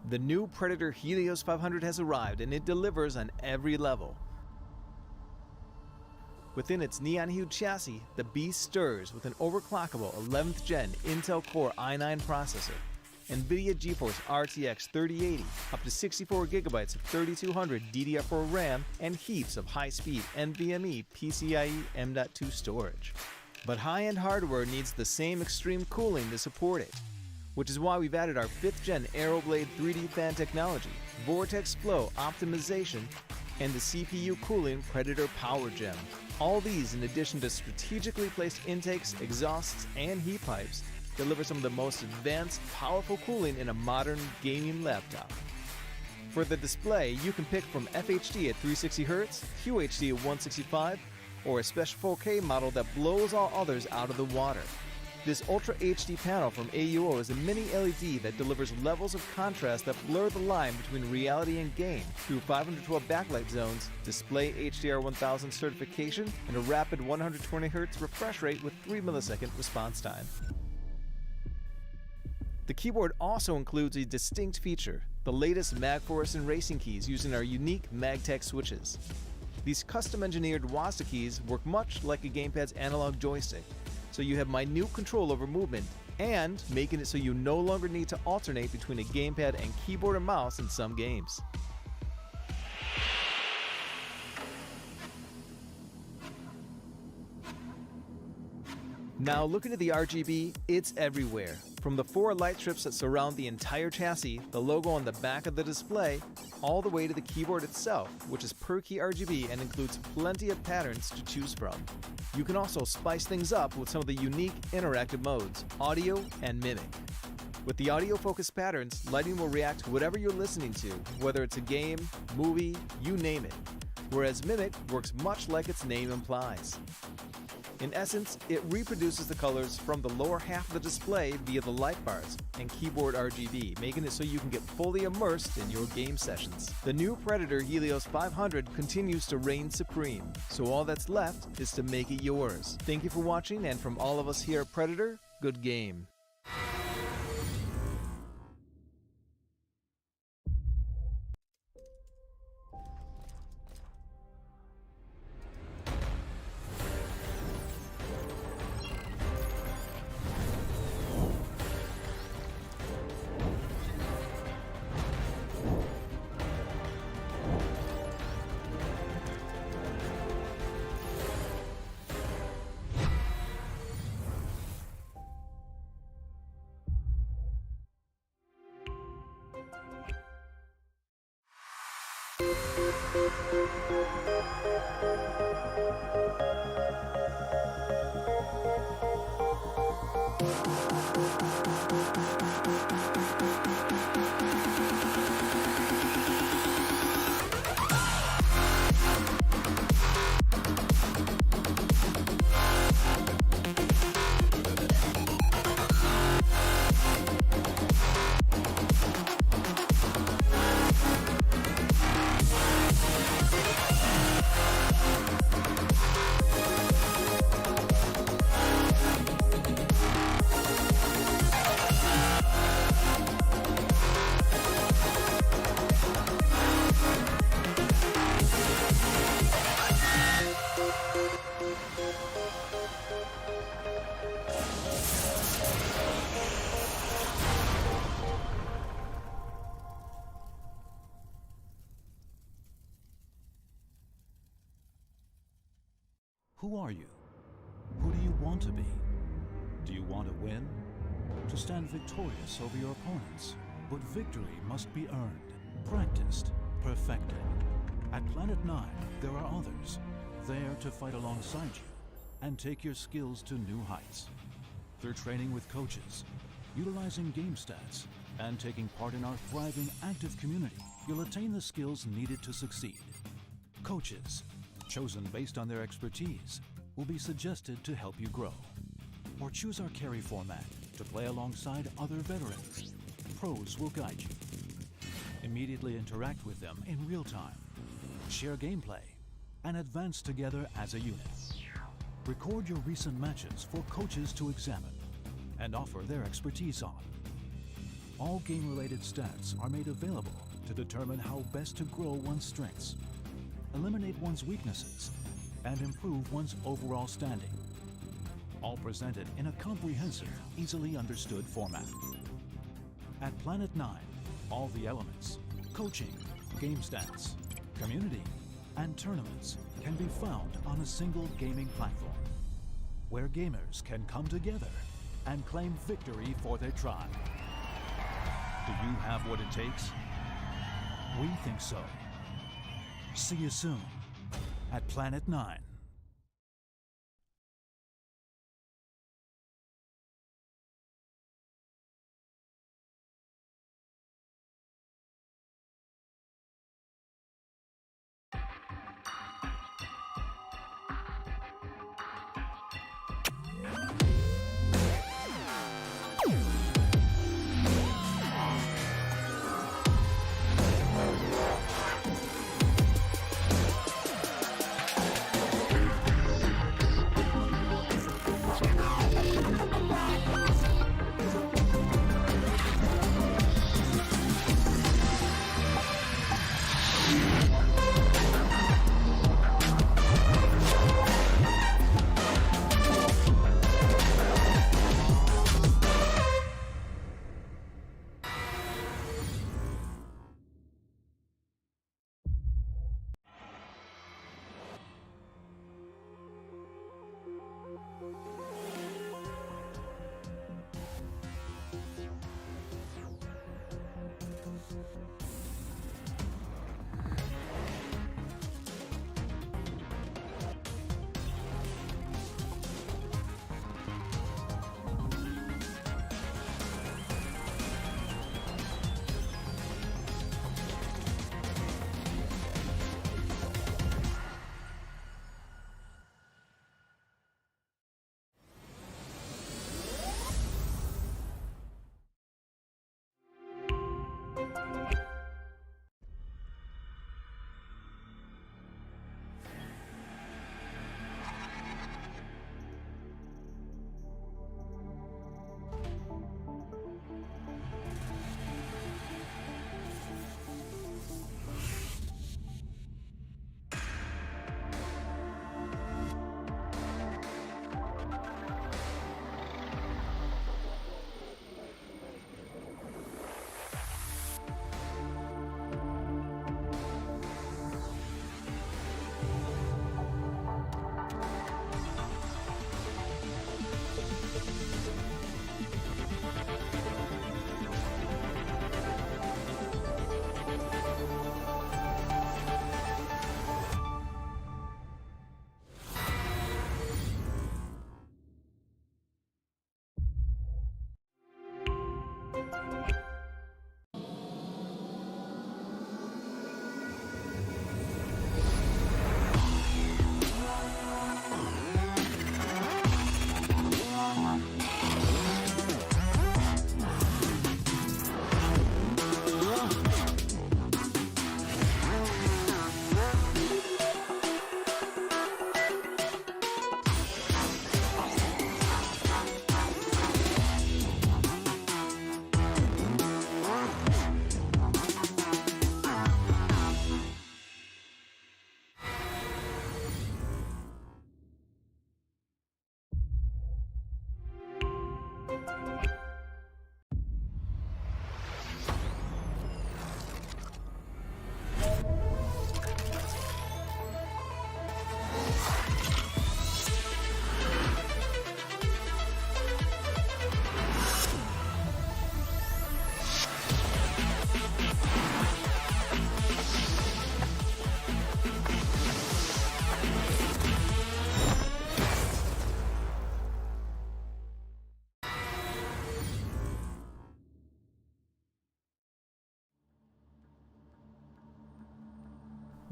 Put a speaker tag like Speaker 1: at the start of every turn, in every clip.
Speaker 1: The new Predator Helios 500 has arrived, and it delivers on every level. Within its neon-hued chassis, the beast stirs with an overclockable 11th Gen Intel Core i9 processor, NVIDIA GeForce RTX 3080, up to 64 GB of 3200 DDR4 RAM, and heaps of high-speed NVMe PCIe M.2 storage. But high-end hardware needs the same extreme cooling to support it, which is why we've added our 5th Gen AeroBlade 3D fan technology, Vortex Flow optimization, and the CPU cooling Predator Power Gem. All these, in addition to strategically placed intakes, exhausts, and heat pipes, deliver some of the most advanced, powerful cooling in a modern gaming laptop. For the display, you can pick from FHD at 360Hz, QHD at 165, or a special 4K model that blows all others out of the water. This Ultra HD panel from AUO is a mini LED that delivers levels of contrast that blur the line between reality and game through 512 backlight zones, display HDR 1000 certification, and a rapid 120Hz refresh rate with 3 millisecond response time. The keyboard also includes a distinct feature, the latest Magforce and racing keys using our unique MagTech switches. These custom-engineered WASD keys work much like a gamepad's analog joystick, so you have minute control over movement, and making it so you no longer need to alternate between a gamepad and keyboard and mouse in some games. Now looking at the RGB, it's everywhere. From the 4 light strips that surround the entire chassis, the logo on the back of the display, all the way to the keyboard itself, which is per key RGB and includes plenty of patterns to choose from. You can also spice things up with some of the unique interactive modes, audio and mimic. With the audio-focused patterns, lighting will react to whatever you're listening to, whether it's a game, movie, you name it, whereas mimic works much like its name implies. In essence, it reproduces the colors from the lower half of the display via the light bars and keyboard RGB, making it so you can get fully immersed in your game sessions. The new Predator Helios 500 continues to reign supreme, so all that's left is to make it yours. Thank you for watching, and from all of us here at Predator, good game.
Speaker 2: Who are you? Who do you want to be? Do you want to win? To stand victorious over your opponents? But victory must be earned, practiced, perfected. At Planet 9, there are others, there to fight alongside you and take your skills to new heights. Through training with coaches, utilizing game stats, and taking part in our thriving active community, you'll attain the skills needed to succeed. Coaches, chosen based on their expertise, will be suggested to help you grow. Or choose our carry format to play alongside other veterans. Pros will guide you. Immediately interact with them in real time, share gameplay, and advance together as a unit. Record your recent matches for coaches to examine and offer their expertise on. All game-related stats are made available to determine how best to grow one's strengths, eliminate one's weaknesses, and improve one's overall standing. All presented in a comprehensive, easily understood format. At Planet 9, all the elements, coaching, game stats, community, and tournaments can be found on a single gaming platform, where gamers can come together and claim victory for their tribe. Do you have what it takes? We think so. See you soon at Planet 9.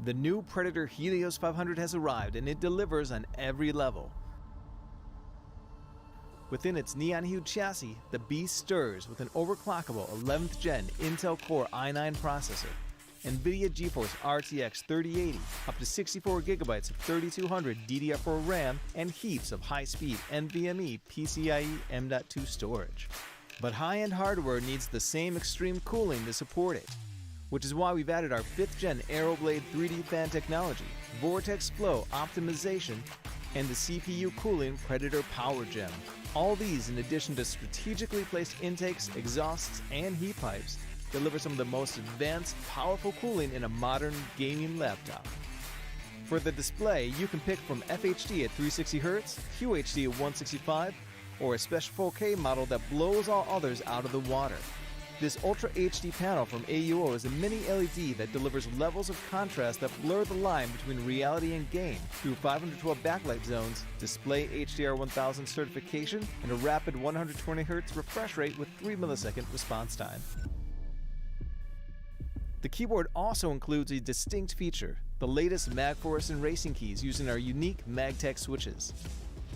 Speaker 1: The new Predator Helios 500 has arrived, and it delivers on every level. Within its neon-hued chassis, the beast stirs with an overclockable 11th Gen Intel Core i9 processor, NVIDIA GeForce RTX 3080, up to 64 GB of 3200 DDR4 RAM, and heaps of high-speed NVMe PCIe M.2 storage. But high-end hardware needs the same extreme cooling to support it, which is why we've added our 5th Gen AeroBlade 3D fan technology, Vortex Flow optimization, and the CPU cooling Predator Power Gem. All these, in addition to strategically placed intakes, exhausts, and heat pipes, deliver some of the most advanced, powerful cooling in a modern gaming laptop. For the display, you can pick from FHD at 360Hz, QHD at 165, or a special 4K model that blows all others out of the water. This Ultra HD panel from AUO is a mini LED that delivers levels of contrast that blur the line between reality and game through 512 backlight zones, display HDR 1000 certification, and a rapid 120Hz refresh rate with 3 millisecond response time. The keyboard also includes a distinct feature, the latest MagForce and racing keys using our unique MagTech switches.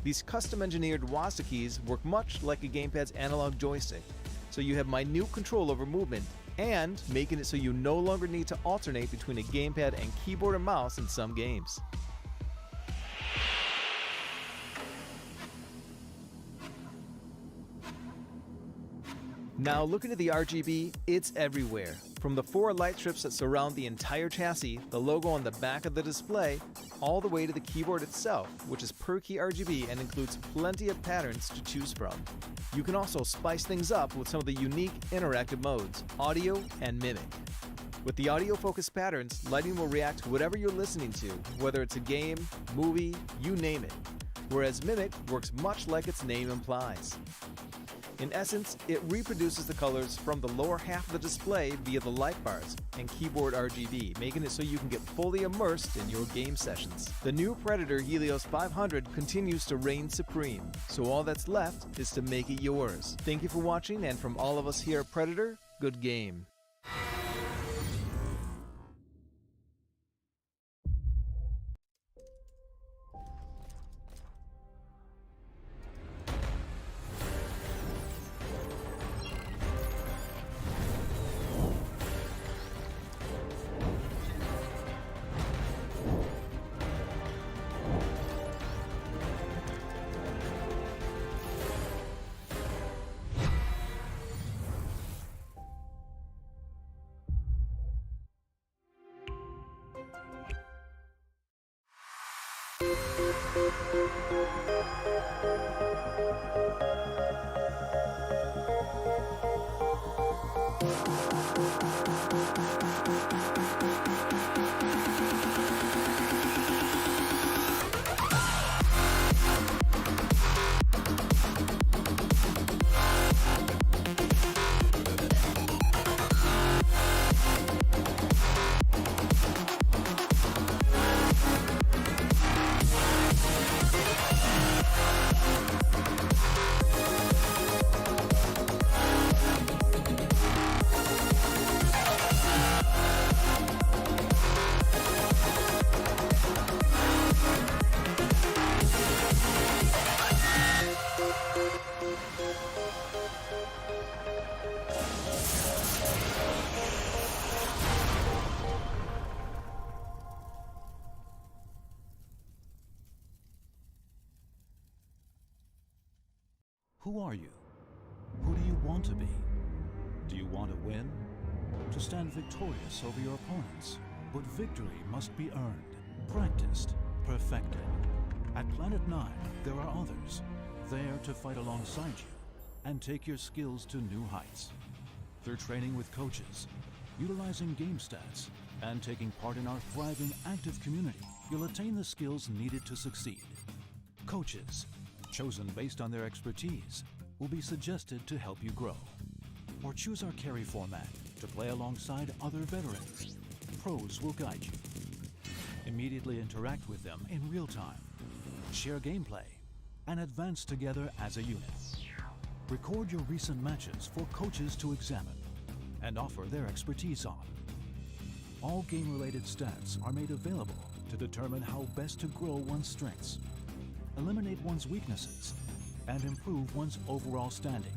Speaker 1: These custom-engineered WASD keys work much like a gamepad's analog joystick, so you have minute control over movement, and making it so you no longer need to alternate between a gamepad and keyboard and mouse in some games. Now looking at the RGB, it's everywhere. From the 4 light strips that surround the entire chassis, the logo on the back of the display, all the way to the keyboard itself, which is per key RGB and includes plenty of patterns to choose from. You can also spice things up with some of the unique interactive modes, audio and mimic. With the audio-focused patterns, lighting will react to whatever you're listening to, whether it's a game, movie, you name it. Whereas mimic works much like its name implies. In essence, it reproduces the colors from the lower half of the display via the light bars and keyboard RGB, making it so you can get fully immersed in your game sessions. The new Predator Helios 500 continues to reign supreme, so all that's left is to make it yours. Thank you for watching, and from all of us here at Predator, good game.
Speaker 2: Who are you? Who do you want to be? Do you want to win? To stand victorious over your opponents? But victory must be earned, practiced, perfected. At Planet 9, there are others, there to fight alongside you and take your skills to new heights. Through training with coaches, utilizing game stats, and taking part in our thriving active community, you'll attain the skills needed to succeed. Coaches, chosen based on their expertise, will be suggested to help you grow. Or choose our carry format to play alongside other veterans. Pros will guide you. Immediately interact with them in real time. Share gameplay and advance together as a unit. Record your recent matches for coaches to examine and offer their expertise on. All game-related stats are made available to determine how best to grow one's strengths, eliminate one's weaknesses, and improve one's overall standing.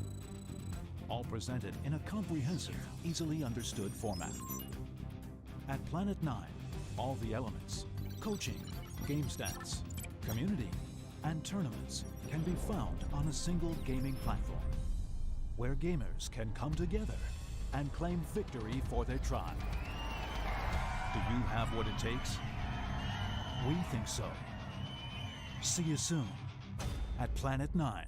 Speaker 2: All presented in a comprehensive, easily understood format. At Planet 9, all the elements, coaching, game stats, community, and tournaments can be found on a single gaming platform, where gamers can come together and claim victory for their tribe. Do you have what it takes? We think so. See you soon at Planet 9.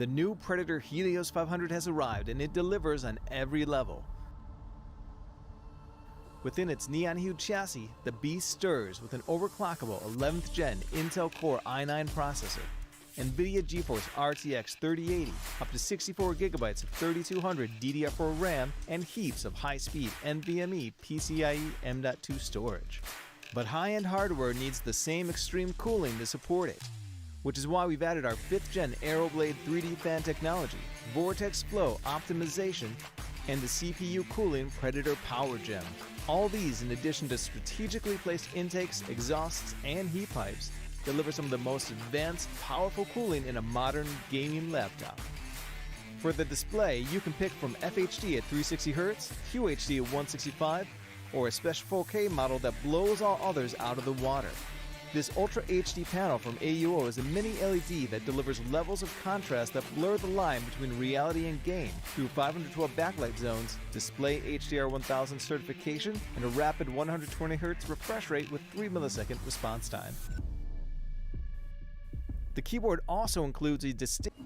Speaker 1: The new Predator Helios 500 has arrived, and it delivers on every level. Within its neon-hued chassis, the beast stirs with an overclockable 11th Gen Intel Core i9 processor, NVIDIA GeForce RTX 3080, up to 64 GB of 3200 DDR4 RAM, and heaps of high-speed NVMe PCIe M.2 storage. But high-end hardware needs the same extreme cooling to support it. which is why we've added our 5th gen Aeroblade 3D fan technology, Vortex Flow optimization, and the CPU cooling Predator Power Gem. All these, in addition to strategically placed intakes, exhausts, and heat pipes, deliver some of the most advanced, powerful cooling in a modern gaming laptop. For the display, you can pick from FHD at 360Hz, QHD at 165, or a special 4K model that blows all others out of the water. This Ultra HD panel from AUO is a mini LED that delivers levels of contrast that blur the line between reality and game through 512 backlight zones, display HDR 1000 certification, and a rapid 120Hz refresh rate with 3 millisecond response time. The keyboard also includes a distinct...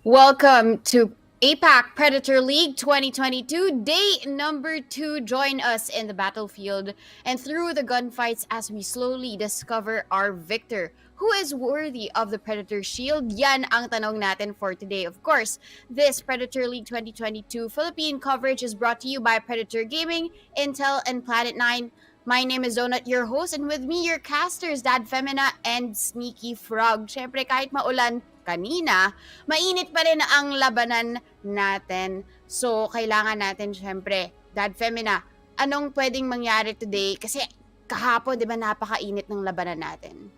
Speaker 3: Welcome to APAC Predator League 2022, day number 2. Join us in the battlefield and through the gunfights as we slowly discover our victor. Who is worthy of the Predator Shield? Yan ang tanong natin for today. Of course, this Predator League 2022 Philippine coverage is brought to you by Predator Gaming, Intel, and Planet 9. My name is Donut, your host, and with me, your casters, Dad Femina and Sneaky Frog. Syempre, kahit maulan kanina, mainit pa rin ang labanan natin. So, kailangan natin, syempre, Dad Femina, anong pwedeng mangyari today? Kasi kahapon, di ba, napakainit ng labanan natin.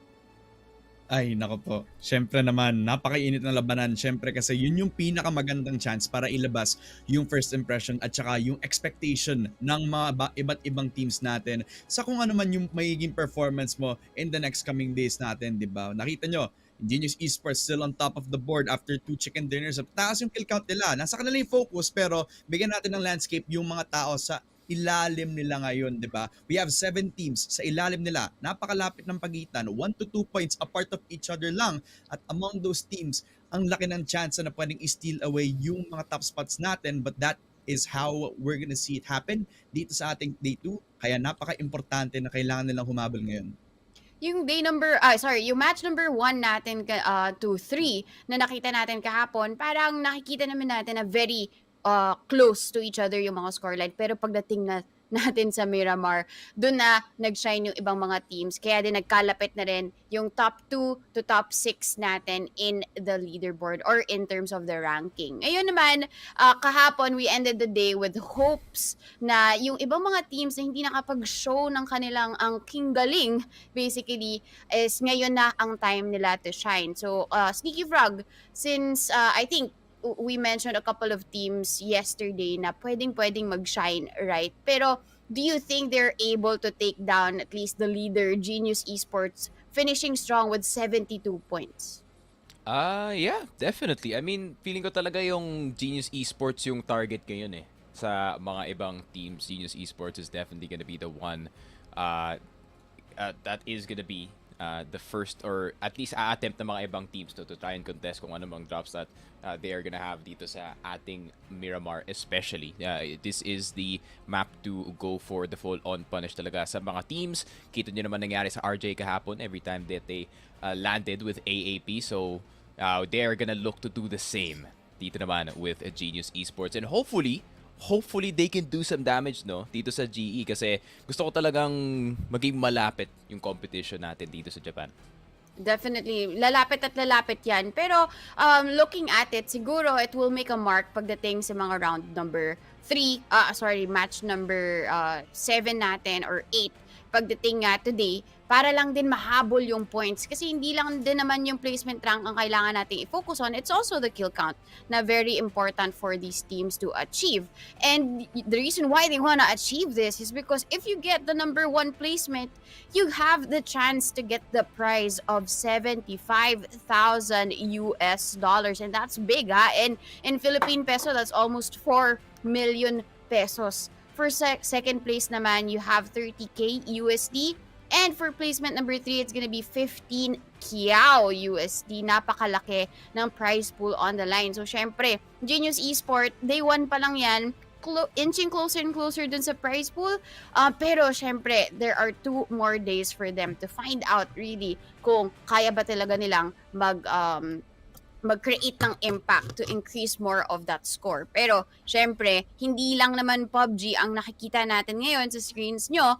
Speaker 4: Ay, nako po. Siyempre naman, napakainit ng labanan. Siyempre kasi yun yung pinakamagandang chance para ilabas yung first impression at saka yung expectation ng mga iba't ibang teams natin sa kung ano man yung magiging performance mo in the next coming days natin, di ba? Nakita nyo, Genius Esports still on top of the board after 2 chicken dinners. Taas yung kill count nila. Nasa kanila yung focus pero bigyan natin ng landscape yung mga tao sa ilalim nila ngayon, di ba? We have 7 teams sa ilalim nila. Napakalapit ng pagitan. 1 to 2 points apart of each other lang. At among those teams, ang laki ng chance na pwedeng i-steal away yung mga top spots natin. But that is how we're gonna see it happen dito sa ating day 2. Kaya napaka-importante na kailangan nilang humabol ngayon.
Speaker 3: Yung yung match number 1 natin to 3 na nakita natin kahapon, parang nakikita naman natin na very close to each other yung mga scoreline. Pero pagdating natin sa Miramar, doon na nag-shine yung ibang mga teams. Kaya din nagkalapit na rin yung top 2 to top 6 natin in the leaderboard or in terms of the ranking. Ngayon naman, kahapon we ended the day with hopes na yung ibang mga teams na hindi nakapag-show ng kanilang ang king galing, basically, is ngayon na ang time nila to shine. So, Sneaky Frog, since I think we mentioned a couple of teams yesterday na pwedeng mag-shine, right? Pero do you think they're able to take down at least the leader, Genius Esports, finishing strong with 72 points?
Speaker 5: Yeah, definitely. I mean, feeling ko talaga yung Genius Esports yung target ngayon eh. Sa mga ibang teams, Genius Esports is definitely gonna be the one that is gonna be the first or at least attempt ng mga ibang teams to try and contest kung ano mang drops that they are gonna have dito sa ating Miramar especially. This is the map to go for the full-on punish talaga sa mga teams. Kita nyo naman nangyari sa RJ kahapon every time that they landed with AAP. So they are gonna look to do the same dito naman with Genius Esports. And hopefully they can do some damage dito sa GE kasi gusto ko talagang maging malapit yung competition natin dito sa Japan.
Speaker 3: Definitely. Lalapit yan. Pero looking at it, siguro it will make a mark pagdating sa mga round number 3, match number 7 natin or 8 pagdating nga today para lang din mahabol yung points. Kasi hindi lang din naman yung placement rank ang kailangan natin i-focus on. It's also the kill count na very important for these teams to achieve. And the reason why they want to achieve this is because if you get the number 1 placement, you have the chance to get the prize of $75,000 US. And that's big, ha? And in Philippine peso, that's almost 4 million pesos. For second place naman, you have 30K USD. And for placement number 3, it's gonna be 15 Kiao USD. Napakalaki ng prize pool on the line. So, syempre, Genius Esport, day 1 pa lang yan, inching closer and closer dun sa prize pool. Pero, syempre, there are 2 more mag-create ng impact to increase more of that score. Pero, syempre, hindi lang naman PUBG ang nakikita natin ngayon sa screens nyo.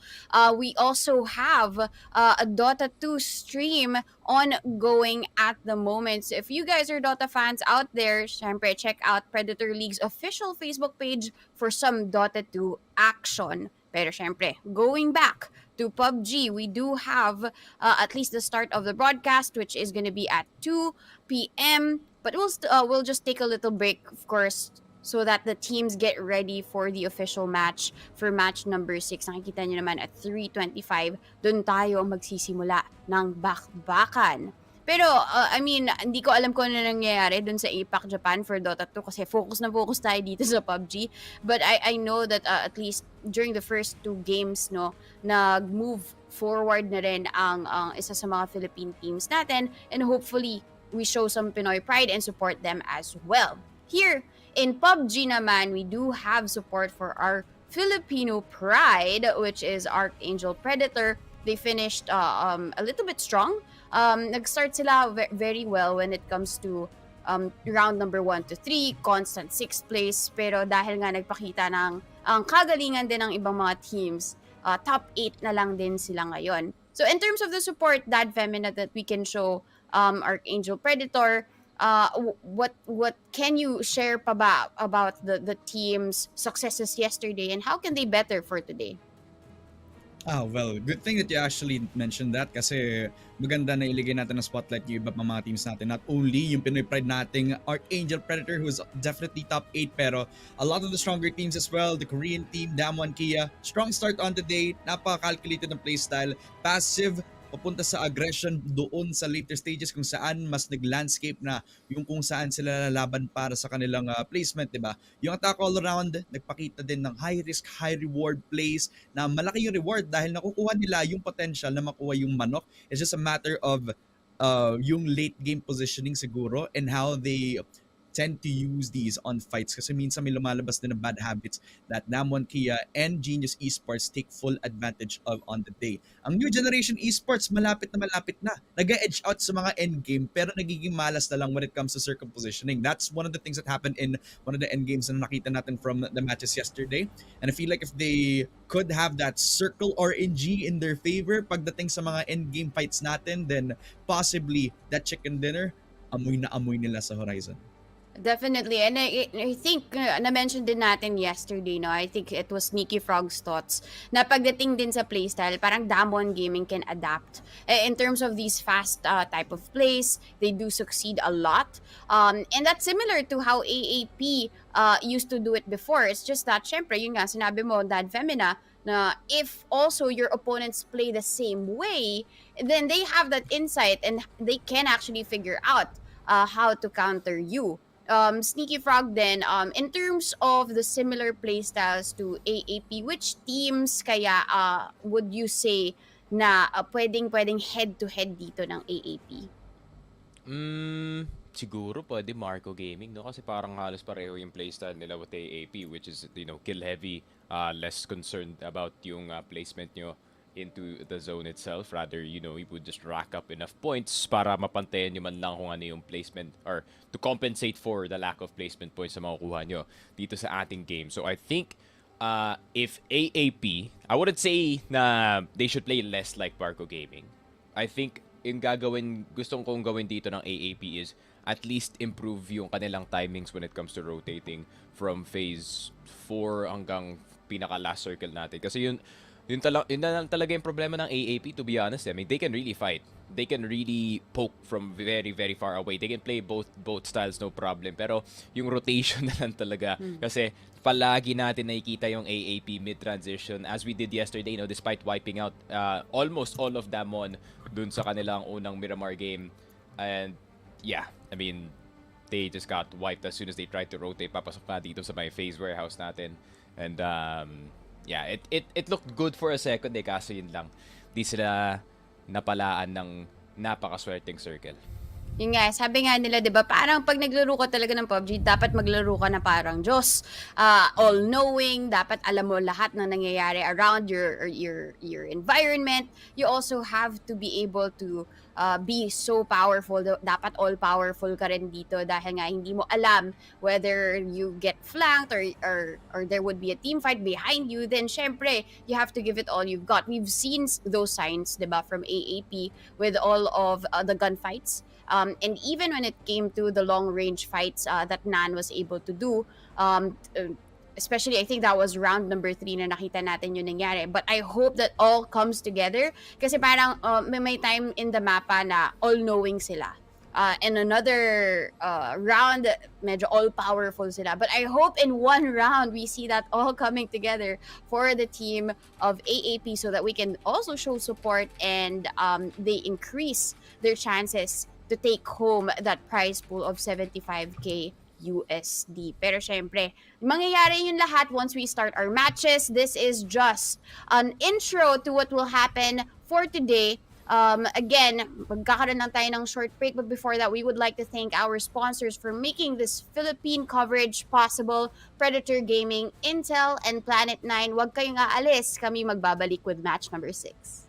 Speaker 3: We also have a Dota 2 stream ongoing at the moment. So if you guys are Dota fans out there, syempre, check out Predator League's official Facebook page for some Dota 2 action. Pero syempre, going back to PUBG, we do have at least the start of the broadcast, which is going to be at 2 p.m. But we'll just take a little break, of course, so that the teams get ready for the official match for match number 6. Nakikita nyo naman at 3:25, doon tayo magsisimula ng bakbakan. Pero, I mean, hindi ko alam kung ano nangyayari dun sa APAC Japan for Dota 2 kasi focus na focus tayo dito sa PUBG. But I know that at least during the first 2 games, no, nag-move forward na rin ang isa sa mga Philippine teams natin, and hopefully we show some Pinoy pride and support them as well. Here in PUBG naman, we do have support for our Filipino pride, which is Archangel Predator. They finished a little bit strong. Nag-start sila very well when it comes to round number 1 to 3, constant 6th place. Pero dahil nga nagpakita ng ang kagalingan din ng ibang mga teams, top 8 na lang din sila ngayon. So in terms of the support, Dad Femina, that we can show Archangel Predator, what can you share pa ba about the team's successes yesterday and how can they better for today?
Speaker 4: Well, good thing that you actually mentioned that kasi maganda na iligay natin ng spotlight yung iba pa mga teams natin. Not only yung Pinoy pride nating Archangel Predator who's definitely top 8 pero a lot of the stronger teams as well. The Korean team, Damwon Kia, strong start on the day, napaka-calculated ng playstyle, passive, papunta sa aggression doon sa later stages kung saan mas nag-landscape na yung kung saan sila lalaban para sa kanilang placement, di ba? Yung attack all around, nagpakita din ng high risk, high reward plays na malaki yung reward dahil nakukuha nila yung potential na makuha yung manok. It's just a matter of yung late game positioning siguro and how they tend to use these on fights kasi minsan may lumalabas din ng bad habits that Damwon Kia and Genius Esports take full advantage of on the day. Ang new generation esports malapit na. Nag-edge out sa mga endgame pero nagiging malas na lang when it comes to circle positioning. That's one of the things that happened in one of the endgames na nakita natin from the matches yesterday. And I feel like if they could have that circle RNG in their favor pagdating sa mga endgame fights natin, then possibly that chicken dinner, amoy na amoy nila sa horizon.
Speaker 3: Definitely. And I think, na-mention din natin yesterday, no? I think it was Sneaky Frog's thoughts na pagdating din sa playstyle, parang Damwon Gaming can adapt. In terms of these fast type of plays, they do succeed a lot. And that's similar to how AAP used to do it before. It's just that, syempre, yun nga, sinabi mo, Dad Femina, na if also your opponents play the same way, then they have that insight and they can actually figure out how to counter you. Sneaky Frog then, in terms of the similar playstyles to AAP, which teams kaya would you say na pwedeng head-to-head dito ng AAP?
Speaker 5: Siguro pwede Marco Gaming, no? Kasi parang halos pareho yung playstyle nila with AAP, which is, kill heavy, less concerned about yung placement nyo into the zone itself. Rather, you would just rack up enough points para mapantayan nyo man lang kung ano yung placement or to compensate for the lack of placement points na makukuha nyo dito sa ating game. So I think if AAP, I wouldn't say na they should play less like Barco Gaming. I think gustong kong gawin dito ng AAP is at least improve yung kanilang timings when it comes to rotating from phase 4 hanggang pinaka last circle natin. Kasi yun na lang talaga yung problema ng AAP, to be honest. I mean, they can really fight. They can really poke from very, very far away. They can play both styles, no problem. Pero yung rotation na lang talaga. Kasi palagi natin nakikita yung AAP mid-transition. As we did yesterday, despite wiping out almost all of Damwon dun sa kanilang unang Miramar game. And yeah, I mean, they just got wiped as soon as they tried to rotate. Papasok na dito sa may phase warehouse natin. And yeah, it looked good for a second kaso yun lang. Di sila napalaan ng napakaswerteng circle.
Speaker 3: Yun nga, sabi nga nila, di ba, parang pag naglaro ka talaga ng PUBG, dapat maglaro ka na parang Diyos. All-knowing, dapat alam mo lahat na nangyayari around your environment. You also have to be able to be so powerful. Dapat all-powerful ka rin dito dahil nga hindi mo alam whether you get flanked or there would be a team fight behind you. Then, syempre, you have to give it all you've got. We've seen those signs, diba, from AAP with all of the gunfights. And even when it came to the long-range fights that Nan was able to do, especially I think that was round number 3 na nakita natin yung nangyari. But I hope that all comes together kasi parang may time in the mapa na all-knowing sila. And another round, medyo all-powerful sila. But I hope in one round, we see that all coming together for the team of AAP so that we can also show support and they increase their chances to take home that prize pool of 75k USD. Pero syempre, mangyayari yun lahat once we start our matches. This is just an intro to what will happen for today. Again, magkakaroon lang tayo ng short break, but before that, we would like to thank our sponsors for making this Philippine coverage possible. Predator Gaming, Intel, and Planet 9. Huwag kayong aalis. Kami magbabalik with match number 6.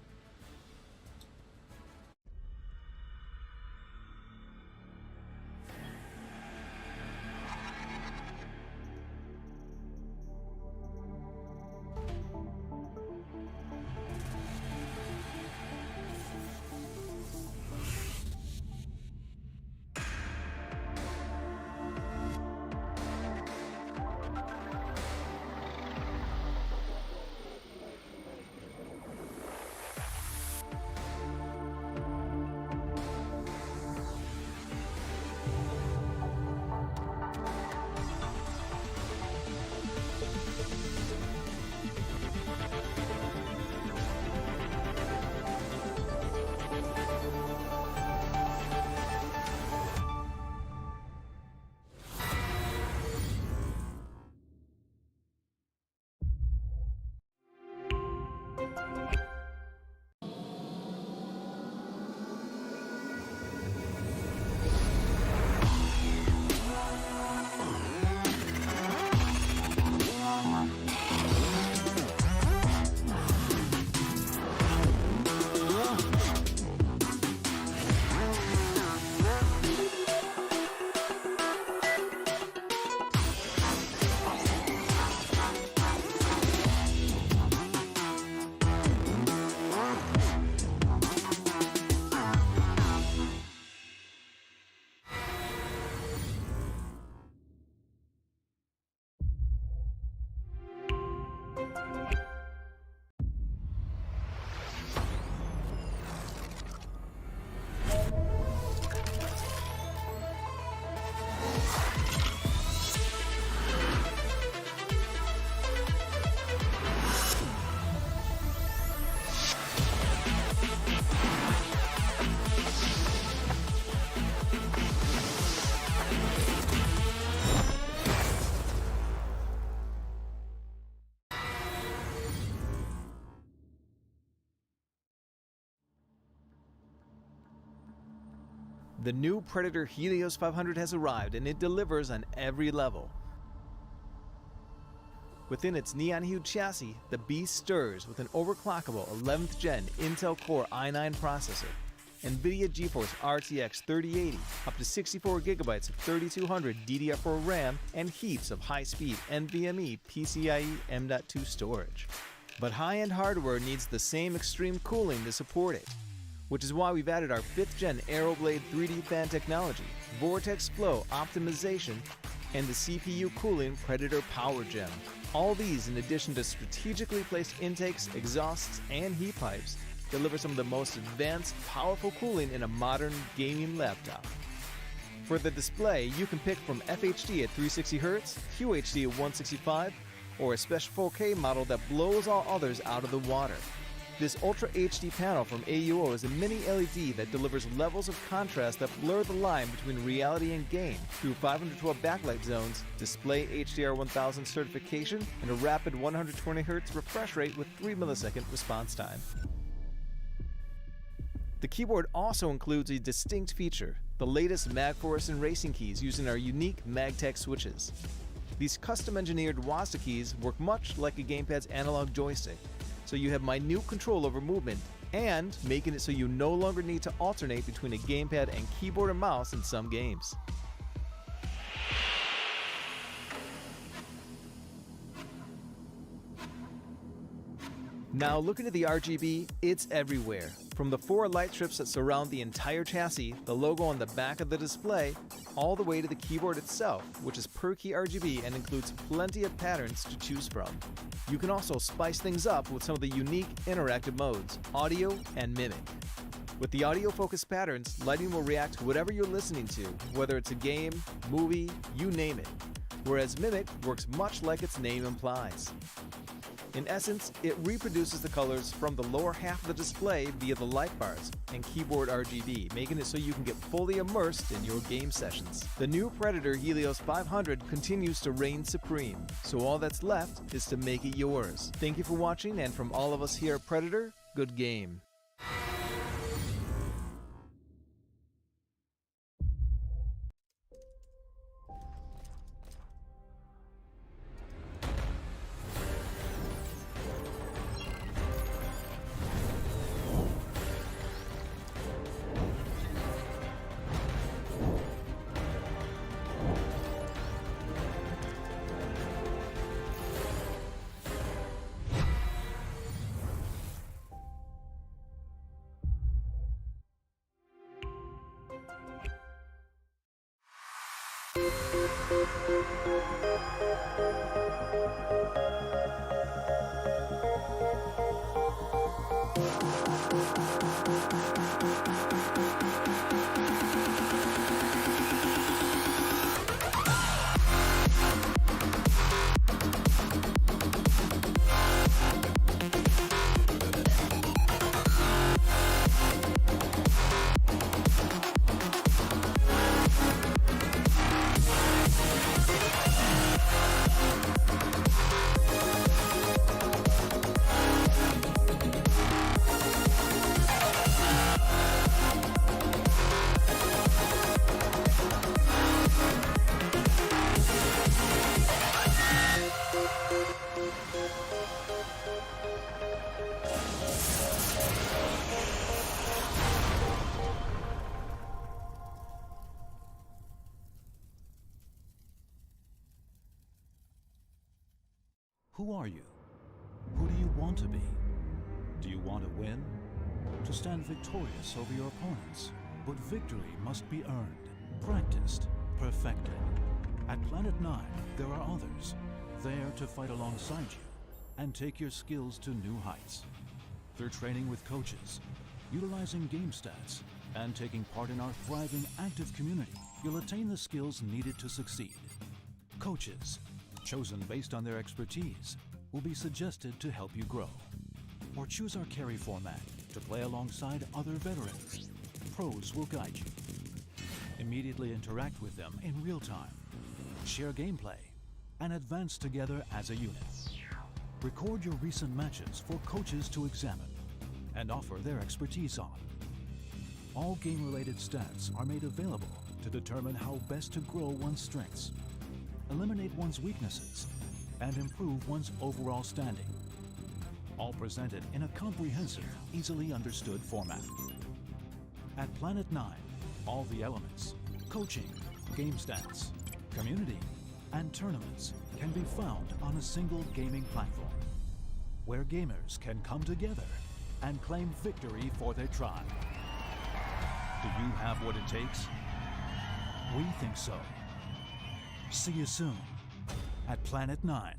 Speaker 1: The new Predator Helios 500 has arrived and it delivers on every level. Within its neon-hued chassis, the beast stirs with an overclockable 11th gen Intel Core i9 processor, NVIDIA GeForce RTX 3080, up to 64GB of 3200 DDR4 RAM, and heaps of high-speed NVMe PCIe M.2 storage. But high-end hardware needs the same extreme cooling to support it, which is why we've added our 5th gen Aeroblade 3D fan technology, Vortex Flow optimization, and the CPU cooling Predator Power Gem. All these, in addition to strategically placed intakes, exhausts, and heat pipes, deliver some of the most advanced, powerful cooling in a modern gaming laptop. For the display, you can pick from FHD at 360Hz, QHD at 165, or a special 4K model that blows all others out of the water. This Ultra HD panel from AUO is a mini LED that delivers levels of contrast that blur the line between reality and game through 512 backlight zones, display HDR 1000 certification, and a rapid 120Hz refresh rate with 3 millisecond response time. The keyboard also includes a distinct feature, the latest MagForce and racing keys using our unique MagTech switches. These custom-engineered WASD keys work much like a gamepad's analog joystick, so you have minute control over movement and making it so you no longer need to alternate between a gamepad and keyboard and mouse in some games. Now looking at the RGB, it's everywhere. From the 4 light strips that surround the entire chassis, the logo on the back of the display, all the way to the keyboard itself, which is per key RGB and includes plenty of patterns to choose from. You can also spice things up with some of the unique interactive modes, audio and mimic. With the audio-focused patterns, lighting will react to whatever you're listening to, whether it's a game, movie, you name it. Whereas mimic works much like its name implies. In essence, it reproduces the colors from the lower half of the display via the light bars and keyboard RGB, making it so you can get fully immersed in your game sessions. The new Predator Helios 500 continues to reign supreme, so all that's left is to make it yours. Thank you for watching, and from all of us here at Predator, good game.
Speaker 2: Who are you? Who do you want to be? Do you want to win? To stand victorious over your opponents? But victory must be earned, practiced, perfected. At Planet 9, there are others, there to fight alongside you and take your skills to new heights. Through training with coaches, utilizing game stats, and taking part in our thriving active community, you'll attain the skills needed to succeed. Coaches, chosen based on their expertise, will be suggested to help you grow. Or choose our carry format to play alongside other veterans. Pros will guide you. Immediately interact with them in real time. Share gameplay and advance together as a unit. Record your recent matches for coaches to examine and offer their expertise on. All game-related stats are made available to determine how best to grow one's strengths, eliminate one's weaknesses, and improve one's overall standing. All presented in a comprehensive, easily understood format. At Planet 9, all the elements, coaching, game stats, community, and tournaments can be found on a single gaming platform, where gamers can come together and claim victory for their tribe. Do you have what it takes? We think so. See you soon at Planet 9.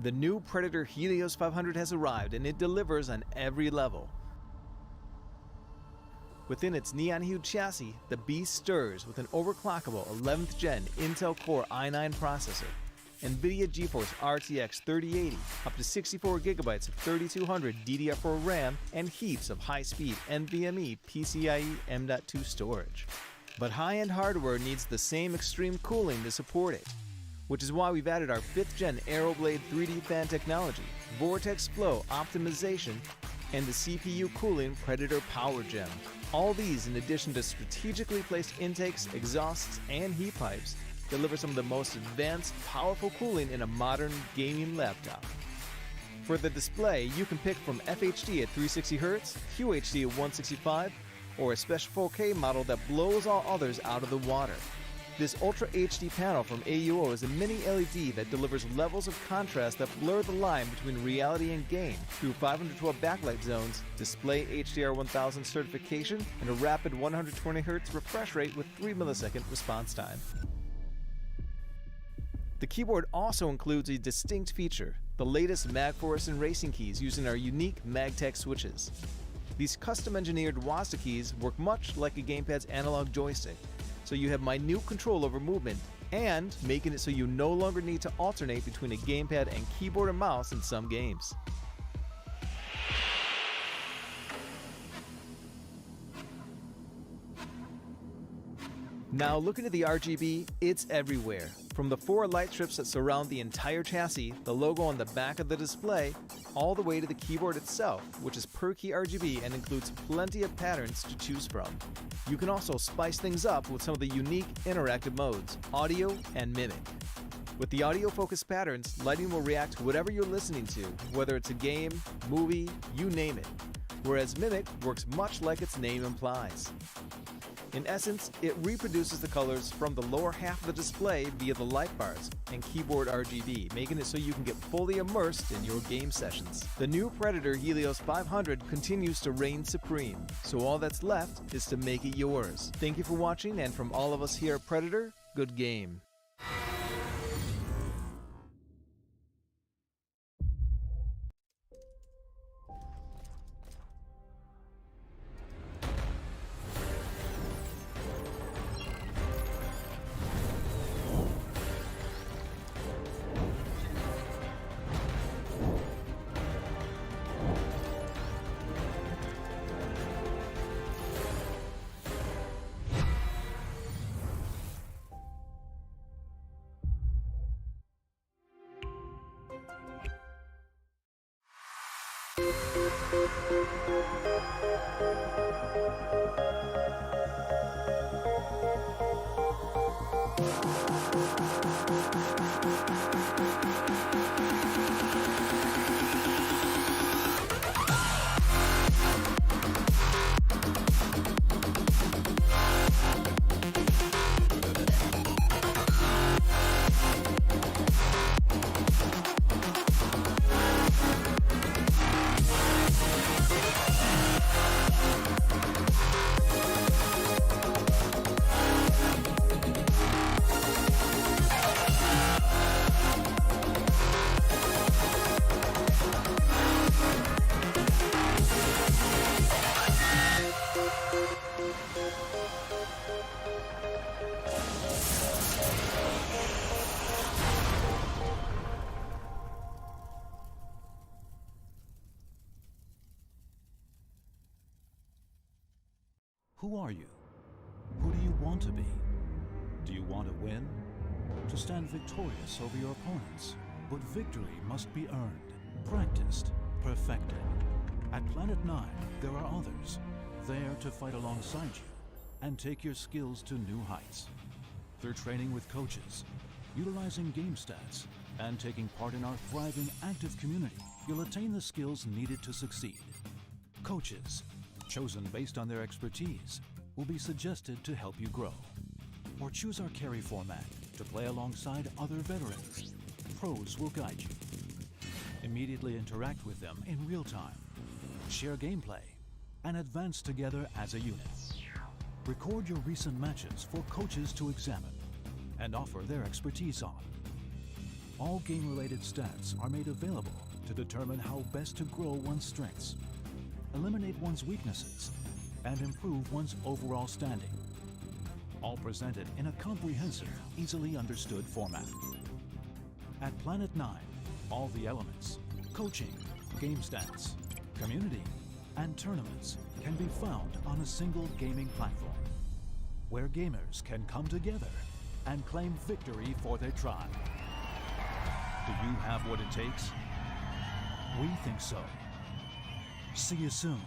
Speaker 1: The new Predator Helios 500 has arrived and it delivers on every level. Within its neon-hued chassis, the beast stirs with an overclockable 11th gen Intel Core i9 processor, NVIDIA GeForce RTX 3080, up to 64 gigabytes of 3200 DDR4 RAM, and heaps of high-speed NVMe PCIe M.2 storage. But high-end hardware needs the same extreme cooling to support it, which is why we've added our 5th gen Aeroblade 3D fan technology, Vortex Flow optimization, and the CPU cooling Predator Power Gem. All these, in addition to strategically placed intakes, exhausts, and heat pipes, deliver some of the most advanced, powerful cooling in a modern gaming laptop. For the display, you can pick from FHD at 360Hz, QHD at 165, or a special 4K model that blows all others out of the water. This Ultra HD panel from AUO is a mini LED that delivers levels of contrast that blur the line between reality and game through 512 backlight zones, display HDR 1000 certification, and a rapid 120Hz refresh rate with 3 millisecond response time. The keyboard also includes a distinct feature, the latest Magforce and racing keys using our unique MagTech switches. These custom-engineered WASD keys work much like a gamepad's analog joystick, so you have minute control over movement, and making it so you no longer need to alternate between a gamepad and keyboard and mouse in some games. Now looking at the RGB, it's everywhere. From the 4 light strips that surround the entire chassis, the logo on the back of the display, all the way to the keyboard itself, which is per key RGB and includes plenty of patterns to choose from. You can also spice things up with some of the unique interactive modes, audio and mimic. With the audio-focused patterns, lighting will react to whatever you're listening to, whether it's a game, movie, you name it. Whereas mimic works much like its name implies. In essence, it reproduces the colors from the lower half of the display via the light bars and keyboard RGB, making it so you can get fully immersed in your game sessions. The new Predator Helios 500 continues to reign supreme, so all that's left is to make it yours. Thank you for watching, and from all of us here at Predator, good game.
Speaker 2: Who are you? Who do you want to be? Do you want to win? To stand victorious over your opponents? But victory must be earned, practiced, perfected. At Planet 9, there are others, there to fight alongside you and take your skills to new heights. Through training with coaches, utilizing game stats, and taking part in our thriving active community, you'll attain the skills needed to succeed. Coaches, chosen based on their expertise, will be suggested to help you grow. Or choose our carry format to play alongside other veterans. Pros will guide you. Immediately interact with them in real time. Share gameplay and advance together as a unit. Record your recent matches for coaches to examine and offer their expertise on. All game-related stats are made available to determine how best to grow one's strengths, eliminate one's weaknesses, and improve one's overall standing. All presented in a comprehensive, easily understood format. At Planet 9, all the elements, coaching, game stats, community, and tournaments can be found on a single gaming platform, where gamers can come together and claim victory for their tribe. Do you have what it takes? We think so. See you soon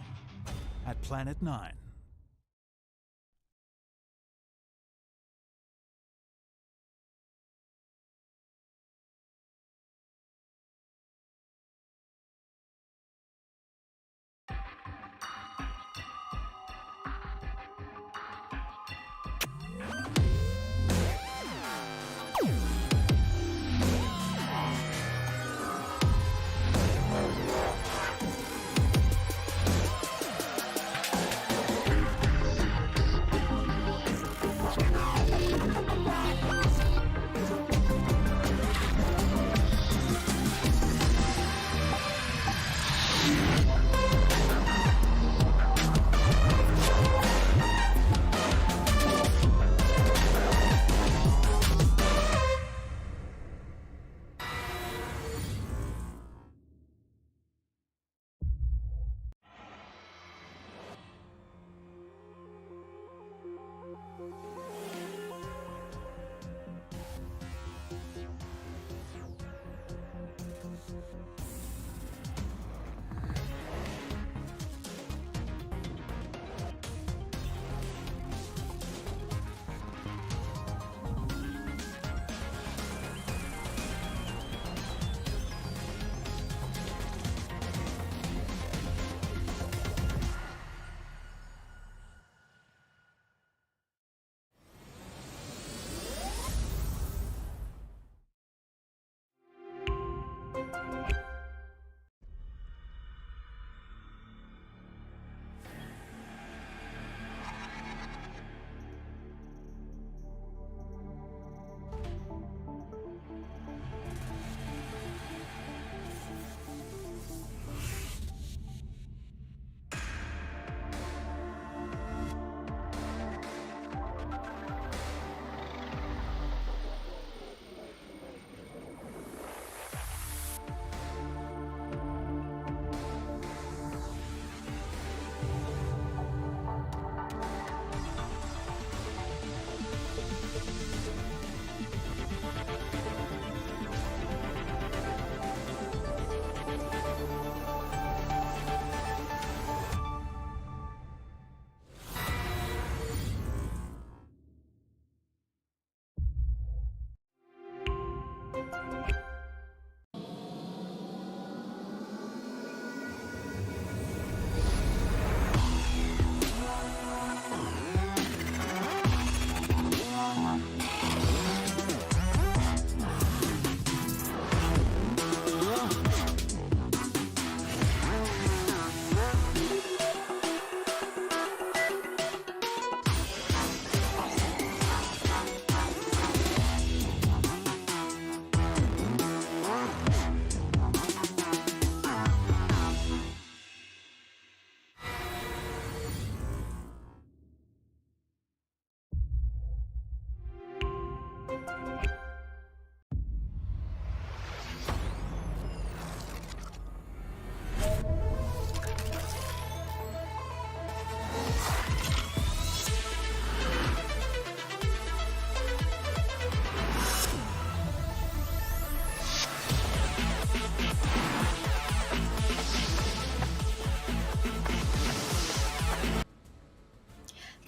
Speaker 2: at Planet 9.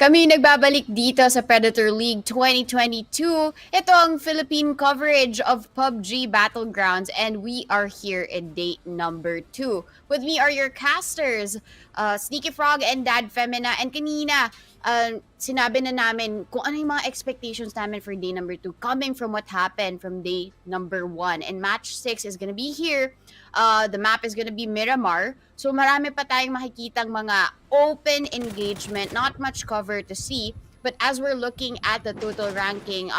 Speaker 3: Kami nagbabalik dito sa Predator League 2022. Ito ang Philippine coverage of PUBG Battlegrounds and we are here in day number 2. With me are your casters, Sneaky Frog and Dad Femina. And kanina, sinabi na namin kung ano yung mga expectations namin for day number 2 coming from what happened from day number 1. And match 6 is gonna be here. The map is gonna be Miramar. So marami pa tayong makikitang mga open engagement, not much cover to see. But as we're looking at the total ranking,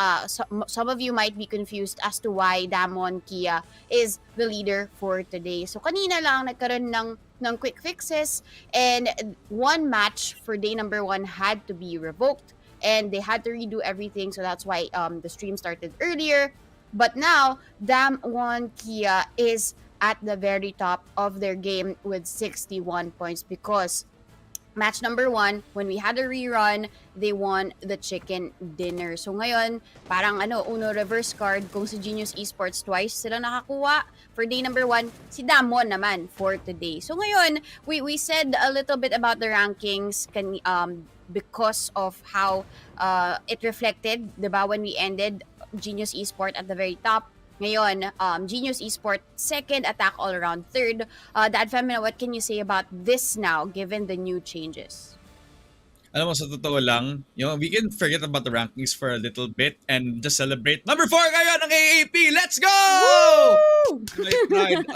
Speaker 3: some of you might be confused as to why Damwon Kia is the leader for today. So kanina lang nagkaroon ng quick fixes, and one match for day number 1 had to be revoked, and they had to redo everything. So that's why the stream started earlier. But now Damwon Kia is at the very top of their game with 61 points because match number 1, when we had a rerun, they won the chicken dinner. So ngayon, parang uno reverse card. Kung si Genius Esports twice sila nakakuha for day number 1, si Damwon naman for today. So ngayon, we said a little bit about the rankings because of how it reflected, diba, when we ended Genius Esports at the very top. Ngayon, Genius Esports second, Attack All Around third. Dad Femina, what can you say about this now, given the new changes?
Speaker 4: Alam mo, sa totoo lang, we can forget about the rankings for a little bit and just celebrate. Number 4 ngayon ng AAP! Let's go! Pride,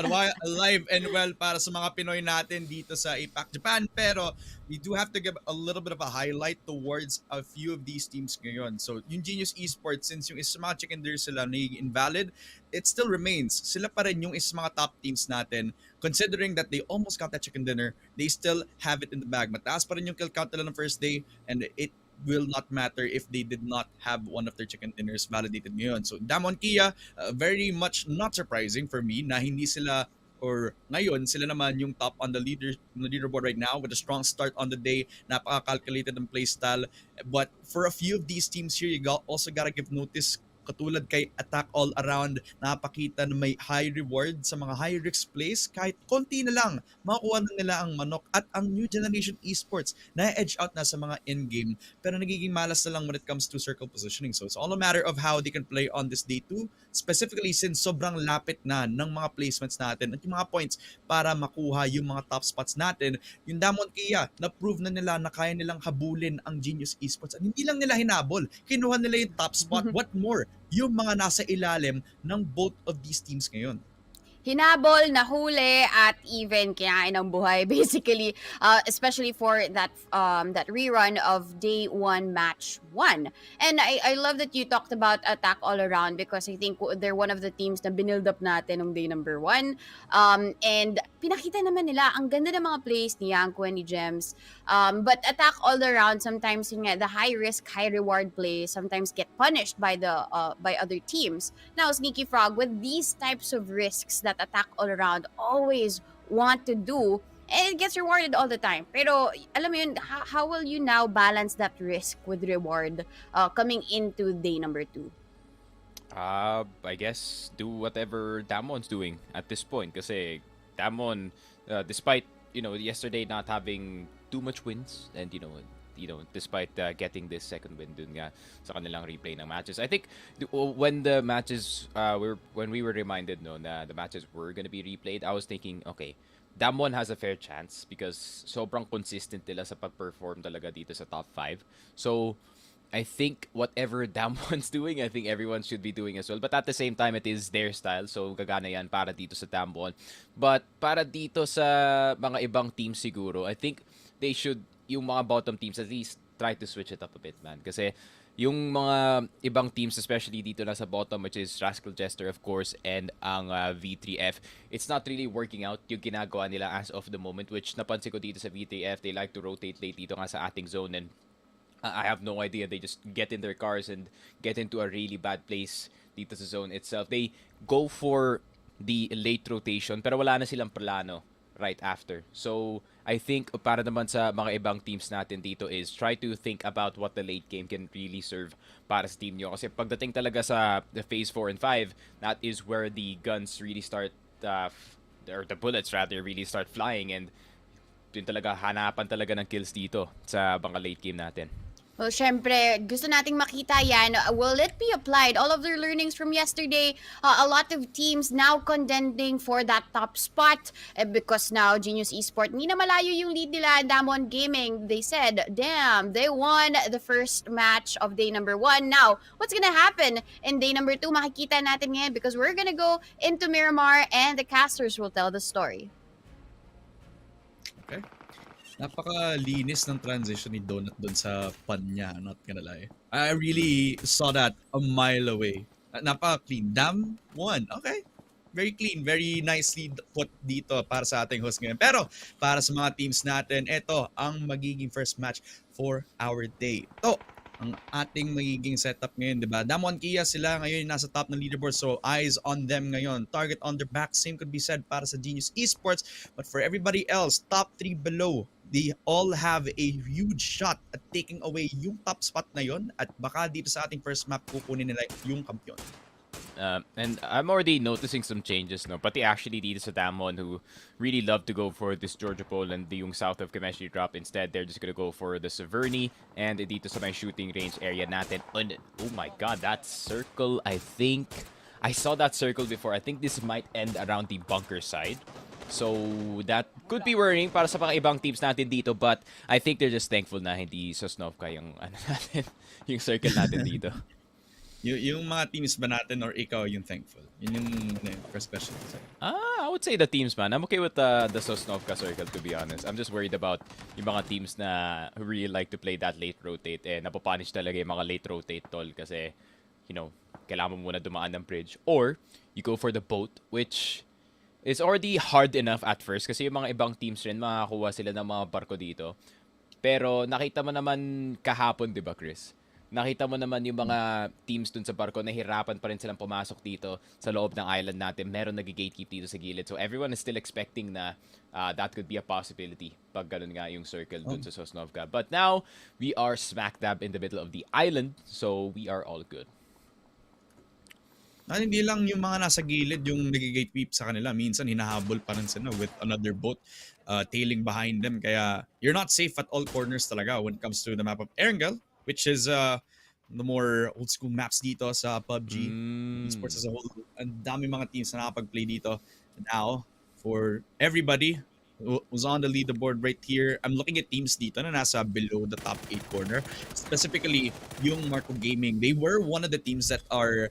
Speaker 4: alive and well para sa mga Pinoy natin dito sa APAC Japan. Pero we do have to give a little bit of a highlight towards a few of these teams ngayon. So yung Genius Esports, since yung isa mga chicken dinner sila naging invalid, it still remains. Sila pa rin yung isa mga top teams natin. Considering that they almost got that chicken dinner, they still have it in the bag. Mataas pa rin yung kill count nila ng first day, and it will not matter if they did not have one of their chicken dinners validated ngayon. So Damwon Kia, very much not surprising for me na hindi sila, or ngayon sila naman yung top on the leaderboard right now with a strong start on the day, napaka-calculated ang playstyle. But for a few of these teams here, you also gotta give notice. Katulad kay Attack All Around, napakita na may high reward sa mga high risk plays. Kahit konti na lang, makukuha na nila ang manok. At ang new generation esports, na-edge out na sa mga in-game. Pero nagiging malas na lang when it comes to circle positioning. So it's all a matter of how they can play on this day 2. Specifically since sobrang lapit na ng mga placements natin at yung mga points para makuha yung mga top spots natin. Yung Damwon Kia, na-prove na nila na kaya nilang habulin ang Genius Esports. At hindi lang nila hinabol, kinuha nila yung top spot. What more? Yung mga nasa ilalim ng both of these teams ngayon.
Speaker 3: Hinabol, nahuli, at even kinain ng buhay, basically, especially for that rerun of day 1 match 1. And I love that you talked about Attack All Around because I think they're one of the teams na binild up natin ng day number 1. And pinakita naman nila ang ganda ng mga plays ni Yanko and ni Gems. But Attack All Around, sometimes yung the high risk, high reward plays sometimes get punished by other teams. Now, Sneaky Frog, with these types of risks that Attack All Around always want to do, and it gets rewarded all the time. Pero alam mo yun, how will you now balance that risk with reward coming into day number 2?
Speaker 5: I guess do whatever Damwon's doing at this point. Kasi Damwon, despite yesterday not having too much wins, and despite getting this second win dun nga sa kanilang replay ng matches. I think when the matches when we were reminded na the matches were gonna be replayed, I was thinking, okay, Damwon has a fair chance because sobrang consistent nila sa pag-perform talaga dito sa top 5. So I think whatever Damwon's doing, I think everyone should be doing as well. But at the same time, it is their style. So gagana yan para dito sa Damwon. But para dito sa mga ibang teams siguro, I think they should, yung mga bottom teams, at least try to switch it up a bit, man. Kasi yung mga ibang teams, especially dito na sa bottom, which is Rascal Jester, of course, and ang V3F, it's not really working out yung ginagawa nila as of the moment, which napansin ko dito sa V3F, they like to rotate late dito nga sa ating zone, and I have no idea. They just get in their cars and get into a really bad place dito sa zone itself. They go for the late rotation, pero wala na silang plano right after. So I think para naman sa mga ibang teams natin dito is try to think about what the late game can really serve para sa team nyo. Kasi pagdating talaga sa the phase 4 and 5, that is where the guns really start, or the bullets rather, really start flying, and yun talaga, hanapan talaga ng kills dito sa mga late game natin.
Speaker 3: Well, syempre, gusto nating makita yan. Will it be applied? All of their learnings from yesterday, a lot of teams now contending for that top spot because now Genius Esports, hindi na malayo yung lead nila, Damwon Gaming. They said, damn, they won the first match of day number 1. Now, what's gonna happen in day number 2? Makikita natin ngayon because we're gonna go into Miramar and the casters will tell the story.
Speaker 4: Okay. Napakalinis ng transition ni Donut doon sa pun niya, not gonna lie. I really saw that a mile away. Napaka-clean. Damn one. Okay. Very clean, very nicely put dito para sa ating host ngayon. Pero para sa mga teams natin, ito ang magiging first match for our day. Ito ang ating magiging setup ngayon, di ba? Damwon Kia sila ngayon nasa top ng leaderboard, so eyes on them ngayon. Target on their back, same could be said para sa Genius Esports. But for everybody else, top 3 below, they all have a huge shot at taking away yung top spot na yon, at baka dito sa ating first map kukunin nila yung kampiyon.
Speaker 5: And I'm already noticing some changes, no? Pati actually dito sa Damwon who really love to go for this Georgia Pole and yung south of Chemistry drop. Instead, they're just gonna go for the Severny and dito sa may shooting range area natin. And, oh my god, that circle, I think... I saw that circle before. I think this might end around the bunker side. So, that could be worrying para sa mga ibang teams natin dito. But I think they're just thankful na hindi Sosnovka yung, natin, yung circle natin dito.
Speaker 4: Yung mga teams ba natin or ikaw yung thankful? Yun yung first question.
Speaker 5: I would say the teams, man. I'm okay with the Sosnovka circle, to be honest. I'm just worried about yung mga teams na who really like to play that late rotate. Eh, napapunish talaga yung mga late rotate, tol. Kasi, you know, kailangan mo muna dumaan ng bridge. Or, you go for the boat, which is already hard enough at first. Kasi yung mga ibang teams rin, makakuha sila ng mga barko dito. Pero, nakita mo naman kahapon, di ba, Chris? Nakita mo naman yung mga teams dun sa barko, nahirapan pa rin silang pumasok dito sa loob ng island natin. Meron nag-gatekeep dito sa gilid. So everyone is still expecting na that could be a possibility pag ganun nga yung circle dun sa Sosnovka. But now, we are smack dab in the middle of the island. So we are all good.
Speaker 4: Hindi lang yung mga nasa gilid yung nag-gatekeep sa kanila. Minsan hinahabol pa rin sila with another boat tailing behind them. Kaya you're not safe at all corners talaga when it comes to the map of Erangel, which is the more old school maps dito sa PUBG esports as a whole. Ang dami mga teams na nakapag-play dito. Now, for everybody who's on the leaderboard right here, I'm looking at teams dito na nasa below the top 8 corner. Specifically, yung Marco Gaming. They were one of the teams that are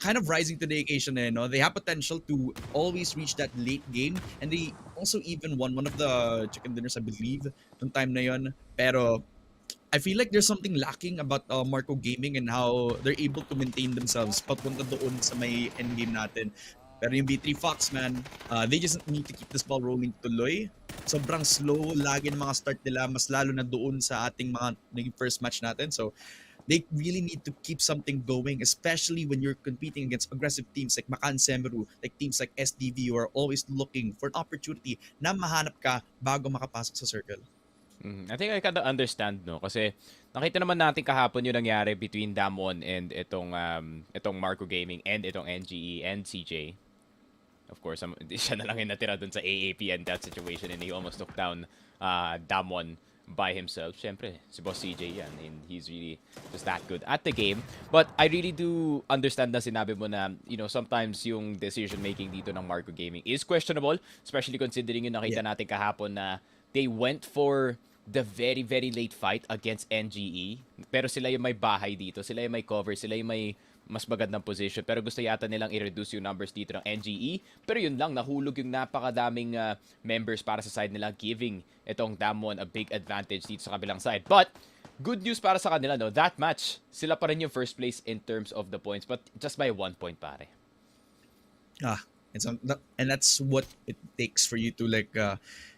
Speaker 4: kind of rising to the occasion. No? They have potential to always reach that late game. And they also even won one of the chicken dinners, I believe, nung time na yon. Pero I feel like there's something lacking about Marco Gaming and how they're able to maintain themselves papunta doon sa may endgame natin. Pero yung V3 Fox, man, they just need to keep this ball rolling tuloy. Sobrang slow lagi ng mga start nila, mas lalo na doon sa ating mga naging first match natin. So they really need to keep something going, especially when you're competing against aggressive teams like Makan Semeru, like teams like SDV, who are always looking for an opportunity na mahanap ka bago makapasok sa circle.
Speaker 5: I think I kind of understand, no? Kasi nakita naman natin kahapon yung nangyari between Damwon and itong Marco Gaming and itong NGE and CJ. Of course, siya na lang yung natira dun sa AAP and that situation, and he almost took down Damwon by himself. Siyempre, si Boss CJ yan, and he's really just that good at the game. But I really do understand na sinabi mo na, you know, sometimes yung decision making dito ng Marco Gaming is questionable, especially considering yung nakita natin kahapon na they went for the very, very late fight against NGE. Pero sila yung may bahay dito. Sila yung may cover. Sila yung may mas magandang position. Pero gusto yata nilang i-reduce yung numbers dito ng NGE. Pero yun lang, nahulog yung napakadaming members para sa side nila, giving itong Damwon a big advantage dito sa kabilang side. But, good news para sa kanila, no? That match, sila pa rin yung first place in terms of the points. But just by 1 point, pare.
Speaker 4: And that's what it takes for you to like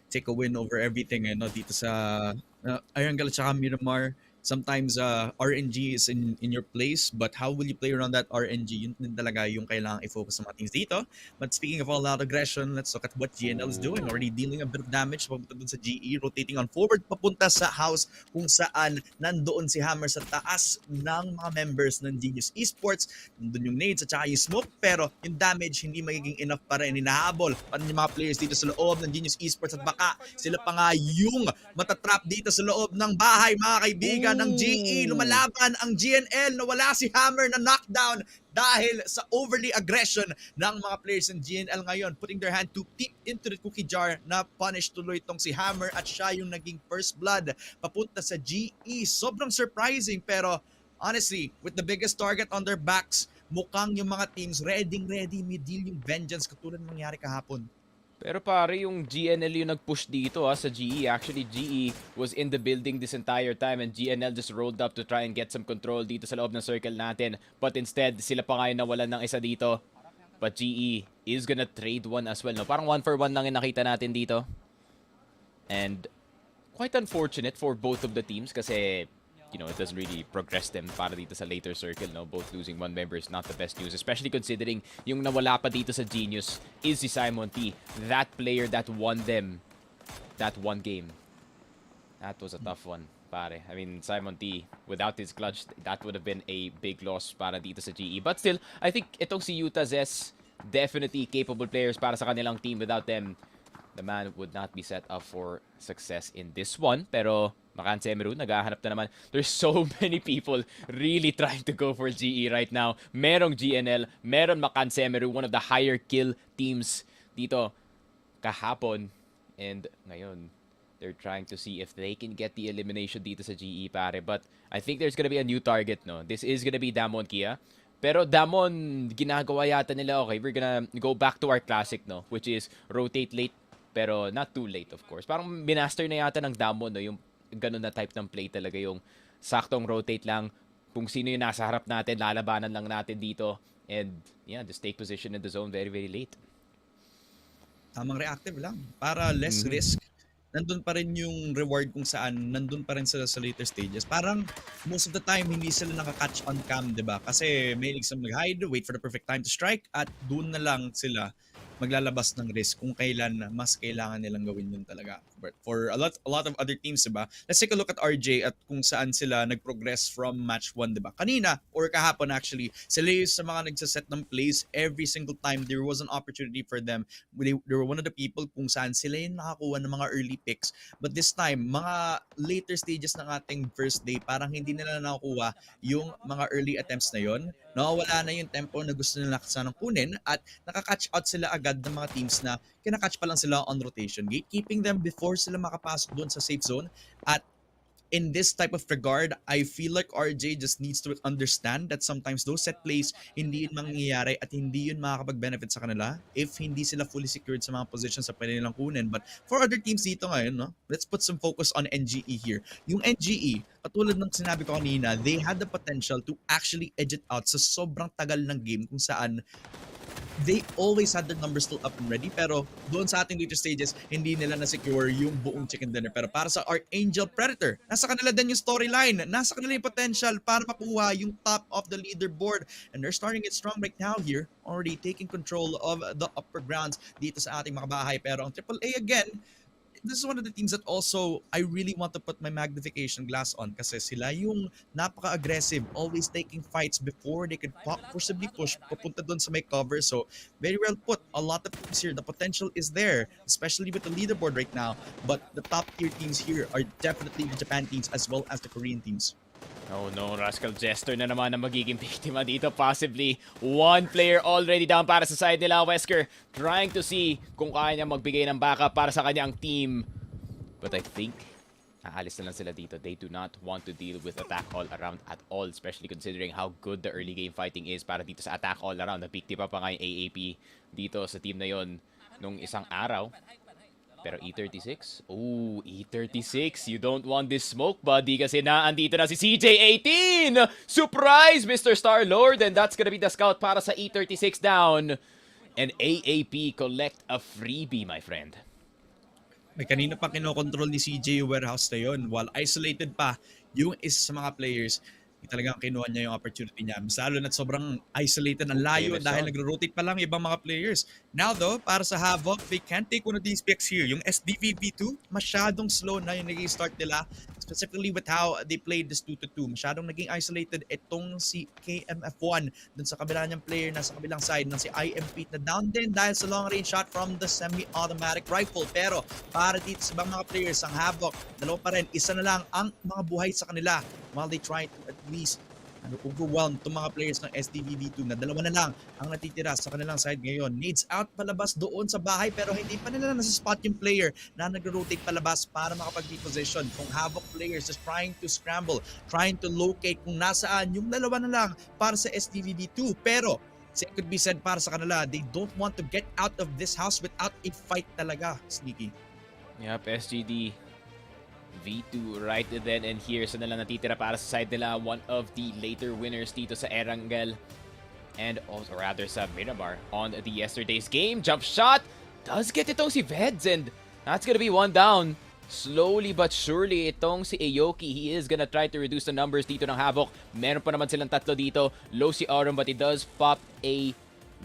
Speaker 4: take a win over everything, no? Dito sa Erangel at Miramar. Sometimes RNG is in your place, but how will you play around that RNG? Yun din talaga yung kailangang i-focus ng mga teams dito. But speaking of all-out aggression, let's look at what GNL is doing. Already dealing a bit of damage papunta dun sa GE, rotating on forward papunta sa house kung saan nandoon si Hammer sa taas ng mga members ng Genius Esports. Nandun yung nades at saka yung smoke, pero yung damage hindi magiging enough pa rin. Hinahabol pa yung mga players dito sa loob ng Genius Esports at baka sila pa nga yung matatrap dito sa loob ng bahay, mga kaibigan ng GE. Lumalaban ang GNL na wala si Hammer na knockdown dahil sa overly aggression ng mga players ng GNL ngayon, putting their hand too deep into the cookie jar na punish tuloy itong si Hammer at siya yung naging first blood papunta sa GE. Sobrang surprising, pero honestly, with the biggest target on their backs, mukhang yung mga teams ready may deal yung vengeance katulad ng nangyari kahapon.
Speaker 5: Pero pare, yung GNL yung nag-push dito sa GE. Actually, GE was in the building this entire time and GNL just rolled up to try and get some control dito sa loob ng circle natin. But instead, sila pa nga yung nawalan ng isa dito. But GE is gonna trade one as well, no? Parang 1-for-1 lang yung nakita natin dito. And quite unfortunate for both of the teams kasi it doesn't really progress them para dito sa later circle, no? Both losing one member is not the best news, especially considering yung nawala pa dito sa Genius is si Simon T. That player that won them that one game. That was a tough one, pare. I mean, Simon T, without his clutch, that would have been a big loss para dito sa GE. But still, I think itong si Utah Zes, definitely capable players para sa kanilang team. Without them, the man would not be set up for success in this one. Pero Makan Semeru, naghahanap na naman. There's so many people really trying to go for GE right now. Merong GNL, meron Makan Semeru, one of the higher kill teams dito kahapon. And ngayon, they're trying to see if they can get the elimination dito sa GE, pare. But I think there's gonna be a new target, no? This is gonna be Damon Kia. Pero Damon, ginagawa yata nila, okay, we're gonna go back to our classic, no? Which is rotate late, pero not too late, of course. Parang binaster na yata ng Damon, no? Yung ganun na type ng play talaga, yung saktong rotate lang. Kung sino yung nasa harap natin, lalabanan lang natin dito. And yeah, just take position in the zone very, very late.
Speaker 4: Tamang reactive lang para less risk. Nandun pa rin yung reward kung saan nandun pa rin sila sa later stages. Parang most of the time hindi sila nakaka-catch on cam, 'di ba? Kasi may sila mag-hide, wait for the perfect time to strike at doon na lang sila maglalabas ng risk kung kailan mas kailangan nilang gawin yun talaga. But for a lot of other teams, diba? Let's take a look at RJ at kung saan sila nag-progress from match 1, diba? Kanina, or kahapon actually, sila yung sa mga nagsaset ng plays every single time there was an opportunity for them. They were one of the people kung saan sila yung nakakuha ng mga early picks. But this time, mga later stages ng ating first day, parang hindi nila nakakuha yung mga early attempts na yon. Nawawala na yung tempo na gusto nila sanang kunin at nakaka-catch out sila agad ng mga teams na kinakatch pa lang sila on rotation, gatekeeping them before sila makapasok doon sa safe zone. At in this type of regard, I feel like RJ just needs to understand that sometimes those set plays, hindi yun mangyayari at hindi yun makakapag-benefit sa kanila if hindi sila fully secured sa mga positions sa pwede nilang kunin. But for other teams dito ngayon, no, let's put some focus on NGE here. Yung NGE, katulad ng sinabi ko kanina, they had the potential to actually edge it out sa sobrang tagal ng game kung saan they always had their numbers still up and ready, pero doon sa ating later stages, hindi nila na-secure yung buong chicken dinner. Pero para sa Archangel Predator, nasa kanila din yung storyline, nasa kanila yung potential para makuha yung top of the leaderboard. And they're starting it strong right now here, already taking control of the upper grounds dito sa ating mga bahay. Pero ang AAA again, this is one of the teams that also I really want to put my magnification glass on kasi sila yung napaka-aggressive, always taking fights before they could possibly push papunta doon sa may cover. So very well put. A lot of teams here, the potential is there, especially with the leaderboard right now. But the top tier teams here are definitely the Japan teams as well as the Korean teams.
Speaker 5: Oh no, Rascal Jester na naman ang magiging biktima dito. Possibly one player already down para sa side nila. Wesker trying to see kung kaya niya magbigay ng backup para sa kanyang team. But I think aalis na lang sila dito. They do not want to deal with attack all around at all, especially considering how good the early game fighting is para dito sa attack all around. Nabiktima pa nga yung AAP dito sa team na yon nung isang araw. Pero E36? Ooh, E36. You don't want this smoke, buddy, kasi naandito na si CJ18! Surprise, Mr. Star-Lord! And that's gonna be the scout para sa E36 down. And AAP collect a freebie, my friend.
Speaker 4: May kanina pa kinokontrol ni CJ yung warehouse na yun while isolated pa yung isa sa mga players. Talagang kinuha niya yung opportunity niya. Lalo na sobrang isolated ang layo dahil nagro-rotate pa lang ibang mga players. Now though, para sa Havoc, they can't take one of these picks here. Yung SDVV2, masyadong slow na yung naging start nila. Specifically with how they played this 2-2. Masyadong naging isolated itong si KMF1 dun sa kabila niyang player na sa kabilang side ng si IMP na down din dahil sa long range shot from the semi-automatic rifle. Pero para dito sa ibang mga players, ang Havoc, dalawa pa rin, isa na lang ang mga buhay sa kanila while they try to at least overwhelm itong mga players ng SDVV2 na dalawa na lang ang natitira sa kanilang side ngayon. Needs out palabas doon sa bahay pero hindi pa nila nasa-spot yung player na nag-rotate palabas para makapag-reposition. Kung Havoc players is trying to scramble, trying to locate kung nasaan yung dalawa na lang para sa SDVV2. Pero same could be said para sa kanila. They don't want to get out of this house without a fight talaga, Sneaky.
Speaker 5: Yep, SGD V2 right then and here. So na lang natitira para sa side nila. One of the later winners dito sa Erangel. And also rather sa Miramar on the yesterday's game. Jump shot does get itong si Veds, and that's gonna be one down. Slowly but surely itong si Aoki, he is gonna try to reduce the numbers dito ng Havoc. Meron pa naman silang tatlo dito. Low si Aurum, but he does pop a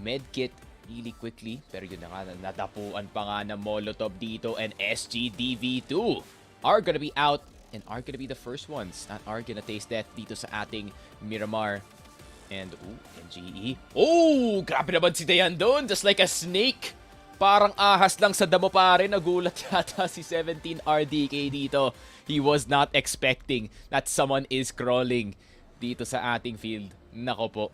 Speaker 5: medkit really quickly. Pero yun na nga, natapuan pa nga ng Molotov dito, and SGDV2 are gonna be out and are gonna be the first ones that are gonna taste death dito sa ating Miramar. And, NGE. Grabe naman si Dayan doon. Just like a snake. Parang ahas lang sa damo pare. Nagulat yata si 17 RDK dito. He was not expecting that someone is crawling dito sa ating field. Nako po.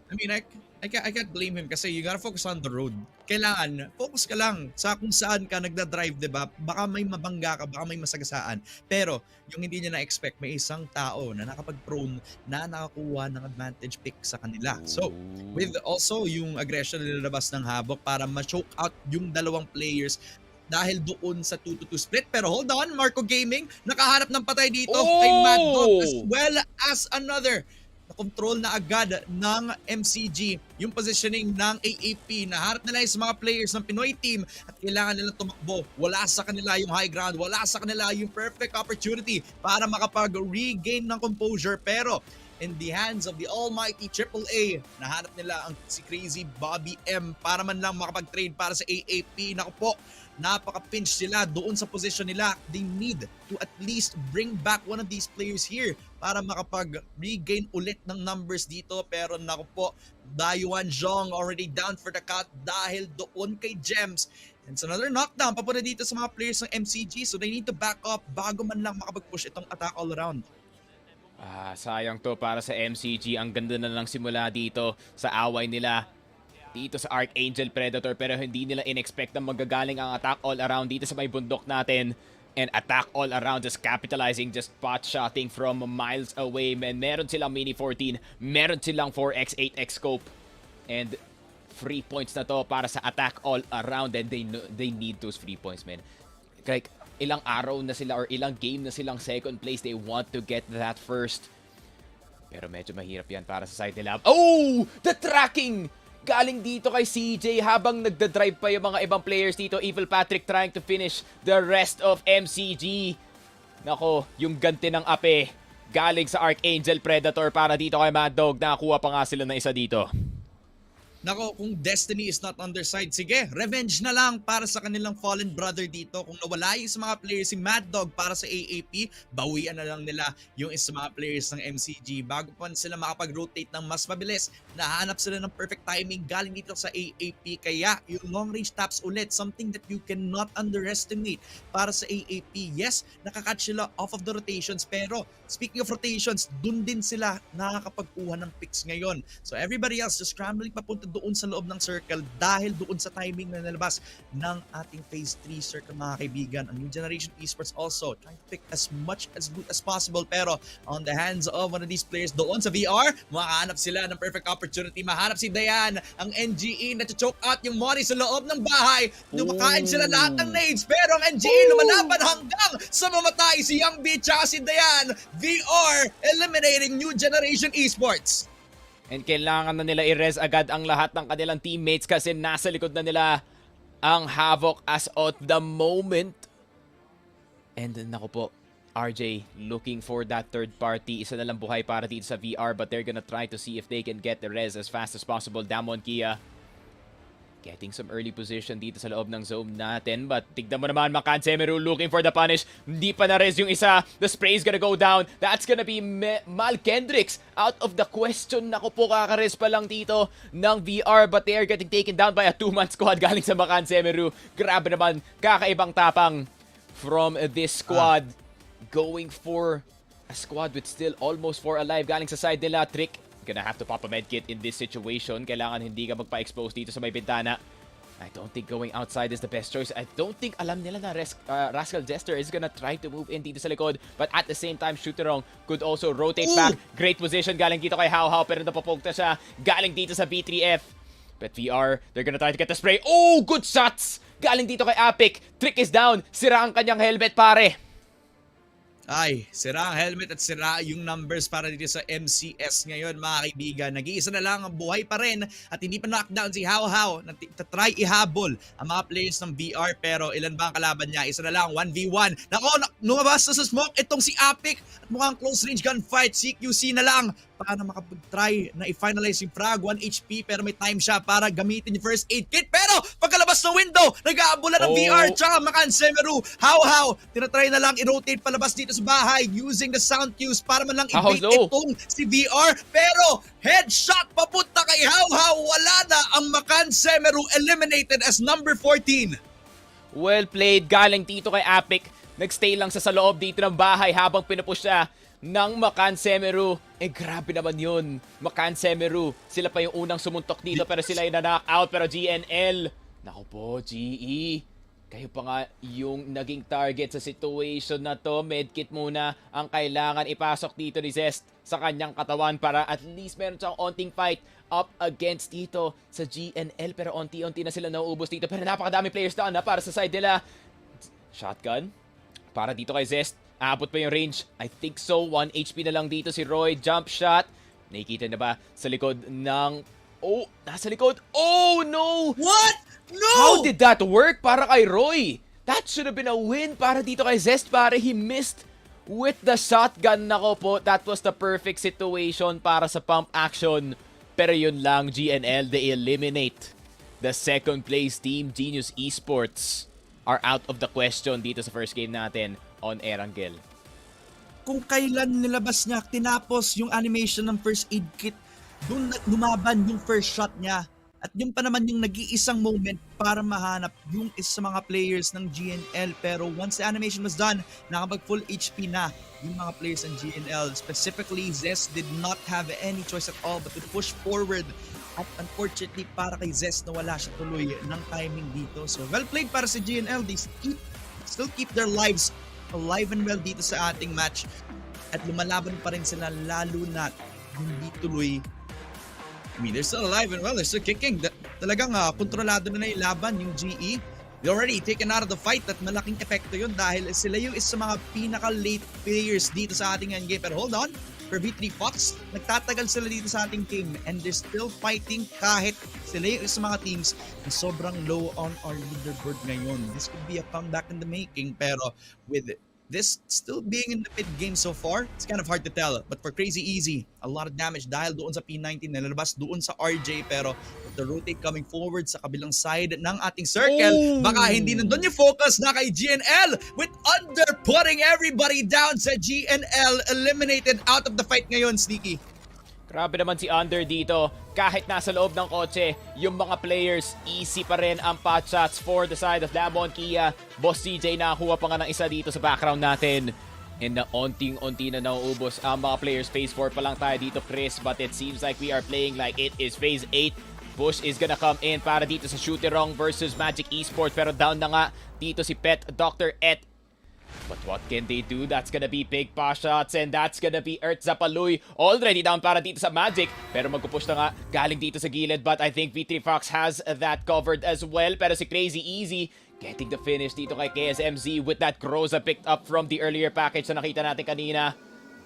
Speaker 4: I mean, I can't blame him kasi you gotta focus on the road. Kailangan, focus ka lang sa kung saan ka nagda-drive, diba? Baka may mabangga ka, baka may masagasaan. Pero, yung hindi niya na-expect, may isang tao na nakapag-prone na nakakuha ng advantage pick sa kanila. So, with also yung aggression na nilabas ng Havoc para ma-choke out yung dalawang players dahil doon sa 2-2 split. Pero hold on, Marco Gaming, nakahanap ng patay dito kay Mad Dog as well as another. Na-control na agad ng MCG yung positioning ng AAP. Naharap nila yung mga players ng Pinoy team at kailangan nilang tumakbo. Wala sa kanila yung high ground, wala sa kanila yung perfect opportunity para makapag-regain ng composure. Pero in the hands of the almighty AAA, nahanap nila ang si Crazy Bobby M para man lang makapag-trade para sa AAP. Naku po, napaka-pinch sila doon sa position nila. They need to at least bring back one of these players here para makapag-regain ulit ng numbers dito. Pero naku po, Dayuan Zhong already down for the count dahil doon kay Gems. And it's another knockdown papunta dito sa mga players ng MCG. So they need to back up bago man lang makapag-push itong attack all around.
Speaker 5: Sayang to para sa MCG. Ang ganda na lang simula dito sa away nila dito sa Archangel Predator, pero hindi nila in-expect na magagaling ang attack all around dito sa may bundok natin. And attack all around, just capitalizing, just pot-shotting from miles away. Meron silang Mini 14, meron silang 4x, 8x scope. And free points na to para sa attack all around, and they need those free points, man. Like, ilang araw na sila or ilang game na silang second place. They want to get that first. Pero medyo mahirap yan para sa side nila. The tracking! Galing dito kay CJ habang nagda-drive pa yung mga ibang players dito. Evil Patrick trying to finish the rest of MCG. Nako, yung ganti ng ape galing sa Archangel Predator para dito kay Mad Dog. Nakakuha pa nga sila ng isa dito.
Speaker 4: Nako, kung destiny is not on their side, sige, revenge na lang para sa kanilang fallen brother dito. Kung nawala yung sa mga players si Mad Dog para sa AAP, bawian na lang nila yung isa mga players ng MCG. Bago pa sila makapag-rotate ng mas mabilis, nahanap sila ng perfect timing galing dito sa AAP. Kaya yung long range taps ulit, something that you cannot underestimate para sa AAP. Yes, nakakatch sila off of the rotations, pero speaking of rotations, dun din sila nakakapagkuha ng picks ngayon. So everybody else just scrambling papunta doon sa loob ng circle dahil doon sa timing na nalabas ng ating phase 3 circle, mga kaibigan. Ang New Generation Esports also trying to pick as much as good as possible, pero on the hands of one of these players doon sa VR, makahanap sila ng perfect opportunity. Mahanap si Dayan, ang NGE na choke out yung Mori sa loob ng bahay. Lumakain sila lahat ng nades, pero ang NGE lumalaban hanggang sa mamatay si Young B at si Dayan. VR eliminating New Generation Esports.
Speaker 5: And kailangan na nila i-res agad ang lahat ng kanilang teammates kasi nasa likod na nila ang Havoc as of the moment. And naku po, RJ looking for that third party. Isa na lang buhay para dito sa VR, but they're gonna try to see if they can get the res as fast as possible. Damon Kia getting some early position dito sa loob ng zone natin. But tignan mo naman, Makan Semeru looking for the punish. Hindi pa na-res yung isa. The spray is gonna go down. That's gonna be Mal Kendricks out of the question. Naku po, kakares pa lang dito ng VR. But they are getting taken down by a 2-man squad galing sa Makan Semeru. Grabe naman, kakaibang tapang from this squad. Going for a squad with still almost 4 alive galing sa side nila. Trick gonna have to pop a medkit in this situation. Kailangan hindi ka magpa-expose dito sa may bintana. I don't think going outside is the best choice. I don't think alam nila na Rascal Jester is gonna try to move in dito sa likod. But at the same time, Shooterong could also rotate back. Great position galing dito kay How How, pero napapugta siya galing dito sa B3F. But VR, they're gonna try to get the spray. Oh, good shots! Galing dito kay APAC. Trick is down. Sira ang kanyang helmet, pare.
Speaker 4: Ay, sira ang helmet at sira yung numbers para dito sa MCS ngayon, mga kaibigan. Nag-iisa na lang ang buhay pa rin at hindi pa knockdown si How How. Try ihabol ang mga players ng VR, pero ilan ba ang kalaban niya? Isa na lang, 1v1. Nako, lumabas na sa smoke itong si APAC at mukhang close range gunfight. CQC na lang para makapag-try na i-finalize yung frag. 1 HP pero may time siya para gamitin yung first aid kit. Pero pagkalabas ng window, nag-aabulan ng VR tsaka Makan Semeru. How tinatry na lang i-rotate palabas dito sa bahay using the sound cues para man lang i-bait itong si VR. Pero headshot papunta kay How. Wala na ang Makan Semeru, eliminated as number 14.
Speaker 5: Well played. Galing dito kay APAC. Nagstay lang sa loob dito ng bahay habang pinupush siya ng Makan Semeru. Grabe naman yun. Makan Semeru, sila pa yung unang sumuntok dito pero sila yung na-knockout. Pero GNL, naku po, GE, kayo pa nga yung naging target sa situation na to. Medkit muna ang kailangan ipasok dito ni Zest sa kanyang katawan para at least meron siyang onting fight up against dito sa GNL. Pero onti-onti na sila nauubos dito. Pero napakadami players down na para sa side nila. Shotgun para dito kay Zest. Aabot pa yung range? I think so. 1 HP na lang dito si Roy. Jump shot. Nakikita na ba sa likod ng... Oh, nasa likod. Oh, no!
Speaker 4: What? No!
Speaker 5: How did that work para kay Roy? That should have been a win para dito kay Zest. Para he missed with the shotgun. Nako po, that was the perfect situation para sa pump action. Pero yun lang, GNL, they eliminate the second place team. Genius Esports are out of the question dito sa first game natin on air, Angel.
Speaker 4: Kung kailan nilabas niya, tinapos yung animation ng first aid kit, doon lumaban yung first shot niya. At yun pa naman yung nag-iisang moment para mahanap yung isa sa mga players ng GNL. Pero once the animation was done, nakapag full HP na yung mga players ng GNL. Specifically, Zest did not have any choice at all but to push forward. At unfortunately, para kay Zest, nawala siya tuloy ng timing dito. So well played para sa GNL. They still keep their lives alive and well dito sa ating match. At lumalaban pa rin sila lalo na hindi tuloy. I mean, they're still alive and well. They're still kicking. Talagang kontrolado na yung laban, yung GE. They're already taken out of the fight at malaking epekto yun dahil sila yung isa sa mga pinaka-late players dito sa ating endgame. Pero hold on, for V3 Fox, nagtatagal sila dito sa ating team and they're still fighting kahit sila yung isa sa mga teams na sobrang low on our leaderboard ngayon. This could be a comeback in the making, pero with this still being in the mid game so far, it's kind of hard to tell. But for Crazy Easy, a lot of damage dahil doon sa P19, nalalabas doon sa RJ, pero with the rotate coming forward sa kabilang side ng ating circle, baka hindi nandun yung focus na kay GNL with under-putting everybody down sa GNL, eliminated out of the fight ngayon, Sneaky.
Speaker 5: Grabe naman si Under dito. Kahit nasa loob ng kotse, yung mga players, easy pa rin ang pot shots for the side of Lamon Kia. Boss CJ nakakuha pa nga ng isa dito sa background natin. And na onting-onti na nauubos ang mga players. Phase 4 pa lang tayo dito, Chris. But it seems like we are playing like it is Phase 8. Bush is gonna come in para dito sa Shooterong versus Magic Esports. Pero down na nga dito si Pet Dr. Et. But what can they do? That's gonna be big pass shots and that's gonna be Earth Zapaluy already down para dito sa Magic. Pero magpupush na nga galing dito sa gilid, but I think V3 Fox has that covered as well. Pero si Crazy Easy getting the finish dito kay KSMZ with that Groza picked up from the earlier package na nakita natin kanina.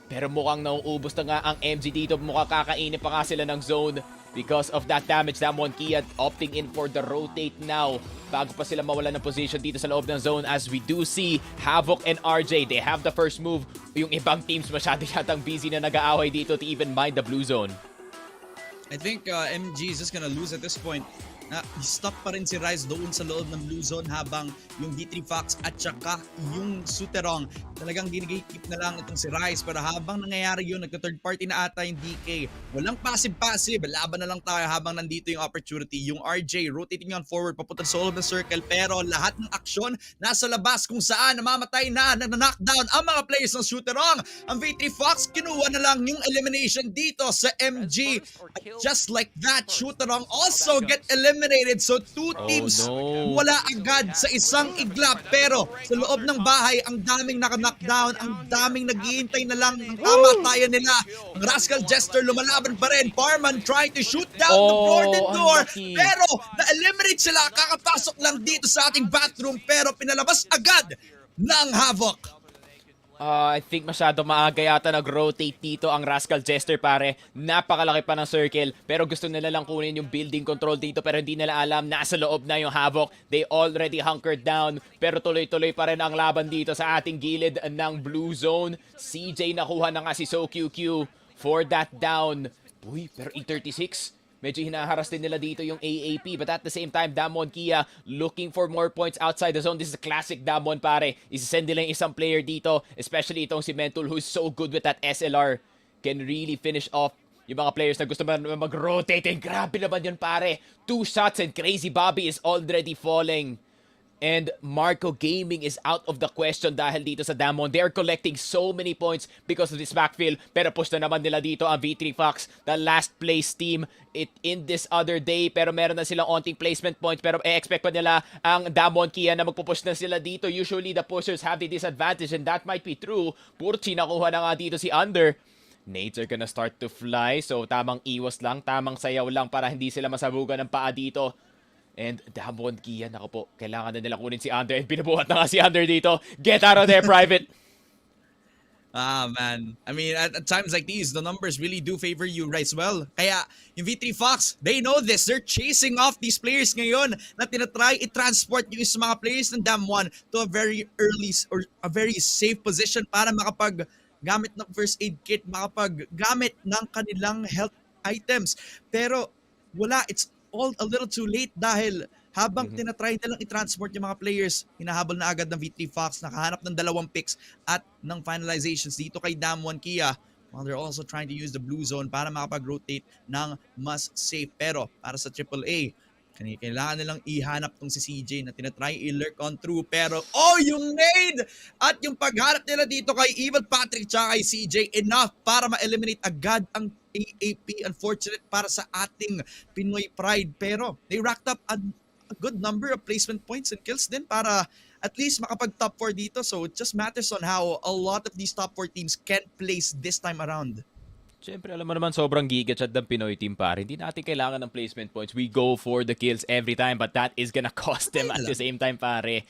Speaker 5: Pero mukhang nauubos na nga ang MG dito. Mukhang kakainin pa nga sila ng zone because of that damage. Damon Kia opting in for the rotate now bago pa sila mawala ng position dito sa loob ng zone, as we do see Havoc and RJ, they have the first move. Yung ibang teams masyado yatang busy na nag-aaway dito to even mind the blue zone.
Speaker 4: I think MG is just gonna lose at this point. Stuck pa rin si Rise doon sa loob ng blue zone habang yung D3 Fox at saka yung Suterong talagang ginigay-keep na lang itong si Rise. Pero habang nangyayari yun, nagka-third party na ata yung DK. Walang passive-passive. Laban na lang tayo habang nandito yung opportunity. Yung RJ rotating on forward papunta sa loob ng circle, pero lahat ng aksyon nasa labas kung saan namamatay na, knockdown ang mga players ng Suterong. Ang V3 Fox kinuha na lang yung elimination dito sa MG. At just like that, Suterong also get eliminated. So two teams wala agad sa isang iglap, pero sa loob ng bahay ang daming knockdown. Ang daming naghihintay na lang ng kamatayan nila. Ang Rascal Jester lumalaban pa rin. Barman trying to shoot down the Gordon door.
Speaker 5: Unlucky.
Speaker 4: Pero na-eliminate sila. Kakapasok lang dito sa ating bathroom pero pinalabas agad ng Havoc.
Speaker 5: I think masyado maaga yata nag-rotate dito ang Rascal Jester, pare. Napakalaki pa ng circle, pero gusto nila lang kunin yung building control dito, pero hindi nila alam nasa loob na yung Havoc. They already hunkered down, pero tuloy-tuloy pa rin ang laban dito sa ating gilid ng blue zone. CJ nakuha na nga si SoQQ for that down. Uy, pero E36, medyo hinaharas din nila dito yung AAP. But at the same time, Damwon Kia looking for more points outside the zone. This is a classic Damwon, pare. Isisend nila yung isang player dito. Especially itong si Mentul, who's so good with that SLR. Can really finish off yung mga players na gusto mag-rotate. And grabe naman yun, pare. 2 shots and Crazy Bobby is already falling. And Marco Gaming is out of the question dahil dito sa Damwon. They are collecting so many points because of this backfill. Pero push na naman nila dito ang V3 Fox, the last place team in this other day. Pero meron na silang onting placement points. Pero expect pa nila ang Damwon Kia na magpupush na sila dito. Usually the pushers have the disadvantage and that might be true. Purchi nakuha na nga dito si Under. Nades are gonna start to fly. So tamang iwas lang, tamang sayaw lang para hindi sila masabugan ng paa dito. And Damwon Kia, nako po, kailangan na nila kunin si Under. And binubuhat na nga si Under dito. Get out of there, Private!
Speaker 4: Man. I mean, at times like these, the numbers really do favor you right as well. Kaya, yung V3 Fox, they know this. They're chasing off these players ngayon na tinatry i-transport yung isa mga players ng Damwon to a very early or a very safe position para makapag-gamit ng first aid kit, makapag-gamit ng kanilang health items. Pero, wala. It's all a little too late dahil habang tinatry nilang i-transport yung mga players, hinahabol na agad ng V3 Fox, nakahanap ng 2 picks at ng finalizations dito kay Damwon Kia, while they're also trying to use the blue zone para makapag-rotate ng mas safe. Pero para sa AAA, kailangan nilang ihanap tong si CJ na tinatry i-lurk on through. Pero yung nade at yung paghanap nila dito kay Evil Patrick tsaka kay CJ, enough para ma-eliminate agad ang AAP. Unfortunate para sa ating Pinoy Pride. Pero they racked up a good number of placement points and kills din para at least makapag top 4 dito. So it just matters on how a lot of these top 4 teams can place this time around.
Speaker 5: Siyempre, alam mo naman, sobrang gigachat ng Pinoy team, pare. Hindi natin kailangan ng placement points. We go for the kills every time, but that is gonna cost them at the same time, pare.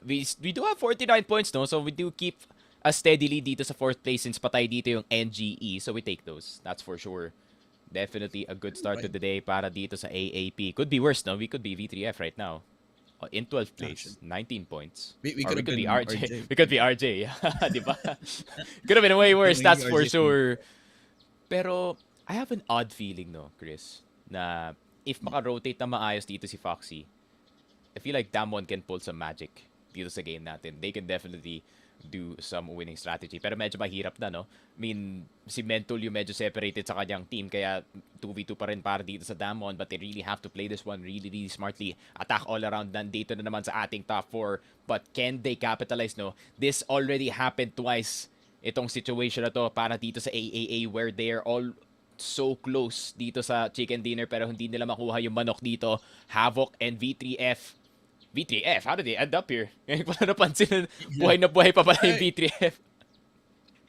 Speaker 5: We do have 49 points, no? So we do keep a steady lead dito sa 4th place since patay dito yung NGE. So we take those. That's for sure. Definitely a good start to the day para dito sa AAP. Could be worse, no? We could be V3F right now. In 12th place, 19 points.
Speaker 4: We
Speaker 5: Or
Speaker 4: could
Speaker 5: we could be
Speaker 4: have
Speaker 5: RJ.
Speaker 4: been RJ.
Speaker 5: We could be RJ, di ba? Could have been way worse, that's for sure. Pero I have an odd feeling, no, Chris, na if maka-rotate na maayos dito si Foxy, I feel like Damwon can pull some magic dito sa game natin. They can definitely do some winning strategy. Pero medyo mahirap na, no? I mean, si Mentul yung medyo separated sa kanyang team, kaya 2v2 pa rin para dito sa Damwon, but they really have to play this one really, really smartly. Attack all around, nandito na naman sa ating top 4. But can they capitalize, no? This already happened twice, itong situation na to, para dito sa AAA, where they're all so close dito sa chicken dinner, pero hindi nila makuha yung manok dito. Havoc and V3F. V3F, how did they end up here? Ngayon ko na napansin, buhay na buhay pa pala yung V3F.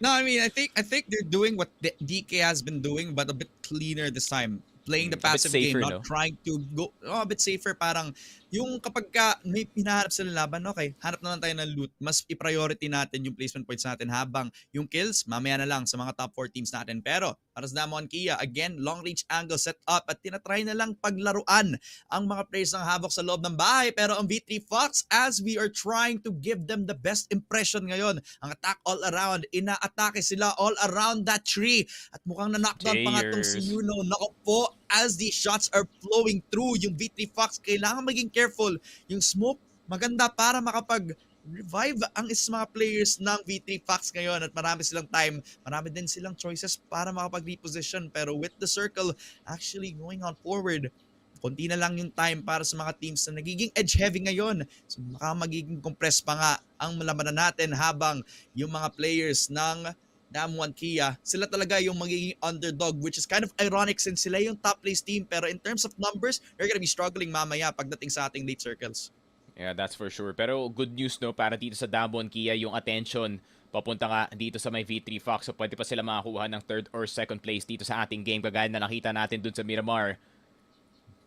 Speaker 4: No, I mean, I think they're doing what DK has been doing, but a bit cleaner this time. Playing the passive
Speaker 5: safer,
Speaker 4: game, not
Speaker 5: no?
Speaker 4: trying to go a bit safer. Parang yung kapag ka may hinahanap sila laban, okay, hanap na lang tayo ng loot. Mas i-priority natin yung placement points natin habang yung kills, mamaya na lang sa mga top 4 teams natin. Pero para sa Damwon Kia, again, long range angle set up at tinatry na lang paglaruan ang mga players ng Havoc sa loob ng bahay. Pero ang V3 Fox, as we are trying to give them the best impression ngayon, ang attack all around, ina-atake sila all around that tree. At mukhang na-knockdown pa nga itong si Yuno. Nako po, as these shots are flowing through yung V3 Fox, kailangan maging careful. Yung smoke, maganda para makapag-revive ang mga players ng V3 Fox ngayon at marami silang time, marami din silang choices para makapag-reposition. Pero with the circle actually going on forward, konti na lang yung time para sa mga teams na nagiging edge-heavy ngayon. So magiging compress pa nga ang labanan natin habang yung mga players ng Damwon Kia, sila talaga yung magiging underdog, which is kind of ironic since sila yung top place team. Pero in terms of numbers, they're gonna be struggling mamaya pagdating sa ating late circles.
Speaker 5: Yeah, that's for sure. Pero good news no para dito sa Damwon Kia yung attention papunta nga dito sa may V3 Fox. So pwede pa sila makakuha ng third or second place dito sa ating game kagaya na nakita natin dun sa Miramar.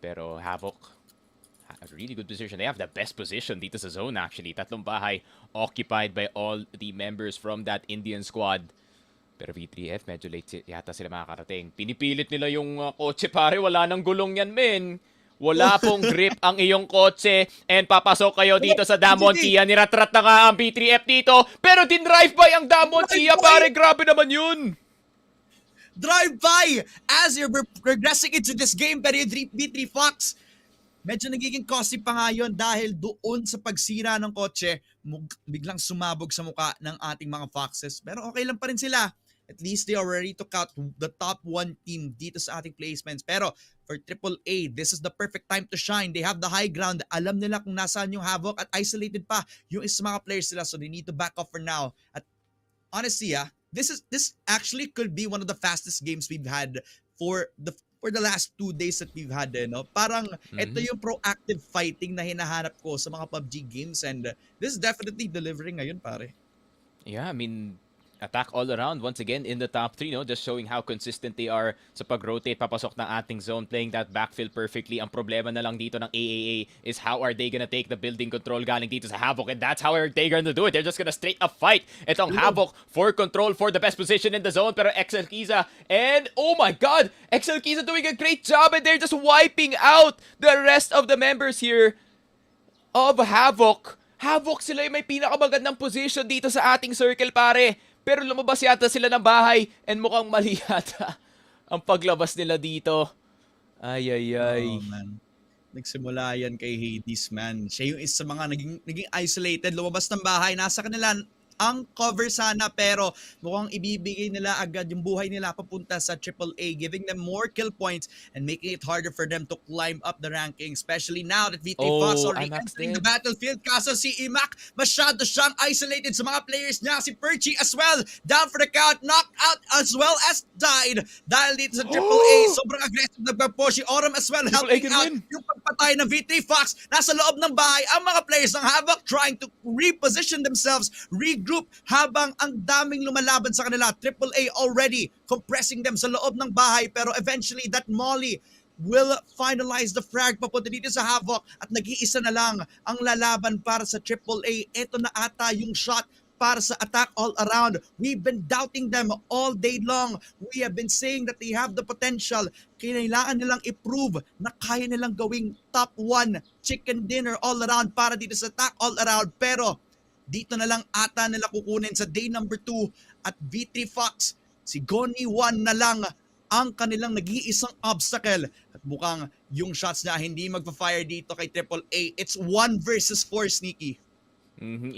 Speaker 5: Pero Havoc, a really good position. They have the best position dito sa zone actually. Tatlong bahay occupied by all the members from that Indian squad. Pero V3F, medyo late yata sila makakarating. Pinipilit nila yung kotse pare. Wala nang gulong yan, men. Wala pong grip ang iyong kotse. And papasok kayo dito sa Damwon Kia. Niratrat na nga ang V3F dito. Pero din-drive-by ang Damwon Kia, pare. Grabe naman yun.
Speaker 4: Drive-by as you're progressing into this game, pero yung V3 Fox, medyo nagiging costly pa nga yun dahil doon sa pagsira ng kotse, biglang sumabog sa muka ng ating mga Foxes. Pero okay lang pa rin sila. At least they already took out the top 1 team dito sa ating placements. Pero for AAA, this is the perfect time to shine. They have the high ground. Alam nila kung nasaan yung Havoc at isolated pa yung isa mga players nila. So they need to back off for now. At honestly, this actually could be one of the fastest games we've had for the last 2 days that we've had. No? Parang ito yung proactive fighting na hinahanap ko sa mga PUBG games. And this is definitely delivering ngayon, pare.
Speaker 5: Yeah, I mean, attack all around once again in the top 3, no? Just showing how consistent they are sa pag-rotate papasok ng ating zone, playing that backfield perfectly. Ang problema na lang dito ng AAA is how are they gonna take the building control galing dito sa Havoc, and that's how are they gonna do it. They're just gonna straight up fight. Itong Havoc for control, for the best position in the zone, pero XL Kiza, and oh my god, XL Kiza doing a great job, and they're just wiping out the rest of the members here of Havoc. Havoc sila yung may pinakamagandang position dito sa ating circle, pare. Pero lumabas yata sila ng bahay and mukhang mali yata ang paglabas nila dito. Ay.
Speaker 4: Oh, man. Nagsimula yan kay Hades, man. Siya yung isa sa mga naging isolated. Lumabas ng bahay. Nasa kanila ang cover sana, pero mukhang ibibigay nila agad yung buhay nila papunta sa AAA, giving them more kill points and making it harder for them to climb up the ranking, especially now that VT Fox already entering the battlefield. Kaso si Imak, masyado siyang isolated sa mga players niya. Si Perchi as well, down for the count, knocked out as well as died. Dahil dito sa AAA, sobrang aggressive nagpa-push. Si Aurum as well, helping out yung pagpatay ng VT Fox. Nasa loob ng bahay, ang mga players ng Havoc trying to reposition themselves, group habang ang daming lumalaban sa kanila. AAA already compressing them sa loob ng bahay, pero eventually that Molly will finalize the frag papunta dito sa Havoc at nag-iisa na lang ang lalaban para sa AAA. Ito na ata yung shot para sa attack all around. We've been doubting them all day long. We have been saying that they have the potential. Kailangan nilang i-prove na kaya nilang gawing top 1 chicken dinner all around para dito sa attack all around, pero dito na lang ata nila kukunin sa day number 2 at V3 Fox. Si Goni 1 na lang ang kanilang nag-iisang obstacle. At mukhang yung shots na hindi magpa-fire dito kay AAA. It's 1 versus 4, Sneaky.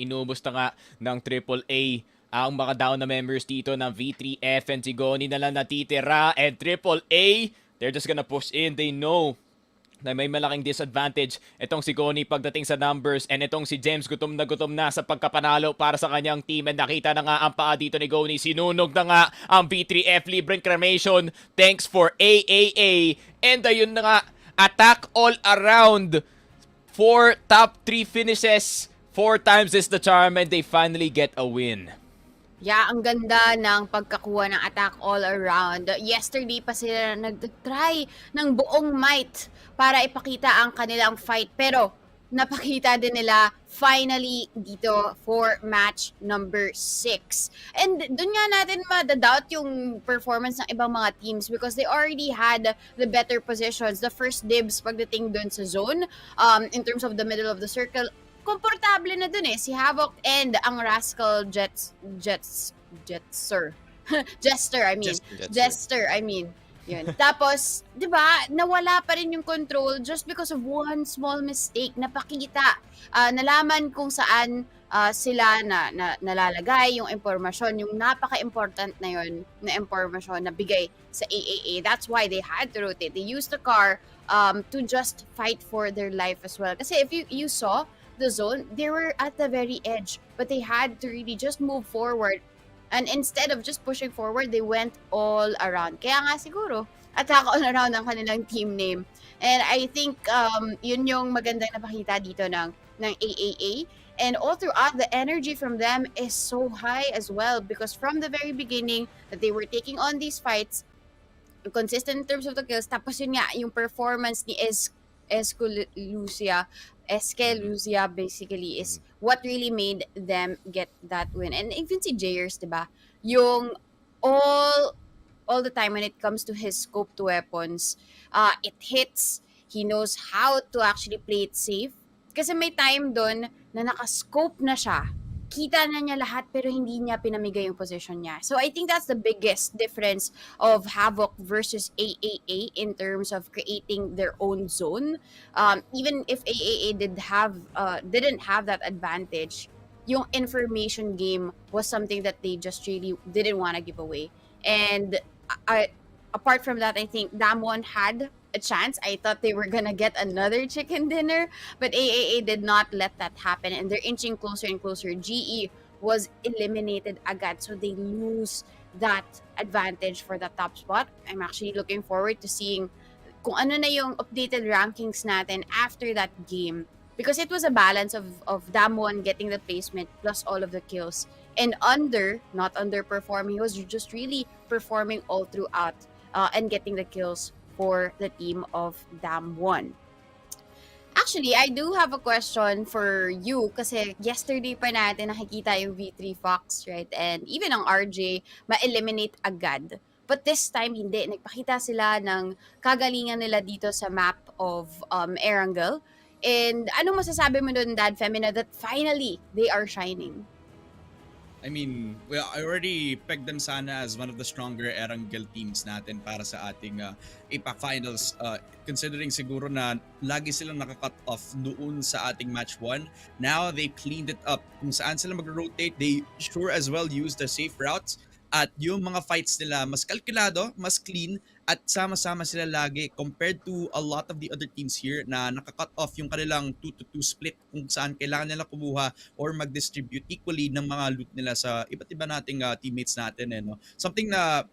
Speaker 5: Inubos na nga ng AAA ang mga down na members dito ng V3F, and si Goni na lang natitira, and AAA, they're just gonna push in. They know na may malaking disadvantage itong si Goni pagdating sa numbers, and itong si James gutom na sa pagkapanalo para sa kanyang team, and nakita na nga ang paa dito ni Goni. Sinunog na nga ang B3F, libreng cremation, thanks for AAA, and ayun na nga, attack all around, 4 top 3 finishes, 4 times is the charm, and they finally get a win.
Speaker 3: Yeah, ang ganda ng pagkakuha ng attack all around. Yesterday pa sila nag-try ng buong might para ipakita ang kanilang fight. Pero napakita din nila finally dito for match number 6. And dun nga natin madadoubt yung performance ng ibang mga teams because they already had the better positions. The first dibs pagdating dun sa zone, in terms of the middle of the circle, komportable na dun si Havoc and ang Rascal Jester, I mean. Yun. Tapos, 'di ba, nawala pa rin yung control just because of one small mistake. Napakita, nalaman kung saan sila nalalagay yung impormasyon, yung napaka-important na yun na impormasyon na bigay sa AAA. That's why they had to rotate. They used the car to just fight for their life as well. Kasi if you saw the zone, they were at the very edge, but they had to really just move forward. And instead of just pushing forward, they went all around. Kaya nga siguro, attack all around ang kanilang team name. And I think yun yung magandang napakita dito ng AAA. And all throughout, the energy from them is so high as well because from the very beginning that they were taking on these fights, consistent in terms of the kills. Tapos yun nga, yung performance ni Lucia basically is what really made them get that win. And even si Jayers, diba? Yung all the time when it comes to his scoped weapons, it hits. He knows how to actually play it safe. Kasi may time doon na naka-scope na siya. Kita na niya lahat pero hindi niya pinamigay yung position niya. So I think that's the biggest difference of Havoc versus AAA in terms of creating their own zone. Even if AAA didn't have that advantage, yung information game was something that they just really didn't want to give away. And apart from that, I think Damwon had a chance. I thought they were gonna get another chicken dinner, but AAA did not let that happen, and they're inching closer and closer. GE was eliminated agad, so they lose that advantage for the top spot. I'm actually looking forward to seeing kung ano na yung updated rankings natin after that game, because it was a balance of Damwon getting the placement plus all of the kills, and not underperforming. He was just really performing all throughout and getting the kills for the team of Damwon. Actually, I do have a question for you kasi yesterday pa natin nakikita yung V3 Fox, right? And even ang RJ, ma-eliminate agad. But this time, hindi. Nagpakita sila ng kagalingan nila dito sa map of Erangel. And anong masasabi mo doon, Dad Femina, that finally, they are shining?
Speaker 4: I mean, well, I already pegged them sana as one of the stronger Erangel teams natin para sa ating APAC Finals. Considering siguro na lagi silang nakakat off doon sa ating match 1. Now, they cleaned it up. Kung saan sila mag-rotate, they sure as well use the safe routes. At yung mga fights nila, mas kalkulado, mas clean, at sama-sama sila lagi compared to a lot of the other teams here na nakakat off yung kanilang 2-2 split kung saan kailangan nila kumuha or mag-distribute equally ng mga loot nila sa iba't iba nating teammates natin. No? Something na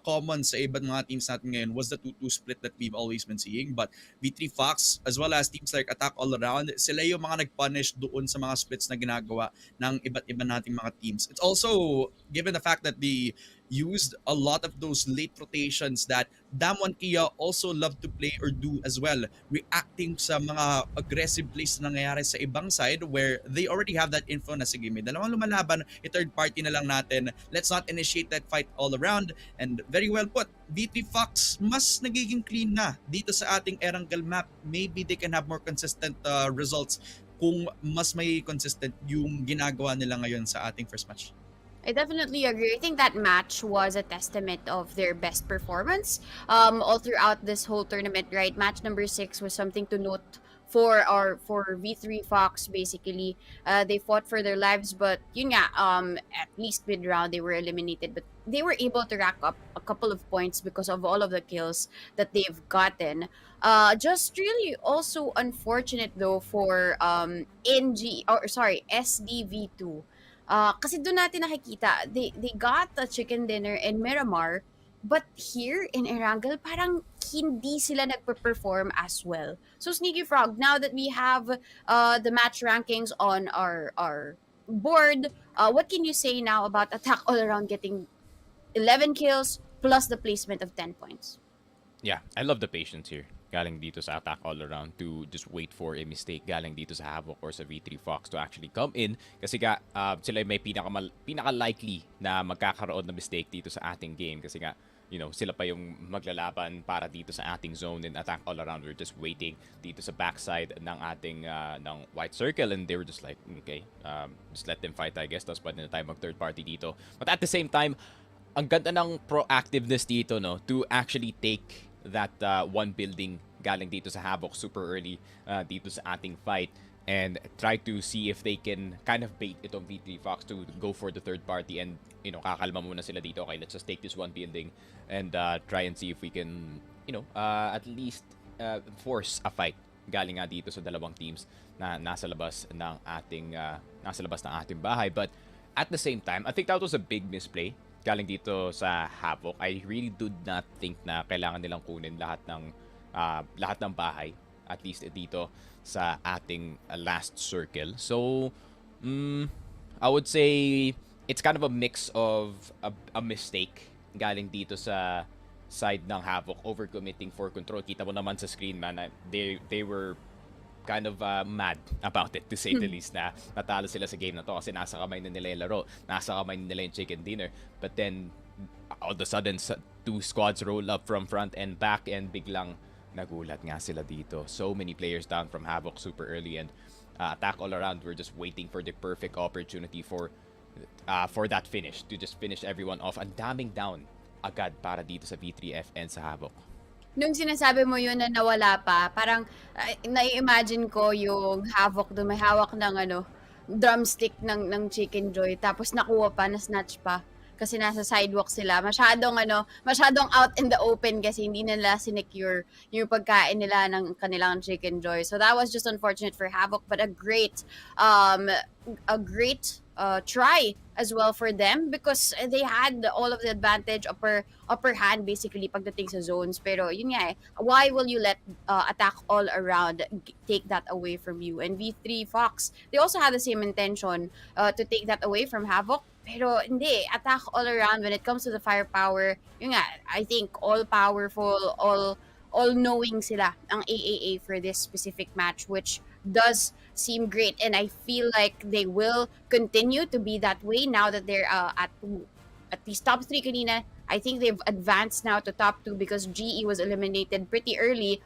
Speaker 4: common sa iba't mga teams natin ngayon was the 2-2 split that we've always been seeing. But V3 Fox, as well as teams like Attack All Around, sila yung mga nag-punish doon sa mga splits na ginagawa ng iba't iba nating mga teams. It's also given the fact that they used a lot of those late rotations that Damwon Kia also love to play or do as well, reacting sa mga aggressive plays na nangyayari sa ibang side where they already have that info na sige, may dalawang lumalaban, i-third party na lang natin, let's not initiate that fight all around. And very well put, V3 Fox mas nagiging clean na dito sa ating Erangel map. Maybe they can have more consistent results kung mas may consistent yung ginagawa nila ngayon sa ating first match.
Speaker 3: I definitely agree. I think that match was a testament of their best performance all throughout this whole tournament, right? Match number 6 was something to note for V3 Fox. Basically, they fought for their lives, but yun nga, at least mid-round they were eliminated, but they were able to rack up a couple of points because of all of the kills that they've gotten. Just really also unfortunate though for SDV2. Kasi doon natin nakikita, they got a chicken dinner in Miramar, but here in Erangel, parang hindi sila nagpe-perform as well. So Sneaky Frog, now that we have the match rankings on our board, what can you say now about Attack All Around getting 11 kills plus the placement of 10 points?
Speaker 5: Yeah, I love the patience here. Galing dito sa Attack All Around to just wait for a mistake galing dito sa Havoc or sa V3 Fox to actually come in kasi sila may pinaka-likely na magkakaroon ng mistake dito sa ating game kasi nga, sila pa yung maglalaban para dito sa ating zone in Attack All Around. We're just waiting dito sa backside ng ating ng white circle and they were just like, okay, just let them fight I guess. Tapos pwede na tayo mag-third party dito. But at the same time, ang ganda ng proactiveness dito, no, to actually take that one building galing dito sa Havoc super early dito sa ating fight and try to see if they can kind of bait itong V3 Fox to go for the third party and kakalma muna sila dito. Okay, let's just take this one building and try and see if we can at least force a fight galing nga dito sa dalawang teams na nasa labas ng ating bahay. But at the same time, I think that was a big misplay galing dito sa Havoc. I really do not think na kailangan nilang kunin lahat ng bahay, at least dito sa ating last circle. So, I would say it's kind of a mix of a mistake galing dito sa side ng Havoc, overcommitting for control. Kita mo naman sa screen, man, they were kind of mad about it, to say the least, na natalo sila sa game na to kasi nasa kamay na nila yung laro, nasa kamay na nila yung chicken dinner. But then, all of a sudden, two squads roll up from front and back, and biglang nagulat nga sila dito. So many players down from Havoc super early, and Attack all around were just waiting for the perfect opportunity for that finish, to just finish everyone off. Ang daming down agad para dito sa V3F and sa Havoc.
Speaker 3: Nung sinasabi mo yun na nawala pa, parang nai-imagine ko yung Havoc doon, may hawak ng drumstick ng Chicken Joy, tapos nakuha pa, na-snatch pa. Kasi nasa sidewalk sila. Masyadong out in the open kasi hindi nila sinecure yung pagkain nila ng kanilang Chicken Joy. So that was just unfortunate for Havoc, but a great try as well for them because they had all of the advantage, upper hand basically pagdating sa zones. Pero yun nga why will you let Attack all around take that away from you? And V3 Fox, they also had the same intention to take that away from Havoc. Pero hindi, Attack all around when it comes to the firepower, yun nga, I think all-powerful, all-knowing sila ang AAA for this specific match, which does seem great. And I feel like they will continue to be that way now that they're at least top 3 kanina. I think they've advanced now to top 2 because GE was eliminated pretty early.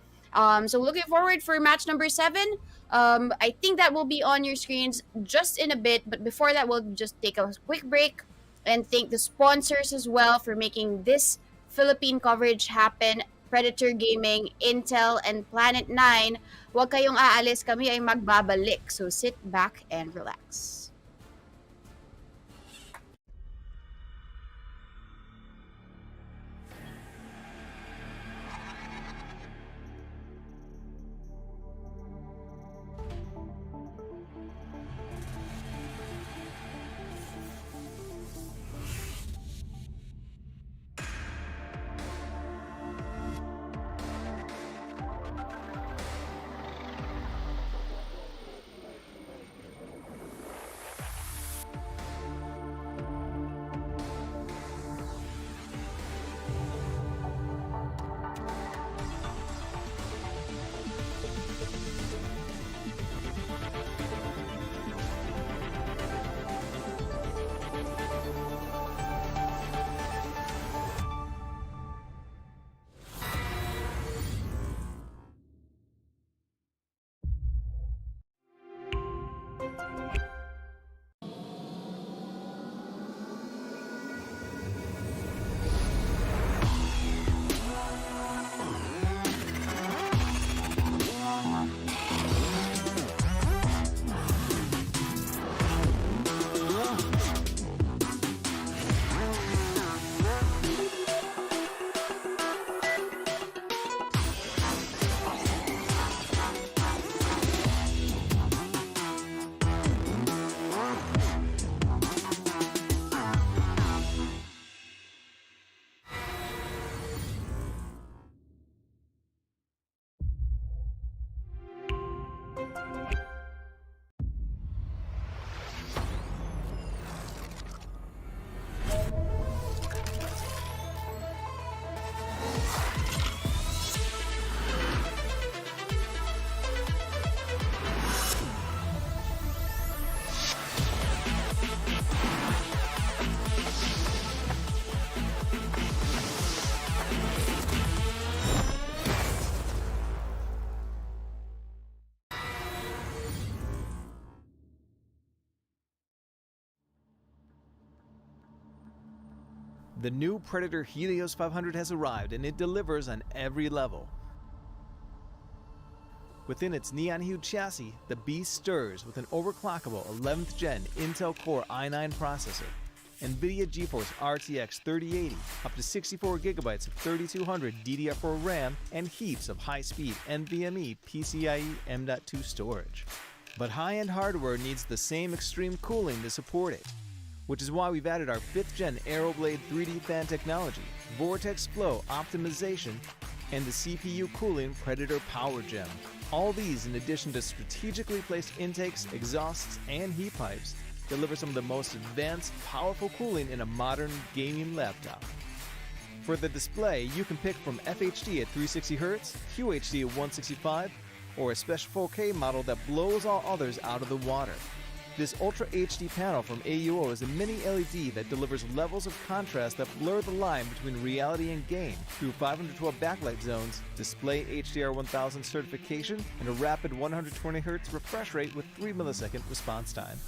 Speaker 3: So looking forward for match number 7. I think that will be on your screens just in a bit. But before that, we'll just take a quick break and thank the sponsors as well for making this Philippine coverage happen. Predator Gaming, Intel, and Planet 9. Huwag kayong aalis, kami ay magbabalik. So sit back and relax.
Speaker 1: The new Predator Helios 500 has arrived and it delivers on every level. Within its neon-hued chassis, the beast stirs with an overclockable 11th gen Intel Core i9 processor, NVIDIA GeForce RTX 3080, up to 64GB of 3200 DDR4 RAM, and heaps of high-speed NVMe PCIe M.2 storage. But high-end hardware needs the same extreme cooling to support it. which is why we've added our 5th gen Aeroblade 3D fan technology, Vortex Flow optimization, and the CPU cooling Predator Power Gem. All these, in addition to strategically placed intakes, exhausts, and heat pipes, deliver some of the most advanced, powerful cooling in a modern gaming laptop. For the display, you can pick from FHD at 360Hz, QHD at 165, or a special 4K model that blows all others out of the water. This Ultra HD panel from AUO is a mini LED that delivers levels of contrast that blur the line between reality and game through 512 backlight zones, display HDR 1000 certification, and a rapid 120Hz refresh rate with 3 millisecond response time.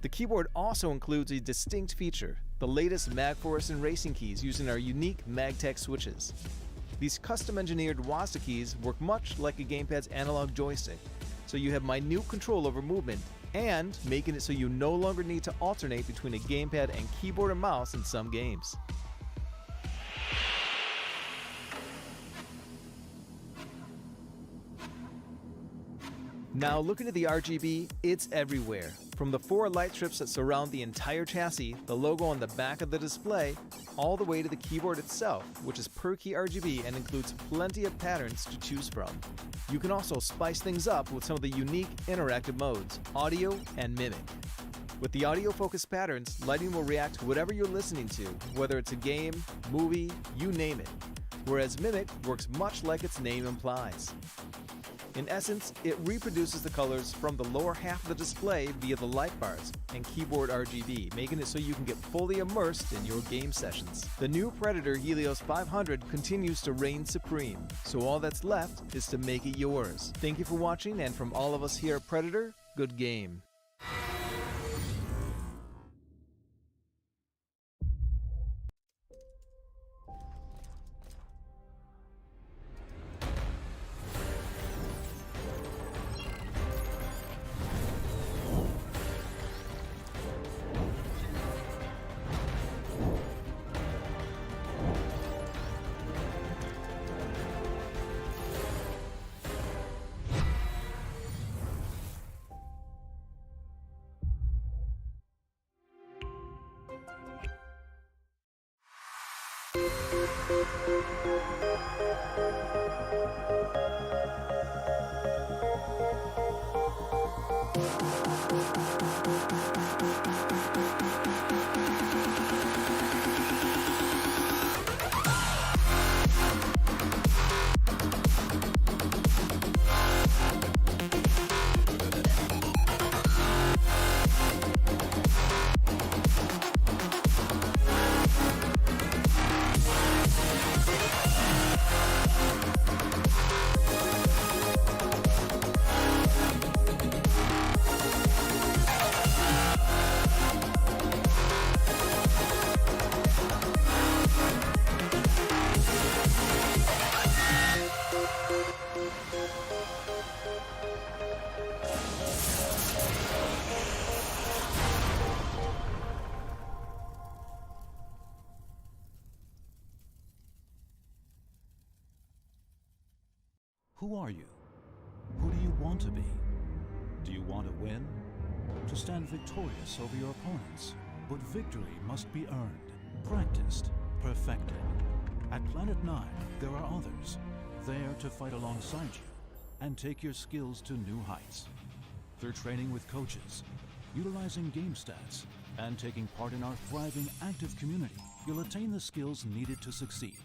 Speaker 1: The keyboard also includes a distinct feature, the latest MagForce and racing keys using our unique MagTech switches. These custom-engineered WASD keys work much like a gamepad's analog joystick, so you have minute control over movement, and making it so you no longer need to alternate between a gamepad and keyboard and mouse in some games. Now looking at the RGB, it's everywhere. From the 4 light strips that surround the entire chassis, the logo on the back of the display, all the way to the keyboard itself, which is per key RGB and includes plenty of patterns to choose from. You can also spice things up with some of the unique interactive modes, audio and mimic. With the audio-focused patterns, lighting will react to whatever you're listening to, whether it's a game, movie, you name it. Whereas mimic works much like its name implies. In essence, it reproduces the colors from the lower half of the display via the light bars and keyboard RGB, making it so you can get fully immersed in your game sessions. The new Predator Helios 500 continues to reign supreme, so all that's left is to make it yours. Thank you for watching, and from all of us here at Predator, good game.
Speaker 2: Who are you? Who do you want to be? Do you want to win? To stand victorious over your opponents? But victory must be earned, practiced, perfected. At Planet 9, there are others, there to fight alongside you and take your skills to new heights. Through training with coaches, utilizing game stats, and taking part in our thriving active community, you'll attain the skills needed to succeed.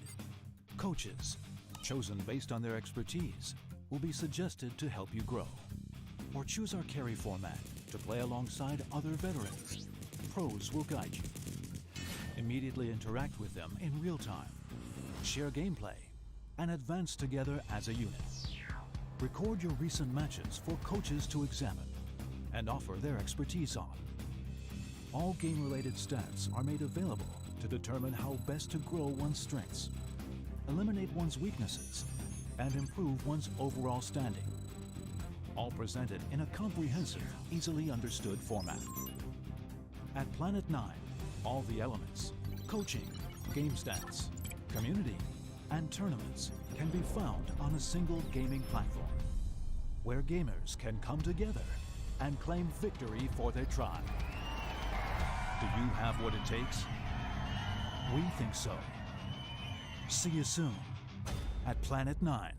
Speaker 2: Coaches, chosen based on their expertise, will be suggested to help you grow. Or choose our carry format to play alongside other veterans. Pros will guide you. Immediately interact with them in real time. Share gameplay and advance together as a unit. Record your recent matches for coaches to examine and offer their expertise on. All game-related stats are made available to determine how best to grow one's strengths, eliminate one's weaknesses, and improve one's overall standing. All presented in a comprehensive, easily understood format. At Planet 9, all the elements, coaching, game stats, community, and tournaments can be found on a single gaming platform, where gamers can come together and claim victory for their tribe. Do you have what it takes? We think so. See you soon at Planet 9.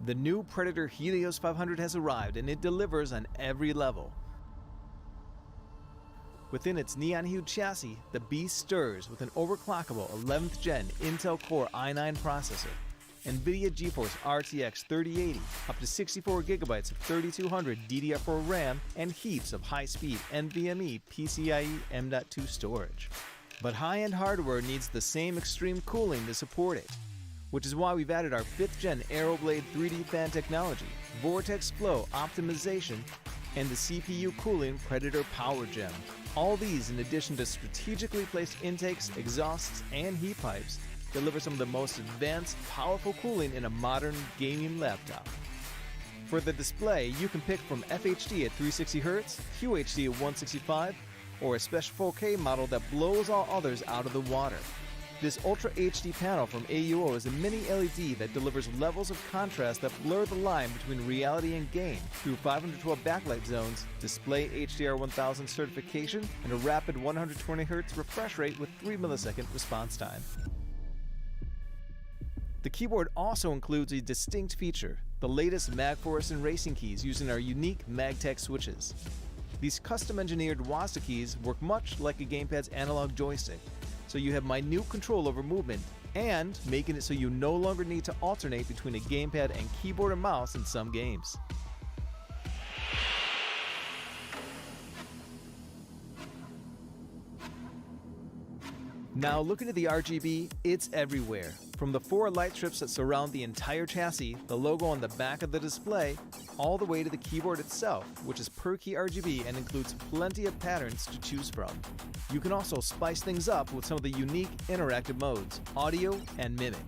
Speaker 1: The new Predator Helios 500 has arrived and it delivers on every level. Within its neon-hued chassis, the beast stirs with an overclockable 11th gen Intel Core i9 processor, NVIDIA GeForce RTX 3080, up to 64 gigabytes of 3200 DDR4 RAM, and heaps of high-speed NVMe PCIe M.2 storage. But high-end hardware needs the same extreme cooling to support it, which is why we've added our 5th gen AeroBlade 3D fan technology, Vortex Flow optimization, and the CPU cooling Predator Power Gem. All these, in addition to strategically placed intakes, exhausts, and heat pipes, deliver some of the most advanced, powerful cooling in a modern gaming laptop. For the display, you can pick from FHD at 360Hz, QHD at 165, or a special 4K model that blows all others out of the water. This Ultra HD panel from AUO is a mini LED that delivers levels of contrast that blur the line between reality and game through 512 backlight zones, display HDR 1000 certification, and a rapid 120Hz refresh rate with 3 millisecond response time. The keyboard also includes a distinct feature, the latest Magforce and racing keys using our unique MagTech switches. These custom-engineered WASDA keys work much like a gamepad's analog joystick, so you have minute control over movement and making it so you no longer need to alternate between a gamepad and keyboard and mouse in some games. Now looking at the RGB, it's everywhere. From the 4 light strips that surround the entire chassis, the logo on the back of the display, all the way to the keyboard itself, which is per key RGB and includes plenty of patterns to choose from. You can also spice things up with some of the unique interactive modes, audio and mimic.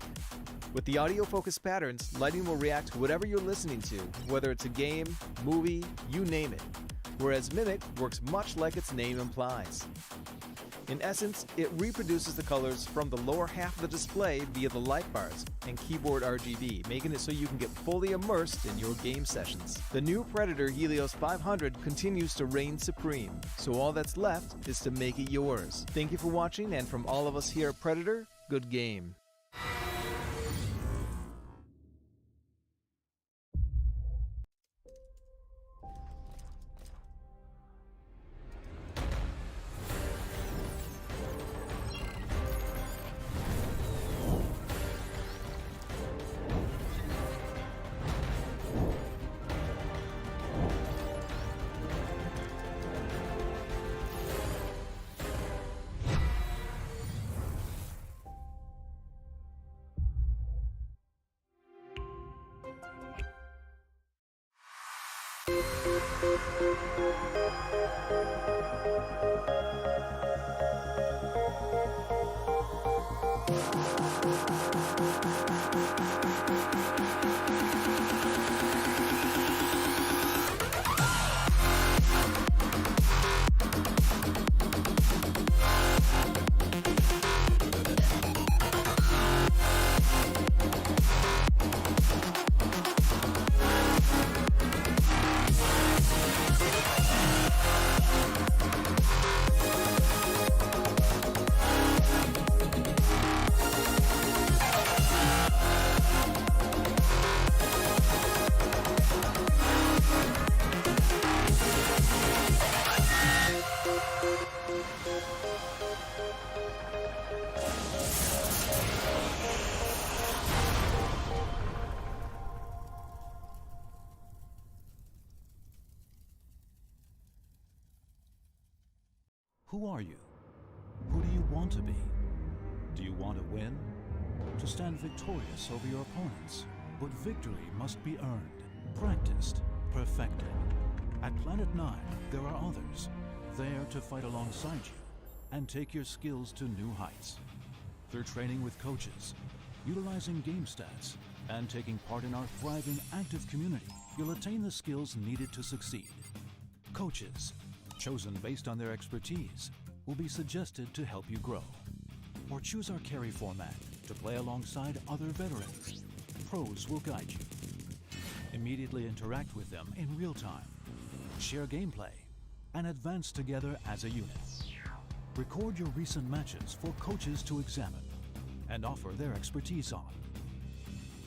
Speaker 1: With the audio-focused patterns, lighting will react to whatever you're listening to, whether it's a game, movie, you name it. Whereas mimic works much like its name implies. In essence, it reproduces the colors from the lower half of the display via the light bars and keyboard RGB, making it so you can get fully immersed in your game sessions. The new Predator Helios 500 continues to reign supreme, so all that's left is to make it yours. Thank you for watching, and from all of us here at Predator, good game.
Speaker 2: Who are you? Who do you want to be? Do you want to win? To stand victorious over your opponents? But victory must be earned, practiced, perfected. At Planet 9, there are others, there to fight alongside you and take your skills to new heights. Through training with coaches, utilizing game stats, and taking part in our thriving active community, you'll attain the skills needed to succeed. Coaches, chosen based on their expertise, will be suggested to help you grow. Or choose our carry format to play alongside other veterans. Pros will guide you. Immediately interact with them in real time. Share gameplay and advance together as a unit. Record your recent matches for coaches to examine and offer their expertise on.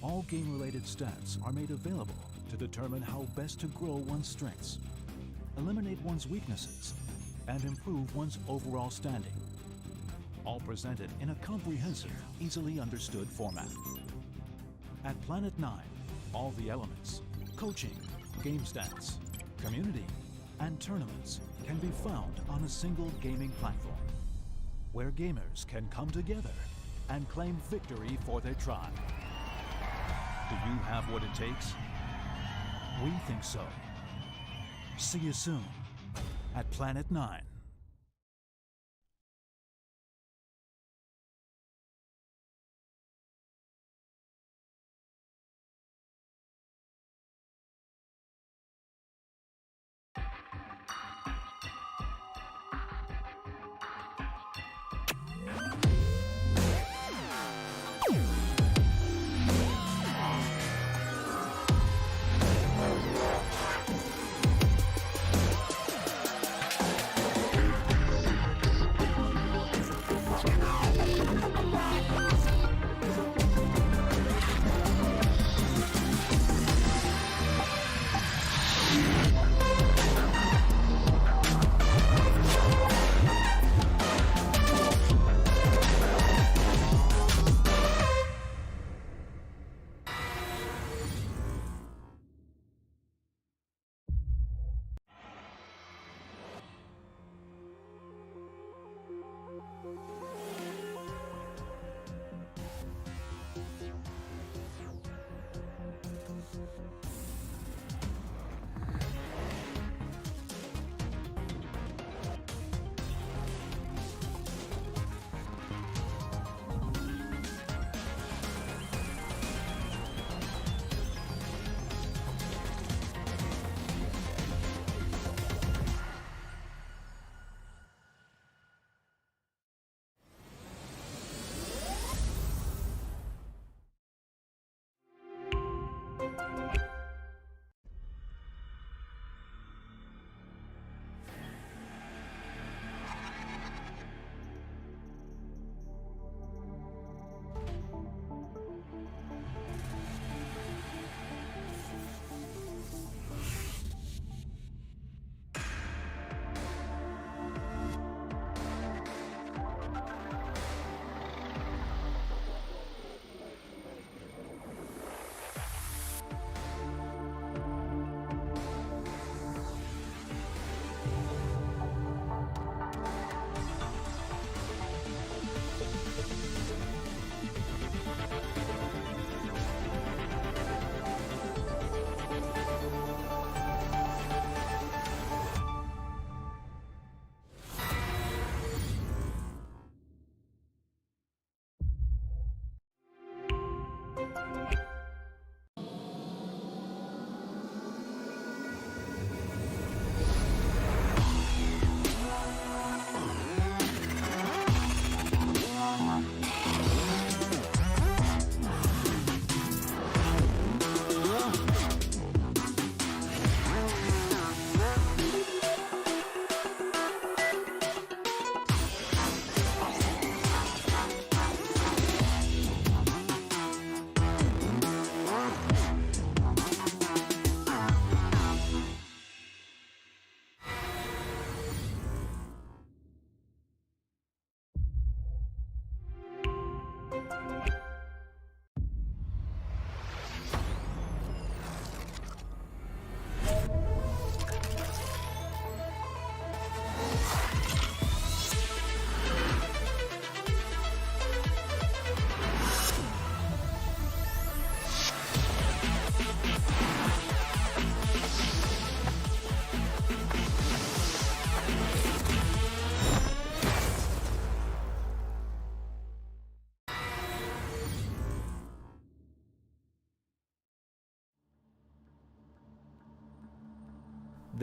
Speaker 2: All game-related stats are made available to determine how best to grow one's strengths, eliminate one's weaknesses, and improve one's overall standing. All presented in a comprehensive, easily understood format. At Planet 9, all the elements, coaching, game stats, community, and tournaments can be found on a single gaming platform, where gamers can come together and claim victory for their tribe. Do you have what it takes? We think so. See you soon at Planet 9.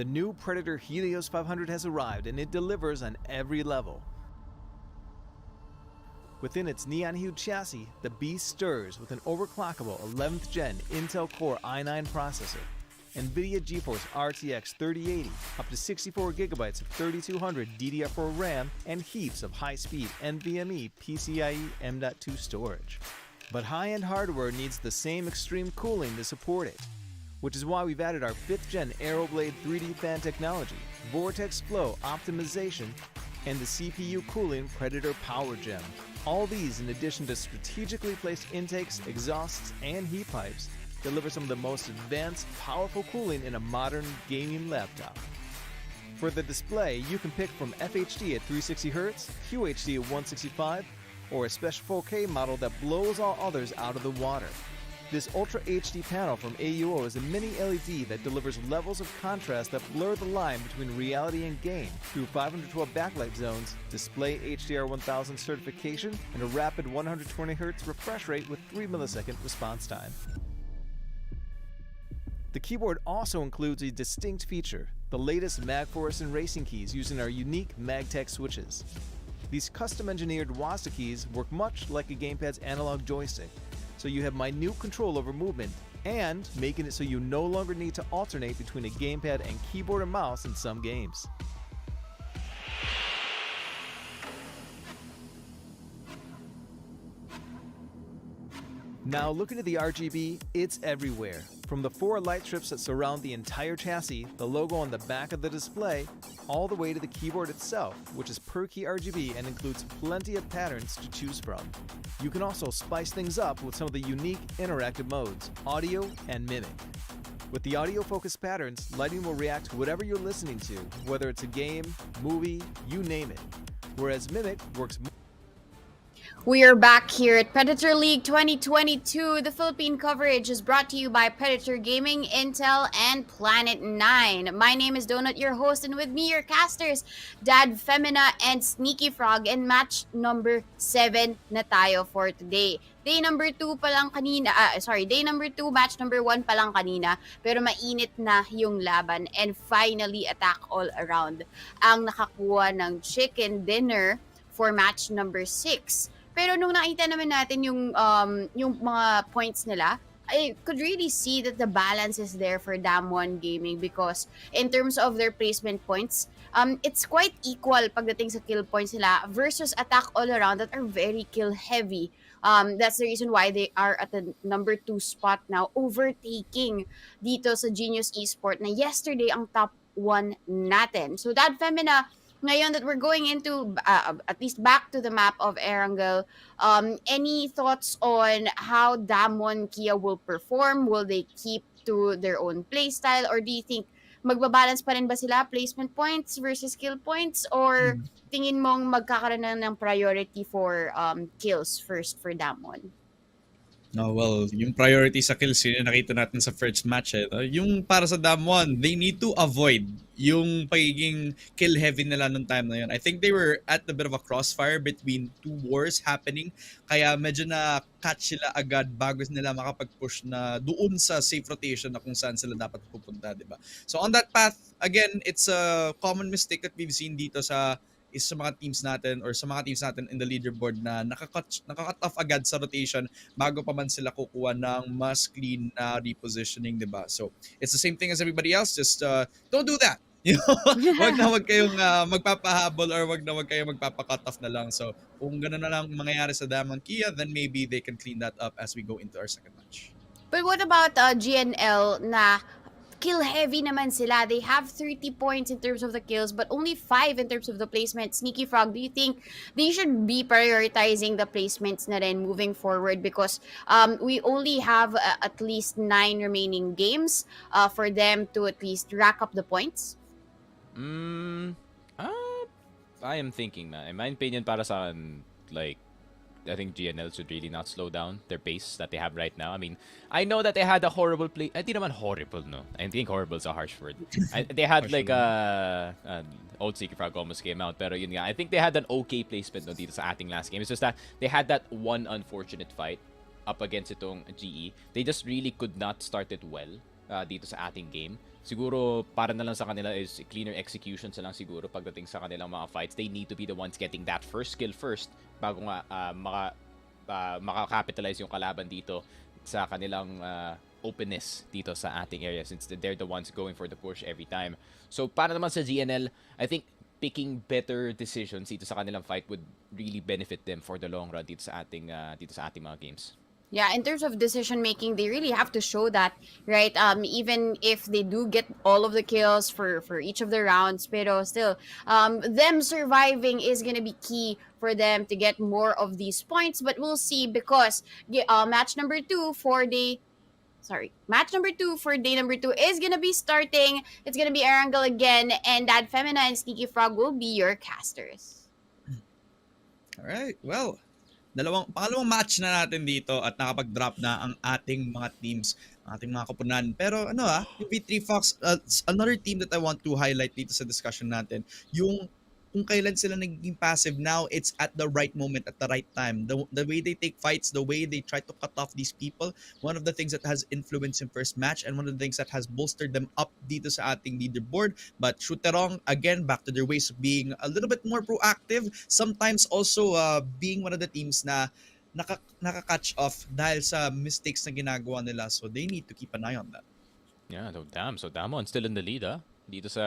Speaker 1: The new Predator Helios 500 has arrived and it delivers on every level. Within its neon-hued chassis, the beast stirs with an overclockable 11th gen Intel Core i9 processor, NVIDIA GeForce RTX 3080, up to 64 gigabytes of 3200 DDR4 RAM, and heaps of high-speed NVMe PCIe M.2 storage. But high-end hardware needs the same extreme cooling to support it, which is why we've added our 5th gen Aeroblade 3D fan technology, Vortex Flow optimization, and the CPU cooling Predator Power Gem. All these, in addition to strategically placed intakes, exhausts, and heat pipes, deliver some of the most advanced, powerful cooling in a modern gaming laptop. For the display, you can pick from FHD at 360Hz, QHD at 165, or a special 4K model that blows all others out of the water. This Ultra HD panel from AUO is a mini LED that delivers levels of contrast that blur the line between reality and game through 512 backlight zones, display HDR 1000 certification, and a rapid 120Hz refresh rate with 3 millisecond response time. The keyboard also includes a distinct feature, the latest Magforce and racing keys using our unique MagTech switches. These custom-engineered WASD keys work much like a gamepad's analog joystick, so you have minute control over movement, and making it so you no longer need to alternate between a gamepad and keyboard and mouse in some games. Now looking at the RGB, it's everywhere. From the 4 light strips that surround the entire chassis, the logo on the back of the display, all the way to the keyboard itself, which is per key RGB and includes plenty of patterns to choose from. You can also spice things up with some of the unique interactive modes, audio and mimic. With the audio-focused patterns, lighting will react to whatever you're listening to, whether it's a game, movie, you name it. Whereas mimic works.
Speaker 3: We are back here at Predator League 2022. The Philippine coverage is brought to you by Predator Gaming, Intel, and Planet 9. My name is Donut, your host, and with me, your casters, Dad Femina and Sneaky Frog, and match number 7 na tayo for today. Day number 2 pa lang kanina, day number 2, match number 1 pa lang kanina, pero mainit na yung laban, and finally, attack all around ang nakakuha ng chicken dinner for match number 6. Pero nung nakita naman natin yung mga points nila, I could really see that the balance is there for Damwon Gaming because in terms of their placement points, it's quite equal pagdating sa kill points nila versus attack all around that are very kill heavy. That's the reason why they are at the number 2 spot now, overtaking dito sa Genius Esport na yesterday ang top 1 natin. So that Femina, ngayon that we're going into at least back to the map of Erangel, any thoughts on how Damwon Kia will perform? Will they keep to their own playstyle, or do you think magbabalance pa rin ba sila placement points versus kill points, or tingin mong magkakaroon na ng priority for kills first for Damwon?
Speaker 4: No, well, yung priority sa kills, yun yung nakita natin sa first match. Yung para sa Damwon, they need to avoid yung pagiging kill-heavy nila nung time na yun. I think they were at a bit of a crossfire between 2 wars happening. Kaya medyo na-catch sila agad bago nila makapag-push na doon sa safe rotation na kung saan sila dapat pupunta, di ba? So on that path, again, it's a common mistake that we've seen dito sa mga teams natin or sa mga teams natin in the leaderboard na nakakat off agad sa rotation bago pa man sila kukuha ng mas clean na repositioning, diba? So, it's the same thing as everybody else. Just don't do that. You know, wag kayong magpapahabol or wag kayong magpapa-cut off na lang. So, kung gano'n na lang mangyayari sa Damwon Kia, then maybe they can clean that up as we go into our second match.
Speaker 3: But what about GNL na kill heavy naman sila? They have 30 points in terms of the kills, but only 5 in terms of the placement. Sneaky Frog, do you think they should be prioritizing the placements na rin moving forward? Because we only have at least 9 remaining games for them to at least rack up the points.
Speaker 5: I am thinking, man. In my opinion, para sa akin, like, I think GNL should really not slow down their pace that they have right now. I mean, I know that they had a horrible play. I think naman horrible, no? I think horrible is a harsh word. They had like old Sneaky Frog almost came out, pero yun nga, I think they had an okay placement no dito sa ating last game. It's just that they had that one unfortunate fight up against itong GE. They just really could not start it well. dito sa ating game. Siguro, para na lang sa kanila is cleaner execution sa lang siguro pagdating sa kanilang mga fights. They need to be the ones getting that first kill first bago nga makakapitalize yung kalaban dito sa kanilang openness dito sa ating area since they're the ones going for the push every time. So, para naman sa GNL, I think picking better decisions dito sa kanilang fight would really benefit them for the long run dito sa ating mga games.
Speaker 3: Yeah, in terms of decision making, they really have to show that, right? Even if they do get all of the kills for each of the rounds, pero still, them surviving is gonna be key for them to get more of these points. But we'll see because match number 2 for day number 2 is gonna be starting. It's gonna be Erangel again, and that Femina and Sneaky Frog will be your casters.
Speaker 4: Alright, well, pangalawang match na natin dito at nakapag-drop na ang ating mga teams, ang ating mga kapunan. Pero yung V3 Fox, another team that I want to highlight dito sa discussion natin, yung kung kailan sila naging passive, now it's at the right moment, at the right time. The way they take fights, the way they try to cut off these people, one of the things that has influenced in first match and one of the things that has bolstered them up dito sa ating leaderboard. But Shooterong, again, back to their ways of being a little bit more proactive, sometimes also being one of the teams na nakaka-catch off dahil sa mistakes na ginagawa nila. So they need to keep an eye on that.
Speaker 5: Yeah, so Damon still in the lead, dito sa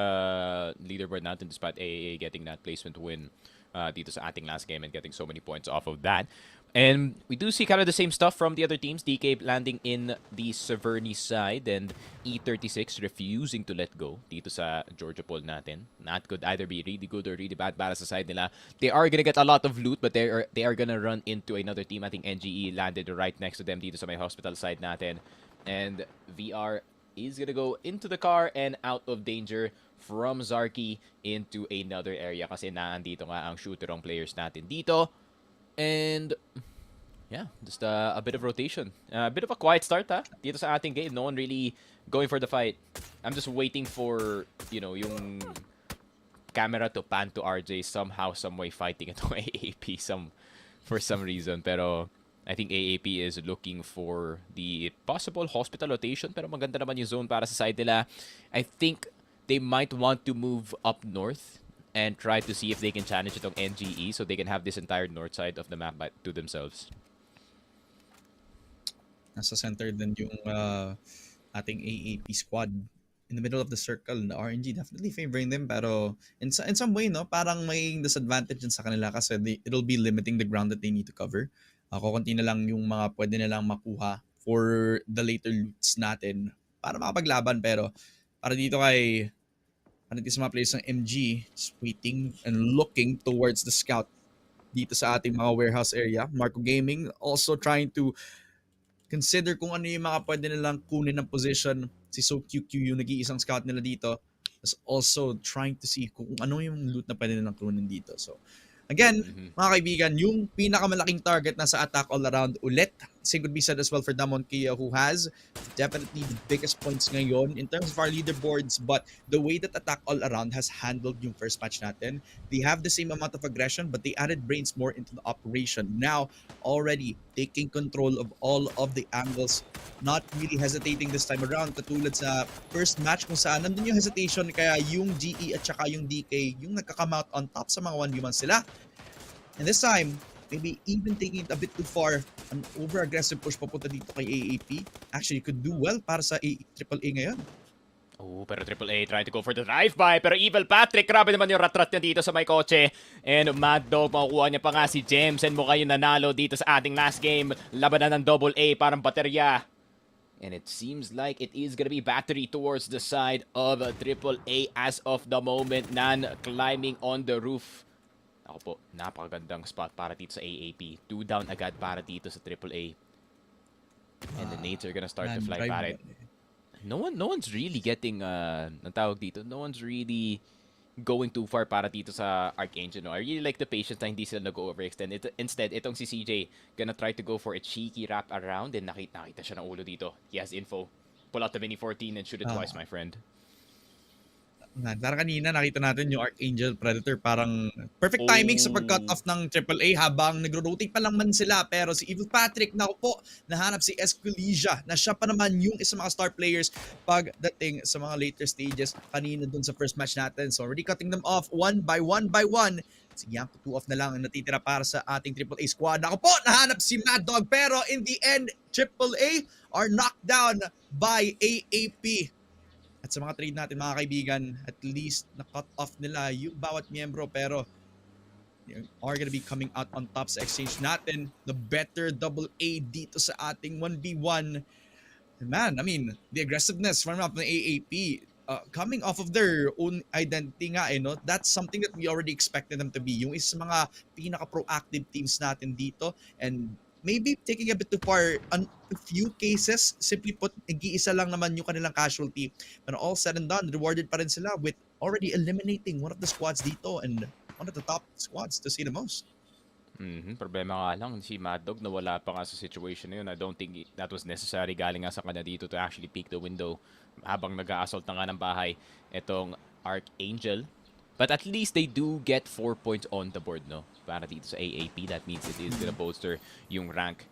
Speaker 5: leaderboard natin despite AAA getting that placement win dito sa ating last game and getting so many points off of that. And we do see kind of the same stuff from the other teams. DK landing in the Severny side and E36 refusing to let go dito sa Georgia pool natin. That could either be really good or really bad para sa side nila. They are gonna get a lot of loot but they are gonna run into another team. I think NGE landed right next to them dito sa may hospital side natin. And VR is gonna go into the car and out of danger from Zarky into another area kasi naandito nga ang Shooterong players natin dito. And yeah, just a bit of rotation. A bit of a quiet start dito sa ating game. No one really going for the fight. I'm just waiting for, yung camera to pan to RJ somehow, some way fighting itong AAP for some reason. Pero I think AAP is looking for the possible hospital rotation pero maganda naman yung zone para sa side nila. I think they might want to move up north and try to see if they can challenge itong NGE so they can have this entire north side of the map to themselves.
Speaker 4: Nasa center din yung ating AAP squad in the middle of the circle. The RNG definitely favoring them pero in some way, parang may disadvantage din sa kanila kasi it'll be limiting the ground that they need to cover. Kukunti na lang yung mga pwede nilang makuha for the later loots natin para makapaglaban. Pero para dito sa mga players ng MG, just waiting and looking towards the scout dito sa ating mga warehouse area. Marco Gaming also trying to consider kung ano yung mga pwede nilang kunin ng position. Si SoQQ yung nag-iisang scout nila dito. Is also trying to see kung ano yung loot na pwede nilang kunin dito. So again, mga kaibigan, yung pinakamalaking target na sa attack all around ulit. Same could be said as well for Damon Kia who has definitely the biggest points ngayon in terms of our leaderboards, but the way that attack all around has handled yung first match natin, they have the same amount of aggression but they added brains more into the operation. Now, already taking control of all of the angles, not really hesitating this time around katulad sa first match kung saan nandun yung hesitation kaya yung GE at saka yung DK yung nagka-come out on top sa mga 1v1 sila. And this time, maybe even taking it a bit too far, an over-aggressive push papunta dito kay AAP actually could do well para sa AAA ngayon.
Speaker 5: Oh, pero AAA trying to go for the drive-by. Pero Evil Patrick, grabe naman yung rat-rat niya dito sa may kotse. And Mad Dog, makukuha niya pa nga si James. And mukha yung nanalo dito sa ating last game. Labanan ng AA, parang baterya. And it seems like it is gonna be battery towards the side of AAA as of the moment. Nan climbing on the roof. Ako po, napakagandang spot para dito sa AAP. 2 down agad para dito sa AAA. And the nades are gonna start to fly para it. No one's really getting natawag dito. No one's really going too far para dito sa Archangel. No? I really like the patience na hindi sila nag-overextend. Instead, itong si CJ gonna try to go for a cheeky wrap around and nakita siya ng ulo dito. He has info. Pull out the Mini 14 and shoot it twice, my friend.
Speaker 4: Tara kanina nakita natin yung Archangel Predator parang perfect timing sa pag-cut
Speaker 5: Oh.
Speaker 4: off ng AAA habang nagro-rotate pa lang man sila pero si Evil Patrick naku po nahanap si Escalisia na siya pa naman yung isa mga star players pagdating sa mga later stages kanina dun sa first match natin. So already cutting them off one by one. Sige, ang 2 off na lang ang natitira para sa ating AAA squad. Ako po, nahanap si Mad Dog pero in the end, AAA are knocked down by AAP. At sa mga trade natin mga kaibigan, at least na-cut off nila yung bawat miyembro pero they are gonna be coming out on top sa exchange natin. The better double A dito sa ating 1v1. Man, I mean, the aggressiveness from the AAP coming off of their own identity nga no? That's something that we already expected them to be. Yung isa sa mga pinaka-proactive teams natin dito and maybe taking a bit too far on a few cases, simply put, nag-iisa lang naman yung kanilang casualty. But all said and done, rewarded pa rin sila with already eliminating one of the squads dito and one of the top squads to see the most.
Speaker 5: Problema nga lang, si Mad Dog nawala pa nga sa situation na yun. I don't think that was necessary galing nga sa kanya dito to actually peek the window habang nag-a-assault na nga ng bahay itong Archangel. But at least they do get 4 points on the board, no? Para dito sa AAP, that means it is gonna bolster yung rank.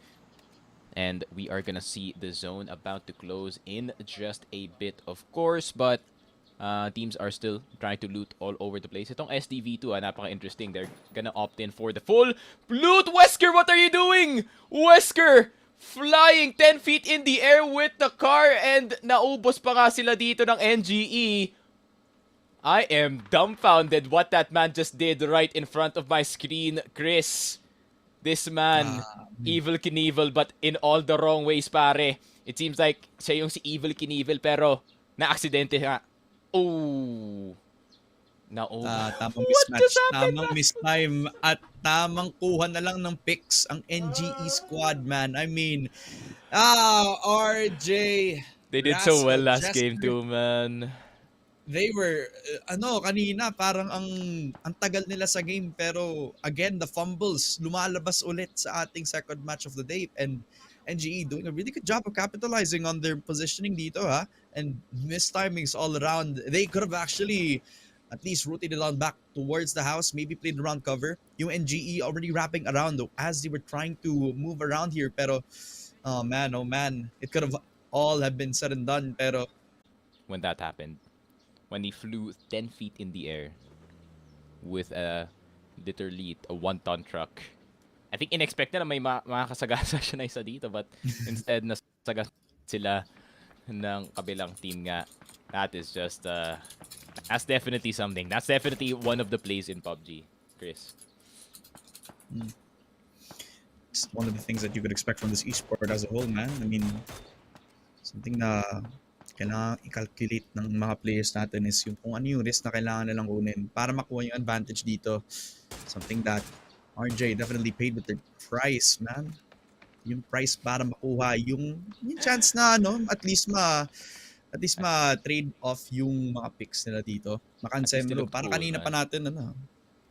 Speaker 5: And we are gonna see the zone about to close in just a bit, of course. But teams are still trying to loot all over the place. Itong SDV2, napaka-interesting. They're gonna opt in for the full loot. Wesker, what are you doing? Wesker! Flying 10 feet in the air with the car and naubos pa nga sila dito ng NGE. I am dumbfounded what that man just did right in front of my screen, Chris. This man, Evil Knievel, but in all the wrong ways, pare. It seems like siya yung si Evil Knievel, pero na-aksidente nga. Oh.
Speaker 4: Tamang mismatch, tamang mistime, at tamang kuha na lang ng picks ang NGE squad, man. I mean, RJ.
Speaker 5: They did so well last
Speaker 4: Jester,
Speaker 5: game too, man.
Speaker 4: They were, kanina parang ang tagal nila sa game pero again, the fumbles lumalabas ulit sa ating second match of the day and NGE doing a really good job of capitalizing on their positioning dito and missed timings all around. They could have actually at least rotated on back towards the house, maybe played around cover. Yung NGE already wrapping around though as they were trying to move around here pero oh man, it could have all have been said and done pero
Speaker 5: When that happened, when he flew 10 feet in the air with literally a 1-ton truck. I think in-expect na may makakasagasa siya na isa dito, but instead nasagas sila ng kabilang team nga. That is just, that's definitely something. That's definitely one of the plays in PUBG, Chris.
Speaker 4: It's one of the things that you could expect from this esport as a whole, man. I mean, something na kailangan i-calculate ng mga players natin is yung kung ano yung risk na kailangan nilang kunin para makuha yung advantage dito. Something that RJ definitely paid with their price, man. Yung price para makuha yung chance na at least ma-trade off yung mga picks nila dito. Makansemro, para kanina pa natin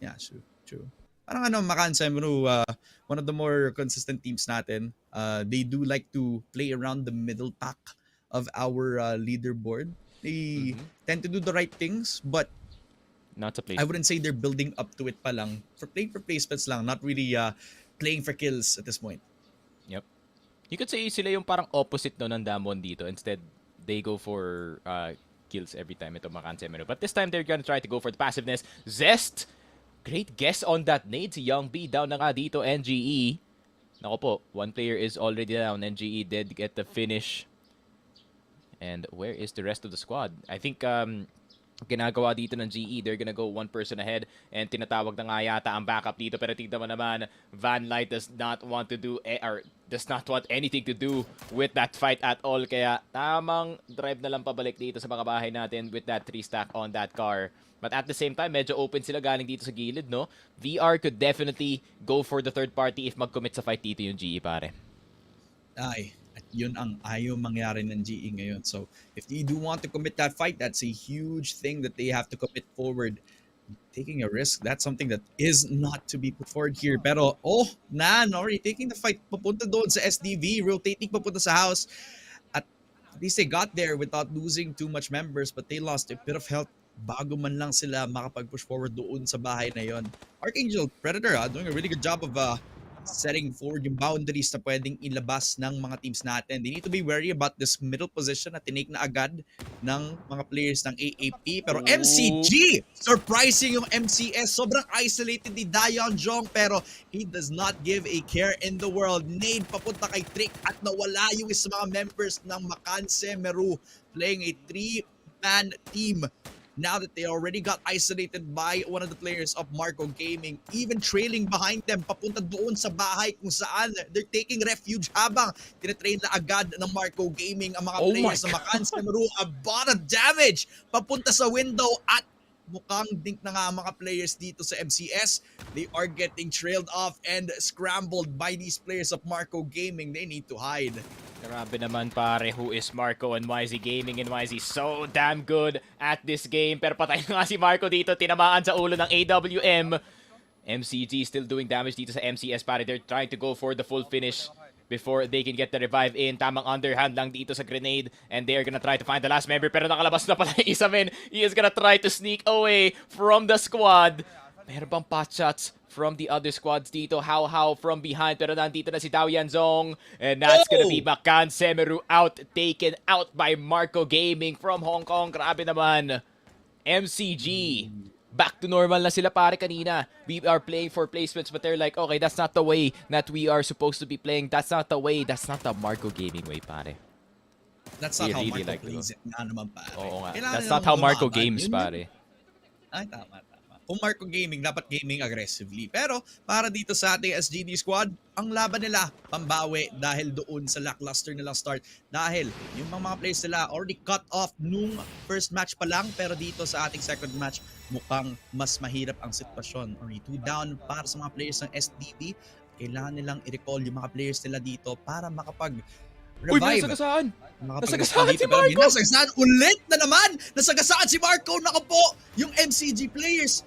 Speaker 4: Yeah, true. Parang Makansemro, one of the more consistent teams natin. They do like to play around the middle pack of our leaderboard. They tend to do the right things, but
Speaker 5: Not to play.
Speaker 4: I wouldn't say they're building up to it pa lang. For playing for placements lang, not really playing for kills at this point.
Speaker 5: Yep. You could say sila yung parang opposite no ng Damwon dito. Instead, they go for kills every time ito Makansemero. But this time, they're gonna try to go for the passiveness. Zest! Great guess on that nade. Si Young B down na nga dito, NGE. Nako po, one player is already down. NGE did get the finish. And where is the rest of the squad? I think ginagawa dito ng GE, they're gonna go one person ahead and tinatawag na nga yata ang backup dito pero tignan mo naman, Van Light does not want to do or does not want anything to do with that fight at all kaya tamang drive na lang pabalik dito sa mga bahay natin with that 3-stack on that car. But at the same time, medyo open sila galing dito sa gilid, no? VR could definitely go for the third party if mag-commit sa fight dito yung GE, pare.
Speaker 4: Ay, at yun ang ayaw mangyari ng GE ngayon. So, if they do want to commit that fight, that's a huge thing that they have to commit forward. Taking a risk, that's something that is not to be put forward here. Pero, already taking the fight papunta doon sa SDV, rotating papunta sa house. At least they got there without losing too much members, but they lost a bit of health bago man lang sila makapag-push forward doon sa bahay na yon. Archangel Predator doing a really good job of setting forward yung boundaries na pwedeng ilabas ng mga teams natin. They need to be wary about this middle position na tinake na agad ng mga players ng AAP. Pero MCG! Surprising yung MCS. Sobrang isolated ni Dayon Jong pero he does not give a care in the world. Nade papunta kay Trick at nawala yung isa mga members ng Makanse Meru playing a 3-man team. Now that they already got isolated by one of the players of Marco Gaming, even trailing behind them, papunta doon sa bahay kung saan they're taking refuge habang tinatrain na agad ng Marco Gaming ang mga players na Makanse Meru. A lot of damage papunta sa window at mukhang dink na nga ang mga players dito sa MCS. They are getting trailed off and scrambled by these players of Marco Gaming. They need to hide.
Speaker 5: Grabe naman pare, who is Marco and YZ Gaming, and YZ so damn good at this game. Pero patay na nga si Marco dito, tinamaan sa ulo ng AWM. MCG still doing damage dito sa MCS pare. They're trying to go for the full finish before they can get the revive in. Tamang underhand lang dito sa grenade, and they're gonna try to find the last member. Pero nakalabas na pala yung isa, men. He is gonna try to sneak away from the squad. Meron bang pot shots from the other squads dito? How from behind. Pero nandito na si Daoyan Zong. And that's gonna be Makanse Meru out. Taken out by Marco Gaming from Hong Kong. Grabe naman. MCG. Back to normal na sila pare kanina. We are playing for placements but they're like, okay, that's not the way that we are supposed to be playing. That's not the way. That's not the Marco Gaming way, pare.
Speaker 4: That's not how
Speaker 5: really
Speaker 4: Marco
Speaker 5: like
Speaker 4: plays it nga naman, pare.
Speaker 5: Oo nga.
Speaker 4: Kailangan
Speaker 5: That's not how Marco games, pare.
Speaker 4: Ay, tama. Kung Marco Gaming, dapat gaming aggressively. Pero para dito sa ating SGD squad, ang laban nila pambawi dahil doon sa lackluster nilang start. Dahil yung mga players nila already cut off nung first match pa lang. Pero dito sa ating second match, mukhang mas mahirap ang sitwasyon. Only 2 down para sa mga players ng SDD. Kailangan nilang i-recall yung mga players nila dito para makapag revive.
Speaker 5: Uy, nasagasaan! Nasagasaan si
Speaker 4: Pero
Speaker 5: Marco!
Speaker 4: nasagasaan ulit na naman! Nasagasaan si Marco! Naku po! Yung MCG players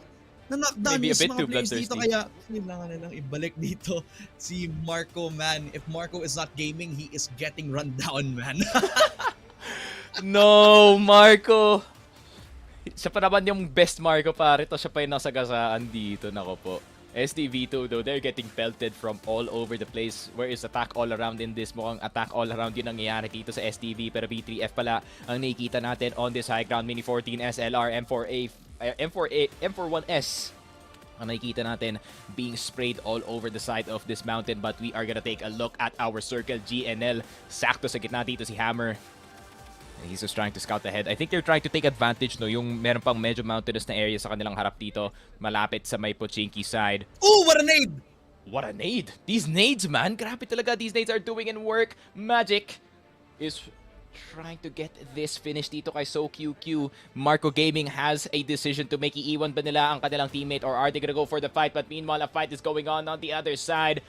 Speaker 4: na knockdown
Speaker 5: Maybe a
Speaker 4: yung
Speaker 5: bit
Speaker 4: mga
Speaker 5: too
Speaker 4: players dito.
Speaker 5: bloodthirsty.
Speaker 4: Kaya kailangan nilang ibalik dito si Marco, man. If Marco is not gaming, he is getting run down, man.
Speaker 5: No, Marco! Siya pa naman yung best Marco pare. To siya pa yung nasagasaan dito. Nako po. SDV2 though, they're getting pelted from all over the place. Where is attack all around in this? Mukhang attack all around yun ang nangyayari dito sa SDV. Pero B3F pala ang nakikita natin on this high ground. Mini 14 SLR, M41S. Ang nakikita natin being sprayed all over the side of this mountain. But we are gonna take a look at our circle. GNL. Sakto sa gitna dito si Hammer. He's just trying to scout ahead. I think they're trying to take advantage, no? Yung meron pang medyo mountainous na area sa kanilang harap dito. Malapit sa may Pochinki side.
Speaker 4: Oh, what a nade!
Speaker 5: What a nade! These nades, man! Grabe talaga. These nades are doing in work. Magic is trying to get this finish dito kay SoQQ. Marco Gaming has a decision to make. Iiwan ba nila ang kanilang teammate or are they gonna go for the fight? But meanwhile, a fight is going on the other side.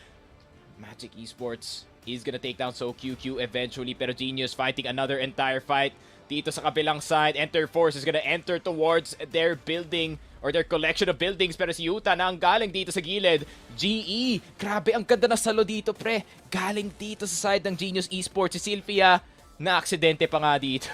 Speaker 5: Magic Esports is gonna take down SoQQ eventually, pero Genius fighting another entire fight dito sa kabilang side. Enter Force is gonna enter towards their building or their collection of buildings, pero si Yuta na ang galing dito sa gilid. GE, grabe ang ganda na salo dito pre. Galing dito sa side ng Genius Esports. Si Sylvia na aksidente pa nga dito.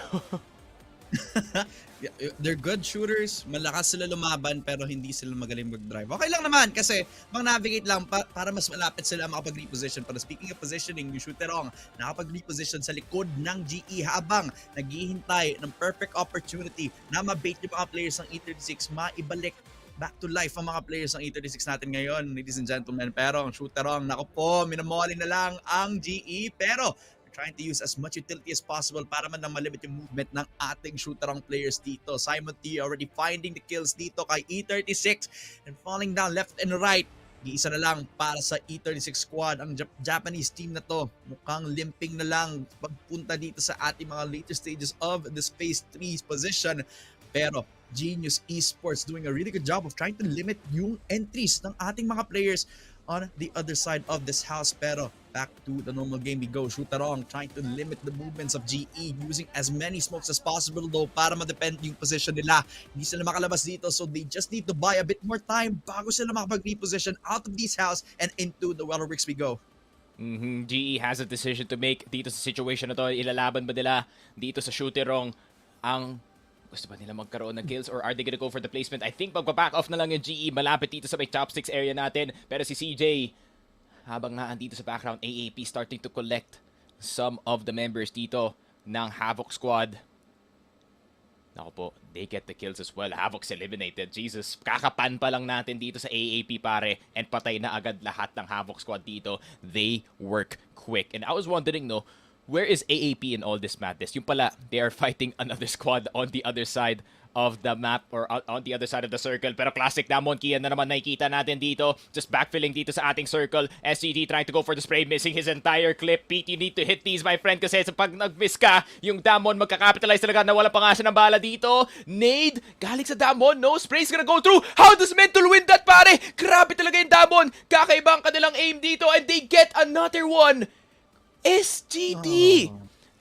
Speaker 4: They're good shooters, malakas sila lumaban pero hindi sila magaling mag-drive. Okay lang naman kasi mang-navigate lang para mas malapit sila makapag-reposition. Pero speaking of positioning, yung shooterong nakapag-reposition sa likod ng GE habang naghihintay ng perfect opportunity na mabait yung mga players ng E36, maibalik back to life ang mga players ng E36 natin ngayon, ladies and gentlemen. Pero ang shooterong, naku po, minamoli na lang ang GE pero trying to use as much utility as possible para man lang malimit yung movement ng ating shooterong players dito. Simon T already finding the kills dito kay E36 and falling down left and right. Iisa na lang para sa E36 squad. Ang Japanese team na to mukhang limping na lang pagpunta dito sa ating mga later stages of this phase 3 position. Pero Genius Esports doing a really good job of trying to limit yung entries ng ating mga players on the other side of this house. Pero back to the normal game we go. Shooterong trying to limit the movements of GE using as many smokes as possible though para ma-depend yung position nila. Hindi sila makalabas dito so they just need to buy a bit more time bago sila makapag-reposition out of this house and into the Waterworks we go.
Speaker 5: GE has a decision to make dito sa situation na to. Ilalaban ba nila dito sa Shooterong ang Gusto ba nila magkaroon ng kills or are they gonna go for the placement? I think magpa-back off na lang yung GE malapit dito sa may chopsticks area natin. Pero si CJ, habang nga andito sa background, AAP starting to collect some of the members dito ng Havoc squad. Naku po, they get the kills as well. Havoc's eliminated. Jesus, kakapan pa lang natin dito sa AAP pare and patay na agad lahat ng Havoc squad dito. They work quick. And I was wondering, no, where is AAP in all this madness? Yung pala, they are fighting another squad on the other side of the map or on the other side of the circle. Pero classic Damon Kian na naman nakikita natin dito. Just backfilling dito sa ating circle. SGT trying to go for the spray, missing his entire clip. Pete, you need to hit these, my friend, kasi sa pag nag-miss ka, yung Damon magka-capitalize talaga na wala pa nga siya ng bala dito. Nade, galing sa Damon. No, spray's gonna go through. How does Mental win that, pare? Grabe talaga yung Damon. Kakaiba ang kanilang aim dito and they get another one. SGT!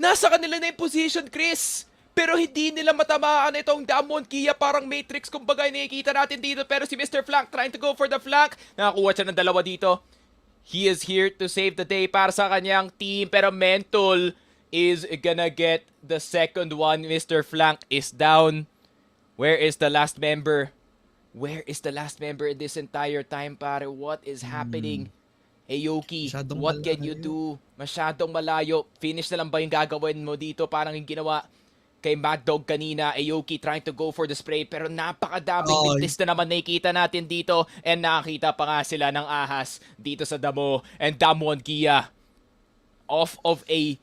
Speaker 5: Nasa kanila na yung position, Chris. Pero hindi nila matamaan itong Damon Kia. Parang Matrix, kumbaga, nakikita natin dito. Pero si Mr. Flank trying to go for the flank. Nakakuha siya ng dalawa dito. He is here to save the day para sa kanyang team. Pero Mental is gonna get the second one. Mr. Flank is down. Where is the last member? Where is the last member in this entire time, pare? What is happening? Aoki, what can you do? Masyadong malayo. Finish na lang ba yung gagawin mo dito? Parang yung ginawa kay Mad Dog kanina. Aoki trying to go for the spray pero napakadaming mintis na naman nakikita natin dito and nakakita pa nga sila ng ahas dito sa damo. And Damwon Gia off of a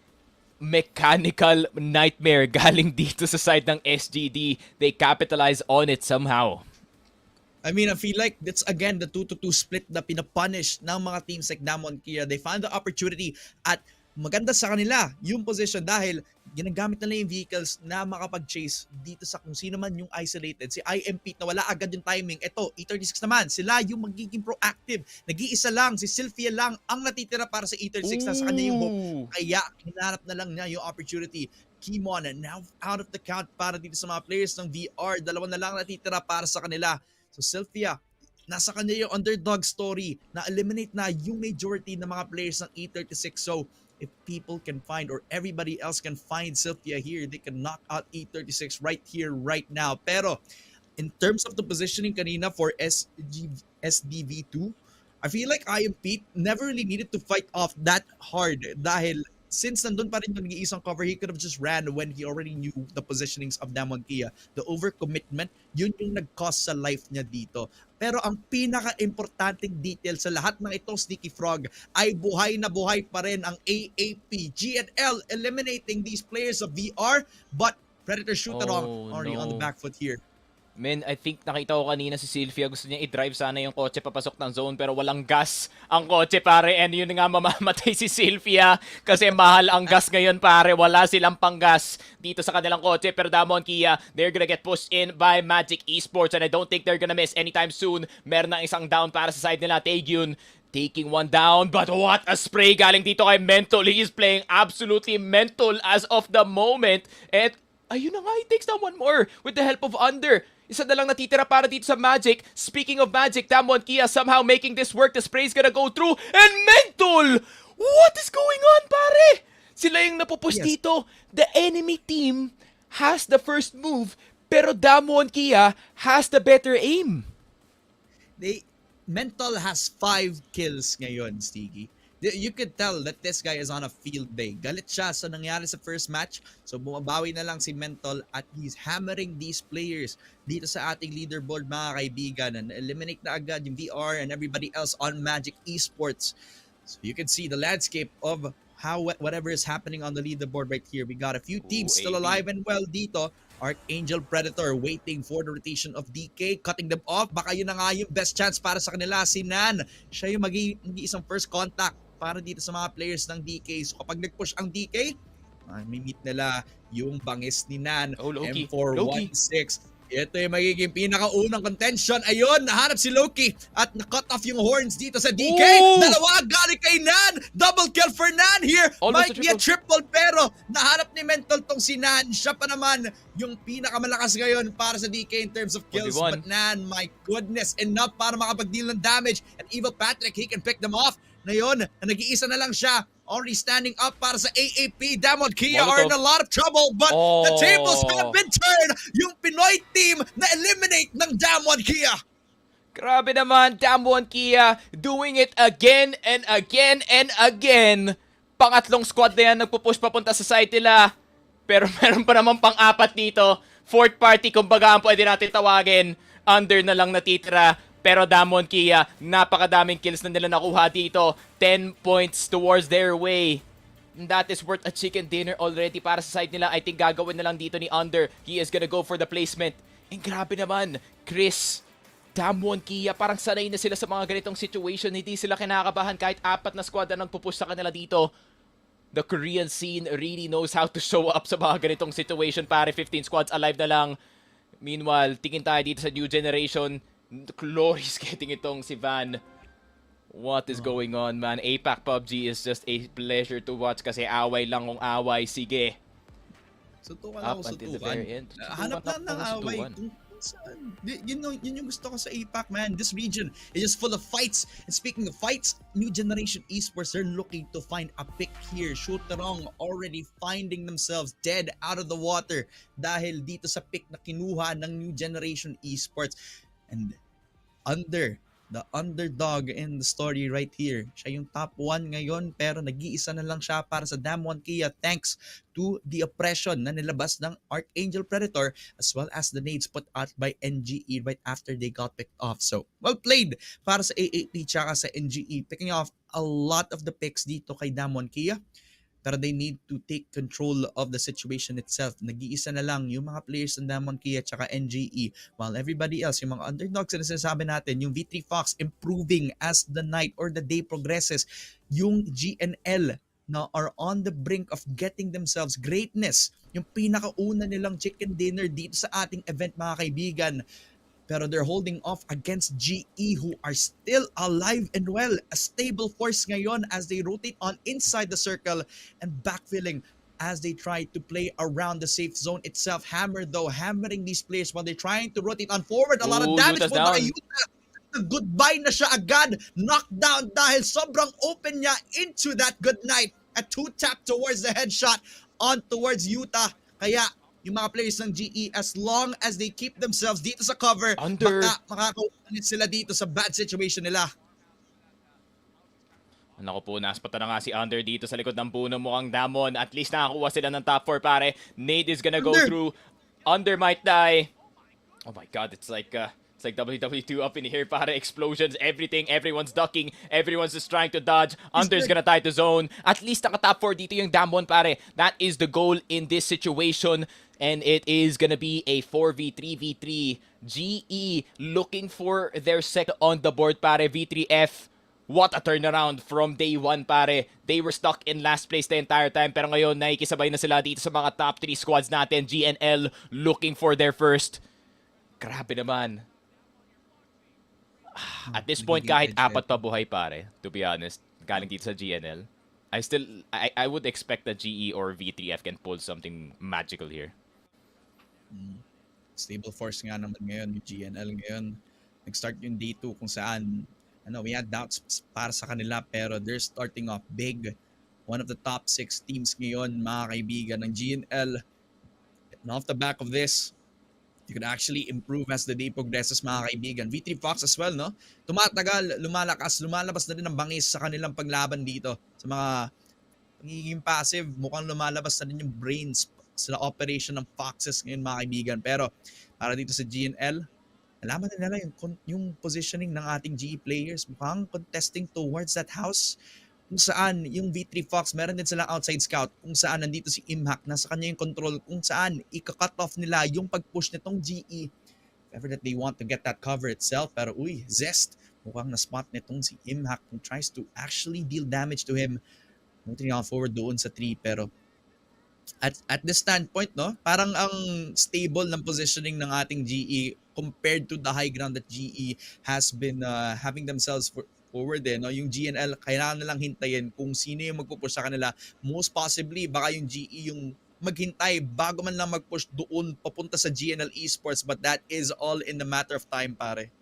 Speaker 5: mechanical nightmare galing dito sa side ng SGD. They capitalize on it somehow.
Speaker 4: I mean, I feel like that's again the 2-2 split na pinapunish ng mga teams like Damon Kia. They found the opportunity at maganda sa kanila yung position dahil ginagamit nila yung vehicles na makapag-chase dito sa kung sino man yung isolated. Si IMP na wala agad yung timing. Ito, E36 naman, sila yung magiging proactive. Nag-iisa lang, si Sylphia lang ang natitira para sa E36 na sa kanya yung hope. Kaya hinarap na lang niya yung opportunity. Kimon now out of the count para dito sa mga players ng VR. Dalawa na lang natitira para sa kanila. So Sylphia, nasa kanya yung underdog story na eliminate na yung majority ng mga players ng E36. So if people can find or everybody else can find Sylphia here, they can knock out E36 right here, right now. Pero in terms of the positioning kanina for SDV2, I feel like IMP never really needed to fight off that hard dahil since nandun pa rin yung nag-iisang cover, he could have just ran when he already knew the positionings of Damon Kia. The overcommitment, yun yung nag-cost sa life niya dito. Pero ang pinaka-importanting detail sa lahat ng ito, Sneaky Frog, ay buhay na buhay pa rin ang AAP. GNL eliminating these players of VR, but Predator Shooterong already on the back foot here.
Speaker 5: Men, I think nakita ko kanina si Sylphia, gusto niya i-drive sana yung kotse papasok ng zone pero walang gas ang kotse pare and yun nga mamamatay si Sylphia kasi mahal ang gas ngayon pare, wala silang panggas dito sa kanilang kotse pero Damon Kia, they're gonna get pushed in by Magic Esports and I don't think they're gonna miss anytime soon. Meron na isang down para sa side nila, Taegyun taking one down, but what a spray galing dito kay Mental. He is playing absolutely mental as of the moment and ayun na nga, he takes down one more with the help of Under. Isa na lang natitira para dito sa Magic. Speaking of Magic, Damon Kia somehow making this work. The spray's gonna go through. And Mental! What is going on, pare? Sila yung napupush dito. The enemy team has the first move, pero Damon Kia has the better aim.
Speaker 4: Mental has 5 kills ngayon, Stiggy. You could tell that this guy is on a field day. Galit siya sa nangyari sa first match. So bumabawi na lang si Mental at he's hammering these players dito sa ating leaderboard, mga kaibigan. And eliminate na agad yung VR and everybody else on Magic Esports. So you can see the landscape of whatever is happening on the leaderboard right here. We got a few teams still alive and well dito. Archangel Predator waiting for the rotation of DK, cutting them off. Baka yun na nga yung best chance para sa kanila. Si Nan, siya yung mag-iisang first contact para dito sa mga players ng DK. So kapag nag-push ang DK, may-meet nila yung bangis ni Nan. M416. Ito yung magiging pinakaunang contention. Ayun, nahanap si Loki at na-cut off yung horns dito sa DK. Dalawa galing kay Nan. Double kill for Nan here. Might be a triple pero nahanap ni Mental tong si Nan. Siya pa naman yung pinakamalakas ngayon para sa DK in terms of kills.
Speaker 5: 41.
Speaker 4: But Nan, my goodness, enough para makapag-deal ng damage. And Evil Patrick, he can pick them off. na yon na nag-iisa na lang siya. Already standing up para sa AAP. Damon Kia
Speaker 5: Molotov.
Speaker 4: are in a lot of trouble, but the tables have
Speaker 5: Oh.
Speaker 4: been turned. Yung Pinoy team na eliminate ng Damon Kia.
Speaker 5: Grabe naman, Damwon Kia doing it again and again and again. Pangatlong squad na yan nagpupush papunta sa side nila. Pero meron pa naman pang-apat dito. Fourth party, kumbaga ang pwede natin tawagin. Under na lang natitira. Pero Damwon Kia, napakadaming kills na nila nakuha dito. 10 points towards their way. That is worth a chicken dinner already para sa side nila. I think gagawin na lang dito ni Under. He is gonna go for the placement. And grabe naman, Chris, Damwon Kia, parang sanay na sila sa mga ganitong situation. Hindi sila kinakabahan kahit apat na squad na nagpupush sa kanila dito. The Korean scene really knows how to show up sa mga ganitong situation. Pare, 15 squads alive na lang. Meanwhile, tingin tayo dito sa new generation. Glory's getting itong si Van. What is going on, man? APAC PUBG is just a pleasure to watch kasi away lang kung away. Sige.
Speaker 4: Suntukan
Speaker 5: Up
Speaker 4: ako,
Speaker 5: until the
Speaker 4: suntukan.
Speaker 5: very end.
Speaker 4: Hanap
Speaker 5: Suntukan
Speaker 4: lang ng
Speaker 5: ako,
Speaker 4: away.
Speaker 5: suntukan.
Speaker 4: Kung saan. Yun yung gusto ko sa APAC, man. This region is just full of fights. And speaking of fights, new generation esports are looking to find a pick here. Shooterong already finding themselves dead out of the water dahil dito sa pick na kinuha ng new generation esports. And the underdog in the story right here. Siya yung top 1 ngayon pero nag-iisa na lang siya para sa Damwon Kia thanks to the oppression na nilabas ng Archangel Predator as well as the nades put out by NGE right after they got picked off. So, well played para sa AAP tsaka sa NGE. Picking off a lot of the picks dito kay Damwon Kia. Pero they need to take control of the situation itself. Nag-iisa na lang yung mga players ng Damwon Kia tsaka NGE. While everybody else, yung mga underdogs na sinasabi natin, yung V3 Fox improving as the night or the day progresses. Yung GNL na are on the brink of getting themselves greatness. Yung pinakauna nilang chicken dinner dito sa ating event, mga kaibigan. Pero they're holding off against GE who are still alive and well. A stable force ngayon as they rotate on inside the circle and backfilling as they try to play around the safe zone itself. Hammer though, hammering these players while they're trying to rotate on forward. A lot of
Speaker 5: Ooh,
Speaker 4: damage
Speaker 5: Yuta's
Speaker 4: for
Speaker 5: down.
Speaker 4: Yuta. Goodbye na siya agad. Knockdown dahil sobrang open niya into that good night. A 2-tap towards the headshot on towards Yuta. Kaya yung mga players ng GE, as long as they keep themselves dito sa cover,
Speaker 5: Under.
Speaker 4: makakaulit sila dito sa bad situation nila.
Speaker 5: Naku po, naspata na nga si Under dito sa likod ng puno. Mukhang Damon. At least nakakuha sila ng top 4, pare. Nade is gonna go
Speaker 4: Under.
Speaker 5: through. Under might die. Oh my god, it's like WW2 up in here, pare. Explosions, everything. Everyone's ducking. Everyone's just trying to dodge. Under's gonna tie to zone. At least naka-top 4 dito yung Damon, pare. That is the goal in this situation. And it is gonna be a 4v3v3. GE looking for their second on the board, pare. V3F. What a turnaround from day 1, pare. They were stuck in last place the entire time. Pero ngayon, nakikisabay na sila dito sa mga top 3 squads natin. GNL looking for their first. Grabe naman. At this point, kahit apat pa buhay, pare, to be honest, galing dito sa GNL, I would expect that GE or V3F can pull something magical here.
Speaker 4: Stable force nga naman ngayon, yung GNL ngayon. Nag-start yung D2 kung saan we had doubts para sa kanila pero they're starting off big. One of the top 6 teams ngayon, mga kaibigan ng GNL. And off the back of this, you can actually improve as the day progresses, mga kaibigan. V3 Fox as well, no? Tumatagal, lumalabas na rin ang bangis sa kanilang paglaban dito. Sa mga pagiging passive, mukhang lumalabas na rin yung brains sa operation ng Foxes ngayon, mga kaibigan. Pero para dito sa GNL, alaman na nila yung positioning ng ating GE players. Mukhang contesting towards that house. Kung saan yung V3 Fox, meron din silang outside scout. Kung saan nandito si Imhack, nasa kanya yung control. Kung saan ika-cut off nila yung pag-push nitong GE. If ever that they want to get that cover itself. Pero Zest, mukhang na-spot nitong si Imhack who tries to actually deal damage to him. Moving on forward doon sa 3 pero at this standpoint, no, parang ang stable ng positioning ng ating GE compared to the high ground that GE has been having themselves forward no? Yung GNL, kailangan na lang hintayin kung sino yung magpupush sa kanila. Most possibly, baka yung GE yung maghintay bago man lang mag-push doon papunta sa GNL Esports, but that is all in the matter of time, pare.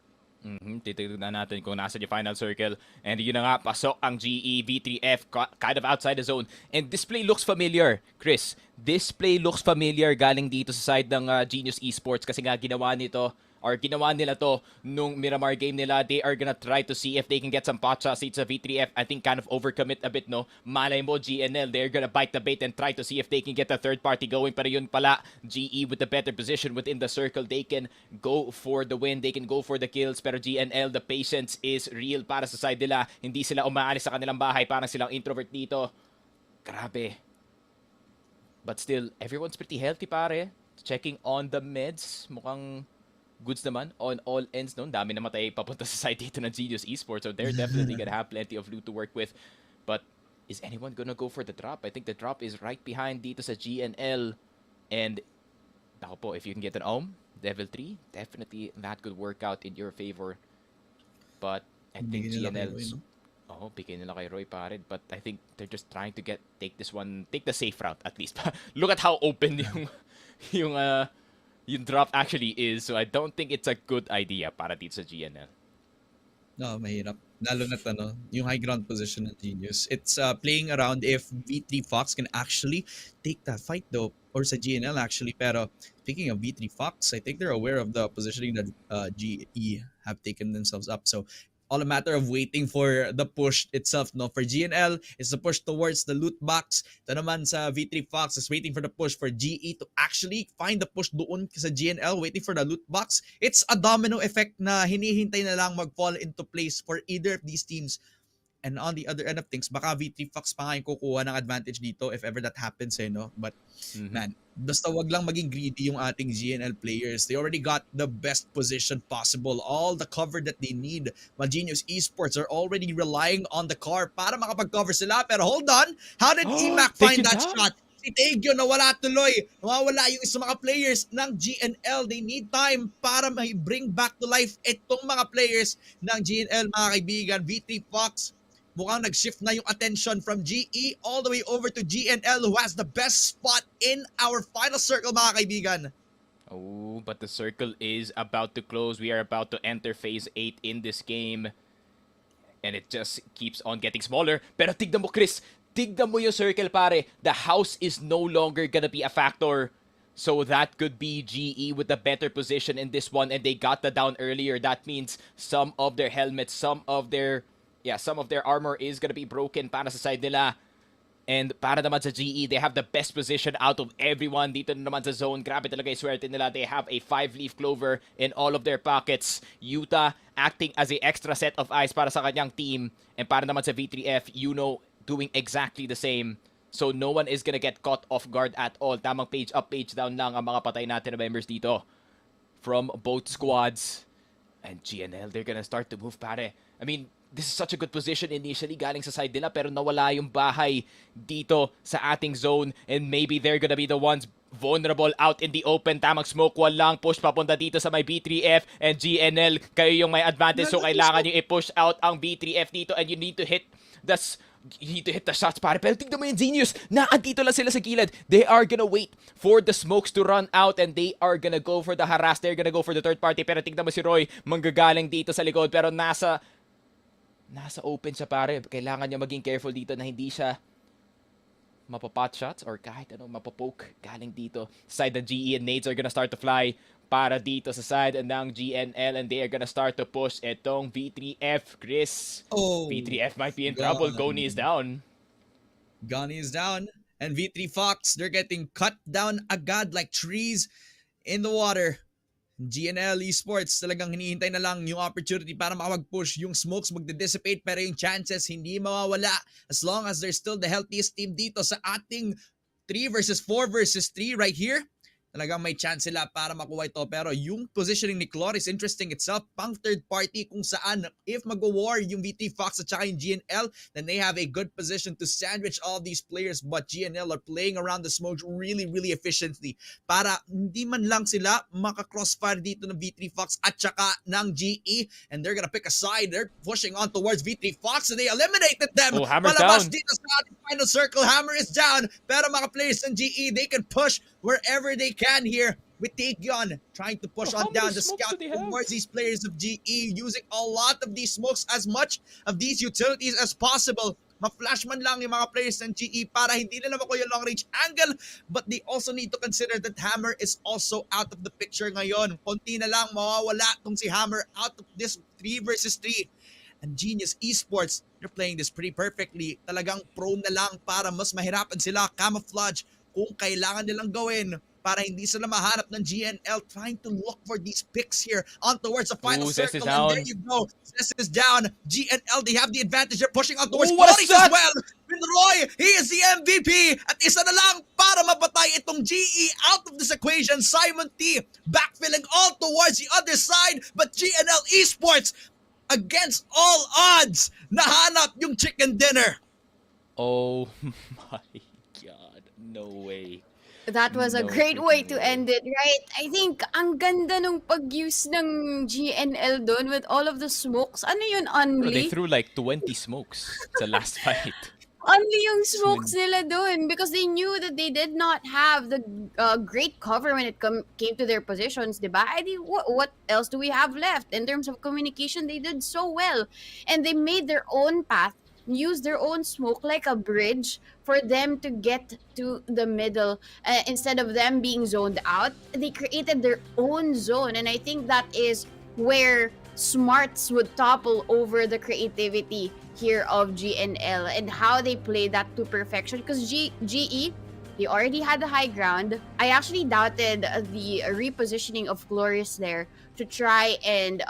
Speaker 5: Titignan natin kung nasa yung final circle. And yun na nga, pasok ang GE V3F kind of outside the zone. And this play looks familiar, Chris. This play looks familiar galing dito sa side ng Genius Esports kasi nga ginawa nila to nung Miramar game nila. They are gonna try to see if they can get some pot shots sa V3F. I think kind of overcommit a bit, no? Malay mo, GNL, they're gonna bite the bait and try to see if they can get the third party going. Pero yun pala, GE with the better position within the circle. They can go for the win. They can go for the kills. Pero GNL, the patience is real para sa side nila. Hindi sila umaalis sa kanilang bahay. Parang silang introvert dito. Grabe. But still, everyone's pretty healthy, pare. Checking on the meds. Mukhang goods naman on all ends noon. Dami namatay papunta sa side dito ng Genius Esports. So they're definitely gonna have plenty of loot to work with. But is anyone gonna go for the drop? I think the drop is right behind dito sa GNL. And ako po, if you can get an Ohm, level 3, definitely that could work out in your favor. But I think GNL... bigay nila kay Roy pare. But I think they're just trying to take the safe route at least. Look at how open yung drop actually is. So I don't think it's a good idea para dito sa GNL.
Speaker 4: No, mahirap. Lalo na yung high ground position ng Genius. It's playing around if V3 Fox can actually take that fight though. Or sa GNL actually. Pero speaking of V3 Fox, I think they're aware of the positioning that GE have taken themselves up. So all a matter of waiting for the push itself, no? For GNL, it's the push towards the loot box. Ito naman sa V3 Fox is waiting for the push for GE to actually find the push doon sa GNL, waiting for the loot box. It's a domino effect na hinihintay na lang mag-fall into place for either of these teams. And on the other end of things, baka V3 Fox pa nga yung kukuha ng advantage dito if ever that happens, no? But, man, basta wag lang maging greedy yung ating GNL players. They already got the best position possible. All the cover that they need. Genius Esports are already relying on the car para makapag-cover sila. Pero hold on, how did EMAC find that shot? Si Taegyo nawala tuloy. Nawawala yung isang mga players ng GNL. They need time para may bring back to life itong mga players ng GNL, mga kaibigan. V3 Fox, mukhang nag-shift na yung attention from GE all the way over to GNL who has the best spot in our final circle, mga kaibigan.
Speaker 5: Oh, but the circle is about to close. We are about to enter phase 8 in this game. And it just keeps on getting smaller. Pero tignan mo, Chris. Tignan mo yung circle, pare. The house is no longer gonna be a factor. So that could be GE with the better position in this one. And they got the down earlier. That means some of their helmets, some of their armor is gonna be broken para sa side nila. And para naman sa GE, they have the best position out of everyone dito naman sa zone. Grabe talaga yung swerte nila. They have a 5-leaf clover in all of their pockets. Yuta acting as a extra set of eyes para sa kanyang team. And para naman sa V3F, doing exactly the same. So no one is gonna get caught off guard at all. Tamang page up, page down lang ang mga patay natin na members dito. From both squads. And GNL, they're gonna start to move, pare. I mean, this is such a good position initially galing sa side nila pero nawala yung bahay dito sa ating zone and maybe they're gonna be the ones vulnerable out in the open. Tamang smoke wall lang, push papunta dito sa may B3F and GNL. Kayo yung may advantage so kailangan nyo i-push out ang B3F dito and you need to hit the shots, pare. Pero tignan mo yung Genius. Naandito lang sila sa gilid. They are gonna wait for the smokes to run out and they are gonna go for the harass. They're gonna go for the third party. Pero tignan mo si Roy. Manggagaling dito sa likod. Pero nasa open siya, pare. Kailangan niya maging careful dito na hindi siya mapapot shots or kahit mapapoke galing dito. Side ng GE and nades are gonna start to fly para dito sa side ng GNL and they are gonna start to push itong V3F, Chris. V3F might be in trouble. Goni is down.
Speaker 4: Goni is down. And V3 Fox, they're getting cut down agad like trees in the water. GNL Esports talagang hinihintay na lang yung opportunity para makapag-push. Yung smokes magde-dissipate pero yung chances hindi mawawala as long as they're still the healthiest team dito sa ating 3 versus 4 versus 3 right here. Talagang may chance sila para makuha ito. Pero yung positioning ni Clor is interesting itself. Pang third party kung saan if mag-war yung VT Fox at saka yung GNL, then they have a good position to sandwich all these players. But GNL are playing around the smoke really, really efficiently para hindi man lang sila maka-crossfire dito ng V3 Fox at saka ng GE. And they're gonna pick a side. They're pushing on towards V3 Fox and they eliminated them.
Speaker 5: Oh, Hammer's
Speaker 4: Palabas
Speaker 5: down.
Speaker 4: dito sa ating final circle. Hammer is down. Pero mga players ng GE, they can push wherever they can here with Taegyeon trying to push
Speaker 5: How
Speaker 4: on down
Speaker 5: many
Speaker 4: the
Speaker 5: smokes
Speaker 4: scout
Speaker 5: do they have?
Speaker 4: towards these players of GE, using a lot of these smokes, as much of these utilities as possible. Ma-flash man lang yung mga players ng GE para hindi na naman ko yung long range angle, but they also need to consider that Hammer is also out of the picture ngayon. Konti na lang mawawala tong si Hammer out of this 3 versus 3. And Genius Esports, they're playing this pretty perfectly. Talagang prone na lang para mas mahirapan sila camouflage kung kailangan nilang gawin para hindi sila mahanap ng GNL, trying to look for these picks here on towards the final
Speaker 5: Zes is
Speaker 4: circle.
Speaker 5: down.
Speaker 4: And there you go. Zes is down. GNL, they have the advantage. They're pushing on towards
Speaker 5: What a
Speaker 4: Flores as
Speaker 5: shot!
Speaker 4: well. Roy, he is the MVP. At isa na lang para mapatay itong GE out of this equation. Simon T backfilling all towards the other side. But GNL Esports, against all odds, nahanap yung chicken dinner.
Speaker 5: Oh my god, no way.
Speaker 3: That was a
Speaker 5: No
Speaker 3: great way to
Speaker 5: freaking way.
Speaker 3: end it, right? I think ang ganda nung pag-use ng GNL doon with all of the smokes. Ano yun,
Speaker 5: Bro, they
Speaker 3: Only?
Speaker 5: threw like 20 smokes sa last fight.
Speaker 3: Only yung smokes nila doon because they knew that they did not have the great cover when it came to their positions, diba? I think what else do we have left in terms of communication? They did so well, and they made their own path, used their own smoke like a bridge for them to get to the middle. Instead of them being zoned out, they created their own zone, and I think that is where smarts would topple over the creativity here of GNL and how they play that to perfection, because GE, they already had the high ground. I actually doubted the repositioning of Glorious there to try and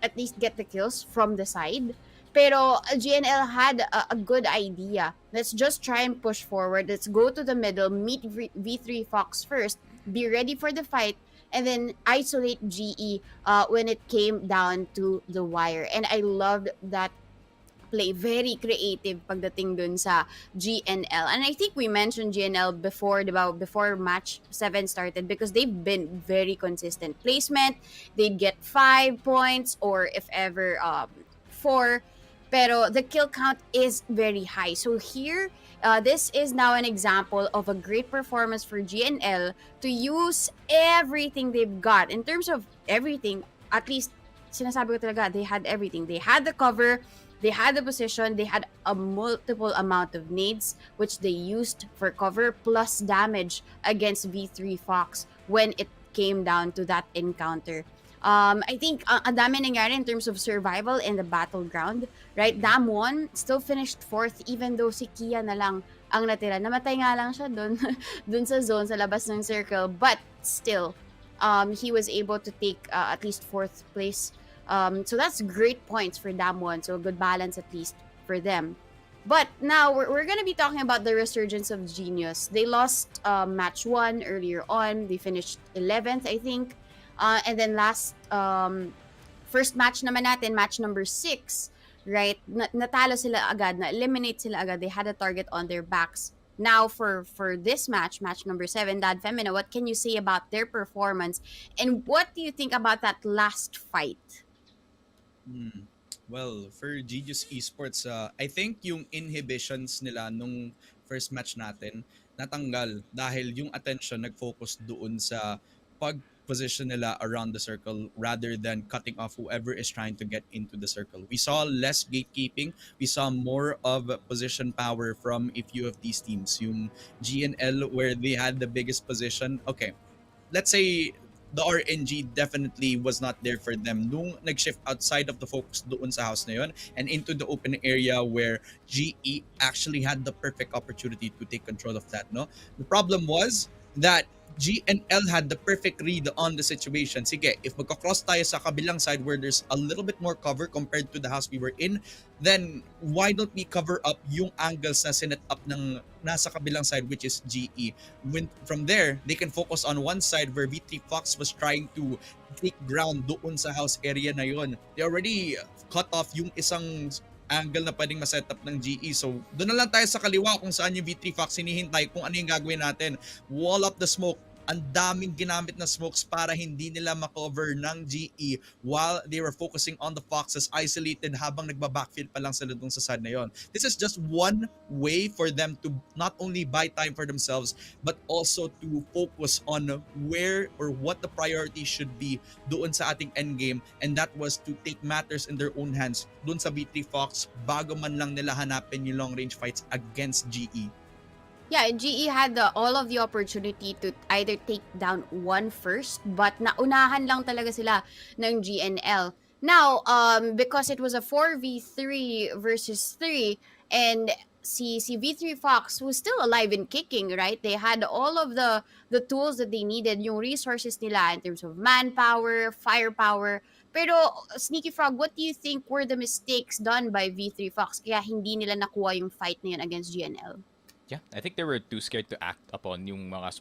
Speaker 3: at least get the kills from the side. Pero GNL had a good idea. Let's just try and push forward. Let's go to the middle, meet V3 Fox first, be ready for the fight, and then isolate GE when it came down to the wire. And I loved that play. Very creative pagdating dun sa GNL. And I think we mentioned GNL before, diba, before match 7 started, because they've been very consistent. Placement, they'd get 5 points or if ever 4. Pero the kill count is very high. So here, this is now an example of a great performance for GNL to use everything they've got. In terms of everything, at least sinasabi ko talaga, they had everything. They had the cover, they had the position, they had a multiple amount of nades, which they used for cover, plus damage against V3 Fox when it came down to that encounter. I think ang dami nangyari in terms of survival in the battleground, right? Damwon still finished 4th even though si Kia na lang ang natira. Namatay nga lang siya dun, dun sa zone, sa labas ng circle. But still, he was able to take at least 4th place. So that's great points for Damwon. So a good balance at least for them. But now we're going to be talking about the resurgence of Genius. They lost match 1 earlier on. They finished 11th, I think. And then last first match naman natin, match number 6, right? Natalo sila agad, na-eliminate sila agad. They had a target on their backs. Now for this match, match number 7, Dad Femina, what can you say about their performance? And what do you think about that last fight?
Speaker 4: Well, for Genius Esports, I think yung inhibitions nila nung first match natin natanggal dahil yung attention nag-focus doon sa pag-position nila around the circle rather than cutting off whoever is trying to get into the circle. We saw less gatekeeping. We saw more of position power from a few of these teams. Yung GNL, where they had the biggest position. Okay, let's say the RNG definitely was not there for them nung nag-shift outside of the focus doon sa house na yun and into the open area where GE actually had the perfect opportunity to take control of that, no? The problem was that GNL had the perfect read on the situation. Sige, if magka-cross tayo sa kabilang side where there's a little bit more cover compared to the house we were in, then why don't we cover up yung angles na sinet up ng nasa kabilang side, which is GE. When from there, they can focus on one side where V3 Fox was trying to take ground doon sa house area na yon. They already cut off yung isang angle na pwedeng ma-set up ng GE. So, doon na lang tayo sa kaliwa kung saan yung V3 Fox hinihintay, kung ano yung gagawin natin. Wall up the smoke ang daming ginamit na smokes para hindi nila makover ng GE while they were focusing on the Foxes isolated habang nagba-backfield pa lang sila dun sa side na yon. This is just one way for them to not only buy time for themselves but also to focus on where or what the priority should be doon sa ating endgame, and that was to take matters in their own hands doon sa V3 Fox bago man lang nila hanapin yung long range fights against GE.
Speaker 3: Yeah, GE had all of the opportunity to either take down one first, but naunahan lang talaga sila ng GNL. Now, because it was a 4v3 versus 3, and si V3 Fox was still alive and kicking, right? They had all of the tools that they needed, yung resources nila in terms of manpower, firepower. Pero, Sneaky Frog, what do you think were the mistakes done by V3 Fox kaya hindi nila nakuha yung fight na yun against GNL?
Speaker 5: Yeah, I think they were too scared to act upon yung mga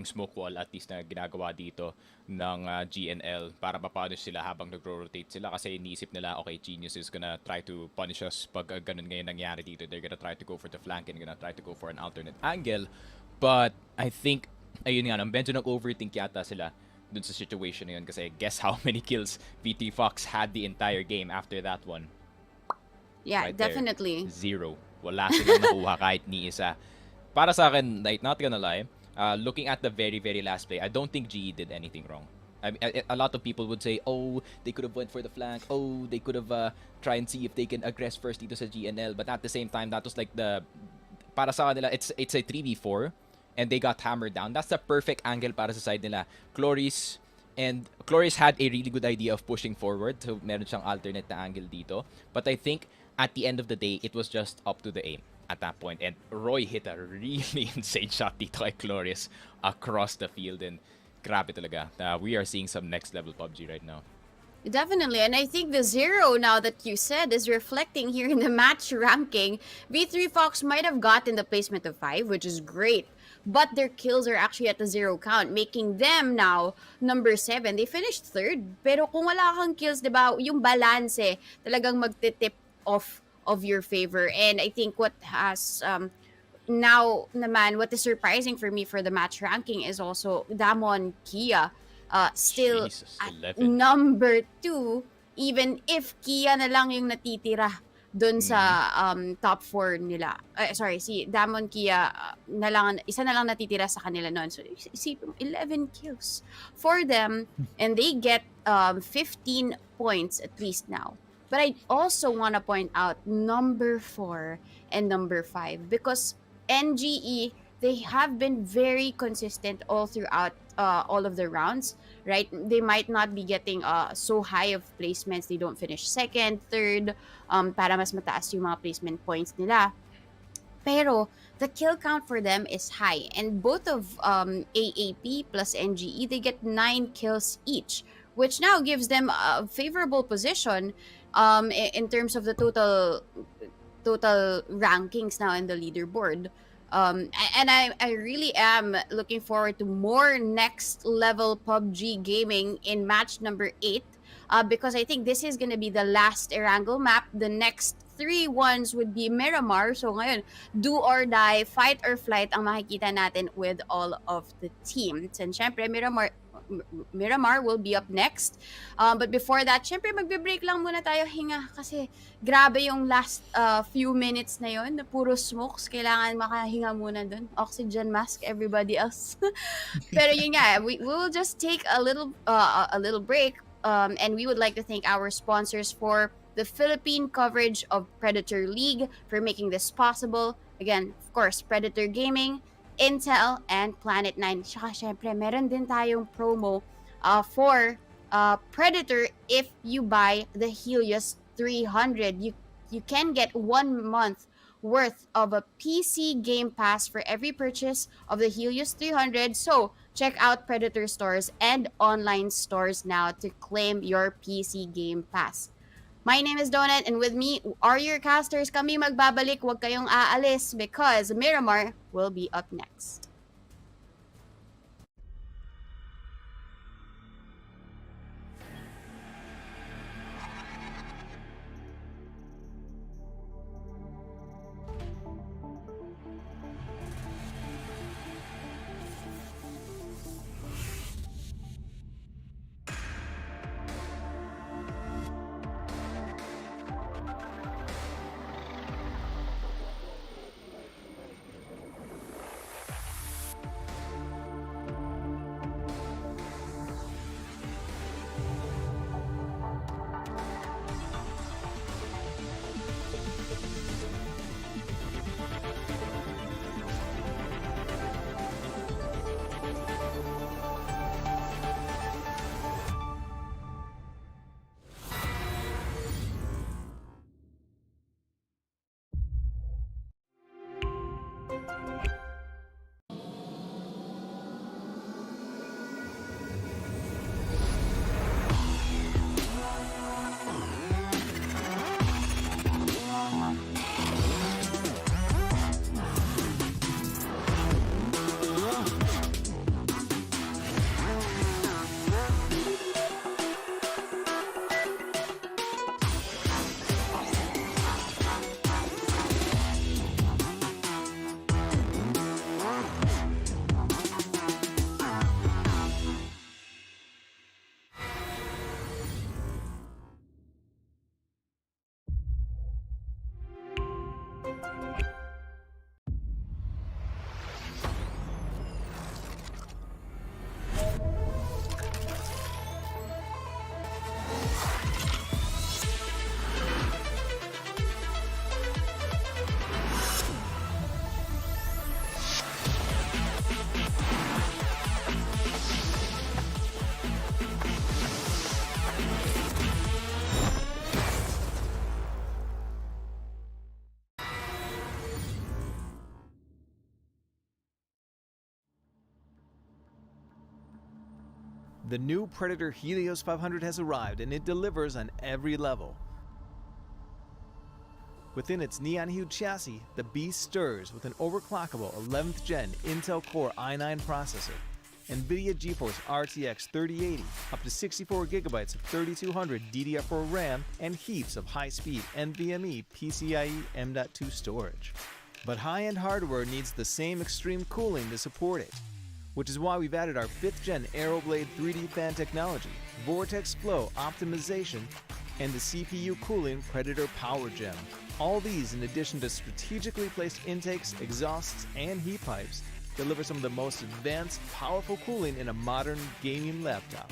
Speaker 5: smoke wall at least na ginagawa dito ng GNL para mapunish sila habang nagro-rotate sila, kasi iniisip nila, okay, Genius is gonna try to punish us pag ganun ngayon nangyari dito. They're gonna try to go for the flank and gonna try to go for an alternate angle. But I think, ayun nga, medyo nag-overthink yata sila dun sa situation na yun, kasi guess how many kills VT Fox had the entire game after that one?
Speaker 3: Yeah,
Speaker 5: Right
Speaker 3: definitely.
Speaker 5: There, 0. Wala silang nakuha kahit ni isa. Para sa akin, like, not gonna lie, looking at the very, very last play, I don't think GE did anything wrong. I mean, a lot of people would say, oh, they could have went for the flank. Oh, they could have try and see if they can aggress first dito sa GNL. But at the same time, that was like para sa kanila, it's a 3v4 and they got hammered down. That's the perfect angle para sa side nila. Cloris had a really good idea of pushing forward. So, meron siyang alternate na angle dito. But I think, at the end of the day, it was just up to the aim at that point. And Roy hit a really insane shot dito kay Cloris across the field. And grabe talaga. We are seeing some next level PUBG right now.
Speaker 3: Definitely, and I think the 0 now that you said is reflecting here in the match ranking. V3 Fox might have gotten the placement of 5, which is great, but their kills are actually at the 0 count, making them now number 7. They finished 3rd, pero kung wala kang kills, diba, yung balance talagang magtitip off of your favor. And I think what has now naman, what is surprising for me for the match ranking is also Damon Kia still
Speaker 5: Jesus,
Speaker 3: at
Speaker 5: 11.
Speaker 3: number 2, even if Kia na lang yung natitira dun sa top 4 nila. Si Damon Kia isa na lang natitira sa kanila nun. So isipin mo, 11 kills for them, and they get 15 points at least now. But I also want to point out number 4 and number 5, because NGE, they have been very consistent all throughout all of the rounds, right? They might not be getting so high of placements. They don't finish 2nd, 3rd, para mas mataas yung mga placement points nila. Pero the kill count for them is high. And both of AAP plus NGE, they get 9 kills each, which now gives them a favorable position in terms of the total rankings now in the leaderboard. And I really am looking forward to more next level PUBG gaming in match number 8, because I think this is gonna be the last Erangel map. The next 3 ones would be Miramar. So ngayon, do or die, fight or flight ang makikita natin with all of the teams. And syempre, Miramar will be up next. But before that, syempre magbe-break lang muna tayo, hinga, kasi grabe yung last few minutes na yon na puro smokes. Kailangan makahinga muna dun. Oxygen mask, everybody else. Pero yun nga, we will just take a little break, and we would like to thank our sponsors for the Philippine coverage of Predator League for making this possible. Again, of course, Predator Gaming, Intel, and Planet 9. Saka syempre, meron din tayong promo for Predator. If you buy the Helios 300, you can get 1 month worth of a PC Game Pass for every purchase of the Helios 300. So, check out Predator stores and online stores now to claim your PC Game Pass. My name is Donut, and with me are your casters. Kami magbabalik, huwag kayong aalis, because Miramar will be up next.
Speaker 1: The new Predator Helios 500 has arrived and it delivers on every level. Within its neon-hued chassis, the beast stirs with an overclockable 11th gen Intel Core i9 processor, NVIDIA GeForce RTX 3080, up to 64GB of 3200 DDR4 RAM, and heaps of high-speed NVMe PCIe M.2 storage. But high-end hardware needs the same extreme cooling to support it, which is why we've added our 5th gen Aeroblade 3D fan technology, Vortex Flow optimization, and the CPU cooling Predator Power Gem. All these, in addition to strategically placed intakes, exhausts, and heat pipes, deliver some of the most advanced, powerful cooling in a modern gaming laptop.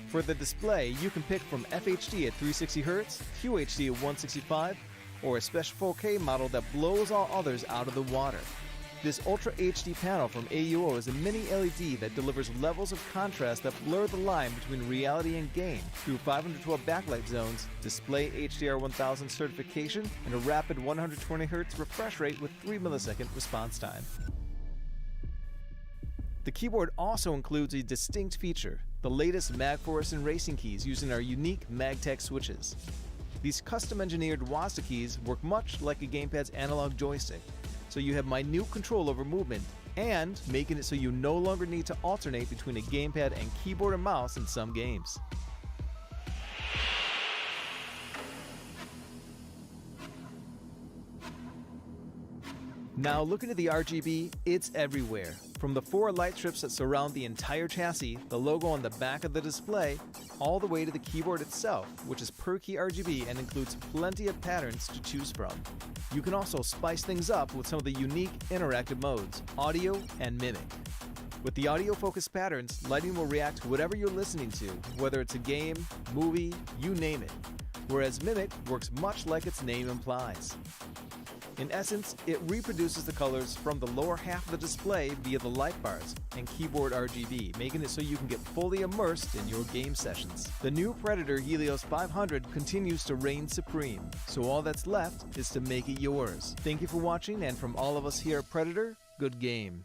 Speaker 1: For the display, you can pick from FHD at 360Hz, QHD at 165, or a special 4K model that blows all others out of the water. This Ultra HD panel from AUO is a mini LED that delivers levels of contrast that blur the line between reality and game through 512 backlight zones, display HDR 1000 certification, and a rapid 120Hz refresh rate with 3 millisecond response time. The keyboard also includes a distinct feature, the latest MagForce and racing keys using our unique MagTech switches. These custom-engineered WASD keys work much like a gamepad's analog joystick, so you have minute control over movement, and making it so you no longer need to alternate between a gamepad and keyboard and mouse in some games. Now looking at the RGB, it's everywhere. From the 4 light strips that surround the entire chassis, the logo on the back of the display, all the way to the keyboard itself, which is per key RGB and includes plenty of patterns to choose from. You can also spice things up with some of the unique interactive modes, audio and mimic. With the audio-focused patterns, lighting will react to whatever you're listening to, whether it's a game, movie, you name it. Whereas mimic works much like its name implies. In essence, it reproduces the colors from the lower half of the display via the light bars and keyboard RGB, making it so you can get fully immersed in your game sessions. The new Predator Helios 500 continues to reign supreme, so all that's left is to make it yours. Thank you for watching, and from all of us here at Predator, good game.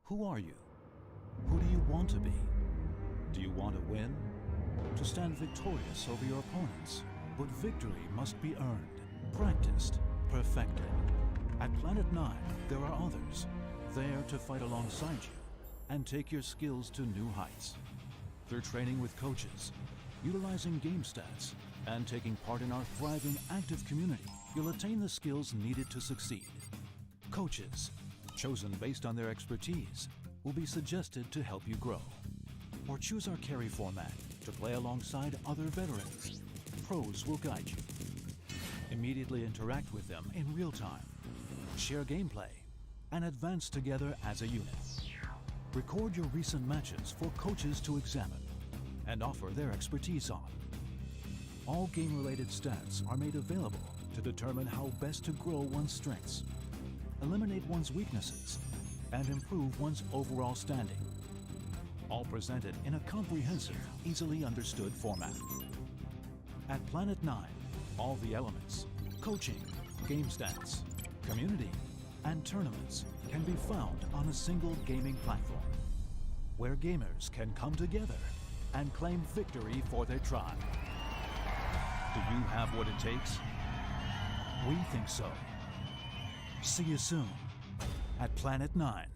Speaker 2: Who are you? Who do you want to be? Do you want to win? To stand victorious over your opponents? But victory must be earned, practiced, perfected. At Planet 9, there are others, there to fight alongside you and take your skills to new heights. Through training with coaches, utilizing game stats, and taking part in our thriving active community, you'll attain the skills needed to succeed. Coaches, chosen based on their expertise, will be suggested to help you grow. Or choose our carry format to play alongside other veterans. Pros will guide you. Immediately interact with them in real time. Share gameplay and advance together as a unit. Record your recent matches for coaches to examine and offer their expertise on. All game-related stats are made available to determine how best to grow one's strengths, eliminate one's weaknesses, and improve one's overall standing. All presented in a comprehensive, easily understood format. At Planet 9, all the elements, coaching, game stats, community, and tournaments can be found on a single gaming platform, where gamers can come together and claim victory for their tribe. Do you have what it takes? We think so. See you soon at Planet 9.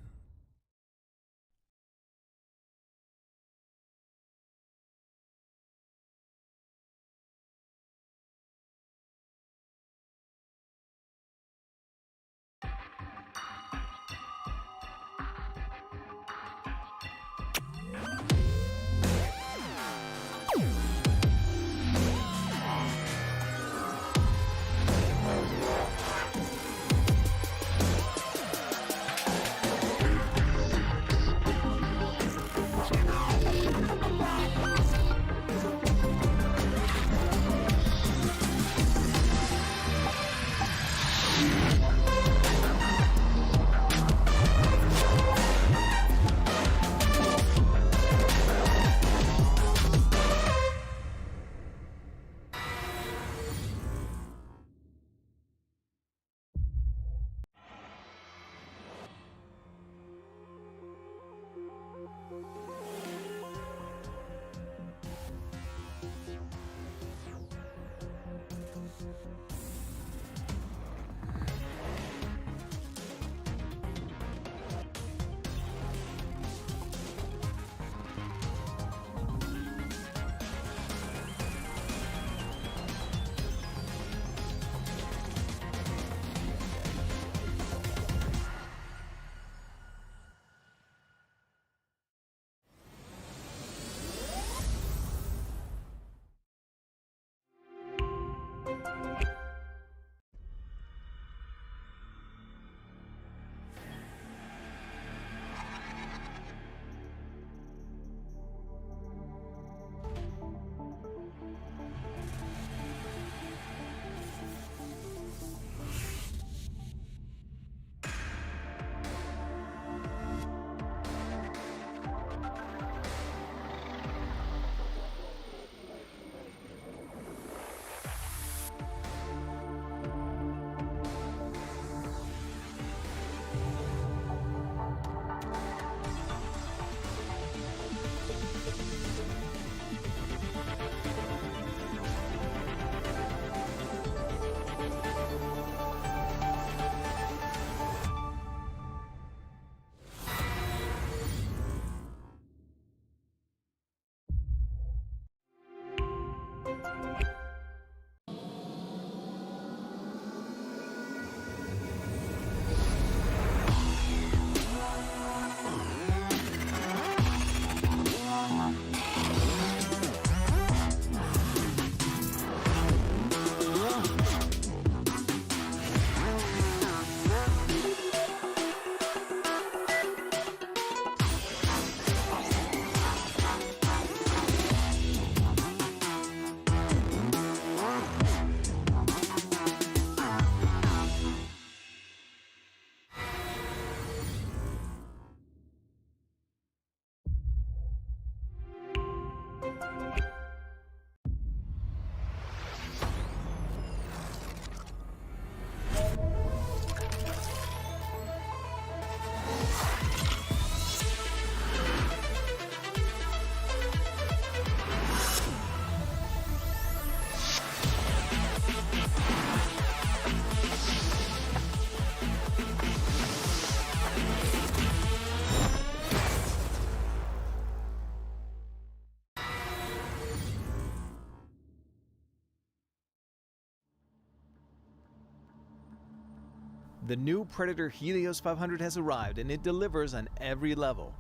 Speaker 1: The new Predator Helios 500 has arrived and it delivers on every level.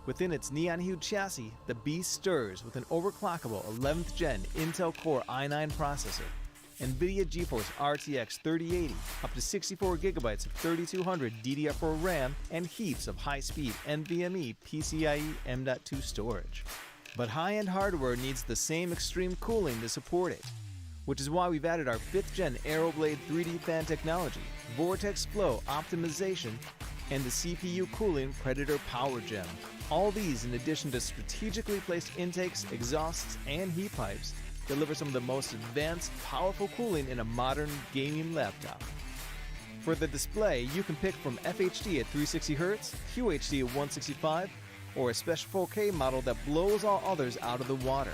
Speaker 1: Within its neon-hued chassis, the beast stirs with an overclockable 11th gen Intel Core i9 processor, NVIDIA GeForce RTX 3080, up to 64 gigabytes of 3200 DDR4 RAM, and heaps of high-speed NVMe PCIe M.2 storage. But high-end hardware needs the same extreme cooling to support it, which is why we've added our 5th gen Aeroblade 3D fan technology, Vortex Flow optimization, and the CPU cooling Predator Power Gem. All these, in addition to strategically placed intakes, exhausts, and heat pipes, deliver some of the most advanced, powerful cooling in a modern gaming laptop. For the display, you can pick from FHD at 360Hz, QHD at 165, or a special 4K model that blows all others out of the water.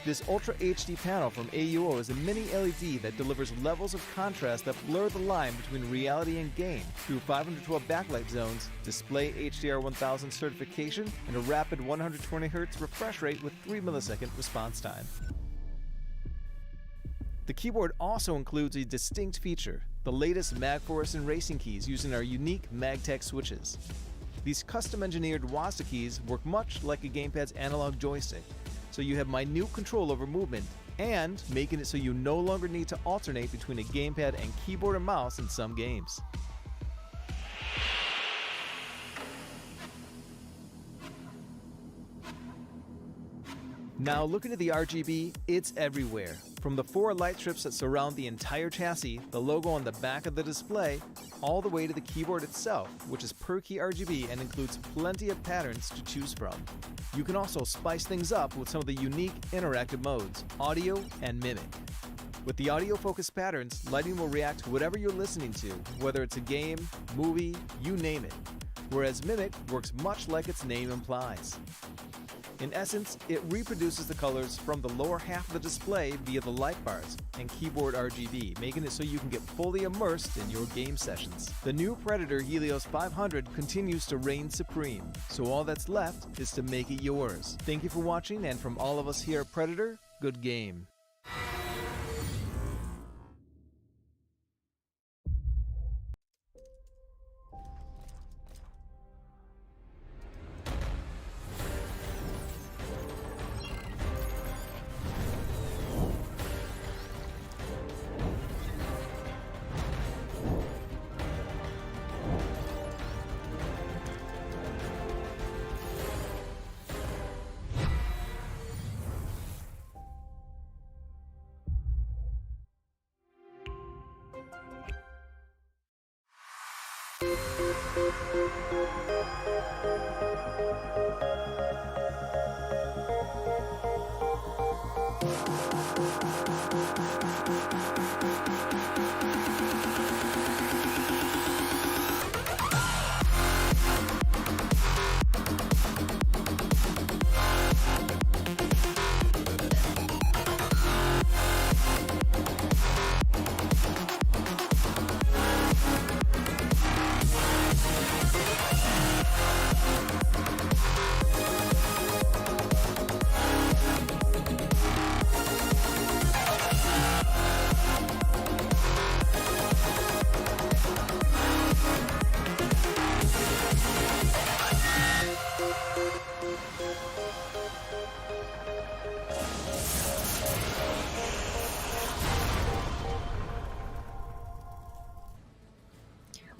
Speaker 1: This Ultra HD panel from AUO is a mini LED that delivers levels of contrast that blur the line between reality and game through 512 backlight zones, display HDR 1000 certification, and a rapid 120Hz refresh rate with 3 millisecond response time. The keyboard also includes a distinct feature, the latest MagForce and racing keys using our unique MagTech switches. These custom-engineered WASD keys work much like a gamepad's analog joystick, so you have minute control over movement, and making it so you no longer need to alternate between a gamepad and keyboard and mouse in some games. Now looking at the RGB, it's everywhere. From the 4 light strips that surround the entire chassis, the logo on the back of the display, all the way to the keyboard itself, which is per key RGB and includes plenty of patterns to choose from. You can also spice things up with some of the unique interactive modes, audio and mimic. With the audio-focused patterns, lighting will react to whatever you're listening to, whether it's a game, movie, you name it. Whereas mimic works much like its name implies. In essence, it reproduces the colors from the lower half of the display via the light bars and keyboard RGB, making it so you can get fully immersed in your game sessions. The new Predator Helios 500 continues to reign supreme, so all that's left is to make it yours. Thank you for watching, and from all of us here at Predator, good game.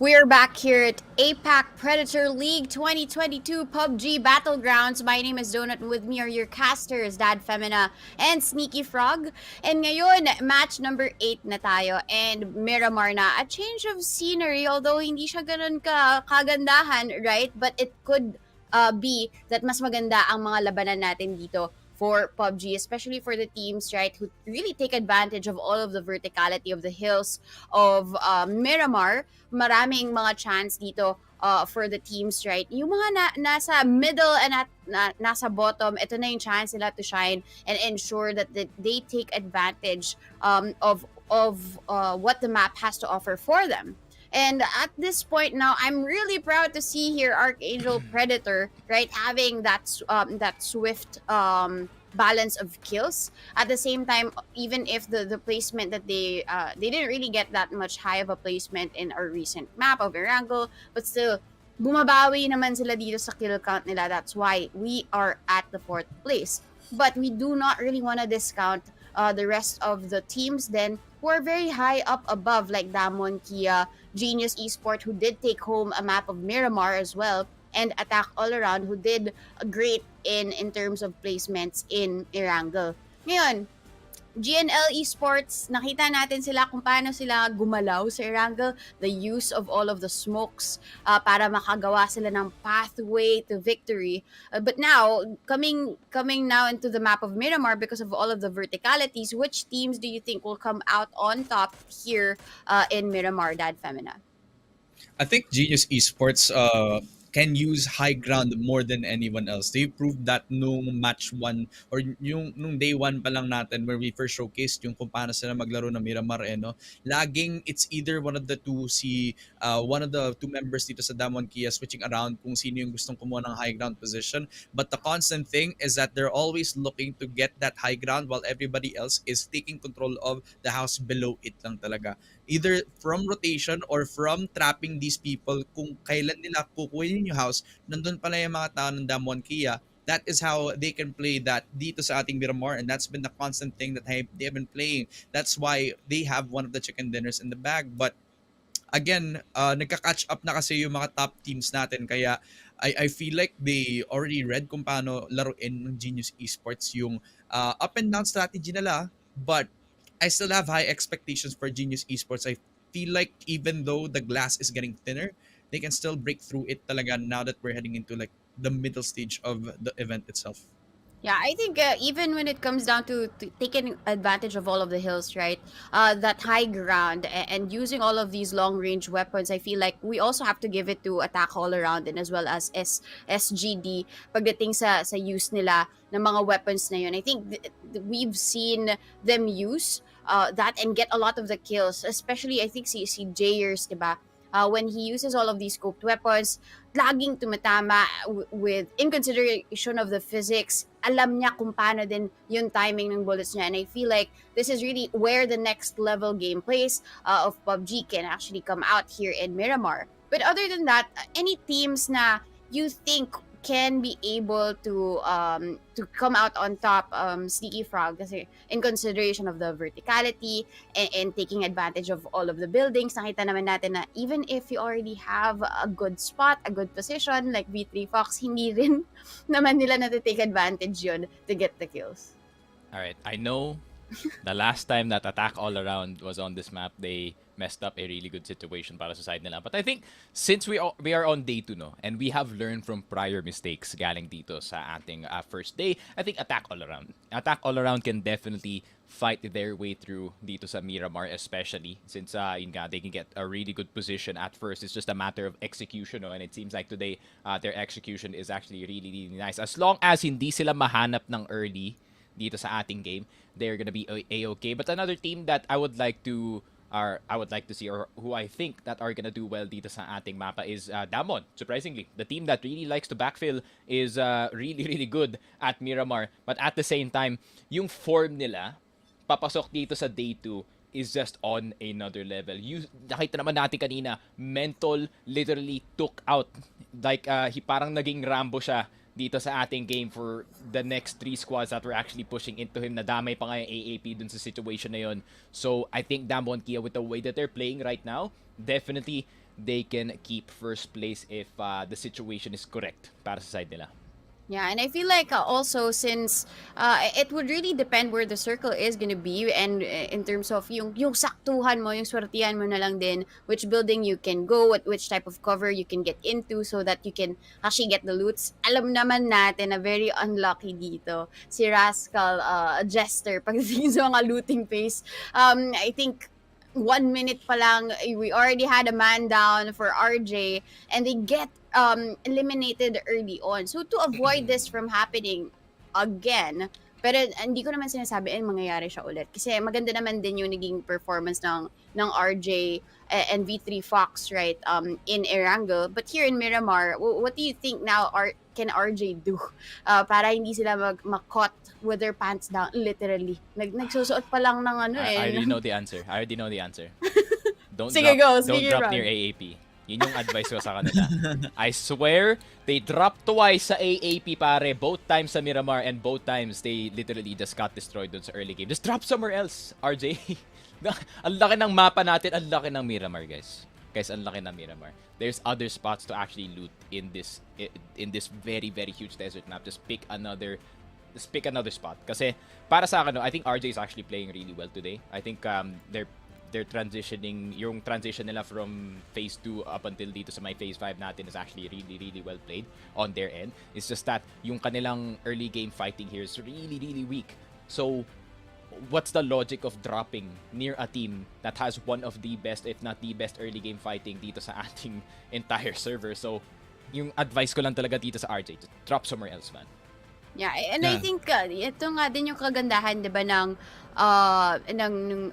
Speaker 3: We're back here at APAC Predator League 2022 PUBG Battlegrounds. My name is Donut, and with me are your casters, Dad Femina and Sneaky Frog. And ngayon, match number 8 na tayo, and Miramar na. A change of scenery, although hindi siya ganun kagandahan, right? But it could be that mas maganda ang mga labanan natin dito for PUBG, especially for the teams, right, who really take advantage of all of the verticality of the hills of Miramar. Maraming mga chance dito for the teams, right? Yung mga nasa middle and nasa bottom, ito na yung chance nila to shine and ensure that they take advantage of what the map has to offer for them. And at this point now, I'm really proud to see here Archangel Predator, right, having that swift balance of kills. At the same time, even if the placement that they didn't really get that much high of a placement in our recent map of Erangel, but still, bumabawi naman sila dito sa kill count nila. That's why we are at the 4th place. But we do not really want to discount the rest of the teams then who are very high up above, like Damwon, Kia, Genius Esport, who did take home a map of Miramar as well. and Attack All Around, who did great in terms of placements in Erangel. Ngayon, GNL Esports, nakita natin sila kung paano sila gumalaw sa Erangel, the use of all of the smokes para makagawa sila ng pathway to victory. But now, coming now into the map of Miramar because of all of the verticalities, which teams do you think will come out on top here in Miramar, Dad Femina?
Speaker 4: I think Genius Esports can use high ground more than anyone else. They proved that nung match 1 or yung nung day 1 pa lang natin where we first showcased yung kung paano sila maglaro ng Miramar laging it's either one of the one of the two members dito sa Damwon Kia switching around kung sino yung gustong kumuha ng high ground position. But the constant thing is that they're always looking to get that high ground while everybody else is taking control of the house below it lang talaga. Either from rotation or from trapping these people kung kailan nila kukunin yung house, nandun pala yung mga tao ng Damwon Kia. That is how they can play that dito sa ating Miramar, and that's been the constant thing that they have been playing. That's why they have one of the chicken dinners in the bag. But again, nagka-catch up na kasi yung mga top teams natin, kaya I feel like they already read kung paano laruin ng Genius Esports yung up and down strategy nila, but I still have high expectations for Genius Esports. I feel like even though the glass is getting thinner, they can still break through it talaga now that we're heading into like the middle stage of the event itself.
Speaker 3: Yeah, I think even when it comes down to taking advantage of all of the hills, right? That high ground and using all of these long range weapons, I feel like we also have to give it to Attack All Around and as well as SGD pagdating sa use nila ng mga weapons na yun. I think we've seen them use that and get a lot of the kills, especially I think si Jayers, diba? When he uses all of these scoped weapons, laging tumatama with in consideration of the physics. Alam niya kung paano din yung timing ng bullets niya. And I feel like this is really where the next level gameplays of PUBG can actually come out here in Miramar. But other than that, any teams na you think can be able to come out on top, Sneaky Frog, kasi in consideration of the verticality and taking advantage of all of the buildings, nakita naman natin na even if you already have a good spot, a good position like V3 Fox, hindi rin naman nila natitake advantage yun to get the kills.
Speaker 5: All right, I know the last time that Attack All Around was on this map, they messed up a really good situation para sa side nila. But I think since we are on day 2 no, and we have learned from prior mistakes galing dito sa ating first day, I think Attack All Around can definitely fight their way through dito sa Miramar, especially since yun nga, they can get a really good position at first. It's just a matter of execution, no? And it seems like today their execution is actually really, really nice. As long as hindi sila mahanap ng early dito sa ating game, they're gonna be a-okay. But another team that I would like to see, or who I think that are gonna do well dito sa ating mapa is Damwon. Surprisingly, the team that really likes to backfill is really, really good at Miramar. But at the same time, yung form nila, papasok dito sa day 2, is just on another level. Nakita naman natin kanina, mental literally took out. Like, parang naging Rambo siya dito sa ating game for the next 3 squads that were actually pushing into him. Nadamay pa nga yung AAP dun sa situation na yun. So, I think Damwon Kia, with the way that they're playing right now, definitely they can keep first place if the situation is correct para sa side nila.
Speaker 3: Yeah, and I feel like also since it would really depend where the circle is gonna be, and in terms of yung saktuhan mo, yung swertihan mo na lang din, which building you can go, which type of cover you can get into so that you can actually get the loots. Alam naman natin na very unlucky dito si Rascal Jester pagdating sa mga looting phase. I think 1 minute pa lang, we already had a man down for RJ, and they get eliminated early on. So to avoid this from happening again, pero hindi ko naman sinasabi mangyayari siya ulit. Kasi maganda naman din yung naging performance ng RJ and V3 Fox, right, in Erangel. But here in Miramar, what do you think now can RJ do para hindi sila ma-caught with their pants down, literally? Nagsusuot pa lang ng
Speaker 5: I already know the answer. Don't
Speaker 3: Sige,
Speaker 5: drop,
Speaker 3: go.
Speaker 5: don't drop near AAP. Yun yung advice ko sa kanila. I swear, they dropped twice sa AAP, pare. Both times sa Miramar, and both times they literally just got destroyed dun sa early game. Just drop somewhere else, RJ. Ang laki ng mapa natin, ang laki ng Miramar, guys. guys, ang laki ng Miramar. There's other spots to actually loot in this very very huge desert map. Just pick another spot. Kasi para sa akin, no, I think RJ is actually playing really well today. I think they're transitioning, yung transition nila from phase 2 up until dito sa my phase 5 natin is actually really really well played on their end. It's just that yung kanilang early game fighting here is really really weak. So what's the logic of dropping near a team that has one of the best, if not the best, early game fighting dito sa ating entire server? So yung advice ko lang talaga dito sa RJ, just drop somewhere else, man.
Speaker 3: Yeah, and I
Speaker 4: Yeah.
Speaker 3: think ito nga din yung kagandahan 'di ba ng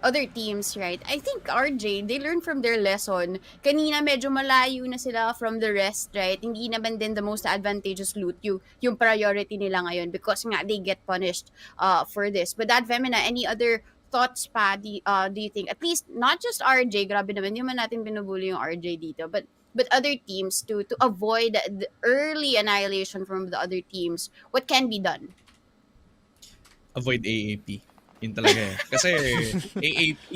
Speaker 3: other teams, right? I think RJ, they learn from their lesson. Kanina medyo malayo na sila from the rest, right? Hindi naman din the most advantageous loot yung priority nila ngayon because nga they get punished for this. But that Femina, any other thoughts pa do you think, at least not just RJ, grabe naman, hindi man natin binubuli yung RJ dito, but other teams to avoid the early annihilation from the other teams, what can be done?
Speaker 4: Avoid AAP. Yun talaga eh. Kasi AAP,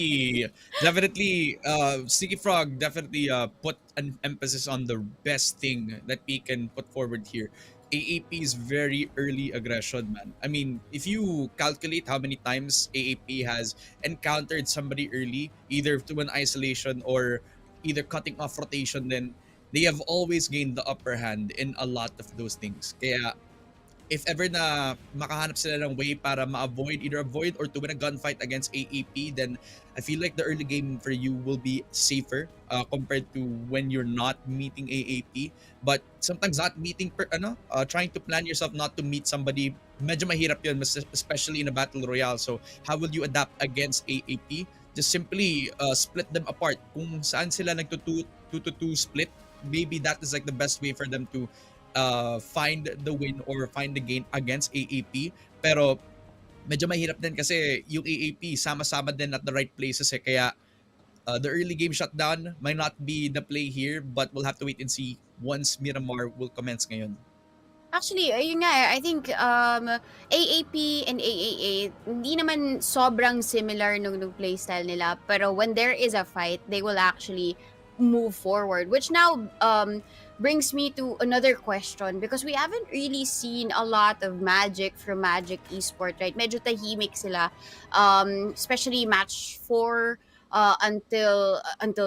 Speaker 4: definitely, Sticky Frog definitely put an emphasis on the best thing that we can put forward here. AAP is very early aggression, man. I mean, if you calculate how many times AAP has encountered somebody early, either through an isolation or either cutting off rotation, then they have always gained the upper hand in a lot of those things. Kaya if ever na makahanap sila ng way para either avoid or to win a gunfight against AAP, then I feel like the early game for you will be safer compared to when you're not meeting AAP. But sometimes not meeting trying to plan yourself not to meet somebody, medyo mahirap yun, especially in a battle royale. So how will you adapt against AAP? Just simply split them apart. Kung saan sila nagto 2-2 split, maybe that is like the best way for them to find the win or find the gain against AAP. Pero medyo mahirap din kasi yung AAP sama-sama din at the right places eh. Kaya the early game shutdown might not be the play here, but we'll have to wait and see once Miramar will commence ngayon.
Speaker 3: Actually, ayun nga, I think AAP and AAA, hindi naman sobrang similar nung playstyle nila. Pero when there is a fight, they will actually move forward. Which now brings me to another question, because we haven't really seen a lot of Magic from Magic Esport, right? Medyo tahimik sila, especially match 4 until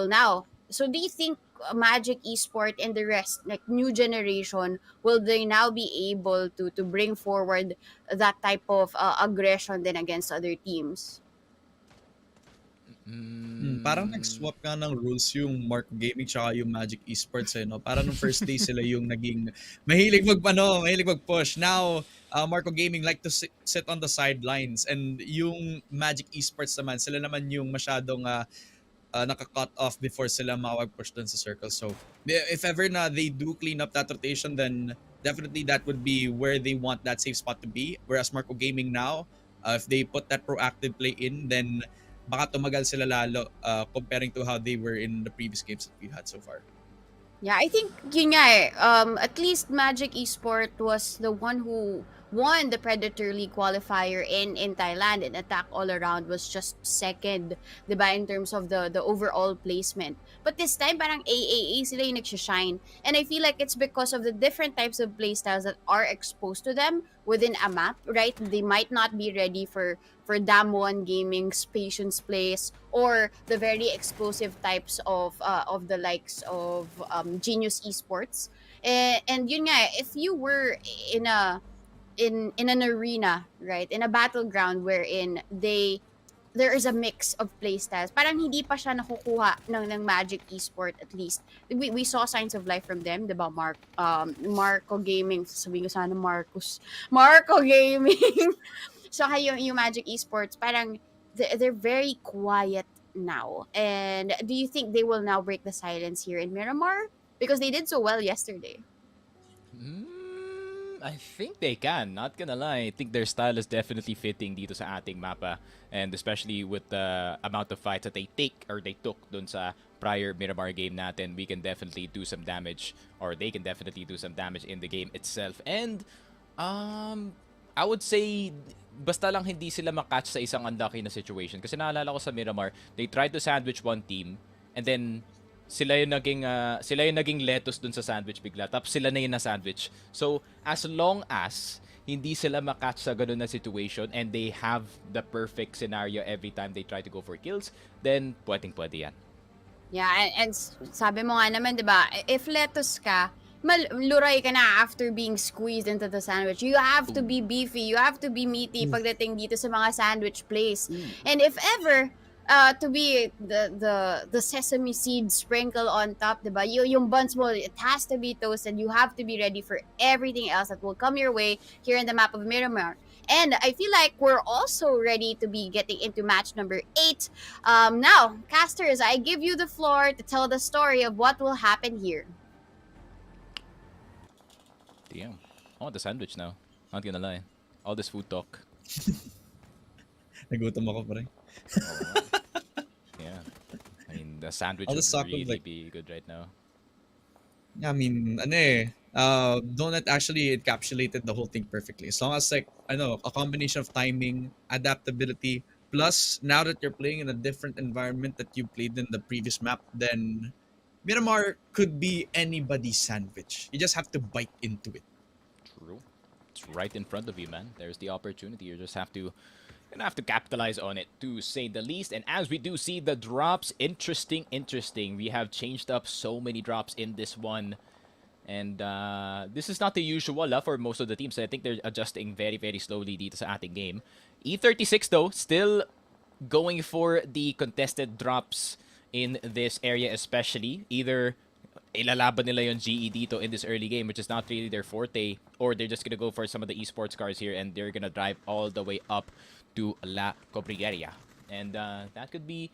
Speaker 3: now. So do you think Magic Esport and the rest, like new generation, will they now be able to bring forward that type of aggression then against other teams?
Speaker 4: Parang nag-swap nga ng rules yung Marco Gaming tsaka yung Magic Esports eh, no? Para nung first day sila yung naging mahilig mag-push. Now, Marco Gaming like to sit on the sidelines, and yung Magic Esports naman, sila naman yung masyadong naka-cut off before sila makapag-push dun sa circle. So, if ever na they do clean up that rotation, then definitely that would be where they want that safe spot to be. Whereas Marco Gaming now, if they put that proactive play in, then baka tumagal sila lalo comparing to how they were in the previous games that we had so far.
Speaker 3: Yeah, I think yun nga eh, at least Magic Esport was the one who won the Predator League qualifier in Thailand, and Attack All Around was just second, diba, in terms of the overall placement. But this time, parang AAA sila yung nagsishine. And I feel like it's because of the different types of playstyles that are exposed to them within a map, right? They might not be ready for Dam1 Gaming's patience plays, or the very explosive types of the likes of Genius Esports. And yun nga, if you were in an arena, right, in a battleground wherein there is a mix of playstyles, parang hindi pa siya nakukuha ng Magic Esport. At least we saw signs of life from them, diba? Marco Gaming, sasabihin ko sana Marco Gaming. So yung Magic Esports, parang they're very quiet now. And do you think they will now break the silence here in Miramar? Because they did so well yesterday.
Speaker 5: I think they can, not gonna lie. I think their style is definitely fitting dito sa ating mapa, and especially with the amount of fights that they took dun sa prior Miramar game natin, we can definitely do some damage, or they can definitely do some damage in the game itself. And I would say basta lang hindi sila makatch sa isang unlucky na situation, kasi naalala ko sa Miramar, they tried to sandwich one team, and then sila yung naging lettuce dun sa sandwich bigla. Tapos sila na yung na-sandwich. So, as long as hindi sila makatch sa ganun na situation and they have the perfect scenario every time they try to go for kills, then pwede yan.
Speaker 3: Yeah, and sabi mo nga naman, 'di ba? If lettuce ka, luray ka na after being squeezed into the sandwich. You have to be beefy, you have to be meaty pagdating dito sa mga sandwich place. And if ever to be the sesame seed sprinkle on top, 'di ba? Yung buns mo, it has to be toasted. You have to be ready for everything else that will come your way here in the map of Miramar. And I feel like we're also ready to be getting into match number 8. Now, casters, I give you the floor to tell the story of what will happen here.
Speaker 5: Damn. I want the sandwich now. Not gonna lie. All this food talk.
Speaker 4: Nagutom ako, pre.
Speaker 5: Yeah. I mean, the sandwich
Speaker 4: All the
Speaker 5: would
Speaker 4: stock of,
Speaker 5: really
Speaker 4: like-
Speaker 5: be good right now.
Speaker 4: I mean, Donut actually encapsulated the whole thing perfectly. As long as like, a combination of timing, adaptability, plus now that you're playing in a different environment that you played in the previous map, then Miramar could be anybody's sandwich. You just have to bite into it.
Speaker 5: True. It's right in front of you, man. There's the opportunity. You just have to capitalize on it, to say the least. And as we do see the drops, interesting. We have changed up so many drops in this one. And this is not the usual for most of the teams. I think they're adjusting very, very slowly dito sa ating game. E36 though, still going for the contested drops in this area especially. Either ilalaban nila yung GE dito in this early game, which is not really their forte, or they're just gonna go for some of the esports cars here and they're gonna drive all the way up to La Cobrilleria. And that could be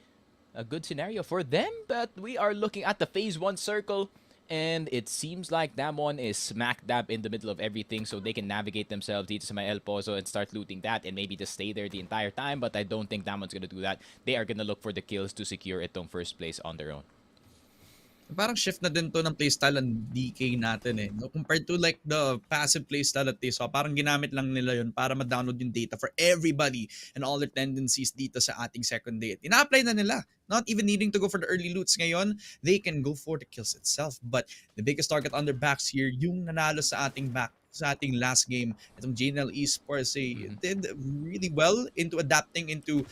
Speaker 5: a good scenario for them, but we are looking at the phase 1 circle, and it seems like Damwon is smack dab in the middle of everything, so they can navigate themselves dito sa may El Pozo and start looting that and maybe just stay there the entire time, but I don't think Damwon's gonna do that. They are gonna look for the kills to secure itong first place on their own.
Speaker 4: Parang shift na din to ng playstyle ng DK natin eh. No? Compared to like the passive playstyle that they saw, parang ginamit lang nila yun para ma-download yung data for everybody and all their tendencies dito sa ating second date. Ina-apply na nila. Not even needing to go for the early loots ngayon, they can go for the kills itself. But the biggest target on their backs here, yung nanalo sa ating last game, itong JNL Esports, they did really well into adapting into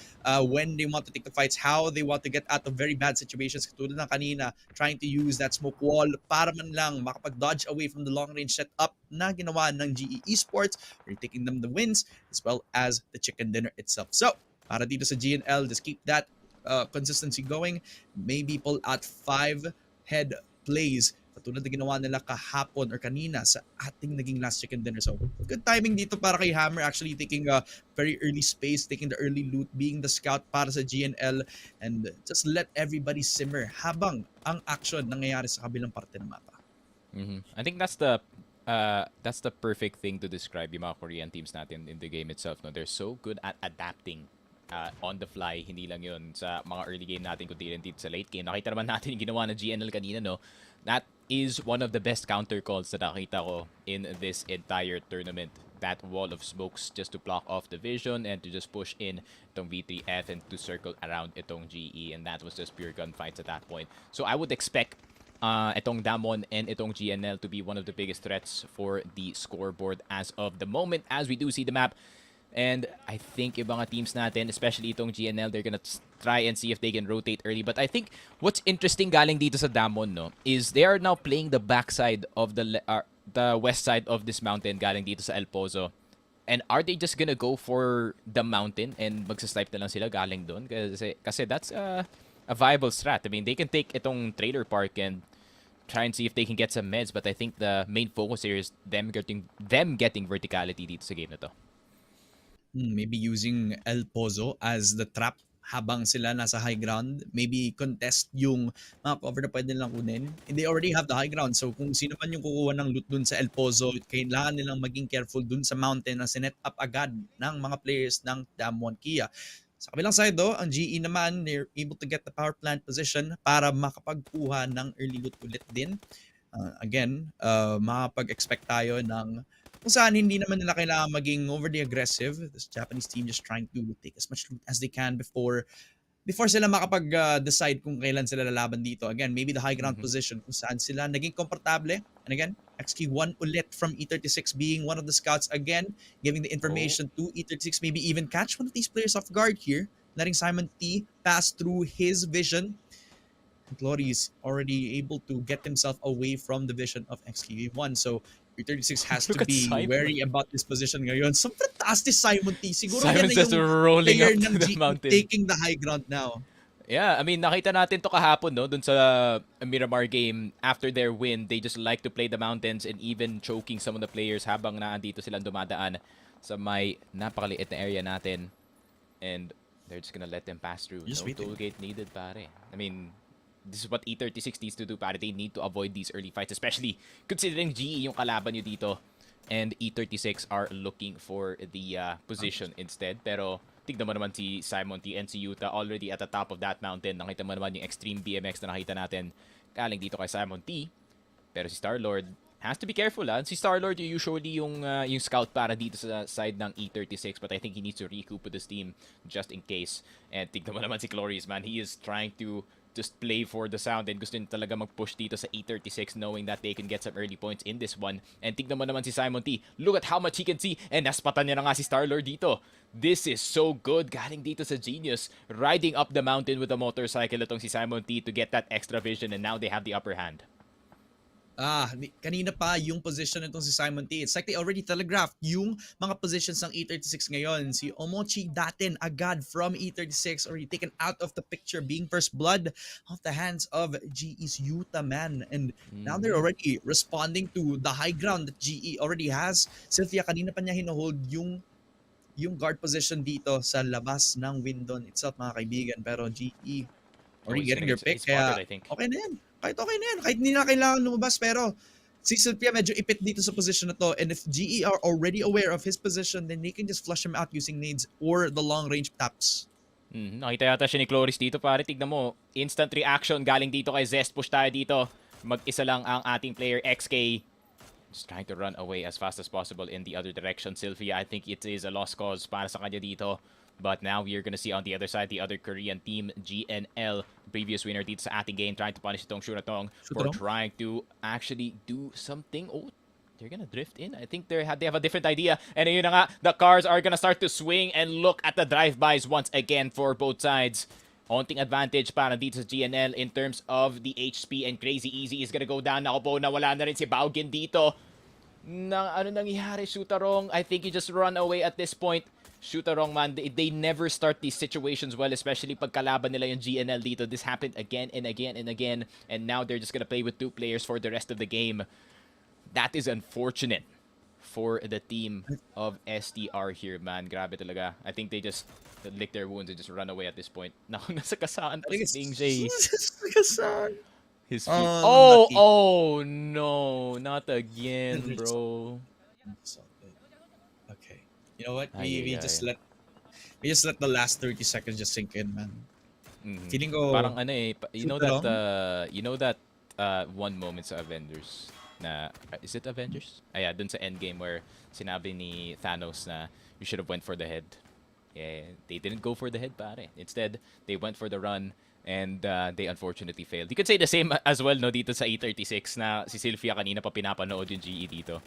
Speaker 4: when they want to take the fights, how they want to get out of very bad situations. Katulad ng kanina, trying to use that smoke wall para man lang makapag-dodge away from the long-range setup na ginawa ng GE Esports, or taking them the wins, as well as the chicken dinner itself. So, para dito sa GNL, just keep that consistency going. Maybe pull out 5 head plays katulad na ginawa nila kahapon or kanina sa ating naging last chicken dinner. So, good timing dito para kay Hammer, actually taking a very early space, taking the early loot, being the scout para sa GNL, and just let everybody simmer habang ang action nangyayari sa kabilang parte ng mapa.
Speaker 5: I think that's the perfect thing to describe yung mga Korean teams natin in the game itself. No? They're so good at adapting on the fly. Hindi lang yun sa mga early game natin, kundi rin dito sa late game. Nakita naman natin yung ginawa ng GNL kanina, no? That is one of the best counter calls na nakita ko in this entire tournament. That wall of smokes just to block off the vision and to just push in itong V3F and to circle around itong GE, and that was just pure gunfights at that point. So I would expect itong Damwon and itong GNL to be one of the biggest threats for the scoreboard as of the moment, as we do see the map. And I think yung mga teams natin, especially itong GNL, they're gonna try and see if they can rotate early. But I think what's interesting galing dito sa Damwon, no, is they are now playing the backside of the west side of this mountain galing dito sa El Pozo. And are they just gonna go for the mountain and magsaslipe na lang sila galing doon? Kasi that's a viable strat. I mean, they can take itong trailer park and try and see if they can get some meds. But I think the main focus here is them getting verticality dito sa game na to.
Speaker 4: Maybe using El Pozo as the trap habang sila nasa high ground. Maybe contest yung mga cover na pwede nilang kunin. And they already have the high ground. So kung sino man yung kukuha ng loot dun sa El Pozo, kailangan nilang maging careful dun sa mountain na sinet up agad ng mga players ng Damwon Kia. Sa kabilang side though, ang GE naman, they're able to get the power plant position para makapagkuha ng early loot ulit din. Again, makapag-expect tayo ng kung saan hindi naman nila kailangan maging overly aggressive. This Japanese team just trying to take as much loot as they can before before sila makapag-decide kung kailan sila lalaban dito. Again, maybe the high ground
Speaker 5: Mhm.
Speaker 4: position kung saan sila naging komportable. And again, XQ1 ulit from E36 being one of the scouts again, giving the
Speaker 5: Oh.
Speaker 4: information to E36, maybe even catch one of these players off guard here, letting Simon T pass through his vision. Glory is already able to get himself away from the vision of XQ1. So E36 has to
Speaker 5: Look at
Speaker 4: be
Speaker 5: Simon.
Speaker 4: wary about this position ngayon. Sobrang taas ni Simon T. Siguro yan
Speaker 5: Simon
Speaker 4: na
Speaker 5: says
Speaker 4: yung
Speaker 5: rolling
Speaker 4: player
Speaker 5: up
Speaker 4: ng
Speaker 5: to the
Speaker 4: GE
Speaker 5: mountain.
Speaker 4: taking the high ground now.
Speaker 5: Yeah, I mean, nakita natin to kahapon, no? Dun sa Miramar game, after their win, they just like to play the mountains and even choking some of the players habang naandito silang dumadaan sa may napakaliit na area natin. And they're just gonna let them pass through.
Speaker 4: Just
Speaker 5: No
Speaker 4: waiting.
Speaker 5: toll gate needed, pare. I mean, this is what E36 needs to do, pare. They need to avoid these early fights, especially considering GE yung kalaban nyo dito. And E36 are looking for the position instead. Pero tignan mo naman si Simon T and si Yuta already at the top of that mountain. Nakita mo naman yung extreme BMX na nakita natin galing dito kay Simon T. Pero si Star-Lord has to be careful, ah. Si Star-Lord usually yung scout para dito sa side ng E36, but I think he needs to recoup with his team just in case. And tignan mo naman si Glorious, man. He is trying to just play for the sound and gusto niya talaga mag-push dito sa E36 knowing that they can get some early points in this one. And tignan mo naman si Simon T. Look at how much he can see and naspatan niya na nga si Star-Lord dito. This is so good. Galing dito sa Genius. Riding up the mountain with a motorcycle itong si Simon T to get that extra vision and now they have the upper hand.
Speaker 4: Kanina pa yung position nitong si Simon T. It's like they already telegraphed yung mga positions ng E36 ngayon. Si Omochi Daten agad from E36 already taken out of the picture, being first blood off the hands of GE's Yuta, man. And now they're already responding to the high ground that GE already has. Sylvia, kanina pa niya hinohold yung guard position dito sa labas ng Windon itself, mga kaibigan. Pero GE already
Speaker 5: he's
Speaker 4: getting
Speaker 5: gonna
Speaker 4: their pick.
Speaker 5: get spotted,
Speaker 4: Kaya
Speaker 5: I think.
Speaker 4: okay na yan. Kahit okay na yan. Kahit hindi na kailangan lumabas. Pero si Sylvia medyo ipit dito sa position na to. And if GE are already aware of his position, then they can just flush him out using nades or the long range taps.
Speaker 5: Nakita yata siya ni Cloris dito, pare. Tignan mo, instant reaction galing dito kay Zest. Push tayo dito. Mag-isa lang ang ating player, XK. Just trying to run away as fast as possible in the other direction. Sylvia, I think it is a lost cause para sa kanya dito. But now we're gonna see on the other side, the other Korean team, GNL, previous winner dito sa ating game, trying to punish itong Shuratong for
Speaker 4: Shuratong?
Speaker 5: trying to actually do something. Oh, they're gonna drift in. I think they have a different idea. And yun na nga, the cars are gonna start to swing and look at the drive-bys once again for both sides. Onting advantage para dito sa GNL in terms of the HP, and Crazy Easy is gonna go down. Ako po, nawala na rin si Baugin dito. Ano nangyari, Shutarong? I think he just run away at this point. Shutarong, man, they never start these situations well, especially pag kalaban nila yung GNL dito. This happened again and again and again, and now they're just gonna play with 2 players for the rest of the game. That is unfortunate for the team of STR here, man. Grabe talaga. I think they just lick their wounds and just run away at this point. Naku, nasa kasaan pa si Bing J. His feet.
Speaker 4: Lucky.
Speaker 5: Oh no, not again, bro.
Speaker 4: Okay. You know what?
Speaker 5: Ay,
Speaker 4: We
Speaker 5: ay,
Speaker 4: just
Speaker 5: ay.
Speaker 4: let the last 30 seconds just sink in, man. Feeling ko
Speaker 5: Parang ano eh, you know
Speaker 4: Super
Speaker 5: that one moment sa Avengers na is it Avengers? Yeah, dun sa Endgame where sinabi ni Thanos na you should have went for the head. Yeah, they didn't go for the head, pare. Instead, they went for the run and they unfortunately failed. You could say the same as well, no, dito sa E36 na si Sylvia kanina pa pinapanood yung GE dito.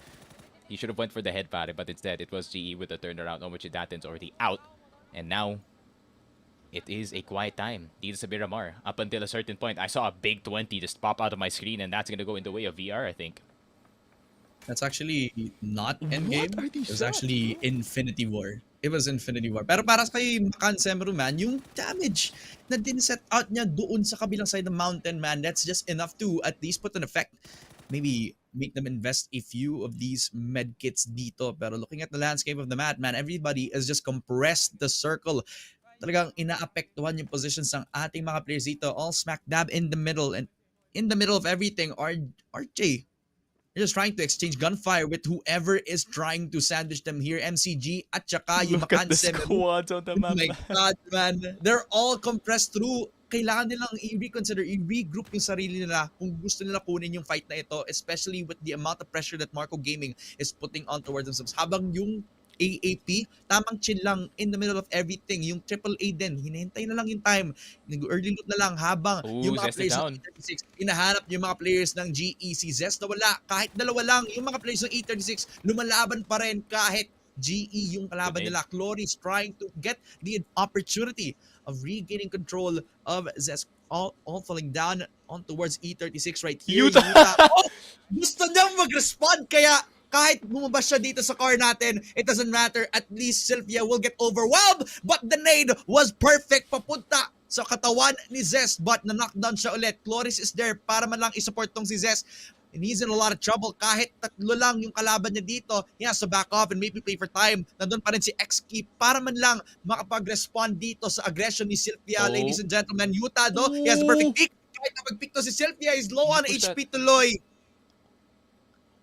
Speaker 5: He should have went for the head, pare, but instead it was GE with a turnaround on which Daten's already out. And now, it is a quiet time dito sa Miramar. Up until a certain point, I saw a big 20 just pop out of my screen, and that's gonna go in the way of VR, I think.
Speaker 4: That's actually not Endgame.
Speaker 5: are these
Speaker 4: It was
Speaker 5: shots,
Speaker 4: actually Infinity War. It was Infinity War. Pero para kay Makan Semru, man, yung damage na din-set out niya doon sa kabilang side ng mountain, man, that's just enough to at least put an effect. Maybe make them invest a few of these med kits dito. Pero looking at the landscape of the map, man, everybody is just compressed the circle. Talagang inaapektuhan yung positions ng ating mga players dito. All smack dab in the middle. And in the middle of everything, RJ, they're just trying to exchange gunfire with whoever is trying to sandwich them here. MCG at saka yung
Speaker 5: Look at the
Speaker 4: Makan Semru.
Speaker 5: squads on the
Speaker 4: Oh
Speaker 5: map.
Speaker 4: my God, man. They're all compressed through. Kailangan nilang i-reconsider, i-regroup yung sarili nila kung gusto nila kunin yung fight na ito, especially with the amount of pressure that Marco Gaming is putting on towards themselves. Habang yung AAP, tamang chill lang in the middle of everything. Yung AAA din, hinihintay na lang yung time. Nag-early loot na lang habang yung
Speaker 5: Ooh,
Speaker 4: mga
Speaker 5: Zest is
Speaker 4: players ng
Speaker 5: down.
Speaker 4: E36, inahanap yung mga players ng GE. Si Zest na wala, kahit dalawa lang. Yung mga players ng E36, lumalaban pa rin kahit GE yung
Speaker 5: Good
Speaker 4: kalaban
Speaker 5: nade.
Speaker 4: nila. Clory is trying to get the opportunity of regaining control of Zest. All falling down on towards E36 right here.
Speaker 5: Yuta!
Speaker 4: Yuta. Oh, gusto niyang mag-respond kaya kahit bumaba siya dito sa car natin, it doesn't matter. At least Sylvia will get overwhelmed. But the nade was perfect papunta sa katawan ni Zest. But na-knockdown siya ulit. Cloris is there para man lang isupport tong si Zest. And he's in a lot of trouble. Kahit tatlo lang yung kalaban niya dito, he has to back off and maybe play for time. Nandun pa rin si XKey para man lang makapag-respond dito sa aggression ni Sylvia.
Speaker 5: Oh.
Speaker 4: Ladies and gentlemen, Yuta do, he has the perfect pick. Kahit na mag-pick to si Sylvia, he's low on
Speaker 5: Push that.
Speaker 4: HP tuloy.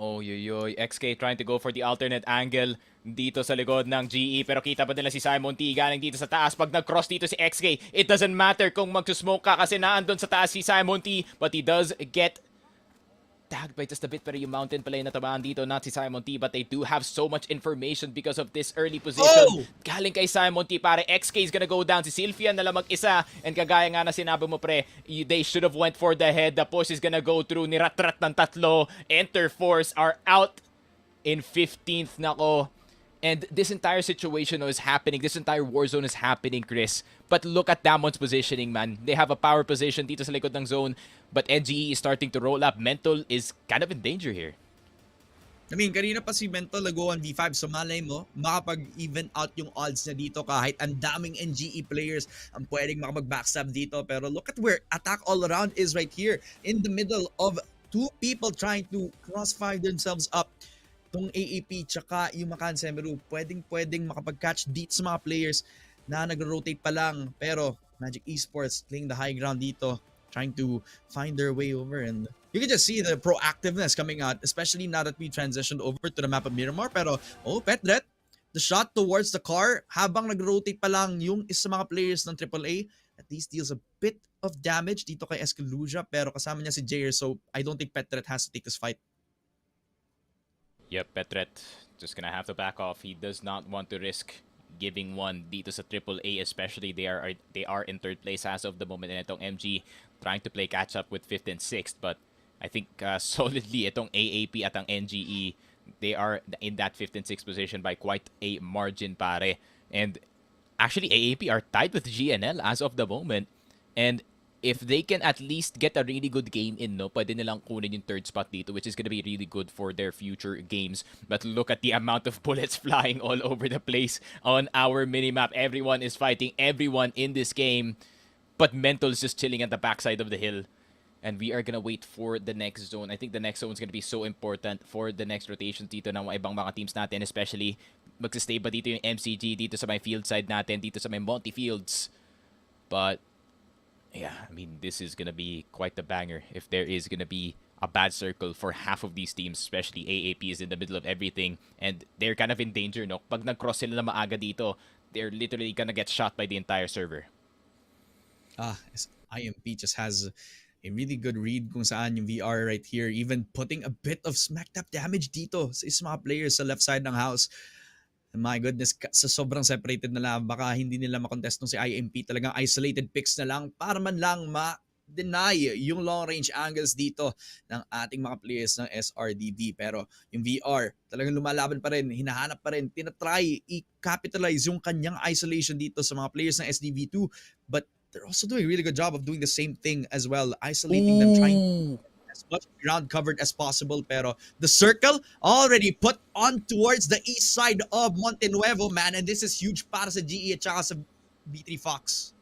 Speaker 5: Oh, yoy. XK trying to go for the alternate angle dito sa likod ng GE. Pero kita pa nila si Simon T galing dito sa taas. Pag nag-cross dito si XK, it doesn't matter kung mag-smoke ka kasi naandun sa taas si Simon T. But he does get tagged by just a bit, pero yung mountain pala yung natamaan dito, not si Simon T, but they do have so much information because of this early position.
Speaker 4: Oh!
Speaker 5: Galing kay Simon T, pare, XK is gonna go down. Si Sylvia na lang mag-isa, and kagaya nga na sinabi mo, pre, they should have went for the head. The push is gonna go through, niratrat ng tatlo. Enter Force are out in 15th, nako. And this entire situation is happening. This entire war zone is happening, Chris. But look at Damon's positioning, man. They have a power position dito sa likod ng zone. But NGE is starting to roll up. Mental is kind of in danger here.
Speaker 4: I mean, kanina pa si Mental nag-go on D5, so malay mo, makapag-even out yung odds niya dito kahit ang daming NGE players ang pwedeng makapag-backstab dito. Pero look at where attack all around is right here in the middle of two people trying to crossfire themselves up. Tong AAP tsaka yung Makan Semeru, pwedeng makapag-catch dito sa mga players na nag-rotate pa lang. Pero Magic Esports playing the high ground dito, trying to find their way over, and you can just see the proactiveness coming out, especially now that we transitioned over to the map of Miramar. Pero Petret, the shot towards the car habang nag-rotate pa lang yung isa mga players ng AAA, at least deals a bit of damage dito kay Escalusia, pero kasama niya si Jair, so I don't think Petret has to take this fight.
Speaker 5: Yep, Petret just gonna have to back off. He does not want to risk giving one dito sa AAA, especially they are in third place as of the moment, and itong MG trying to play catch up with 5th and 6th, but I think solidly itong AAP at ang NGE, they are in that 5th and 6th position by quite a margin, pare. And actually AAP are tied with GNL as of the moment, and if they can at least get a really good game in, no, pwede nilang kunin yung third spot dito, which is gonna be really good for their future games. But look at the amount of bullets flying all over the place on our minimap. Everyone is fighting everyone in this game, but Mental is just chilling at the backside of the hill. And we are gonna wait for the next zone. I think the next zone is gonna be so important for the next rotations dito ng mga ibang mga teams natin, especially magsistay ba dito yung MCG dito sa may field side natin, dito sa may Monty Fields. But yeah, I mean, this is gonna be quite the banger if there is gonna be a bad circle for half of these teams, especially AAP is in the middle of everything, and they're kind of in danger, no? Pag nag-cross sila na maaga dito, they're literally gonna get shot by the entire server.
Speaker 4: IMP just has a really good read kung saan yung VR right here, even putting a bit of smack tap damage dito sa isa mga players sa left side ng house. My goodness, sa sobrang separated na lang, baka hindi nila makontest nung si IMP. Talagang isolated picks na lang para man lang ma-deny yung long range angles dito ng ating mga players ng SRDD. Pero yung VR, talagang lumalaban pa rin, hinahanap pa rin, tinatry i-capitalize yung kanyang isolation dito sa mga players ng SDV2. But they're also doing a really good job of doing the same thing as well, isolating them, trying as much ground covered as possible. Pero the circle already put on towards the east side of Monte Nuevo, man, and this is huge para sa GE at saka sa B3 Fox.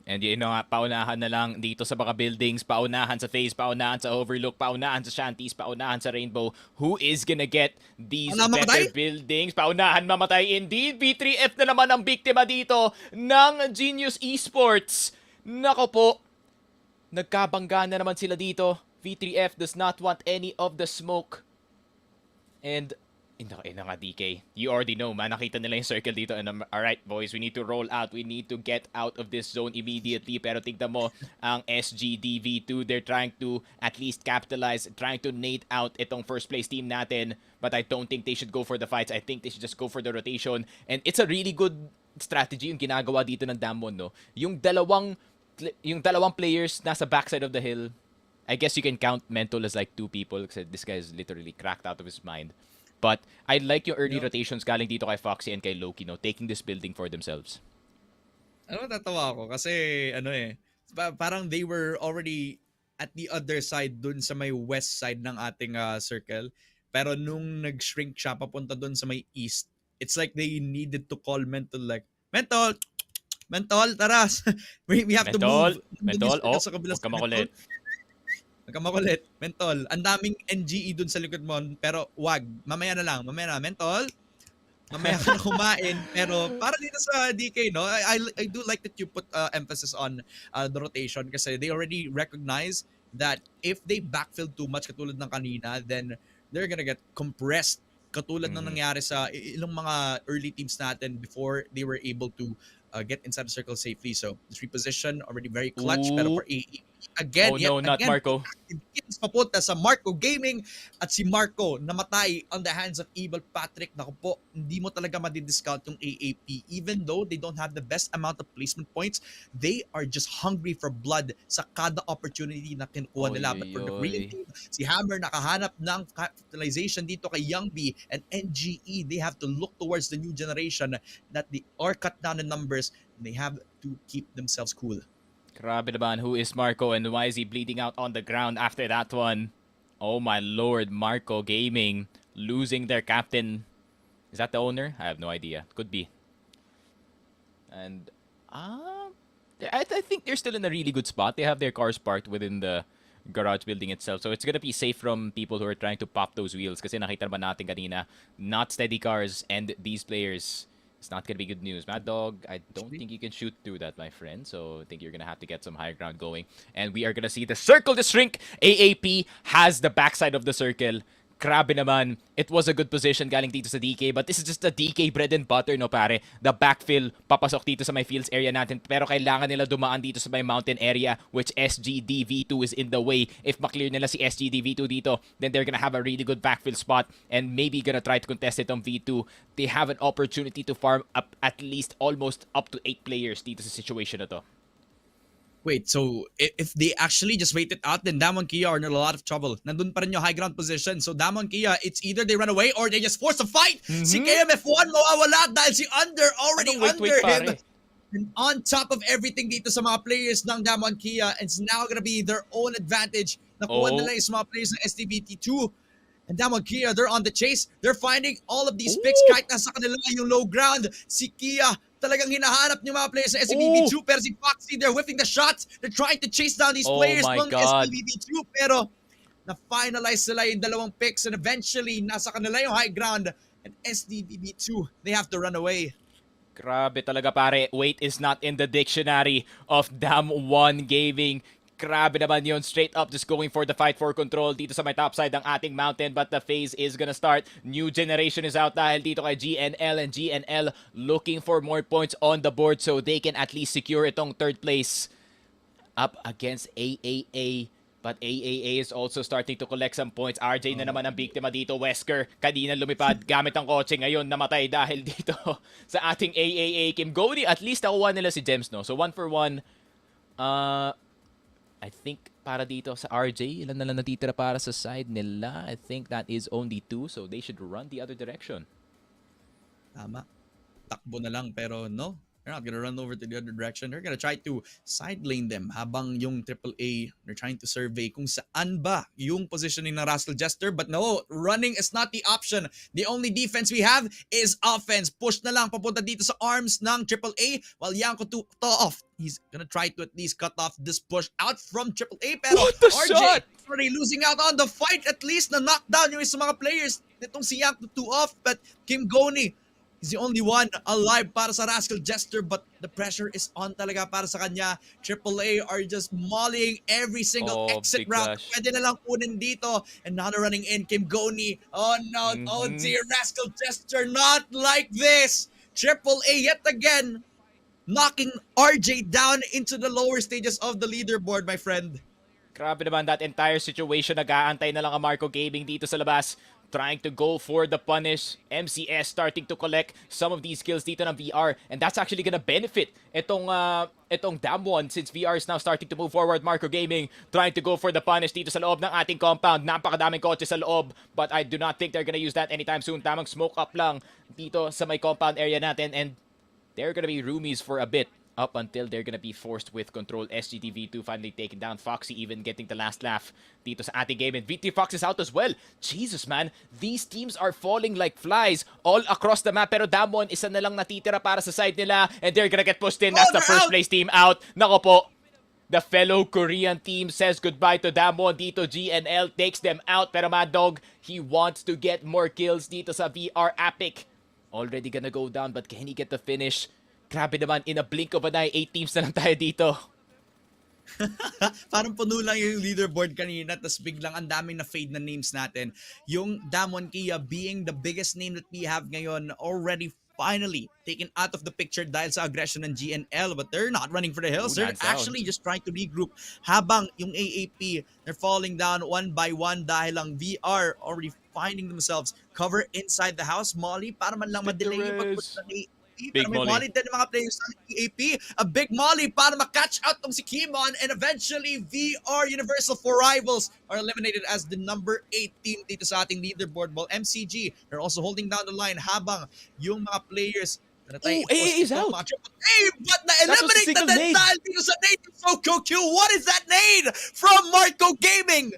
Speaker 5: And you know, paunahan na lang dito sa mga buildings, paunahan sa phase, paunahan sa overlook, paunahan sa shanties, paunahan sa rainbow. Who is gonna get these better buildings? Paunahan mamatay indeed. B3F na naman ang biktima dito ng Genius Esports. Nako po, nagkabangga na naman sila dito. V3F does not want any of the smoke. And Ina nga, DK. You already know, man. Nakita nila yung circle dito. And alright, boys, we need to roll out. We need to get out of this zone immediately. Pero tignan mo, ang SGDV2, they're trying to at least capitalize, trying to nade out itong first place team natin. But I don't think they should go for the fights. I think they should just go for the rotation. And it's a really good strategy yung ginagawa dito ng Damwon, no? Yung dalawang players nasa backside of the hill, I guess you can count Mental as like 2 people kasi this guy is literally cracked out of his mind. But I like yung early rotations galing dito kay Foxy and kay Loki, no, taking this building for themselves.
Speaker 4: Natatawa ako kasi parang they were already at the other side dun sa may west side ng ating circle. Pero nung nag-shrink siya papunta dun sa may east, it's like they needed to call Mental like, Mental, tara. we have to move.
Speaker 5: Mental, huwag ka makulit.
Speaker 4: Magkamakulit, Mentol. Ang daming NGE dun sa likod mo, pero wag. Mamaya na, Mentol. Mamaya ka na kumain. Pero para dito sa DK, no, I do like that you put emphasis on the rotation kasi they already recognize that if they backfill too much katulad ng kanina, then they're gonna get compressed. Katulad ng nangyari sa ilang mga early teams natin before they were able to get inside the circle safely. So this reposition already very clutch. Pero for AE, again,
Speaker 5: not Marco.
Speaker 4: Papunta sa Marco Gaming at si Marco namatay on the hands of Evil Patrick. Naku po, hindi mo talaga madidiscount yung AAP. Even though they don't have the best amount of placement points, they are just hungry for blood sa kada opportunity na kinukuha nila. But for the Korean team, si Hammer nakahanap ng capitalization dito kay Youngby and NGE. They have to look towards the new generation that they are cut down in numbers and they have to keep themselves cool.
Speaker 5: Grabe naman, who is Marco and why is he bleeding out on the ground after that one? Oh my lord, Marco Gaming losing their captain. Is that the owner? I have no idea. Could be. And I think they're still in a really good spot. They have their cars parked within the garage building itself. So it's gonna be safe from people who are trying to pop those wheels. Kasi nakita naman natin kanina, not steady cars and these players. It's not going to be good news. Mad Dog, I don't think you can shoot through that, my friend. So I think you're going to have to get some high ground going. And we are going to see the circle to shrink. AAP has the backside of the circle. Grabe naman. It was a good position galing dito sa DK. But this is just the DK bread and butter, no pare. The backfill, papasok dito sa may fields area natin. Pero kailangan nila dumaan dito sa may mountain area, which SGDV2 is in the way. If maklear nila si SGDV2 dito, then they're gonna have a really good backfill spot and maybe gonna try to contest it on V2. They have an opportunity to farm up at least almost up to 8 players dito sa situation na to.
Speaker 4: Wait, so if they actually just wait it out, then Damwon Kia are in a lot of trouble. Nandun pa rin yung high ground position. So Damwon Kia, it's either they run away or they just force a fight. Si KMF1 mawawala dahil si Under already under him. And on top of everything dito sa mga players ng Damwon Kia, it's now gonna be their own advantage. Nakuha nila yung mga players ng SDBT2. And Damwon Kia, they're on the chase. They're finding all of these picks kahit nasa kanila yung low ground. Si Kia, talagang hinahanap yung mga players sa SBB2 pero si Foxy, they're whiffing the shots. They're trying to chase down these players ng SBB2 pero na-finalize sila yung dalawang picks and eventually nasa kanila yung high ground and SDBB2, they have to run away.
Speaker 5: Grabe talaga pare. Wait is not in the dictionary of Damwon Gaming. Grabe naman yun. Straight up just going for the fight for control dito sa may top side ng ating mountain. But the phase is gonna start. New generation is out dahil dito kay GNL. And GNL looking for more points on the board so they can at least secure itong third place up against AAA. But AAA is also starting to collect some points. RJ na naman ang biktima dito. Wesker, kanina lumipad gamit ang kotse. Ngayon namatay dahil dito sa ating AAA. Kim Goni, at least nakuha nila si Gems, no? So 1 for 1. I think para dito sa RJ, ilan na lang natitira para sa side nila. I think that is only 2, so they should run the other direction.
Speaker 4: Tama. Takbo na lang pero no. They're not gonna run over to the other direction. They're gonna try to side lane them habang yung AAA, they're trying to survey kung saan ba yung positioning ng Rascal Jester. But no, running is not the option. The only defense we have is offense. Push na lang papunta dito sa arms ng AAA while Yanko to off. He's gonna try to at least cut off this push out from AAA. Pero
Speaker 5: what the
Speaker 4: RJ
Speaker 5: shot?
Speaker 4: already losing out on the fight. At least na knockdown yung isa mga players. Nitong si Yanko to off. But Kim Goni, He's the only one alive para sa Rascal Jester, but the pressure is on talaga para sa kanya. AAA are just mauling every single
Speaker 5: Oh,
Speaker 4: exit
Speaker 5: big
Speaker 4: route.
Speaker 5: flash.
Speaker 4: Pwede na lang kunin dito. And now they're running in. Kim Goni. Oh no. Oh
Speaker 5: Mhm.
Speaker 4: dear. Rascal Jester. Not like this. AAA yet again. Knocking RJ down into the lower stages of the leaderboard, my friend.
Speaker 5: Grabe naman that entire situation. Nag-aantay na lang ang Marco Gaming dito sa labas. Trying to go for the punish. MCS starting to collect some of these kills dito ng VR. And that's actually gonna benefit itong Damwon since VR is now starting to move forward. Marco Gaming trying to go for the punish dito sa loob ng ating compound. Napakadaming kotse sa loob. But I do not think they're gonna use that anytime soon. Tamang smoke up lang dito sa may compound area natin. And they're gonna be roomies for a bit up until they're gonna be forced with control. SGTV2 finally taken down. Foxy even getting the last laugh dito sa ating game. And VT Fox is out as well. Jesus, man. These teams are falling like flies all across the map. Pero Damwon, isa na lang natitira para sa side nila. And they're gonna get pushed in. That's the
Speaker 4: they're
Speaker 5: first
Speaker 4: out!
Speaker 5: place team out. Nako po. The fellow Korean team says goodbye to Damwon dito. GNL takes them out. Pero Mad Dog, he wants to get more kills dito sa VR APAC. Already gonna go down, but can he get the finish? Grabe naman, in a blink of an eye, 8 teams na lang tayo dito.
Speaker 4: Parang puno lang yung leaderboard kanina, tapos biglang ang daming na-fade na names natin. Yung Damwon Kia being the biggest name that we have ngayon, already finally taken out of the picture dahil sa aggression ng GNL, but they're not running for the hills.
Speaker 5: Ooh,
Speaker 4: They're
Speaker 5: nice
Speaker 4: actually
Speaker 5: sound.
Speaker 4: just trying to regroup habang yung AAP, they're falling down one by one dahil lang VR already finding themselves cover inside the house. Molly, para man lang
Speaker 5: Stick the
Speaker 4: madelay yung
Speaker 5: res.
Speaker 4: pagpunta ng AAP.
Speaker 5: Big
Speaker 4: Pero may
Speaker 5: Molly.
Speaker 4: Molly din ng mga players ng EAP. A big Molly para ma-catch out tong si Kimon, and eventually VR Universal 4 Rivals are eliminated as the number 8 team dito sa ating leaderboard. While MCG, they're also holding down the line habang yung mga players
Speaker 5: Ooh, AA is out.
Speaker 4: Hey, but na-eliminate
Speaker 5: single
Speaker 4: na din
Speaker 5: nade.
Speaker 4: dahil dito sa nade of Soko Q. What is that nade from Marco Gaming?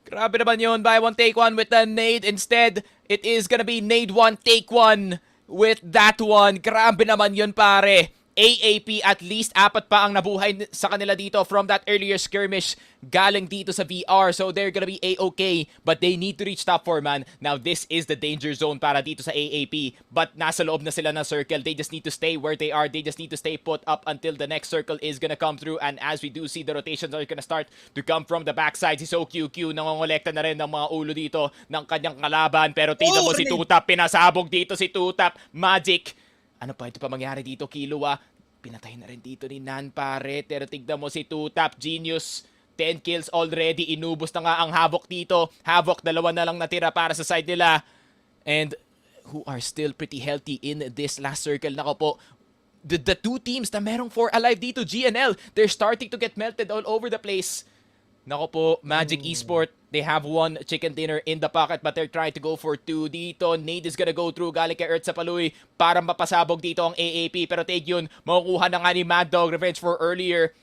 Speaker 5: Grabe naman yun. Buy one, take one with the nade. Instead, it is gonna be nade one, take one with that one. Grabe naman yun, pare. AAP, at least apat pa ang nabuhay sa kanila dito from that earlier skirmish galing dito sa VR. So they're gonna be A-okay, but they need to reach top 4, man. Now this is the danger zone para dito sa AAP, but nasa loob na sila ng circle. They just need to stay where they are. They just need to stay put up until the next circle is gonna come through. And as we do see, the rotations are gonna start to come from the backside. Si SoQQ nangongolekta na rin ng mga ulo dito ng kanyang kalaban. Pero tingnan mo si Tutap, pinasabog dito si Tutap. Magic. Ano pa ito pa mangyari dito, Killua? Pinatay na rin dito ni Nan, pare. Pero tignan mo si Tutap, genius. 10 kills already. Inubos na nga ang Havoc dito. Havoc, dalawa na lang natira para sa side nila. And who are still pretty healthy in this last circle. Nako po, the two teams na merong 4 alive dito, GNL, they're starting to get melted all over the place. Nako po, Magic Esport, they have one chicken dinner in the pocket but they're trying to go for 2 dito. Nade is gonna go through galing kay Earth sa Paluy para mapasabog dito ang AAP. Pero take yun, makukuha na nga ni Mad Dog, revenge for earlier.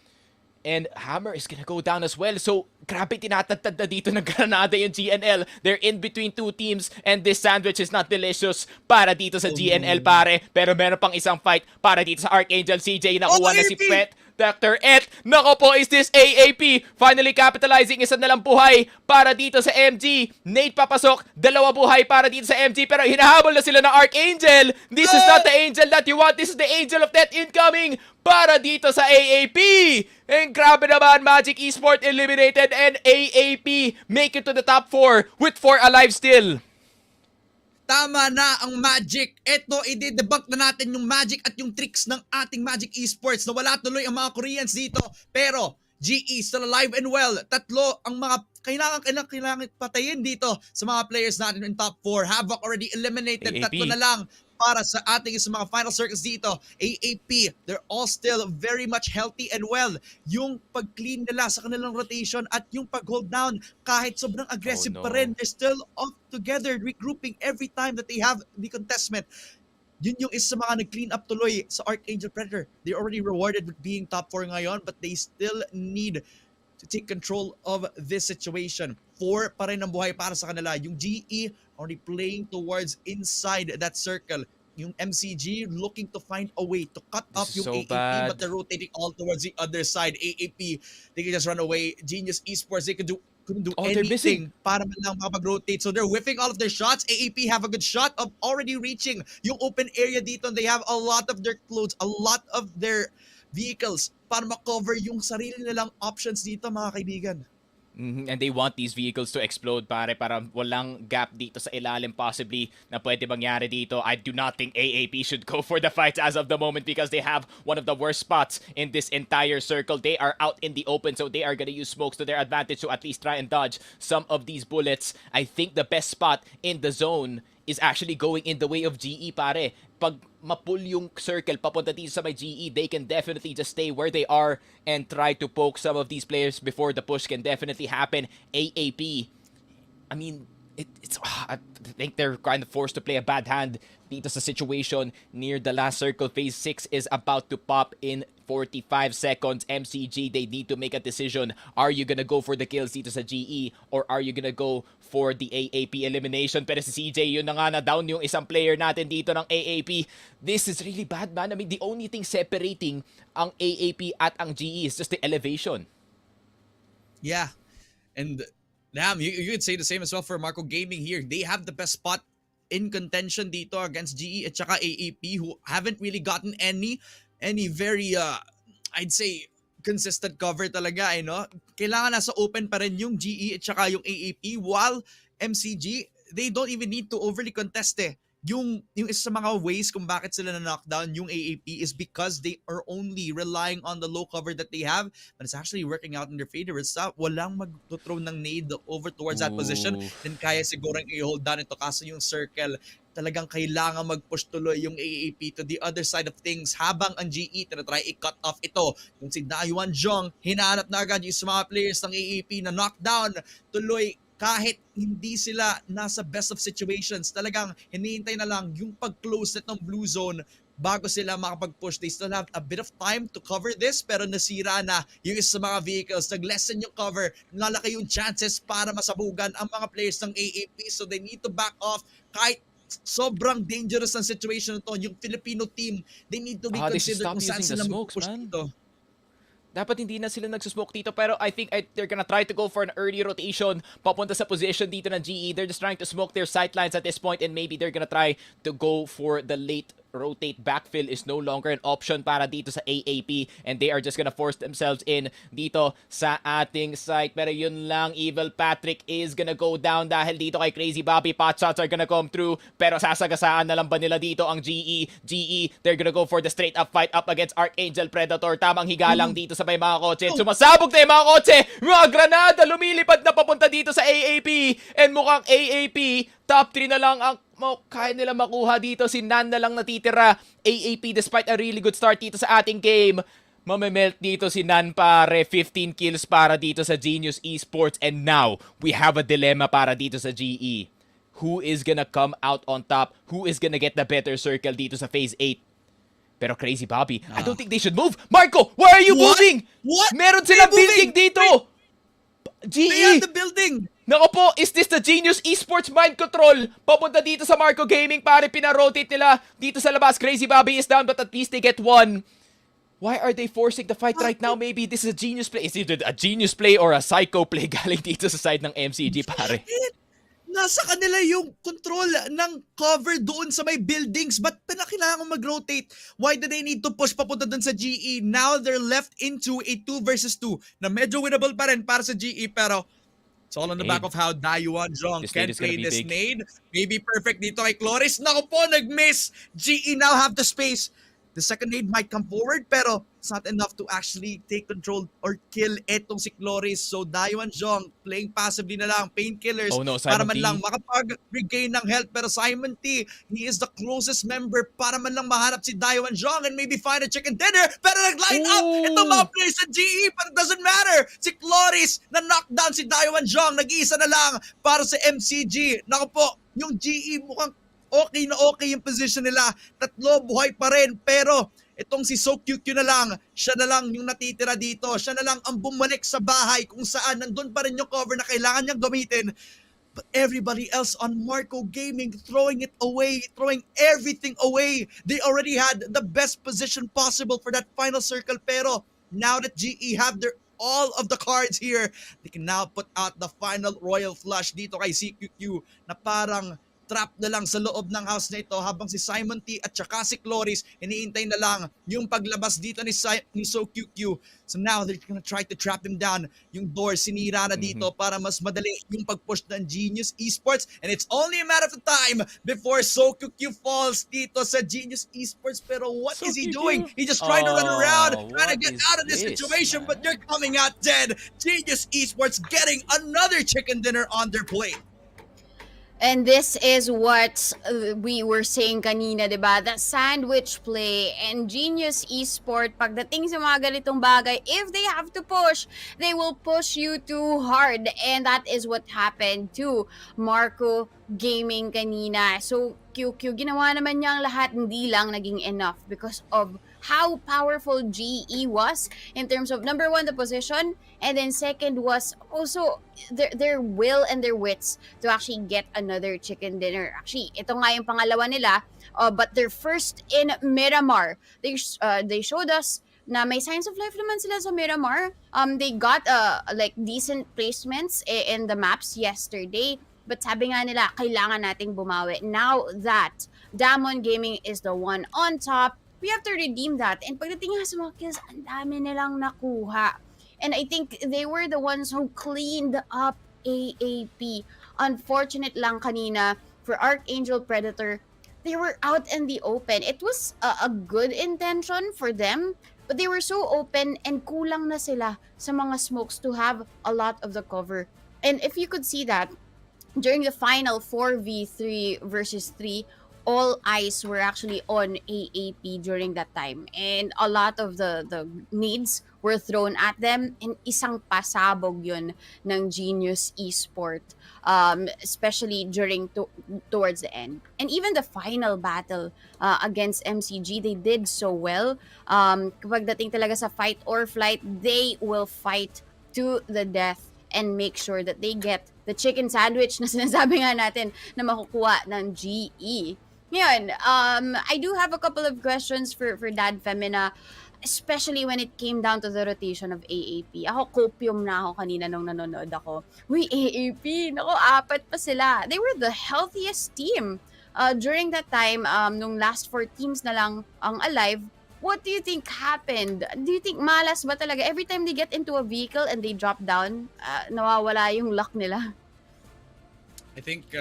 Speaker 5: And Hammer is gonna go down as well. So, grabe tinatagtad na dito ng granada yung GNL. They're in between 2 teams and this sandwich is not delicious para dito sa GNL, pare. Pero meron pang isang fight para dito sa Archangel. CJ nakuha na si Pet. Dr. Et, nako po, is this AAP finally capitalizing, isa na lang buhay para dito sa MG. Nate papasok, dalawa buhay para dito sa MG, pero hinahabol na sila ng Archangel. This is not the angel that you want, this is the angel of death incoming para dito sa AAP. And grabe naman, Magic Esport eliminated and AAP make it to the top 4 with 4 alive still.
Speaker 4: Tama na ang Magic. Ito, i-debunk na natin yung Magic at yung tricks ng ating Magic Esports na wala tuloy ang mga Koreans dito. Pero, GE still alive and well. Tatlo ang mga kailangan patayin dito sa mga players natin in top 4. Havoc already eliminated.
Speaker 5: AAP.
Speaker 4: Tatlo na lang para sa ating sa mga final circles dito. AAP, they're all still very much healthy and well. Yung pag-clean nila sa kanilang rotation at yung pag-hold down, kahit sobrang aggressive
Speaker 5: Oh, no.
Speaker 4: pa rin, they're still all together, regrouping every time that they have the contestment. Yun yung isa sa mga nag-clean up tuloy sa Archangel Predator. They're already rewarded with being top 4 ngayon, but they still need to take control of this situation. 4 pa rin ang buhay para sa kanila. Yung GE already playing towards inside that circle. Yung MCG looking to find a way to cut
Speaker 5: This
Speaker 4: up
Speaker 5: is
Speaker 4: yung
Speaker 5: so
Speaker 4: AAP,
Speaker 5: bad.
Speaker 4: but they're rotating all towards the other side. AAP, they can just run away. Genius Esports, they can do couldn't do
Speaker 5: Oh, they're missing.
Speaker 4: anything para man lang makapag-rotate. So they're whiffing all of their shots. AAP have a good shot of already reaching yung open area dito. They have a lot of their clothes, a lot of their vehicles para makover yung sarili nilang options dito, mga kaibigan.
Speaker 5: And they want these vehicles to explode, pare, para walang gap dito sa ilalim possibly na pwede mangyari dito. I do not think AAP should go for the fights as of the moment because they have one of the worst spots in this entire circle. They are out in the open, so they are gonna use smokes to their advantage to at least try and dodge some of these bullets. I think the best spot in the zone is actually going in the way of GE, pare. Pag mapull yung circle papunta dito sa may GE, they can definitely just stay where they are and try to poke some of these players before the push can definitely happen. AAP, I mean, I think they're kind of forced to play a bad hand dito sa situation near the last circle. Phase 6 is about to pop in 45 seconds. MCG, they need to make a decision. Are you gonna go for the kills dito sa GE or are you gonna go for the AAP elimination? Pero si CJ, yun na nga, na down yung isang player natin dito ng AAP. This is really bad, man. I mean, the only thing separating ang AAP at ang GE is just the elevation.
Speaker 4: Yeah. And damn, you could say the same as well for Marco Gaming here. They have the best spot in contention dito against GE at saka AAP, who haven't really gotten any very I'd say consistent cover talaga, no? Kailangan nasa open pa rin yung GE at saka yung AAP, while MCG, they don't even need to overly contest Yung isa sa mga ways kung bakit sila na knockdown yung AAP is because they are only relying on the low cover that they have, but it's actually working out in their favor. It's walang mag-throw ng nade over towards that position, then kaya siguro i-hold down ito, kaso yung circle talagang kailangan mag-push tuloy yung AAP to the other side of things habang ang GE try i-cut off ito. Yung si Dayuan Jong, hinahanap na agad yung mga players ng AAP na knockdown tuloy kahit hindi sila nasa best of situations. Talagang hinihintay na lang yung pag-close ng blue zone bago sila makapag-push. They still have a bit of time to cover this, pero nasira na yung isa sa mga vehicles. Nag-lessen yung cover, nalaki yung chances para masabugan ang mga players ng AAP, so they need to back off. Kahit sobrang dangerous ang situation nito, yung Filipino team, they need to be considered kung saan sila mag-push dito.
Speaker 5: Dapat hindi na sila nagsusmoke dito, pero I think they're gonna try to go for an early rotation papunta sa position dito ng GE. They're just trying to smoke their sightlines at this point, and maybe they're gonna try to go for the late rotate. Backfill is no longer an option para dito sa AAP, and they are just gonna force themselves in dito sa ating site. Pero yun lang, Evil Patrick is gonna go down dahil dito kay Crazy Bobby. Pot shots are gonna come through, pero sasagasaan na lang ba nila dito ang GE? They're gonna go for the straight up fight up against Archangel Predator. Tamang higalang dito sa may mga kotse. Sumasabog na yung mga kotse! Mga granada lumilipad na papunta dito sa AAP, and mukhang AAP top 3 na lang ang kaya nila makuha dito. Si Nan na lang natitira. AAP, despite a really good start dito sa ating game, mamemelt dito si Nan, pare. 15 kills para dito sa Genius Esports, and now we have a dilemma para dito sa GE. Who is gonna come out on top? Who is gonna get the better circle dito sa Phase 8? Pero Crazy Bobby, I don't think they should move. Marco, why are you moving?
Speaker 4: What?
Speaker 5: Meron silang building dito. GE!
Speaker 4: They have the building!
Speaker 5: Nako po, is this the Genius Esports mind control? Papunta dito sa Marco Gaming, pare, pinarotate nila dito sa labas. Crazy Bobby is down, but at least they get one. Why are they forcing the fight right now? Maybe this is a genius play. Is it a genius play or a psycho play galing dito sa side ng MCG, pare?
Speaker 4: Nasa kanila yung control ng cover doon sa may buildings. Ba't pa na kailangan mag-rotate? Why do they need to push papunta doon sa GE? Now they're left into a 2 versus 2 na medyo winnable pa rin para sa GE, pero it's all on the back of how Dayuan Jong can play this nade. Maybe perfect dito kay Cloris. Naku po, nag-miss. GE now have the space. The second nade might come forward, pero it's not enough to actually take control or kill etong si Cloris. So Dayuan Jong playing passively na lang, painkillers, para man lang makapag-regain ng health. Pero Simon T, he is the closest member para man lang mahanap si Dayuan Jong and maybe find a chicken dinner. Pero nag-line up itong mga players sa GE, but it doesn't matter. Si Cloris na knockdown si Dayuan Jong, nag-iisa na lang para sa MCG. Naku po, yung GE mukhang okay na okay yung position nila. Tatlo, buhay pa rin. Pero itong si So Cute na lang, siya na lang yung natitira dito. Siya na lang ang bumalik sa bahay kung saan nandun pa rin yung cover na kailangan niyang gamitin. But everybody else on Marco Gaming throwing it away, throwing everything away. They already had the best position possible for that final circle. Pero now that GE have their all of the cards here. They can now put out the final royal flush dito kay CQQ na parang trap na lang sa loob ng house na ito habang si Simon T at saka si Cloris iniintay na lang yung paglabas dito ni So QQ. So now they're gonna try to trap him down. Yung door sinira na dito para mas madali yung pag-push ng Genius Esports, and it's only a matter of time before So QQ falls dito sa Genius Esports. Pero what is he doing? He just trying to run around, trying to get out of this situation, but they're coming out dead. Genius Esports getting another chicken dinner on their plate.
Speaker 3: And this is what we were saying kanina, diba? The sandwich play and Genius Esport, pagdating sa mga ganitong bagay, if they have to push, they will push you too hard. And that is what happened to Marco Gaming kanina. So, QQ, ginawa naman niya ang lahat, hindi lang naging enough because of how powerful GE was in terms of number one, the position, and then second was also their will and their wits to actually get another chicken dinner. Actually, ito nga yung pangalawa nila, but their first in Miramar. They showed us na may signs of life naman sila sa Miramar. They got like decent placements in the maps yesterday. But sabi nga nila, kailangan nating bumawi. Now that Damon Gaming is the one on top, we have to redeem that. And pagdating nga sa mga kills, ang dami nilang nakuha. And I think they were the ones who cleaned up AAP. Unfortunate lang kanina for Archangel Predator, they were out in the open. It was a good intention for them, but they were so open and kulang na sila sa mga smokes to have a lot of the cover. And if you could see that, during the final 4v3 versus 3, all eyes were actually on AAP during that time. And a lot of the needs were thrown at them. And isang pasabog yun ng Genius Esport, especially towards the end. And even the final battle against MCG, they did so well. Kapag dating talaga sa fight or flight, they will fight to the death and make sure that they get the chicken sandwich na sinasabi nga natin na makukuha ng GE. Ngayon, I do have a couple of questions for Dad Femina, especially when it came down to the rotation of AAP. Ako, copium na ako kanina nung nanonood ako. Uy, AAP! Naku, 4 pa sila. They were the healthiest team. During that time, nung last 4 teams na lang ang alive, what do you think happened? Do you think malas ba talaga? Every time they get into a vehicle and they drop down, nawawala yung luck nila?
Speaker 4: I think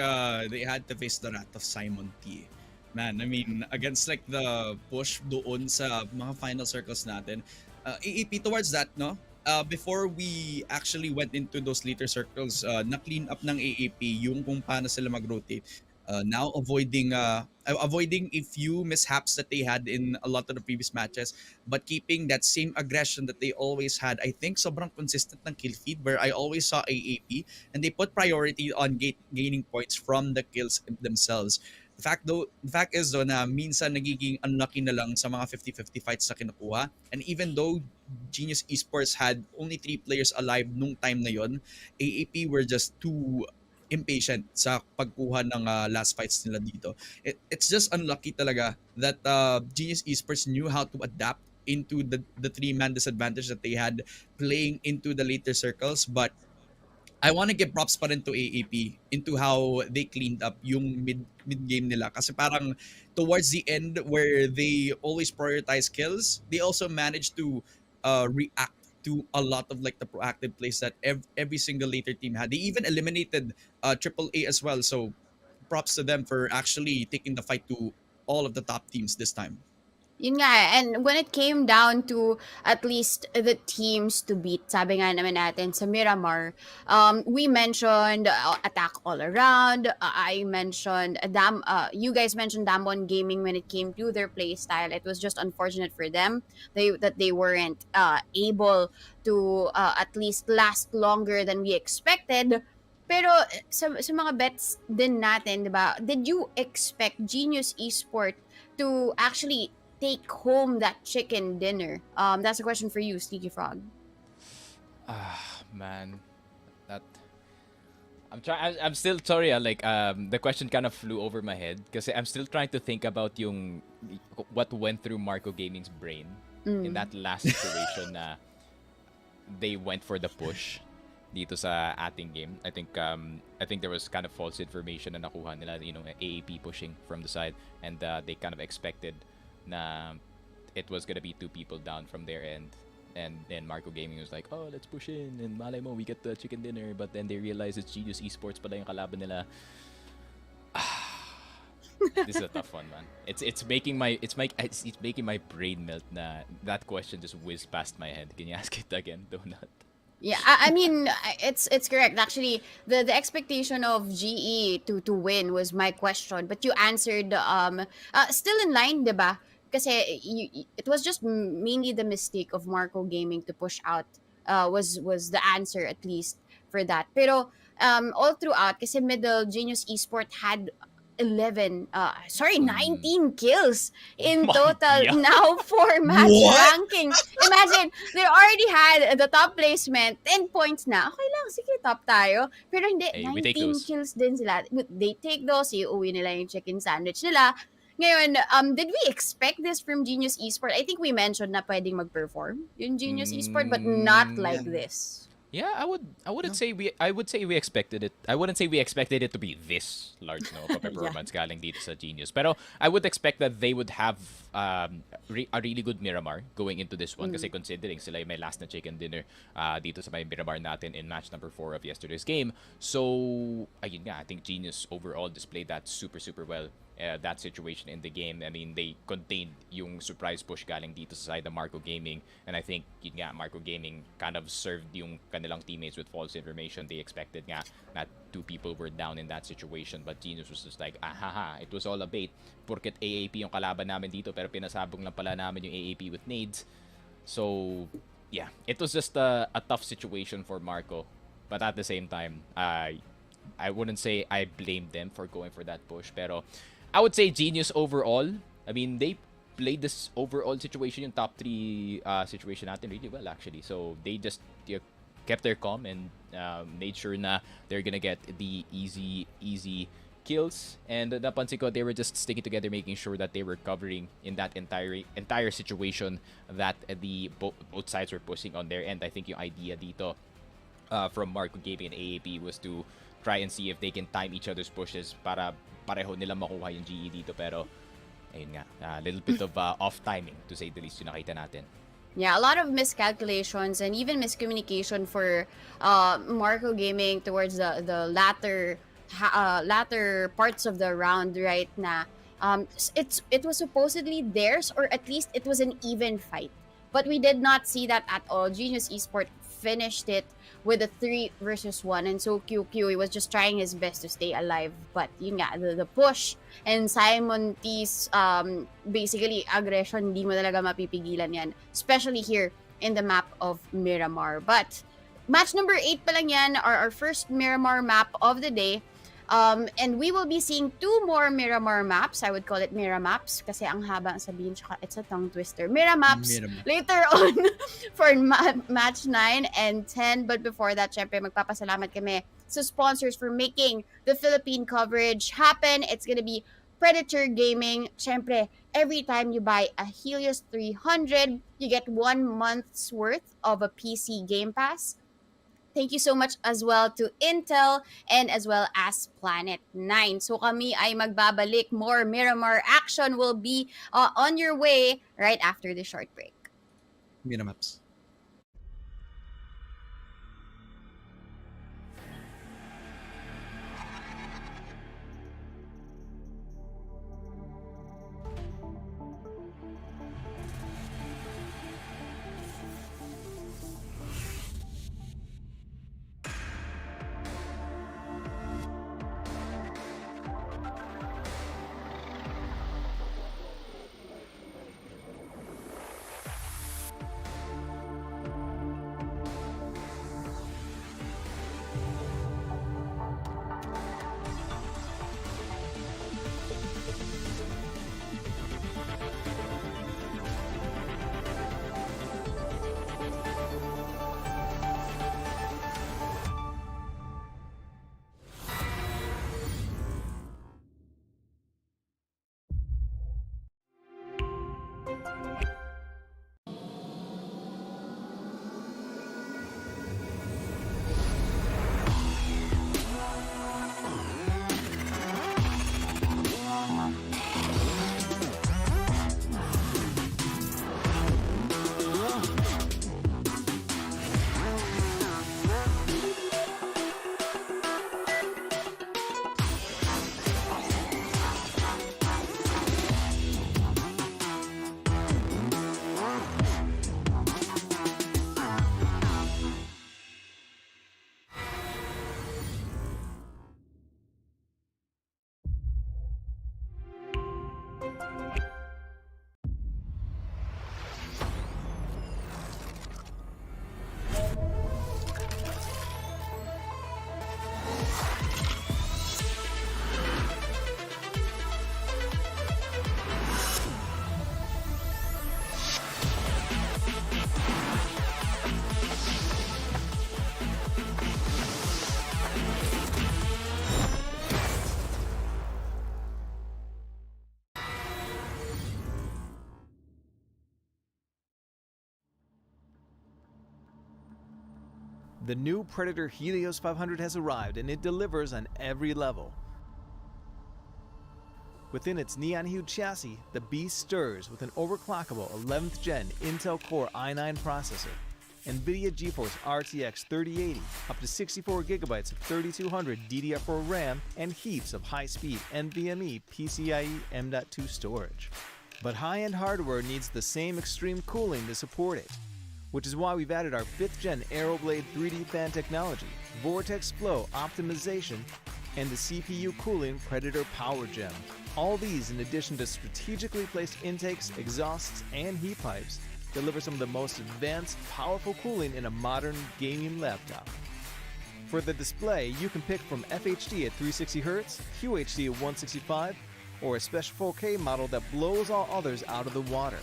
Speaker 4: they had to face the wrath of Simon T. Man, I mean, against like the push doon sa mga final circles natin, AAP towards that, no? Before we actually went into those later circles, na-clean up ng AAP yung kung paano sila mag-rotate. Now avoiding a few mishaps that they had in a lot of the previous matches, but keeping that same aggression that they always had. I think sobrang consistent ng kill feed where I always saw AAP and they put priority on gaining points from the kills themselves. The fact is though na minsan nagiging unlucky na lang sa mga 50-50 fights na kinukuha, and even though Genius Esports had only 3 players alive nung time na yon, AAP were just too impatient sa pagkuha ng last fights nila dito. It's just unlucky talaga that Genius Esports knew how to adapt into the 3-man disadvantage that they had playing into the later circles, but I want to give props pa rin to AAP into how they cleaned up yung mid-game nila. Kasi parang towards the end where they always prioritize kills, they also managed to react to a lot of like the proactive plays that every single later team had. They even eliminated AAA as well. So props to them for actually taking the fight to all of the top teams this time.
Speaker 3: Yun nga, and when it came down to at least the teams to beat, sabi nga naman natin sa Miramar, we mentioned attack all around. I mentioned you guys mentioned Damwon Gaming when it came to their play style. It was just unfortunate for them that they weren't able to at least last longer than we expected. Pero sa mga bets din natin, 'di ba? Did you expect Genius Esport to actually take home that chicken dinner? That's a question for you, Sneaky Frog.
Speaker 5: Man, that I'm still sorry. Like the question kind of flew over my head because I'm still trying to think about what went through Marco Gaming's brain in that last situation. they went for the push dito sa ating game. I think there was kind of false information na nakuha nila, AAP pushing from the side, and they kind of expected na it was gonna be 2 people down from their end. And then Marco Gaming was like, oh, let's push in, and malay mo, we get the chicken dinner. But then they realized it's Genius Esports pala yung kalaban nila. This is a tough one, man. It's making my brain melt. Na that question just whizzed past my head. Can you ask it again, Donut?
Speaker 3: Yeah, I mean, it's correct. Actually, the expectation of GE to win was my question, but you answered still in line, 'di ba? Kasi it was just mainly the mistake of Marco Gaming to push out was the answer, at least for that. Pero all throughout, kasi middle Genius Esport had 19 kills in
Speaker 5: My
Speaker 3: total
Speaker 5: God.
Speaker 3: now for match
Speaker 4: What?
Speaker 3: ranking. Imagine, they already had the top placement, 10 points na. Okay lang, sige, top tayo. Pero hindi,
Speaker 5: Hey, we take
Speaker 3: 19
Speaker 5: those.
Speaker 3: kills din sila. They take those, iuwi nila yung chicken sandwich nila. Ngayon, did we expect this from Genius Esport? I think we mentioned na pwedeng mag-perform yung Genius Esport, but not like this.
Speaker 5: Yeah, I would say we expected it. I wouldn't say we expected it to be this large of a performance galing dito sa Genius. Pero I would expect that they would have a really good Miramar going into this one, kasi considering sila yung may last na chicken dinner dito sa may Miramar natin in match number 4 of yesterday's game. So ayun nga, I think Genius overall displayed that super well. That situation in the game. I mean, they contained yung surprise push galing dito sa side of Marco Gaming, and I think yun nga, Marco Gaming kind of served yung kanilang teammates with false information. They expected nga that 2 people were down in that situation, but Genius was just like, it was all a bait. Porket AAP yung kalaban namin dito, pero pinasabong lang pala namin yung AAP with nades. So, yeah, it was just a tough situation for Marco. But at the same time, I wouldn't say I blamed them for going for that push, pero I would say Genius overall, I mean, they played this overall situation, yung top 3 situation natin really well, actually. So they just kept their calm and made sure na they're gonna get the easy kills. And napansin ko, they were just sticking together, making sure that they were covering in that entire situation that both sides were pushing on their end. I think yung idea dito from Marco Gaming and AAP was to try and see if they can time each other's pushes para pareho nila makuha yung GE dito. Pero ayun nga, a little bit of off timing, to say the least, yung nakita natin.
Speaker 3: Yeah, a lot of miscalculations and even miscommunication for Marco Gaming towards the latter parts of the round, right? Na it was supposedly theirs, or at least it was an even fight, but we did not see that at all. Genius Esport finished it with a 3 versus 1, and so QQ, he was just trying his best to stay alive. But yun nga, the push and Simon T's basically aggression, hindi mo talaga mapipigilan yan, especially here in the map of Miramar. But match number 8 pa lang yan, our first Miramar map of the day. And we will be seeing 2 more Miramar maps. I would call it Mira maps kasi ang haba ang sabihin, tsaka it's a tongue twister. Mira maps later on for match 9 and 10. But before that, syempre magpapasalamat kami sa sponsors for making the Philippine coverage happen. It's gonna be Predator Gaming. Syempre, every time you buy a Helios 300, you get 1 month's worth of a PC Game Pass. Thank you so much as well to Intel and as well as Planet 9. So kami ay magbabalik. More Miramar action will be on your way right after the short break.
Speaker 4: Miramaps.
Speaker 1: The new Predator Helios 500 has arrived and it delivers on every level. Within its neon-hued chassis, the beast stirs with an overclockable 11th gen Intel Core i9 processor, NVIDIA GeForce RTX 3080, up to 64GB of 3200 DDR4 RAM, and heaps of high-speed NVMe PCIe M.2 storage. But high-end hardware needs the same extreme cooling to support it, which is why we've added our 5th gen Aeroblade 3D fan technology, Vortex Flow optimization, and the CPU cooling Predator Power Gem. All these, in addition to strategically placed intakes, exhausts, and heat pipes, deliver some of the most advanced, powerful cooling in a modern gaming laptop. For the display, you can pick from FHD at 360Hz, QHD at 165, or a special 4K model that blows all others out of the water.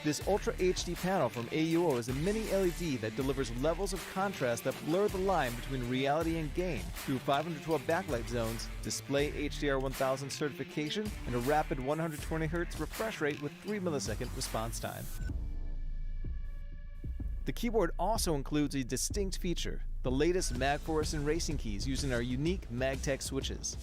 Speaker 1: This Ultra HD panel from AUO is a mini LED that delivers levels of contrast that blur the line between reality and game through 512 backlight zones, display HDR 1000 certification, and a rapid 120Hz refresh rate with 3 millisecond response time. The keyboard also includes a distinct feature, the latest MagForce and racing keys using our unique MagTech switches.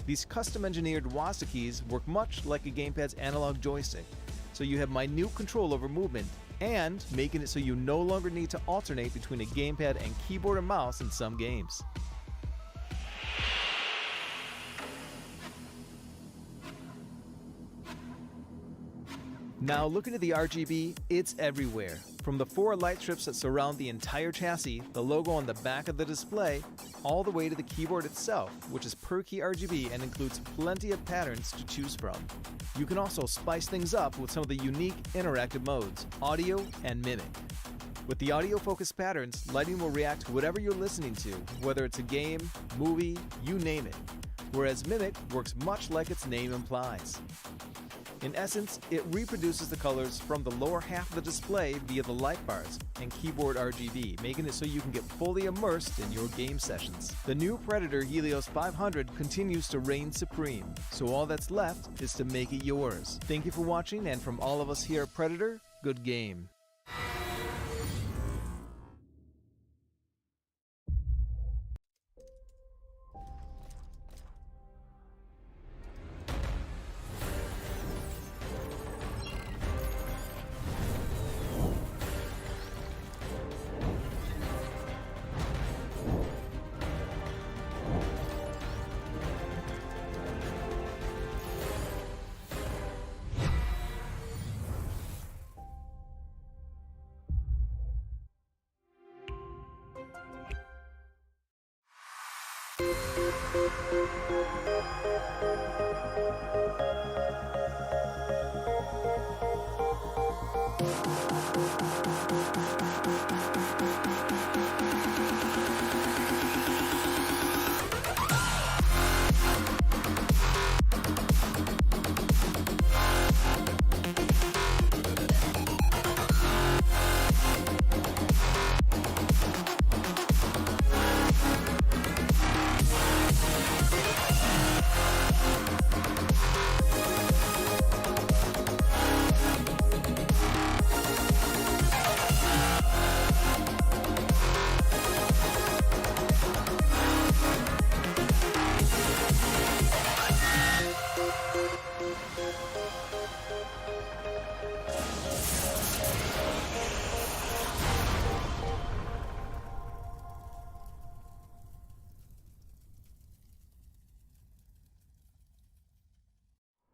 Speaker 1: These custom-engineered WASD keys work much like a gamepad's analog joystick, so you have minute control over movement, and making it so you no longer need to alternate between a gamepad and keyboard and mouse in some games. Now looking at the RGB, it's everywhere. From the 4 light strips that surround the entire chassis, the logo on the back of the display, all the way to the keyboard itself, which is per key RGB and includes plenty of patterns to choose from. You can also spice things up with some of the unique interactive modes, audio and mimic. With the audio-focused patterns, lighting will react to whatever you're listening to, whether it's a game, movie, you name it. Whereas mimic works much like its name implies. In essence, it reproduces the colors from the lower half of the display via the light bars and keyboard RGB, making it so you can get fully immersed in your game sessions. The new Predator Helios 500 continues to reign supreme, so all that's left is to make it yours. Thank you for watching, and from all of us here at Predator, good game.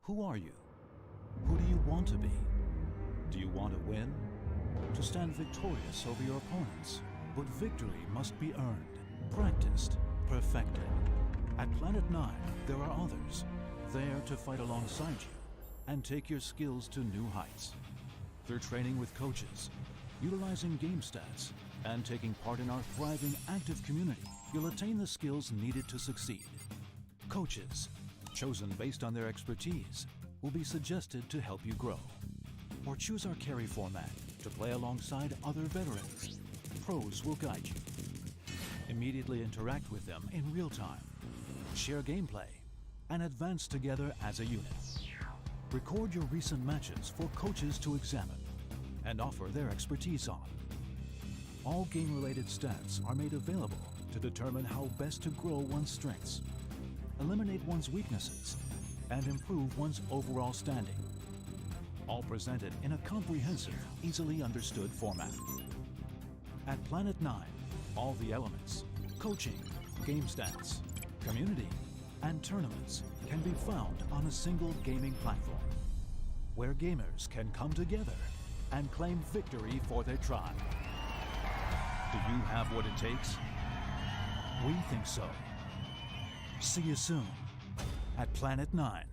Speaker 2: Who are you? Who do you want to be? Do you want to win? To stand victorious over your opponents? But victory must be earned, practiced, perfected. At Planet 9, there are others, there to fight alongside you and take your skills to new heights. Through training with coaches, utilizing game stats, and taking part in our thriving active community, you'll attain the skills needed to succeed. Coaches, chosen based on their expertise, will be suggested to help you grow. Or choose our carry format to play alongside other veterans. Pros will guide you. Immediately interact with them in real time. Share gameplay and advance together as a unit. Record your recent matches for coaches to examine and offer their expertise on. All game-related stats are made available to determine how best to grow one's strengths, eliminate one's weaknesses, and improve one's overall standing. All presented in a comprehensive, easily understood format. At Planet 9, all the elements, coaching, game stats, community, and tournaments can be found on a single gaming platform, where gamers can come together and claim victory for their tribe. Do you have what it takes? We think so. See you soon at Planet 9.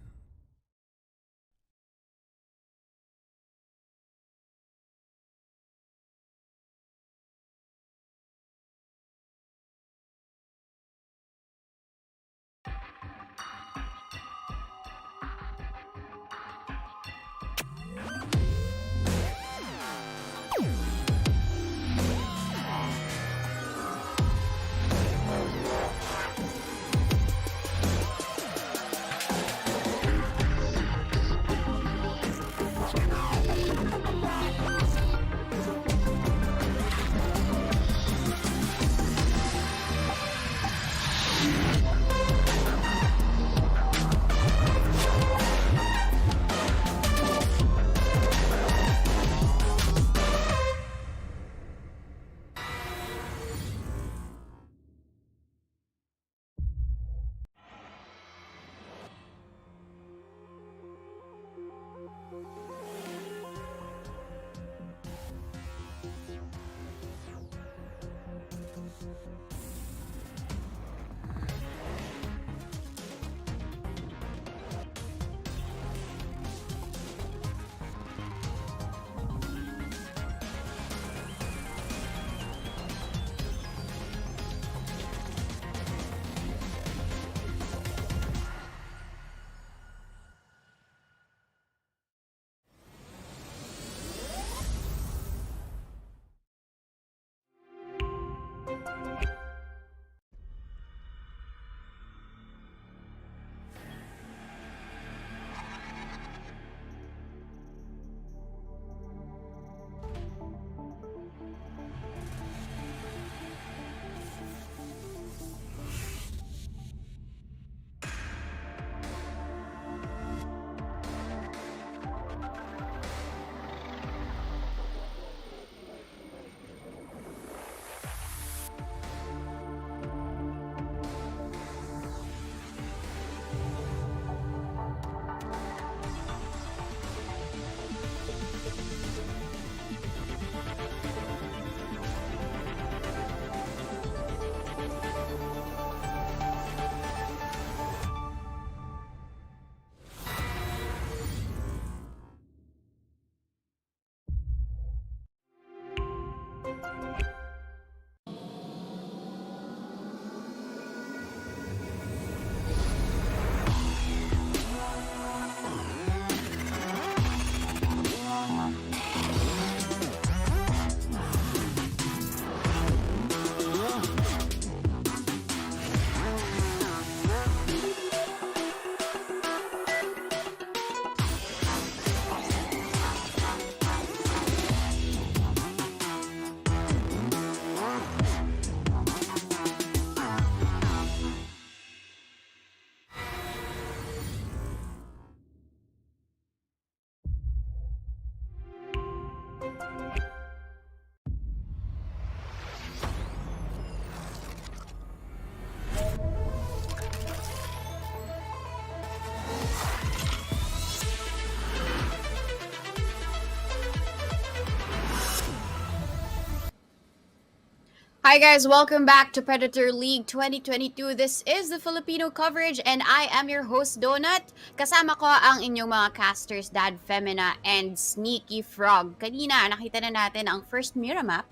Speaker 3: Hi guys, welcome back to Predator League 2022. This is the Filipino coverage and I am your host Donut. Kasama ko ang inyong mga casters Dad Femina and Sneaky Frog. Kanina nakita na natin ang first Mira map.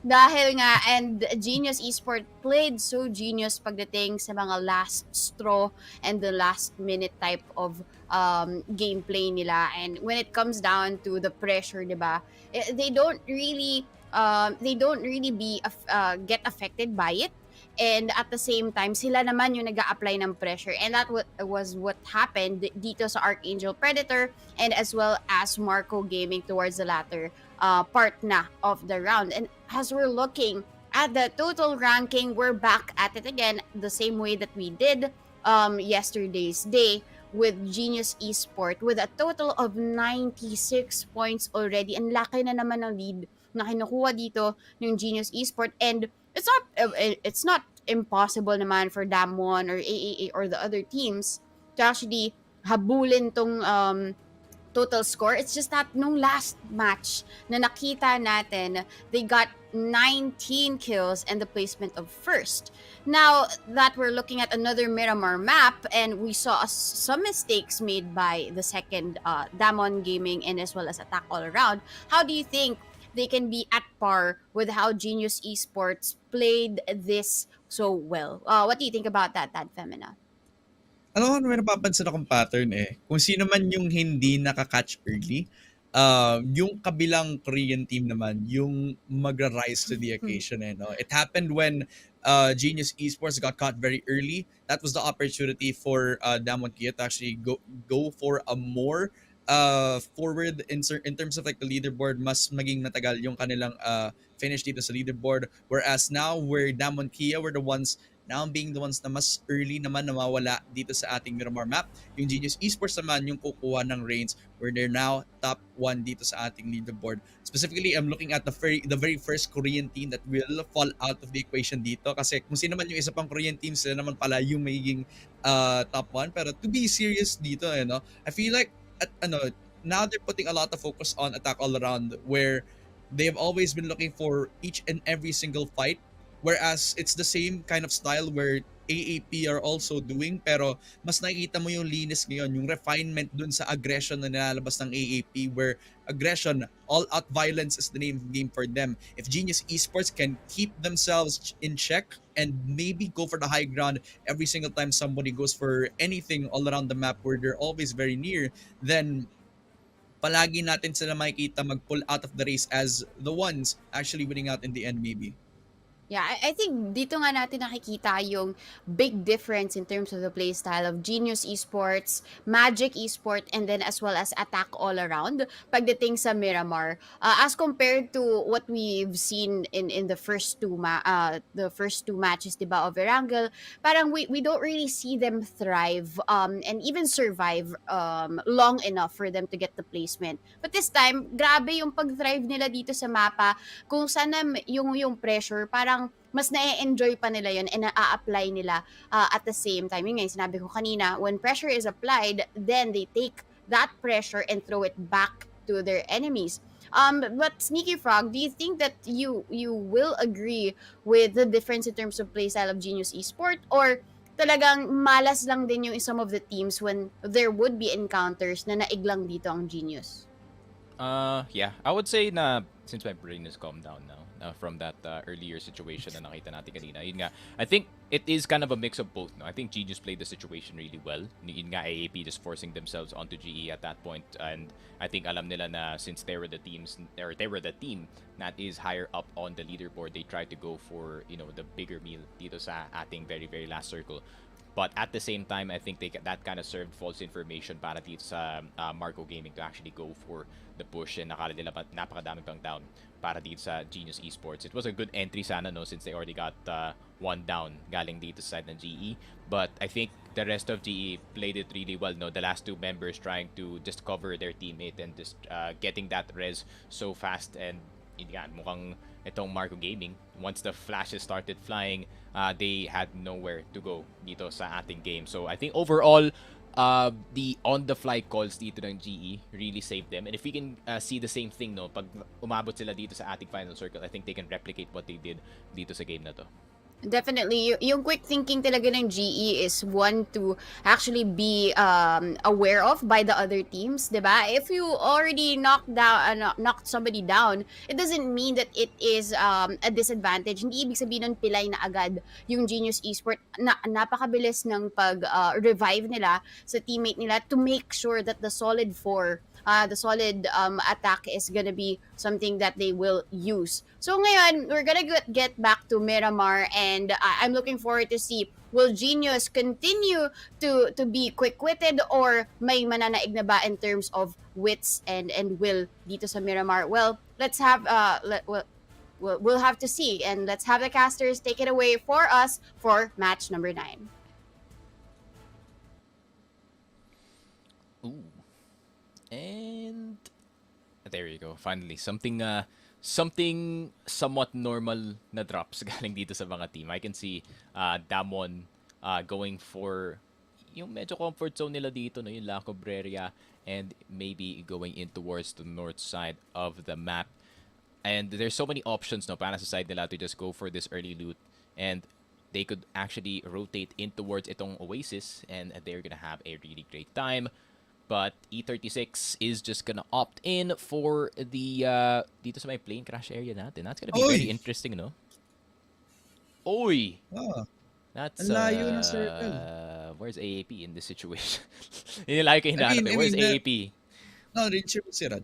Speaker 3: Dahil nga, and Genius Esport played so genius pagdating sa mga last straw and the last minute type of gameplay nila. And when it comes down to the pressure, diba, they don't really get affected by it. and at the same time sila naman yung nag-a-apply ng pressure, and that was what happened dito sa Archangel Predator and as well as Marco Gaming towards the latter part na of the round. And as we're looking at the total ranking, we're back at it again the same way that we did yesterday's day with Genius Esport with a total of 96 points already. Ang laki na naman ng lead na kinukuha dito ng Genius Esport, and it's not impossible naman for Damwon or AAA or the other teams to actually habulin tong total score. It's just that nung last match na nakita natin, they got 19 kills and the placement of first. Now that we're looking at another Miramar map, and we saw some mistakes made by the second Damon Gaming and as well as Attack All Around, how do you think they can be at par with how Genius Esports played this so well? What do you think about that, Femina?
Speaker 4: Alam mo, may napapansin akong pattern Kung sino man yung hindi nakakatch early, yung kabilang Korean team naman, yung magra-rise to the occasion no? It happened when Genius Esports got caught very early. That was the opportunity for Damwon Kia to actually go for a more forward in terms of like the leaderboard, mas maging matagal yung kanilang finish dito sa leaderboard. Whereas now, where Damwon Kia were the ones now being the ones na mas early naman na mawala dito sa ating Miramar map. Yung Genius Esports naman yung kukuha ng reigns, where they're now top 1 dito sa ating leaderboard. Specifically, I'm looking at the very first Korean team that will fall out of the equation dito, kasi kung sino man yung isa pang Korean team, sila naman pala yung magiging top 1. Pero to be serious dito, I feel like now they're putting a lot of focus on Attack All Around, where they have always been looking for each and every single fight. Whereas it's the same kind of style where AAP are also doing, pero mas nakikita mo yung linis ngayon, yung refinement dun sa aggression na nilalabas ng AAP, where aggression, all-out violence is the name of the game for them. If Genius Esports can keep themselves in check and maybe go for the high ground every single time somebody goes for anything all around the map where they're always very near, then palagi natin sila makikita mag-pull out of the race as the ones actually winning out in the end maybe.
Speaker 3: Yeah, I think dito nga natin nakikita yung big difference in terms of the play style of Genius Esports, Magic Esport, and then as well as Attack All Around pagdating sa Miramar. As compared to what we've seen in the first two matches, diba, of Erangel, parang we don't really see them thrive and even survive long enough for them to get the placement. But this time, grabe yung pag-thrive nila dito sa mapa, kung sana yung pressure, parang mas na-enjoy pa nila yun and na-a-apply nila at the same time. Yung nga, sinabi ko kanina, when pressure is applied, then they take that pressure and throw it back to their enemies. But Sneaky Frog, do you think that you will agree with the difference in terms of playstyle of Genius Esport, or talagang malas lang din yung some of the teams when there would be encounters na naiglang dito ang Genius?
Speaker 5: Yeah, I would say na since my brain has calmed down now from that earlier situation na nakita natin kanina, yun nga, I think it is kind of a mix of both. No? I think Genius played the situation really well. Yun nga, AAP just forcing themselves onto GE at that point, and I think alam nila na since they were the team that is higher up on the leaderboard, they tried to go for the bigger meal dito sa ating very very last circle. But at the same time, I think that kind of served false information para dito sa Marco Gaming to actually go for the push, and nakala nila napakadami pang down para dito sa Genius Esports. It was a good entry sana, no, since they already got one down galing dito sa side ng GE. But I think the rest of GE played it really well, no. The last two members trying to just cover their teammate and just getting that res so fast, and mukhang itong Marco Gaming, once the flashes started flying, they had nowhere to go dito sa ating game. So I think overall, the on-the-fly calls dito ng GE really saved them. And if we can see the same thing, no, pag umabot sila dito sa ating final circle, I think they can replicate what they did dito sa game na to.
Speaker 3: Definitely, yung quick thinking talaga ng GE is one to actually be aware of by the other teams, diba? If you already knocked somebody down, it doesn't mean that it is a disadvantage. Hindi ibig sabihin nun pilay na agad yung Genius Esport. Napakabilis ng pag-revive nila sa teammate nila to make sure that the solid four the solid attack is gonna be something that they will use. So ngayon, we're gonna get back to Miramar, and I'm looking forward to see, will Genius continue to be quick-witted, or may mananaig na ba in terms of wits and will dito sa Miramar? Well, let's have we'll have to see, and let's have the casters take it away for us for match number 9.
Speaker 5: Ooh. And there you go. Finally, something somewhat normal na drops galing dito sa mga team. I can see Damon going for yung medyo comfort zone nila dito, no, yung La Cobreria, and maybe going in towards the north side of the map. And there's so many options, no, para sa side nila to just go for this early loot, and they could actually rotate in towards itong Oasis, and they're gonna have a really great time. But E36 is just gonna opt in for the dito sa may plane crash area natin. That's gonna be
Speaker 4: Oy!
Speaker 5: very interesting, no? Oy!
Speaker 4: Ah,
Speaker 5: That's
Speaker 4: ang layo ng circle.
Speaker 5: where's AAP in this situation? Yun yung layo kayo hinahanap eh. Where's AAP?
Speaker 4: No, rin Chumasera.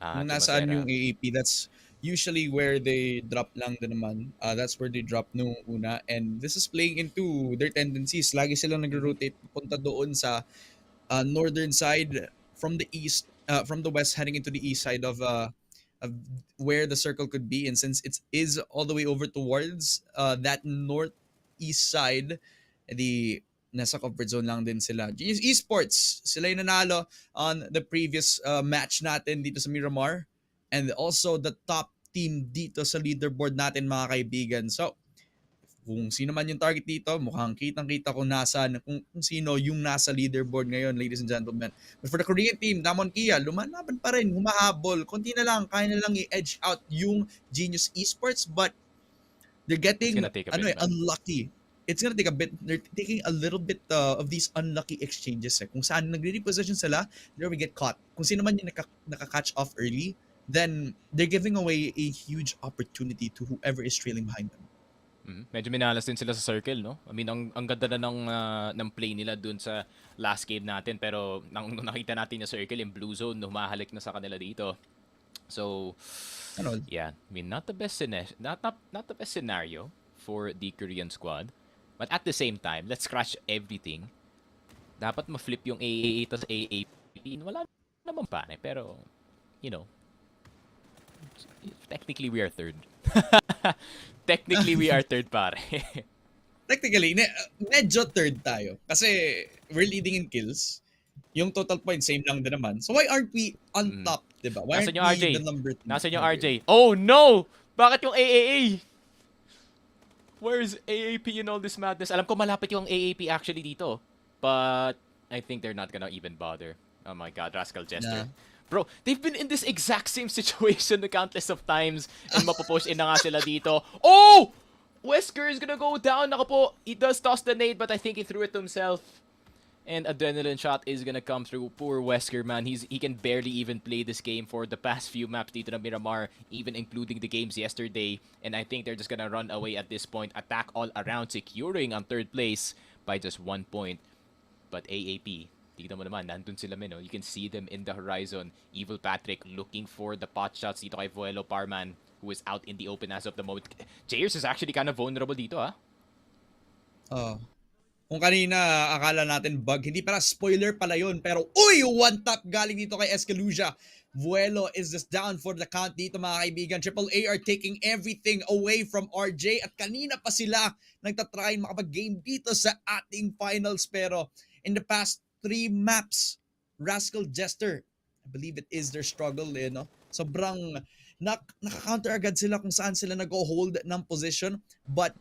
Speaker 5: Ah,
Speaker 4: Kung nasaan
Speaker 5: Chumasera.
Speaker 4: yung AAP, that's usually where they drop lang din naman. That's where they drop nung una. And this is playing into their tendencies. Lagi silang nag-rotate punta doon sa northern side from the east, from the west heading into the east side of where the circle could be. And since it is all the way over towards that northeast side, the nasa comfort zone lang din sila. Genius Esports, sila yung nanalo on the previous match natin dito sa Miramar, and also the top team dito sa leaderboard natin, mga kaibigan. So, kung sino man yung target dito, mukhang kitang-kita kung sino yung nasa leaderboard ngayon, ladies and gentlemen. But for the Korean team, Damon Kia, lumalaban pa rin, humahabol. Konti na lang, kaya na lang i-edge out yung Genius Esports, but they're getting
Speaker 5: It's gonna take a bit, man.
Speaker 4: unlucky. It's gonna take a bit. They're taking a little bit of these unlucky exchanges. Kung saan nagre-reposition sila, there we get caught. Kung sino man yung naka-catch off early, then they're giving away a huge opportunity to whoever is trailing behind them.
Speaker 5: Medyo minalas din sila sa circle, no? I mean, ang ganda na ng play nila dun sa last game natin, pero nung nakita natin yung circle, yung blue zone, humahalik na sa kanila dito. So,
Speaker 4: Ano?
Speaker 5: yeah, I mean, not the best not the best scenario for the Korean squad. But at the same time, let's scratch everything. Dapat ma-flip yung AAA tas AAP. Wala naman pa, pero, you know, technically we are third. Technically we are third, pare.
Speaker 4: Technically, medyo third tayo. Kasi we're leading in kills. Yung total points, same lang din naman. So why aren't we on top, diba? Why
Speaker 5: Nasaan
Speaker 4: aren't
Speaker 5: yung
Speaker 4: we
Speaker 5: RJ?
Speaker 4: the number 2?
Speaker 5: Nasaan yung RJ? Oh no! Bakit yung AAA? Where's AAP in all this madness? Alam ko malapit yung AAP actually dito. But I think they're not gonna even bother. Oh my god, Rascal Jester.
Speaker 4: Nah.
Speaker 5: Bro, they've been in this exact same situation countless of times, and mapupush in na nga sila dito. Oh! Wesker is gonna go down. Naka po, he does toss the nade, but I think he threw it to himself. And adrenaline shot is gonna come through. Poor Wesker, man. He can barely even play this game for the past few maps dito na Miramar, even including the games yesterday. And I think they're just gonna run away at this point. Attack all around, securing on third place by just 1 point. But AAP, tignan mo naman, nandun sila, no? You can see them in the horizon. Evil Patrick looking for the pot shots dito kay Vuelo Parman, who is out in the open as of the moment. Jayers is actually kind of vulnerable dito, ha?
Speaker 4: Kung kanina akala natin bug, hindi pala, spoiler pala yun. Pero uy, one tap galing dito kay Escalusia. Vuelo is just down for the count dito, mga kaibigan. AAA are taking everything away from RJ, at kanina pa sila nagtatry makapag-game dito sa ating finals. Pero in the past 3 maps, Rascal Jester, I believe it is their struggle, no? Sobrang naka-counter agad sila kung saan sila nag-hold ng position, but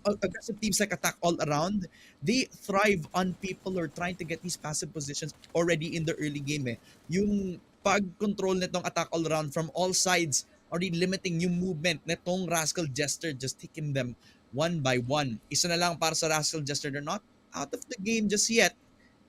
Speaker 4: aggressive teams like Attack All Around, they thrive on people who are trying to get these passive positions already in the early game. Yung pag-control nitong Attack All Around from all sides, already limiting yung movement nitong Rascal Jester, just taking them one by one. Isa na lang para sa Rascal Jester, they're not out of the game just yet.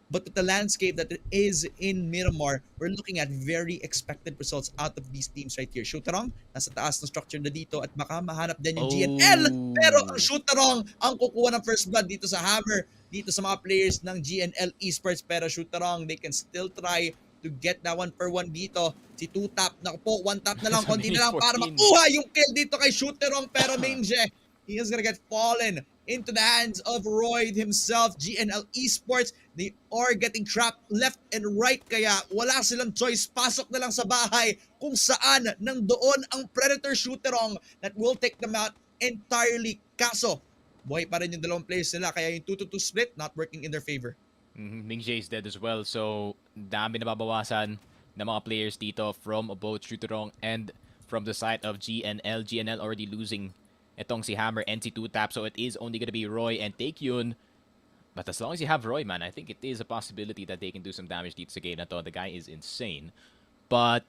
Speaker 4: But with the landscape that it is in Miramar, we're looking at very expected results out of these teams right here. Shooterong, nasa taas ng structure na dito, at baka mahanap din yung GNL. Pero ang Shooterong ang kukuha ng first blood dito sa Hammer, dito sa mga players ng GNL Esports. Pero Shooterong, they can still try to get that 1-for-1 dito. Si 2-tap, naku po, 1-tap na lang,
Speaker 5: Sa
Speaker 4: konti
Speaker 5: main
Speaker 4: na lang para
Speaker 5: 14.
Speaker 4: makuha yung kill dito kay Shooterong, pero Minje, he is gonna get fallen into the hands of Roy himself. GNL Esports, they are getting trapped left and right, kaya wala silang choice. Pasok na lang sa bahay kung saan nandoon ang Predator Shooterong that will take them out entirely. Kaso, buhay pa rin yung dalawang players nila, kaya yung 2-2 split not working in their favor.
Speaker 5: Mingje is dead as well, so dami na babawasan ng mga players dito from both Shooterong and from the side of GNL. GNL already losing itong si Hammer and si 2-tap, so it is only gonna be Roy and Taekyun. But as long as you have Roy, man, I think it is a possibility that they can do some damage dito sa game na to. The guy is insane. But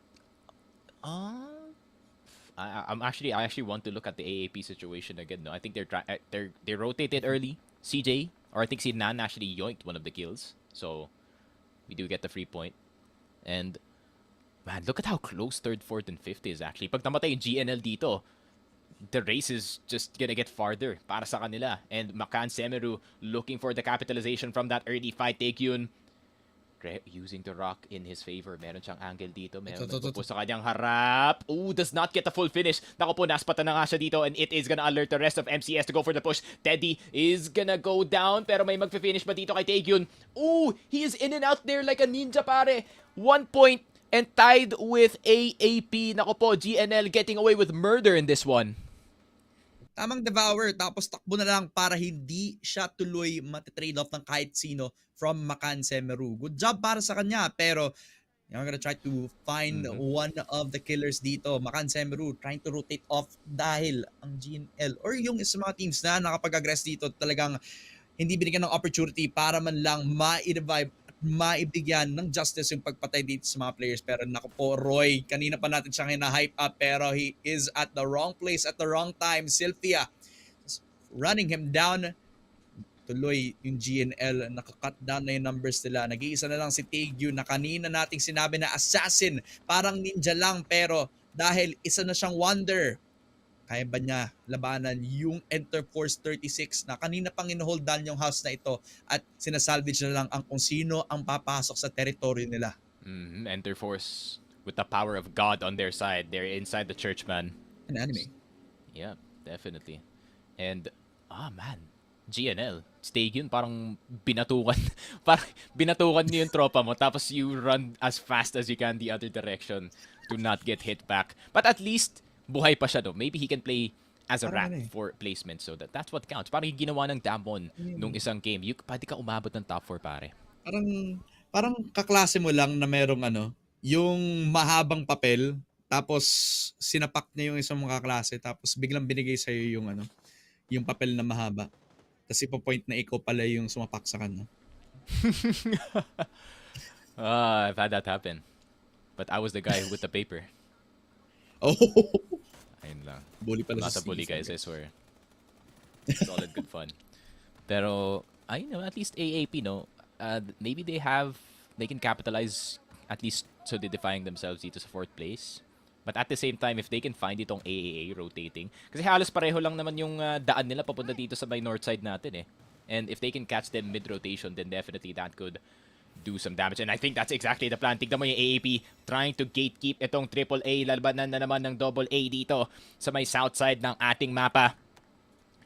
Speaker 5: I actually want to look at the AAP situation again. No, I think they rotated early. CJ, or I think si Nan actually yoinked one of the kills, so we do get the free point. And man, look at how close 3rd, 4th, and 5th is actually. Pag namatay yung GNL dito, the race is just gonna get farther para sa kanila. And Makan Semeru looking for the capitalization from that early fight. Taekyun using the rock in his favor. Meron siyang angle dito. Meron nagpo sa kanyang harap. Ooh, does not get the full finish. Naku po, naspatan na nga siya dito, and it is gonna alert the rest of MCS to go for the push. Teddy is gonna go down, pero may magfi-finish ba dito kay Taekyun? Ooh, he is in and out there like a ninja, pare. 1 point and tied with AAP. Naku po, GNL getting away with murder in this one.
Speaker 4: Tamang devour, tapos takbo na lang para hindi siya tuloy matitrade off ng kahit sino from Makan Semeru. Good job para sa kanya, pero I'm gonna try to find one of the killers dito. Makan Semeru trying to rotate off dahil ang GNL or yung sa mga teams na nakapag-aggress dito talagang hindi binigyan ng opportunity para man lang ma-revive at maibigyan ng justice yung pagpatay dito sa mga players. Pero naku po, Roy, kanina pa natin siyang hina-hype up, pero he is at the wrong place at the wrong time. Sylphia running him down. Tuloy yung GNL, nakakat down na yung numbers nila. Nag-iisa na lang si Taegyu na kanina nating sinabi na assassin, parang ninja lang, pero dahil isa na siyang wonder, kaya ba niya labanan yung Enter Force 36 na kanina pang in-hold down yung house na ito at sinasalvage na lang ang kung sino ang papasok sa territory nila.
Speaker 5: Enter Force with the power of God on their side. They're inside the church, man.
Speaker 4: An anime.
Speaker 5: Yeah, definitely. And, man, GNL, Taekyun, parang binatukan. Parang binatukan niyo yung tropa mo, tapos you run as fast as you can the other direction to not get hit back. But at least, buhay pa siya, no? Maybe he can play as a rat for placement, so that's what counts. Parang yung ginawa ng Damon nung isang game. Pwede ka umabot ng top 4, pare.
Speaker 4: Parang kaklase mo lang na merong yung mahabang papel, tapos sinapak niya yung isang mga kaklase, tapos biglang binigay sa'yo yung yung papel na mahaba. Tapos ipo-point na ikaw pala yung sumapak sa kanya.
Speaker 5: I've had that happen. But I was the guy with the paper.
Speaker 4: Oh!
Speaker 5: Ayun lang.
Speaker 4: Bully pala
Speaker 5: Not
Speaker 4: sa
Speaker 5: a bully,
Speaker 4: season.
Speaker 5: guys, I swear. Solid good fun. Pero, I know, at least AAP, no? Maybe they can capitalize at least solidifying themselves dito sa 4th place. But at the same time, if they can find itong AAA rotating, kasi halos pareho lang naman yung daan nila papunta dito sa may north side natin eh. And if they can catch them mid-rotation, then definitely that could do some damage. And I think that's exactly the plan. Tignan mo yung AAP trying to gatekeep itong AAA. Lalabanan na naman ng AA dito sa may south side ng ating mapa.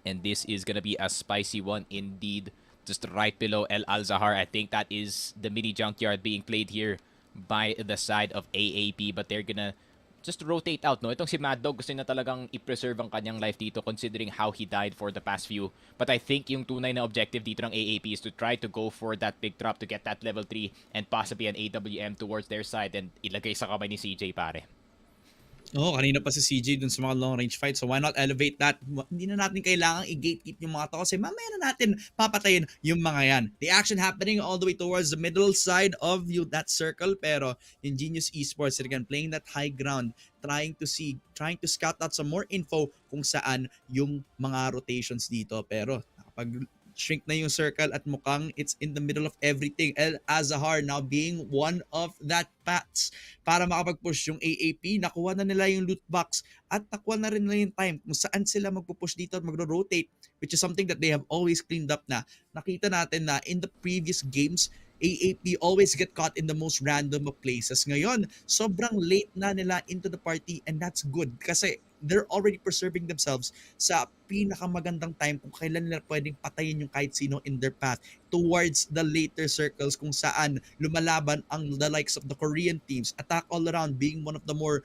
Speaker 5: And this is gonna be a spicy one indeed. Just right below El Al-Zahar. I think that is the mini junkyard being played here by the side of AAP. But they're gonna just rotate out, no? Itong si Mad Dog gusto na talagang i-preserve ang kanyang life dito considering how he died for the past few. But I think yung tunay na objective dito ng AAP is to try to go for that big drop to get that level 3 and possibly an AWM towards their side and ilagay sa kamay ni CJ, pare.
Speaker 4: Kanina pa si CJ dun sa mga long range fight. So why not elevate that? Hindi na natin kailangang i-gatekeep yung mga to kasi mamaya na natin papatayin yung mga yan. The action happening all the way towards the middle side of that circle. Pero yung Genius Esports, again, playing that high ground, trying to scout out some more info kung saan yung mga rotations dito. Pero nakapag shrink na yung circle at mukhang it's in the middle of everything. El Azahar now being one of that paths para makapag-push yung AAP. Nakuha na nila yung loot box at nakuha na rin nila yung time kung saan sila magpo-push dito at magro-rotate, which is something that they have always cleaned up na. Nakita natin na in the previous games, AAP always get caught in the most random of places. Ngayon, sobrang late na nila into the party, and that's good kasi they're already preserving themselves sa pinakamagandang time kung kailan nila pwedeng patayin yung kahit sino in their path towards the later circles kung saan lumalaban ang the likes of the Korean teams. Attack All Around being one of the more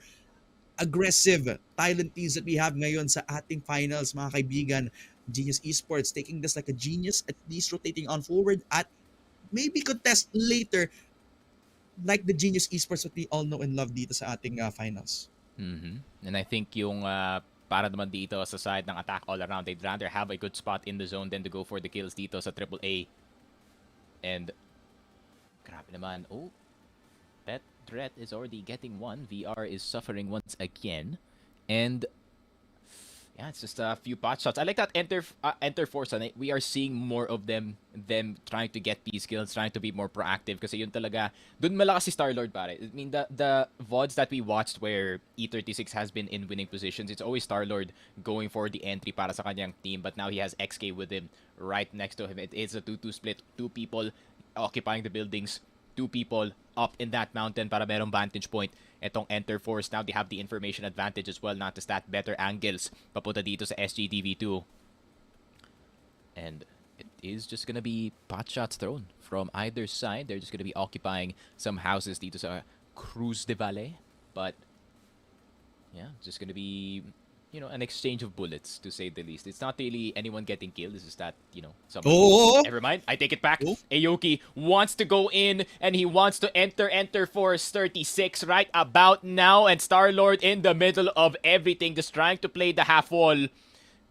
Speaker 4: aggressive Thailand teams that we have ngayon sa ating finals, mga kaibigan. Genius Esports taking this like a genius, at least rotating on forward at maybe contest later like the Genius Esports that we all know and love dito sa ating finals.
Speaker 5: And I think yung para naman dito sa side ng Attack All Around, they'd rather have a good spot in the zone than to go for the kills dito sa AAA. And grabe naman. Oh, Pet Threat is already getting one. VR is suffering once again. And yeah, it's just a few pot shots. I like that enter force. We are seeing more of them trying to get these kills, trying to be more proactive. Kasi yun talaga, dun malakas si Star-Lord, pare. I mean, the VODs that we watched where E36 has been in winning positions, it's always Star-Lord going for the entry para sa kanyang team. But now he has XK with him right next to him. It is a 2-2 split. 2 people occupying the buildings. 2 people up in that mountain para merong vantage point. Etong Enter Force, now they have the information advantage as well, not to stat better angles papunta dito sa SGDV2. And it is just gonna be pot shots thrown from either side. They're just gonna be occupying some houses dito sa Cruz de Valle. But yeah, just gonna be, you know, an exchange of bullets, to say the least. It's not really anyone getting killed. It's just that, you know, someone...
Speaker 4: Oh!
Speaker 5: Never mind. I take it back.
Speaker 4: Oh.
Speaker 5: Aoki wants to go in, and he wants to enter Force 36 right about now. And Star-Lord in the middle of everything, just trying to play the half wall.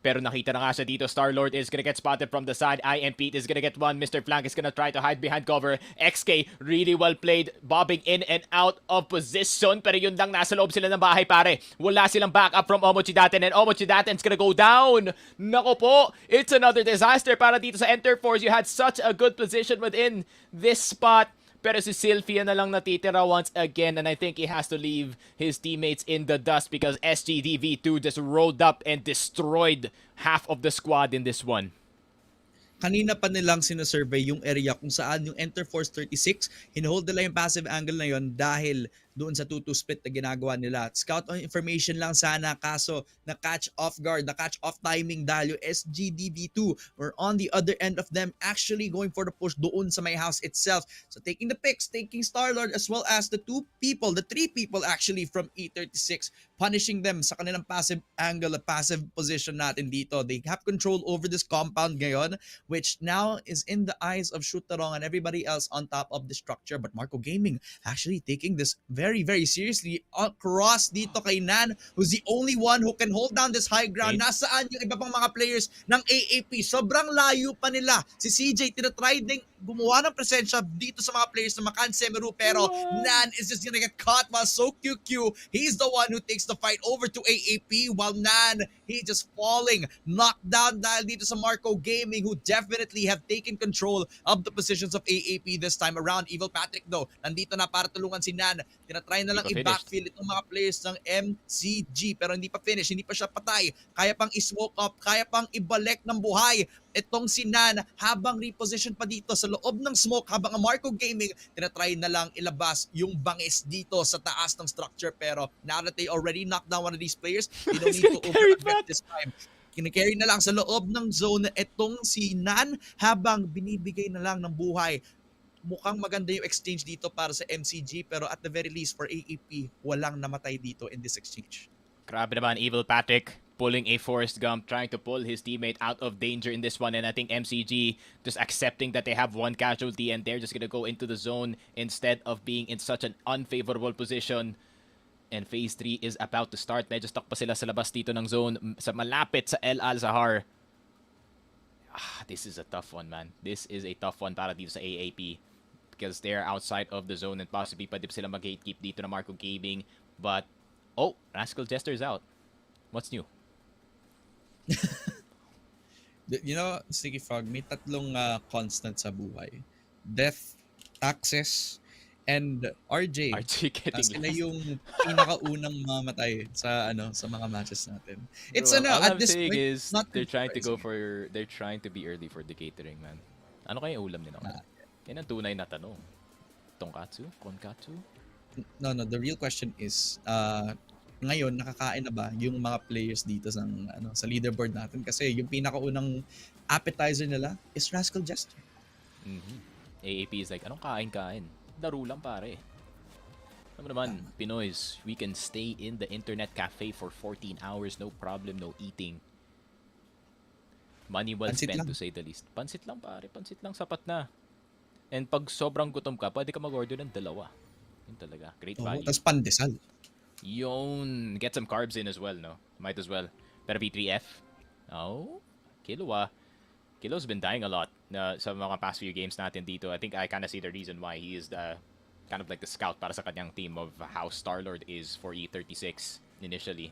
Speaker 5: Pero nakita na nga siya dito. Star-Lord is gonna get spotted from the side. IMP is gonna get one. Mr. Flank is gonna try to hide behind cover. XK, really well played. Bobbing in and out of position. Pero yun lang, nasa loob sila ng bahay, pare. Wala silang backup from Omochidaten. And Omochidaten's gonna go down. Nako po, it's another disaster para dito sa Enter Force. You had such a good position within this spot. Pero si Sylphia na lang natitira once again, and I think he has to leave his teammates in the dust because SGDV2 just rolled up and destroyed half of the squad in this one.
Speaker 4: Kanina pa nilang sinasurvey yung area kung saan yung Enter Force 36, hinohold nila yung passive angle na yon dahil doon sa 2-2 split na ginagawa nila. Scout on information lang sana, kaso na-catch off guard, na-catch off timing dahil yung SGDB2 were on the other end of them actually going for the push doon sa may house itself. So taking the picks, taking Star-Lord as well as the 3 people actually from E36, punishing them sa kanilang passive angle at passive position natin dito. They have control over this compound ngayon, which now is in the eyes of Shootarong and everybody else on top of the structure. But Marco Gaming actually taking this very, very seriously across dito kay Nan, who's the only one who can hold down this high ground. Nasaan yung iba pang mga players ng AAP? Sobrang layo pa nila. Si CJ, tinatry ding gumawa ng presensya dito sa mga players na Makan Semeru, pero Nan is just gonna get caught while So QQ, he's the one who takes the fight over to AAP, while Nan, he just falling, knocked down dahil dito sa Marco Gaming, who definitely have taken control of the positions of AAP this time around. Evil Patrick though, nandito na para tulungan si Nan. Tinatry na lang i-backfill itong mga players ng MCG, pero hindi pa finish, hindi pa siya patay. Kaya pang i-smoke up, kaya pang ibalik ng buhay itong si Nan habang reposition pa dito sa loob ng smoke, habang ang Marco Gaming tinatry na lang ilabas yung bangis dito sa taas ng structure. Pero now that they already knocked down one of these players, they don't need to over this time. Kinicarry na lang sa loob ng zone itong si Nan habang binibigay na lang ng buhay. Mukhang maganda yung exchange dito para sa MCG, pero at the very least for AAP, walang namatay dito in this exchange.
Speaker 5: Grabe naman, Evil Patrick pulling a Forrest Gump, trying to pull his teammate out of danger in this one. And I think MCG just accepting that they have one casualty and they're just gonna go into the zone instead of being in such an unfavorable position. And Phase 3 is about to start. Medyo stuck pa sila sa labas dito ng zone, sa malapit sa El Al-Zahar. This is a tough one, man. This is a tough one para dito sa AAP. Because they're outside of the zone and possibly pwede sila mag-gatekeep dito na Marco Gaming. But, oh, Rascal Jester's out. What's new?
Speaker 4: You know, Sticky Frog, may tatlong constant sa buhay. Death, taxes, and RJ.
Speaker 5: RJ getting
Speaker 4: Sila
Speaker 5: last.
Speaker 4: yung pinakaunang mamatay sa sa mga matches natin. It's
Speaker 5: Bro, all
Speaker 4: at
Speaker 5: I'm
Speaker 4: this
Speaker 5: saying
Speaker 4: point,
Speaker 5: is
Speaker 4: not
Speaker 5: they're trying to go
Speaker 4: surprising.
Speaker 5: they're trying to be early for the catering, man. Ano kaya ulam nila? Yan ang tunay na tanong. Tonkatsu? Konkatsu?
Speaker 4: No, the real question is, ngayon, nakakain na ba yung mga players dito sa leaderboard natin? Kasi yung pinakaunang appetizer nila is Rascal Jester.
Speaker 5: AAP is like, anong kain-kain? Laro lang pare. Alam mo naman, Pinoys, we can stay in the internet cafe for 14 hours, no problem, no eating. Money well
Speaker 4: Pansit
Speaker 5: spent
Speaker 4: lang.
Speaker 5: to say the least. Pansit lang pare, pansit lang sapat na. And pag sobrang gutom ka, pwede ka mag-order ng 2. Yun talaga, great
Speaker 4: Oo,
Speaker 5: value.
Speaker 4: tas pandesal.
Speaker 5: Yun, get some carbs in as well, no? Might as well. Pero V3F? Oh, Kilo Kilo's been dying a lot sa mga past few games natin dito. I think I kind of see the reason why he is the kind of like the scout para sa kanyang team of how Star-Lord is for E36 initially.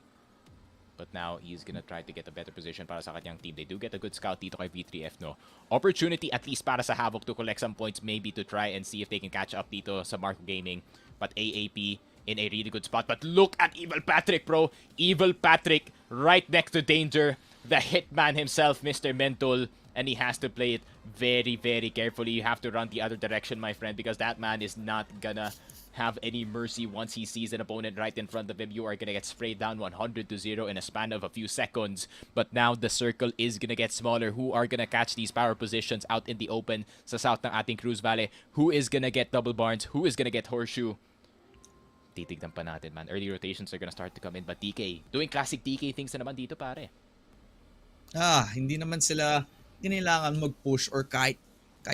Speaker 5: But now he's gonna try to get a better position para sa kanyang team. They do get a good scout dito kay V3F, no? Opportunity at least para sa Havoc to collect some points, maybe to try and see if they can catch up dito sa Marco Gaming. But AAP in a really good spot. But look at Evil Patrick, bro. Evil Patrick right next to Danger. The hitman himself, Mr. Mental. And he has to play it very, very carefully. You have to run the other direction, my friend, because that man is not gonna have any mercy once he sees an opponent right in front of him. You are gonna get sprayed down 100-0 in a span of a few seconds. But now the circle is gonna get smaller. Who are gonna catch these power positions out in the open sa south ng ating Cruz Valley? Who is gonna get double barns? Who is gonna get horseshoe? Titignan pa natin, man. Early rotations are gonna start to come in. But DK, doing classic DK things na naman dito, pare.
Speaker 4: Hindi naman sila kailangan mag-push or kahit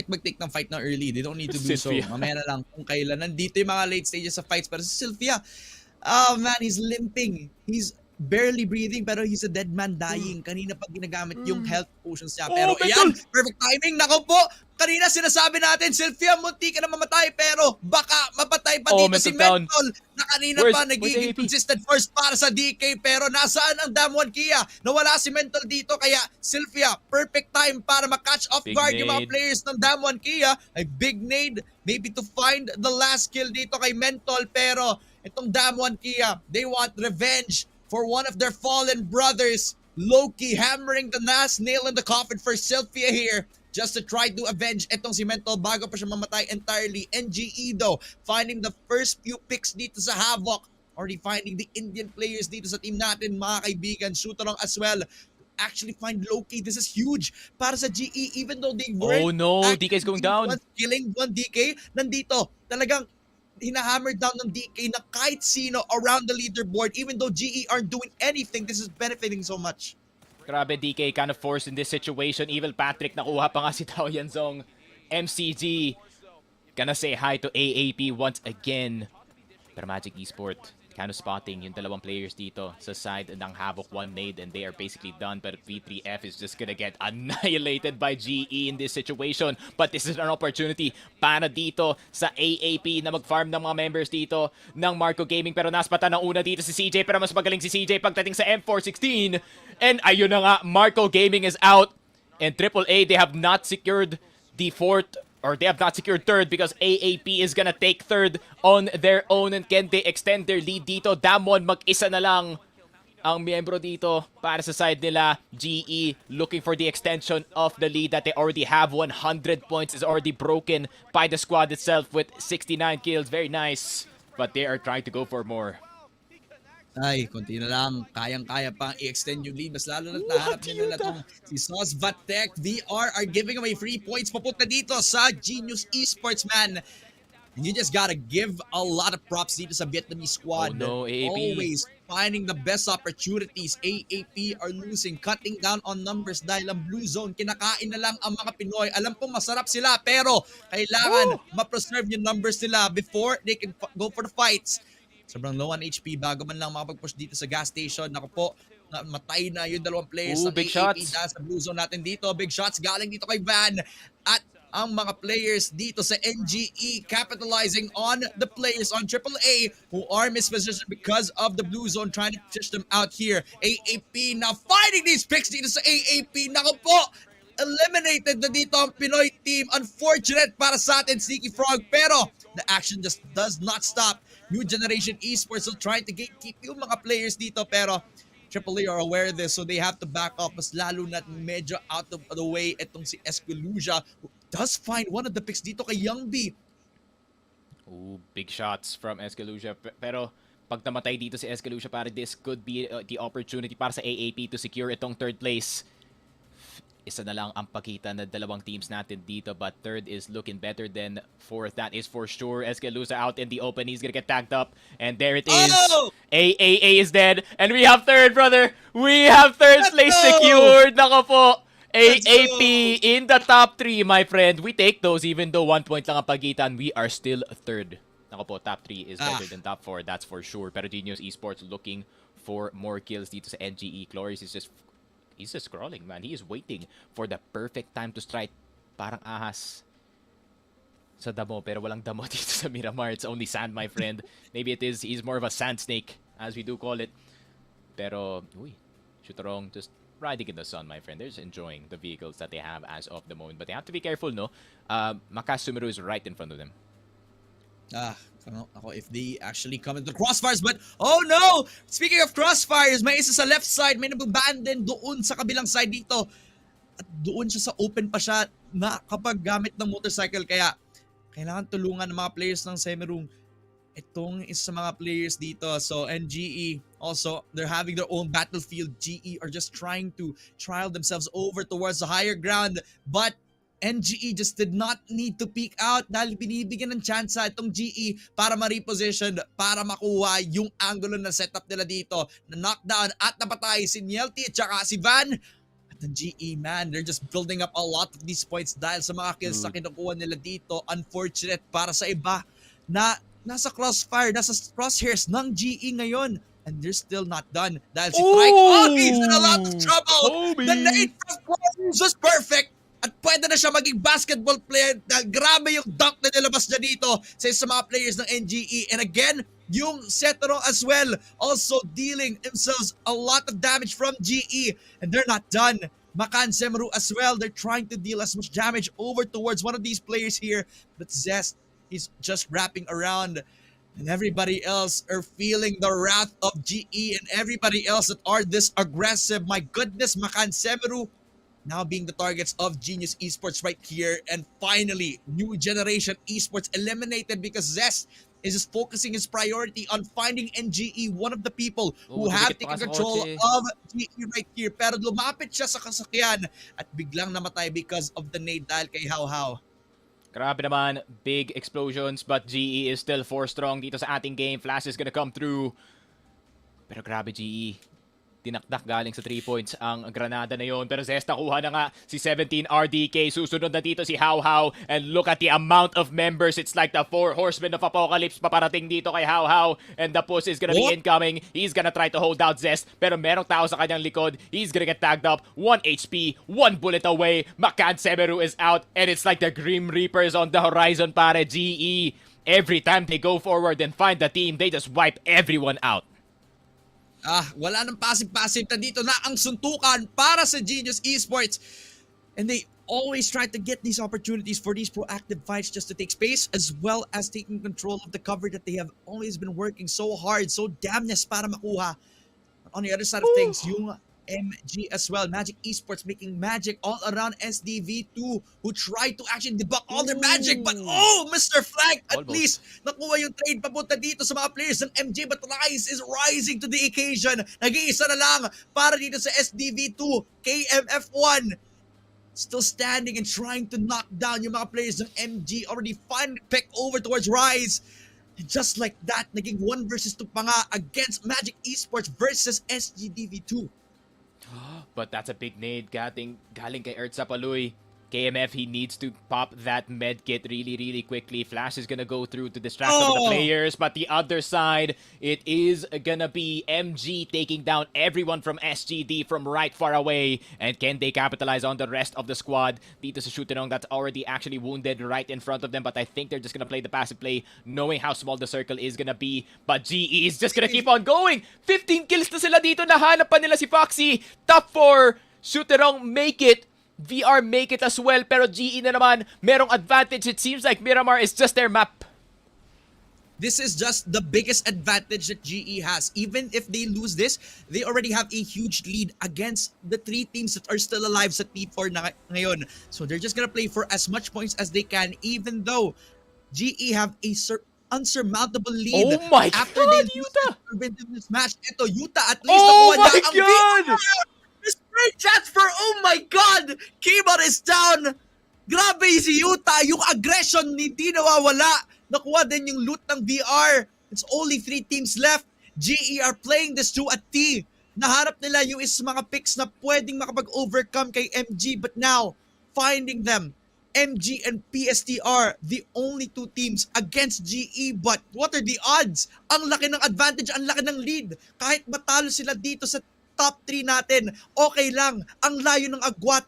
Speaker 4: mag-take ng fight na early. They don't need to do so.
Speaker 5: Sylvia.
Speaker 4: Mamaya na lang kung kailan. Nandito yung mga late stages of fights. Pero si Sylvia, oh man, he's limping. He's barely breathing pero he's a dead man dying. Kanina pa ginagamit yung health potions niya. Pero ayan, perfect timing. Nako po, kanina sinasabi natin, Sylvia, munti ka na mamatay pero baka mapatay pa dito si
Speaker 5: Mental down.
Speaker 4: Mentol na kanina pa
Speaker 5: Where's
Speaker 4: nagiging
Speaker 5: AP?
Speaker 4: consistent force para sa DK pero nasaan ang Damwon Kia? Nawala si Mentol dito kaya Sylvia, perfect time para ma-catch off
Speaker 5: Big
Speaker 4: guard yung mga
Speaker 5: nade.
Speaker 4: players ng Damwon Kia. Ay big nade, maybe to find the last kill dito kay Mentol pero itong Damwon Kia, they want revenge for one of their fallen brothers. Loki hammering the last nail in the coffin for Sylvia here just to try to avenge itong si Mentol bago pa siya mamatay entirely. NGE though, finding the first few picks dito sa Havoc. Already finding the Indian players dito sa team natin, mga kaibigan. Sutarong as well. Actually find Loki. This is huge para sa GE even though they weren't
Speaker 5: Oh no,
Speaker 4: actually
Speaker 5: DK is going down.
Speaker 4: killing one DK. Nandito, talagang hinahammer down ng DK na kahit sino around the leaderboard even though GE aren't doing anything. This is benefiting so much.
Speaker 5: Grabe, DK kind of forced in this situation. Evil Patrick, nakuha pa nga si Tao Yanzong. MCG, gonna say hi to AAP once again. Pero Magic Esport, kind of spotting yung dalawang players dito sa side ng Havoc. One nade and they are basically done. But V3F is just gonna get annihilated by GE in this situation. But this is an opportunity para dito sa AAP na mag-farm ng mga members dito ng Marco Gaming. Pero naspatan na una dito si CJ. Pero mas magaling si CJ pagdating sa M416. And ayun na nga, Marco Gaming is out. And AAA, they have not secured the fourth, or they have not secured third because AAP is gonna take third on their own. And can they extend their lead dito? Damwon, mag-isa na lang ang miyembro dito para sa side nila. GE looking for the extension of the lead that they already have. 100 points is already broken by the squad itself with 69 kills. Very nice. But they are trying to go for more.
Speaker 4: Ay, konti na lang. Kayang-kaya pang i-extend yung lead. Mas lalo na nahanap nila itong si Sauce Vatek. VR are giving away free points papunta dito sa Genius Esports, man. And you just gotta give a lot of props dito sa Vietnamese squad.
Speaker 5: Oh no, AAP.
Speaker 4: Always finding the best opportunities. AAP are losing, cutting down on numbers dahil ang Blue Zone, kinakain na lang ang mga Pinoy. Alam kong masarap sila, pero kailangan ma-preserve yung numbers nila before they can go for the fights. Sobrang low on HP bago man lang makapag-push dito sa gas station. Naku po, matay na yung dalawang players ng
Speaker 5: Ooh, big
Speaker 4: AAP
Speaker 5: shots.
Speaker 4: dahil sa Blue Zone natin dito. Big shots galing dito kay Van. At ang mga players dito sa NGE capitalizing on the players on AAA who are mispositioned because of the Blue Zone trying to push them out here. AAP now fighting these picks dito sa AAP. Naku po, eliminated na dito ang Pinoy team. Unfortunate para sa atin, Sneaky Frog. Pero the action just does not stop. New Generation Esports still trying to gatekeep yung mga players dito. Pero AAA are aware of this so they have to back up. Mas lalo na medyo out of the way itong si Esquilusia who does find one of the picks dito kay Youngby.
Speaker 5: Ooh, big shots from Escalucia. Pero pag namatay dito si Escalucia, para this could be the opportunity para sa AAP to secure itong third place. Isa na lang ang pagitan ng dalawang teams natin dito, but third is looking better than fourth. That is for sure. Escalucia out in the open. He's gonna get tagged up. And there it is.
Speaker 4: Oh!
Speaker 5: AAA is dead. And we have third, brother. We have third
Speaker 4: Let's
Speaker 5: place
Speaker 4: go!
Speaker 5: secured. Nako po.
Speaker 4: Let's
Speaker 5: AAP
Speaker 4: go!
Speaker 5: in the top 3, my friend. We take those even though 1 point lang ang pagitan. We are still third. Nako po, top 3 is better than top 4. That's for sure. Pero Genius Esports looking for more kills dito sa NGE. Glorious is just... He's just scrolling, man. He is waiting for the perfect time to strike. Parang ahas sa damo, pero walang damo dito sa Miramar. It's only sand, my friend. Maybe it is. He's more of a sand snake, as we do call it. Pero, uy, Shooterong just riding in the sun, my friend. They're just enjoying the vehicles that they have as of the moment. But they have to be careful, no? Makas Sumeru is right in front of them.
Speaker 4: Ako, if they actually come into the crossfires, but oh no! Speaking of crossfires, may isa sa left side, may nababan din doon sa kabilang side dito. At doon siya sa open pa siya na kapag gamit ng motorcycle, kaya kailangan tulungan ng mga players ng Semerung. Itong isa sa mga players dito. So NGE also, they're having their own battlefield. GE are just trying to trial themselves over towards the higher ground, but NGE just did not need to peek out dahil binibigyan ng chance itong GE para ma-reposition, para makuha yung angulo na setup nila dito. Na knockdown at napatay si Nielty at saka si Van. At ang GE, man, they're just building up a lot of these points dahil sa mga kills na kinukuha nila dito. Unfortunate para sa iba na nasa crosfire, nasa crosshairs ng GE ngayon. And they're still not done dahil si Trike, he's in a lot of trouble. The nade from Claudius was perfect. At pwede na siya maging basketball player. Grabe yung dunk na nilabas niya dito sa mga players ng NGE. And again, yung Setero as well, also dealing themselves a lot of damage from GE. And they're not done. Makan Semeru as well, they're trying to deal as much damage over towards one of these players here. But Zest is just wrapping around. And everybody else are feeling the wrath of GE and everybody else that are this aggressive. My goodness, Makan Semeru now being the targets of Genius Esports right here. And finally, new generation esports eliminated because Zest is just focusing his priority on finding NGE, one of the people who have taken control of GE right here. Pero lumapit siya sa kasakyan at biglang namatay because of the nade dahil kay How How.
Speaker 5: Grabe naman, big explosions, but GE is still 4 strong dito sa ating game. Flash is gonna come through. Pero grabe GE. Tinakdak galing sa 3 points ang granada na yon. Pero Zest nakuha na nga si 17 RDK. Susunod na dito si How How. And look at the amount of members. It's like the 4 horsemen of Apocalypse paparating dito kay How How. And the push is gonna be incoming. He's gonna try to hold out Zest. Pero merong tao sa kanyang likod. He's gonna get tagged up. 1 HP, 1 bullet away. Makan Semeru is out. And it's like the Grim Reapers on the horizon para GE. Every time they go forward and find the team, they just wipe everyone out.
Speaker 4: Wala nang passive-passive na dito na ang suntukan para sa Genius Esports. And they always try to get these opportunities for these proactive fights just to take space as well as taking control of the cover that they have always been working so hard, so damnness para makuha. On the other side of things, yung MG as well, Magic Esports making magic all around SDV2 who tried to actually debug all their magic, but Mr. Flag at least nakuha yung trade papunta dito sa mga players ng MJ, but Rise is rising to the occasion. Nag-iisa na lang para dito sa SDV2. KMF1 still standing and trying to knock down yung mga players ng MG. Already finally pick over towards Rise. And just like that, naging 1 versus 2 pa nga against Magic Esports versus SGDV2.
Speaker 5: But that's a big nade galing kay Earth Sapaloy. KMF, he needs to pop that med kit really, really quickly. Flash is gonna go through to distract some of the players, but the other side, it is gonna be MG taking down everyone from SGD from right far away. And can they capitalize on the rest of the squad? Dito sa Shooterong that's already actually wounded right in front of them, but I think they're just gonna play the passive play, knowing how small the circle is gonna be. But GE is just gonna keep on going! 15 kills na sila dito, nahanap pa nila si Foxy. Top 4, Shooterong make it. VR make it as well, pero GE na naman merong advantage. It seems like Miramar is just their map.
Speaker 4: this is just the biggest advantage that GE has. Even if they lose this, they already have a huge lead against the 3 teams that are still alive sa T4 na ngayon. So they're just gonna play for as much points as they can, even though GE have a unsurmountable lead
Speaker 5: Oh my
Speaker 4: after they
Speaker 5: God,
Speaker 4: lose
Speaker 5: Utah!
Speaker 4: this match. Ito, Utah at least
Speaker 5: Oh
Speaker 4: nakuha
Speaker 5: my
Speaker 4: niya ang
Speaker 5: God!
Speaker 4: VR! The straight transfer, oh my God! Keyboard is down! Grabe si Utah, yung aggression hindi nawawala. Nakuha din yung loot ng VR. It's only 3 teams left. GE are playing this to a T. Naharap nila yung mga picks na pwedeng makapag-overcome kay MG, but now, finding them, MG and PSTR, the only 2 teams against GE. But what are the odds? Ang laki ng advantage, ang laki ng lead. Kahit matalo sila dito sa top 3 natin, okay lang. Ang layo ng agwat.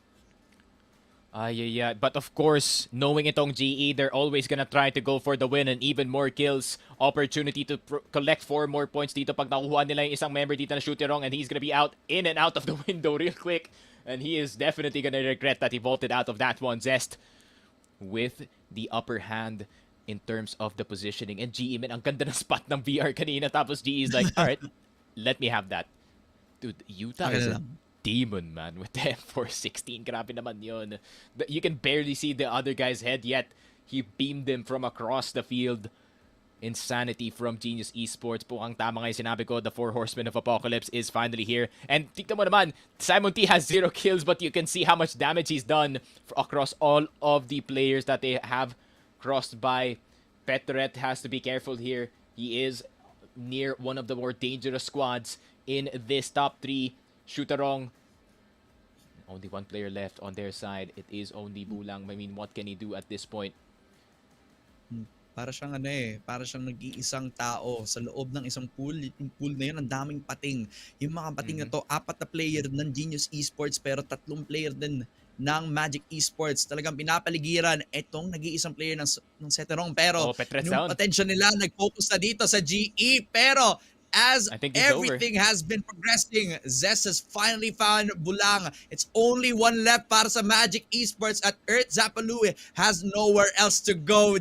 Speaker 5: Yeah. But of course, knowing itong GE, they're always gonna try to go for the win and even more kills. Opportunity to collect 4 more points dito pag nakuha nila yung isang member dito na Shooterong, and he's gonna be out, in and out of the window real quick. And he is definitely gonna regret that he vaulted out of that one. Zest with the upper hand in terms of the positioning. And GE, man, ang ganda ng spot ng VR kanina. Tapos GE is like, alright, let me have that. Dude, Utah is a demon, man, with the M416. Grabe naman yun. You can barely see the other guy's head, yet he beamed him from across the field. Insanity from Genius Esports. Pukang tama nga yung sinabi ko, the 4 Horsemen of Apocalypse is finally here. And tignan mo naman, Simon T has 0 kills, but you can see how much damage he's done across all of the players that they have crossed by. Petret has to be careful here. He is near one of the more dangerous squads in this top 3. Shooterong, only 1 player left on their side. It is only Bulang. I mean, what can he do at this point?
Speaker 4: Para siyang para siyang nag-iisang tao sa loob ng isang pool. Yung pool na yun, ang daming pating. Yung mga pating na to, 4 na player ng Genius Esports pero 3 player din ng Magic Esports. Talagang pinapaligiran itong nag-iisang player ng Seterong. Pero yung attention nila, nag-focus na dito sa GE. Pero as everything has been progressing, Zest has finally found Bulang. It's only 1 left para sa Magic Esports at Earth Zapalue has nowhere else to go.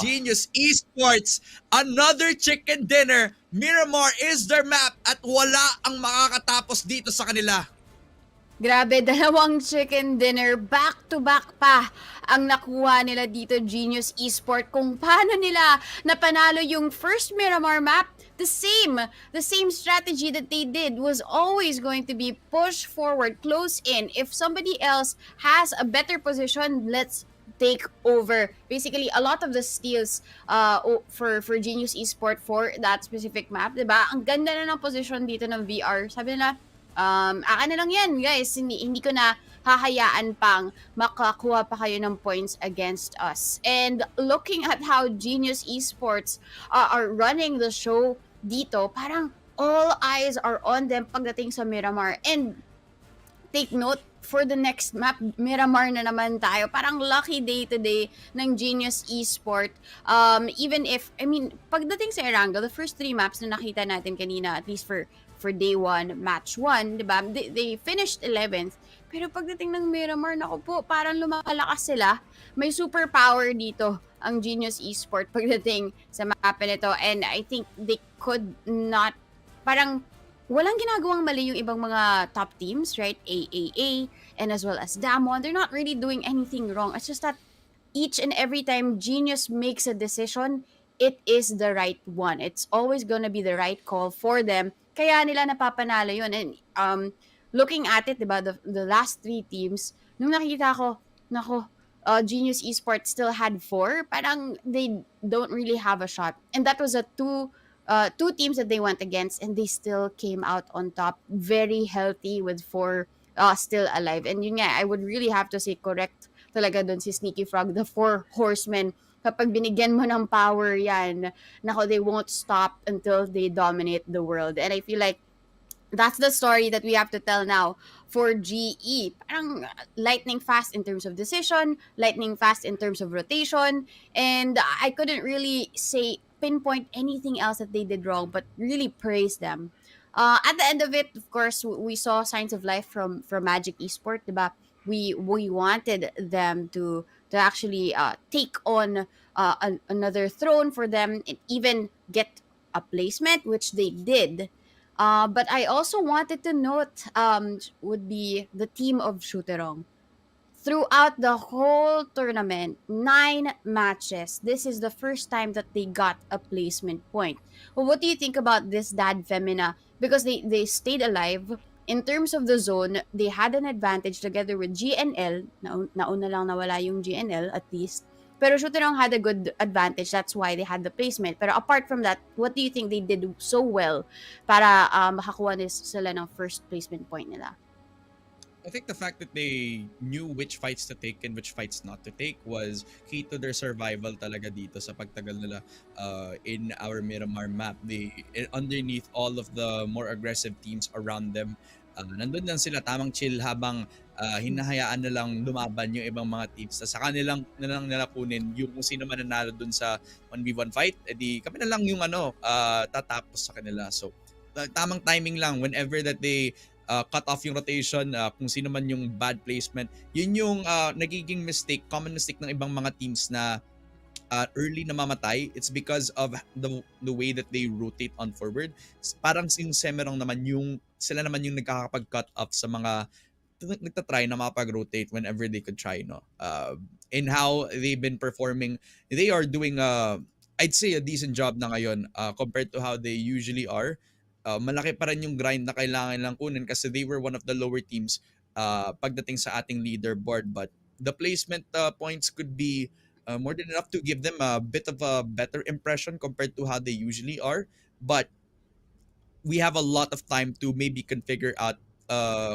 Speaker 4: Genius Esports, another chicken dinner. Miramar is their map at wala ang makakatapos dito sa kanila.
Speaker 3: Grabe, 2 chicken dinner, back-to-back pa ang nakuha nila dito, Genius Esport. Kung paano nila napanalo yung first Miramar map, the same strategy that they did was always going to be push forward, close in. If somebody else has a better position, let's take over. Basically, a lot of the steals for Genius Esport for that specific map, diba? Ang ganda na ng position dito ng VR. Sabi nila, akin na lang yan, guys. Hindi ko na hahayaan pang makakuha pa kayo ng points against us. And looking at how Genius Esports are running the show dito, parang all eyes are on them pagdating sa Miramar. And take note, for the next map, Miramar na naman tayo. Parang lucky day today ng Genius Esport. Even if, pagdating sa Erangel, the first 3 maps na nakita natin kanina, at least for day 1, match 1, diba? They finished 11th. Pero pagdating ng Miramar, naku po, parang lumalakas sila. May superpower dito ang Genius Esport pagdating sa map nito. And I think they could not, parang walang ginagawang mali yung ibang mga top teams, right? AAA and as well as Damwon. They're not really doing anything wrong. It's just that each and every time Genius makes a decision, it is the right one. It's always gonna be the right call for them. Kaya nila napapanalo yun. And looking at it, diba, the last 3 teams, nung nakita ko, Genius Esports still had 4, parang they don't really have a shot. And that was a 2 teams that they went against, and they still came out on top, very healthy with 4 still alive. And yun nga, I would really have to say correct talaga dun si Sneaky Frog, the 4 horsemen. Kapag binigyan mo ng power yan, nako, they won't stop until they dominate the world. And I feel like that's the story that we have to tell now for GE. Parang lightning fast in terms of decision, lightning fast in terms of rotation, and I couldn't really pinpoint anything else that they did wrong, but really praise them. At the end of it, of course, we saw signs of life from Magic Esport, diba? We wanted them to actually take on another throne for them and even get a placement, which they did. But I also wanted to note would be the team of Shooterong. Throughout the whole tournament, 9 matches, this is the first time that they got a placement point. Well, what do you think about this Dad Femina? Because they stayed alive. In terms of the zone, they had an advantage together with GNL. Nauna lang nawala yung GNL at least. Pero Shooterong had a good advantage. That's why they had the placement. Pero apart from that, what do you think they did so well para makakuha sila ng first placement point nila?
Speaker 4: I think the fact that they knew which fights to take and which fights not to take was key to their survival talaga dito sa pagtagal nila in our Miramar map. Underneath all of the more aggressive teams around them, nandun lang sila tamang chill habang hinahayaan na lang lumaban yung ibang mga teams. Sa kanilang na lang nila kunin yung kung sino man nanalo dun sa 1v1 fight, edi kami na lang yung tatapos sa kanila. So tamang timing lang whenever that they cut off yung rotation, kung sino man yung bad placement. Yun yung nagiging common mistake ng ibang mga teams na early na mamatay. It's because of the way that they rotate on forward. Parang yung Semerong naman sila naman yung nagkakapag-cut off sa mga nagtatry na makapag-rotate whenever they could try, no? In how they've been performing, they are doing I'd say a decent job na ngayon compared to how they usually are. Malaki pa rin yung grind na kailangan lang kunin kasi they were one of the lower teams pagdating sa ating leaderboard, but the placement points could be more than enough to give them a bit of a better impression compared to how they usually are, but we have a lot of time to maybe configure out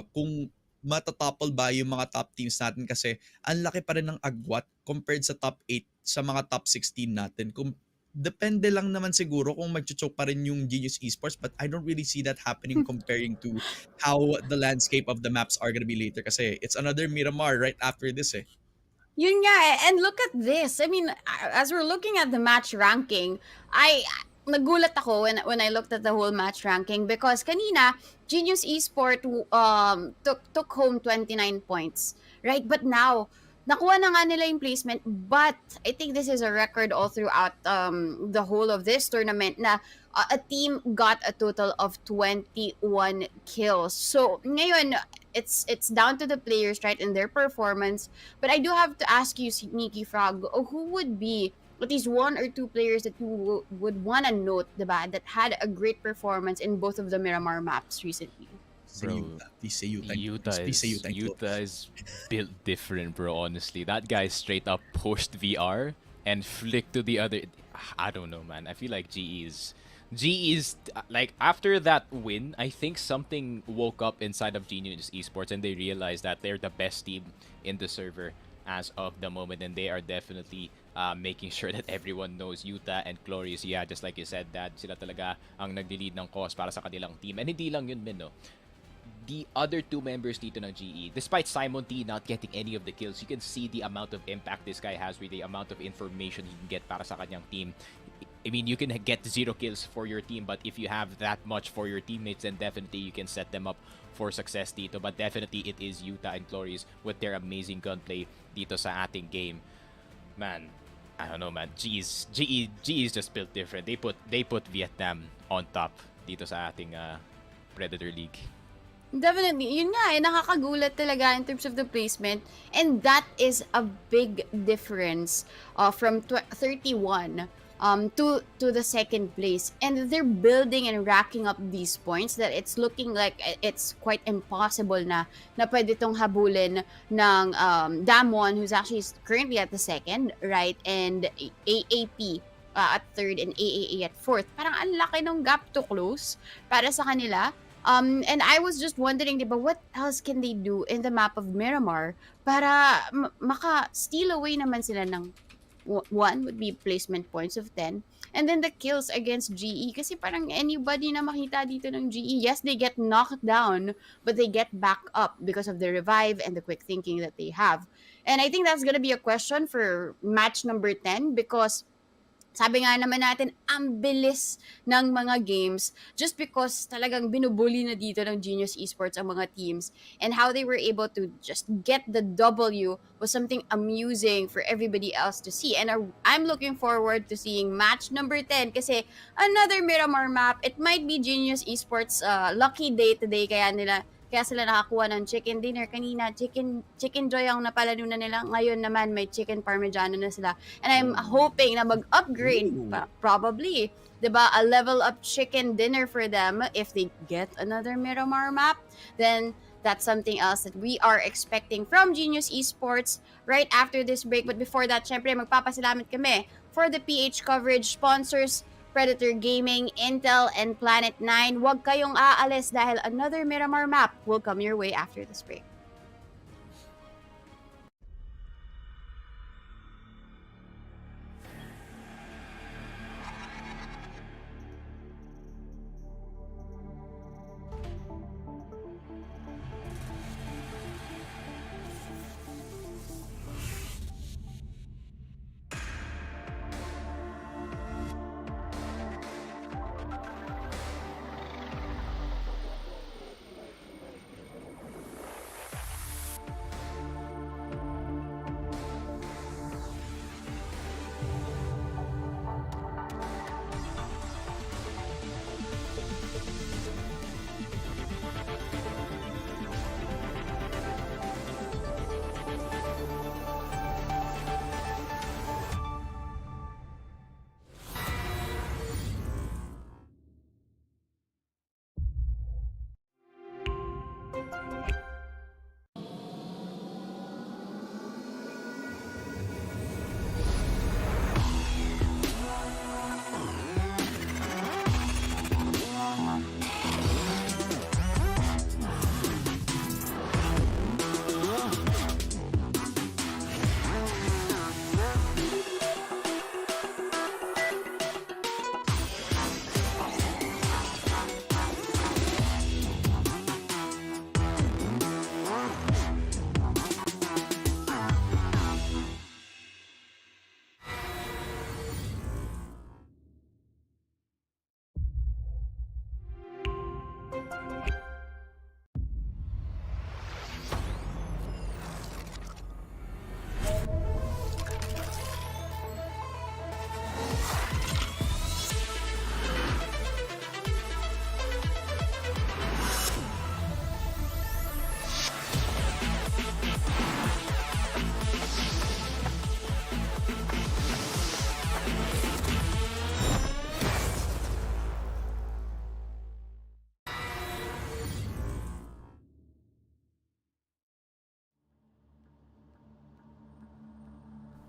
Speaker 4: kung matatopple ba yung mga top teams natin kasi ang laki pa rin ng agwat compared sa top 8 sa mga top 16 natin. Kung depende lang naman siguro kung mag-choke pa rin yung Genius Esports, but I don't really see that happening comparing to how the landscape of the maps are gonna be later kasi it's another Miramar right after this eh.
Speaker 3: Yun nga eh. And look at this. I mean, as we're looking at the match ranking, nagulat ako when I looked at the whole match ranking because kanina, Genius Esport took home 29 points, right? But now, nakuha na nga nila yung placement, but I think this is a record all throughout the whole of this tournament na a team got a total of 21 kills. So, ngayon, it's down to the players, right, and their performance. But I do have to ask you, Nikki Frog, who would be at least one or two players that you would want to note, diba, that had a great performance in both of the Miramar maps recently?
Speaker 5: Bro,
Speaker 4: Please say Utah.
Speaker 5: Utah is built different, bro. Honestly, that guy straight up pushed VR and flicked to the other. I don't know, man. I feel like GE is like after that win. I think something woke up inside of Genius Esports and they realized that they're the best team in the server as of the moment, and they are definitely making sure that everyone knows Utah and Glorious. Yeah, just like you said, Dad, sila talaga ang nagdi-lead ng cause para sa kanilang team. And hindi lang yun, men, no? The other two members dito ng GE, despite Simon T not getting any of the kills, you can see the amount of impact this guy has with the amount of information he can get para sa kanyang team. I mean, you can get 0 kills for your team, but if you have that much for your teammates, then definitely you can set them up for success dito. But definitely it is Utah and Glorious with their amazing gunplay dito sa ating game. Man, I don't know, man. GE is just built different. They put Vietnam on top dito sa ating Predator League.
Speaker 3: Definitely. Yun nga eh, nakakagulat talaga in terms of the placement. And that is a big difference from 31 to the second place. And they're building and racking up these points that it's looking like it's quite impossible na pwede itong habulin ng Damwon, who's actually currently at the second, right? And AAP at third and AAA at fourth. Parang ang laki ng gap to close para sa kanila. And I was just wondering, diba, what else can they do in the map of Miramar para maka-steal away naman sila ng one would be placement points of 10. And then the kills against GE. Kasi parang anybody na makita dito ng GE, yes, they get knocked down, but they get back up because of the revive and the quick thinking that they have. And I think that's gonna be a question for match number 10 because Sabi nga naman natin, ang bilis ng mga games just because talagang binubully na dito ng Genius Esports ang mga teams, and how they were able to just get the W was something amusing for everybody else to see. And I'm looking forward to seeing match number 10 kasi another Miramar map. It might be Genius Esports lucky day today kaya sila nakakuha ng chicken dinner kanina. Chicken joy ang napalanunan nila. Ngayon naman may chicken parmigiano na sila. And I'm hoping na mag-upgrade probably, 'di ba? A level up chicken dinner for them if they get another Miramar map. Then that's something else that we are expecting from Genius Esports right after this break. But before that, syempre magpapasalamat kami for the PH coverage sponsors, Predator Gaming, Intel, and Planet 9. Huwag kayong aalis dahil another Miramar map will come your way after this break.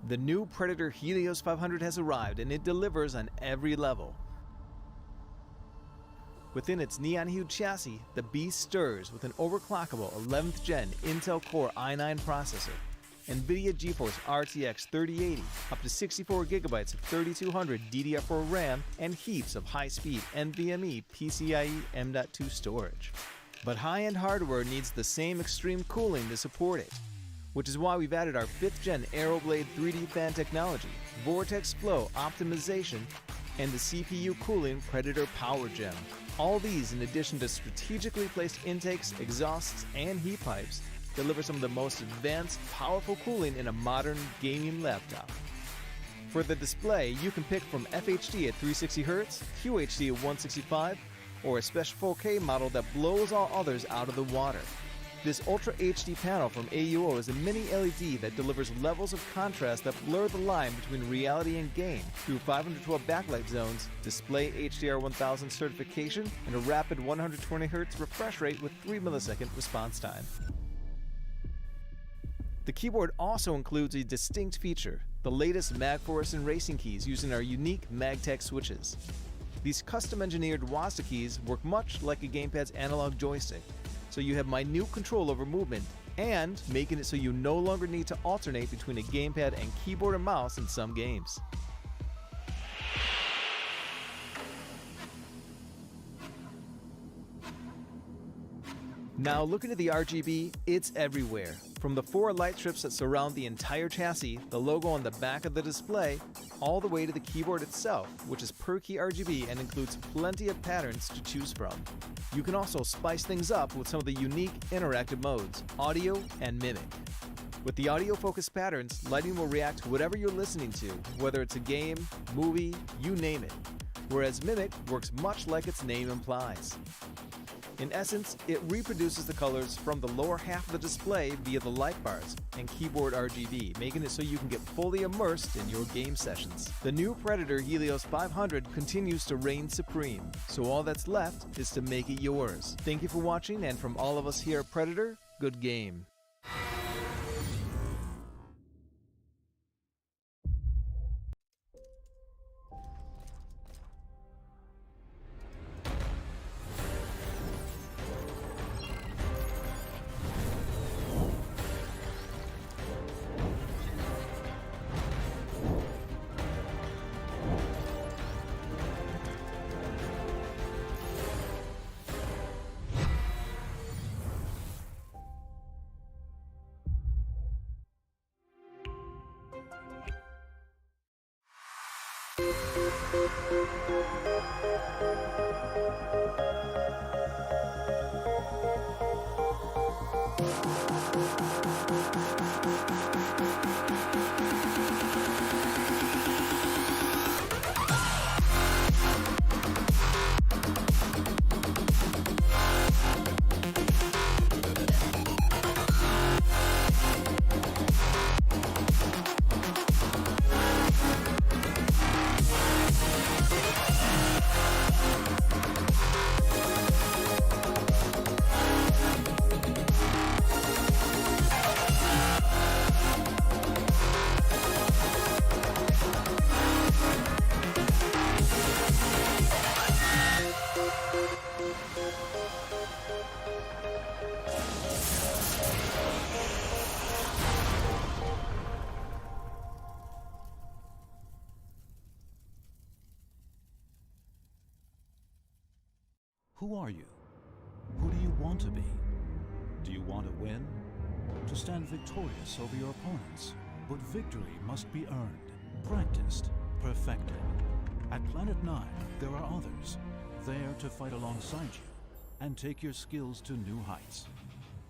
Speaker 1: The new Predator Helios 500 has arrived, and it delivers on every level. Within its neon-hued chassis, the beast stirs with an overclockable 11th gen Intel Core i9 processor, NVIDIA GeForce RTX 3080, up to 64GB of 3200 DDR4 RAM, and heaps of high-speed NVMe PCIe M.2 storage. But high-end hardware needs the same extreme cooling to support it, which is why we've added our 5th gen Aeroblade 3D fan technology, Vortex Flow optimization, and the CPU cooling Predator Power Gem. All these, in addition to strategically placed intakes, exhausts, and heat pipes, deliver some of the most advanced, powerful cooling in a modern gaming laptop. For the display, you can pick from FHD at 360Hz, QHD at 165, or a special 4K model that blows all others out of the water. This Ultra HD panel from AUO is a mini LED that delivers levels of contrast that blur the line between reality and game through 512 backlight zones, display HDR 1000 certification, and a rapid 120Hz refresh rate with 3 millisecond response time. The keyboard also includes a distinct feature, the latest Magforce and racing keys using our unique MagTech switches. These custom-engineered WASD keys work much like a gamepad's analog joystick, so you have minute control over movement, and making it so you no longer need to alternate between a gamepad and keyboard and mouse in some games. Now looking at the RGB, it's everywhere. From the 4 light strips that surround the entire chassis, the logo on the back of the display, all the way to the keyboard itself, which is per key RGB and includes plenty of patterns to choose from. You can also spice things up with some of the unique interactive modes, audio and mimic. With the audio-focused patterns, lighting will react to whatever you're listening to, whether it's a game, movie, you name it. Whereas Mimic works much like its name implies. In essence, it reproduces the colors from the lower half of the display via the light bars and keyboard RGB, making it so you can get fully immersed in your game sessions. The new Predator Helios 500 continues to reign supreme, so all that's left is to make it yours. Thank you for watching, and from all of us here at Predator, good game.
Speaker 2: Who are you? Who do you want to be? Do you want to win? To stand victorious over your opponents? But victory must be earned, practiced, perfected. At Planet 9, there are others, there to fight alongside you and take your skills to new heights.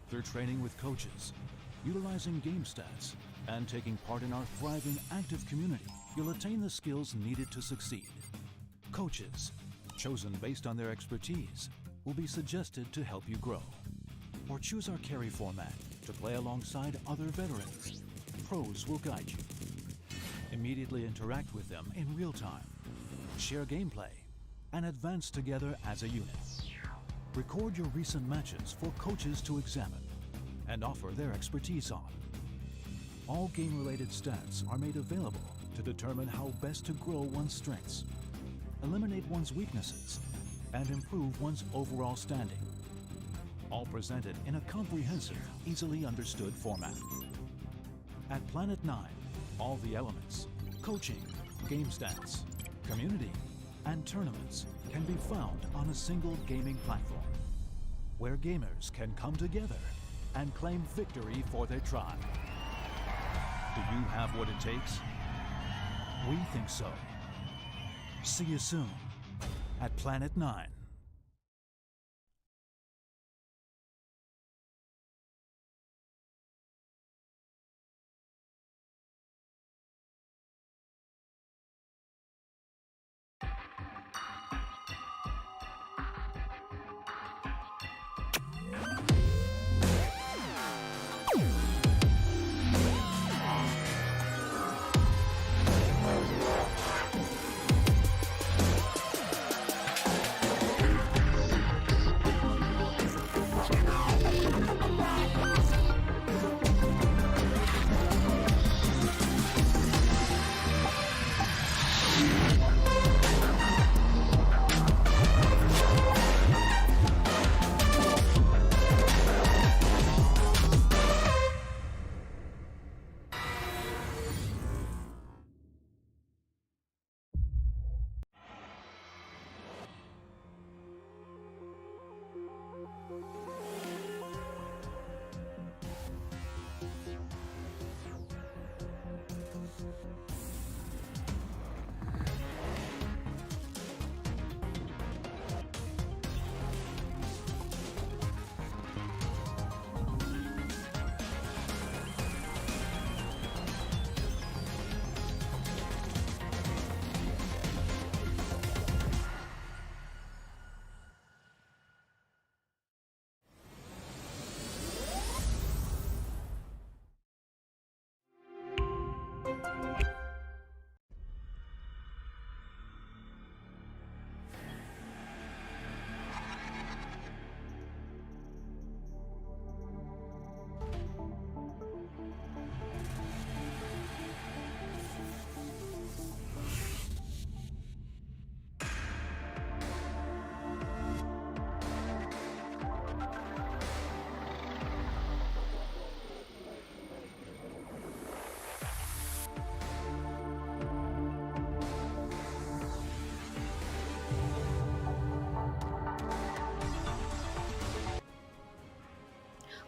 Speaker 2: Through training with coaches, utilizing game stats, and taking part in our thriving active community, you'll attain the skills needed to succeed. Coaches, chosen based on their expertise, will be suggested to help you grow. Or choose our carry format to play alongside other veterans. Pros will guide you. Immediately interact with them in real time. Share gameplay and advance together as a unit. Record your recent matches for coaches to examine and offer their expertise on. All game-related stats are made available to determine how best to grow one's strengths, eliminate one's weaknesses, and improve one's overall standing. All presented in a comprehensive, easily understood format. At Planet 9, all the elements, coaching, game stats, community, and tournaments can be found on a single gaming platform, where gamers can come together and claim victory for their tribe. Do you have what it takes? We think so. See you soon at Planet 9.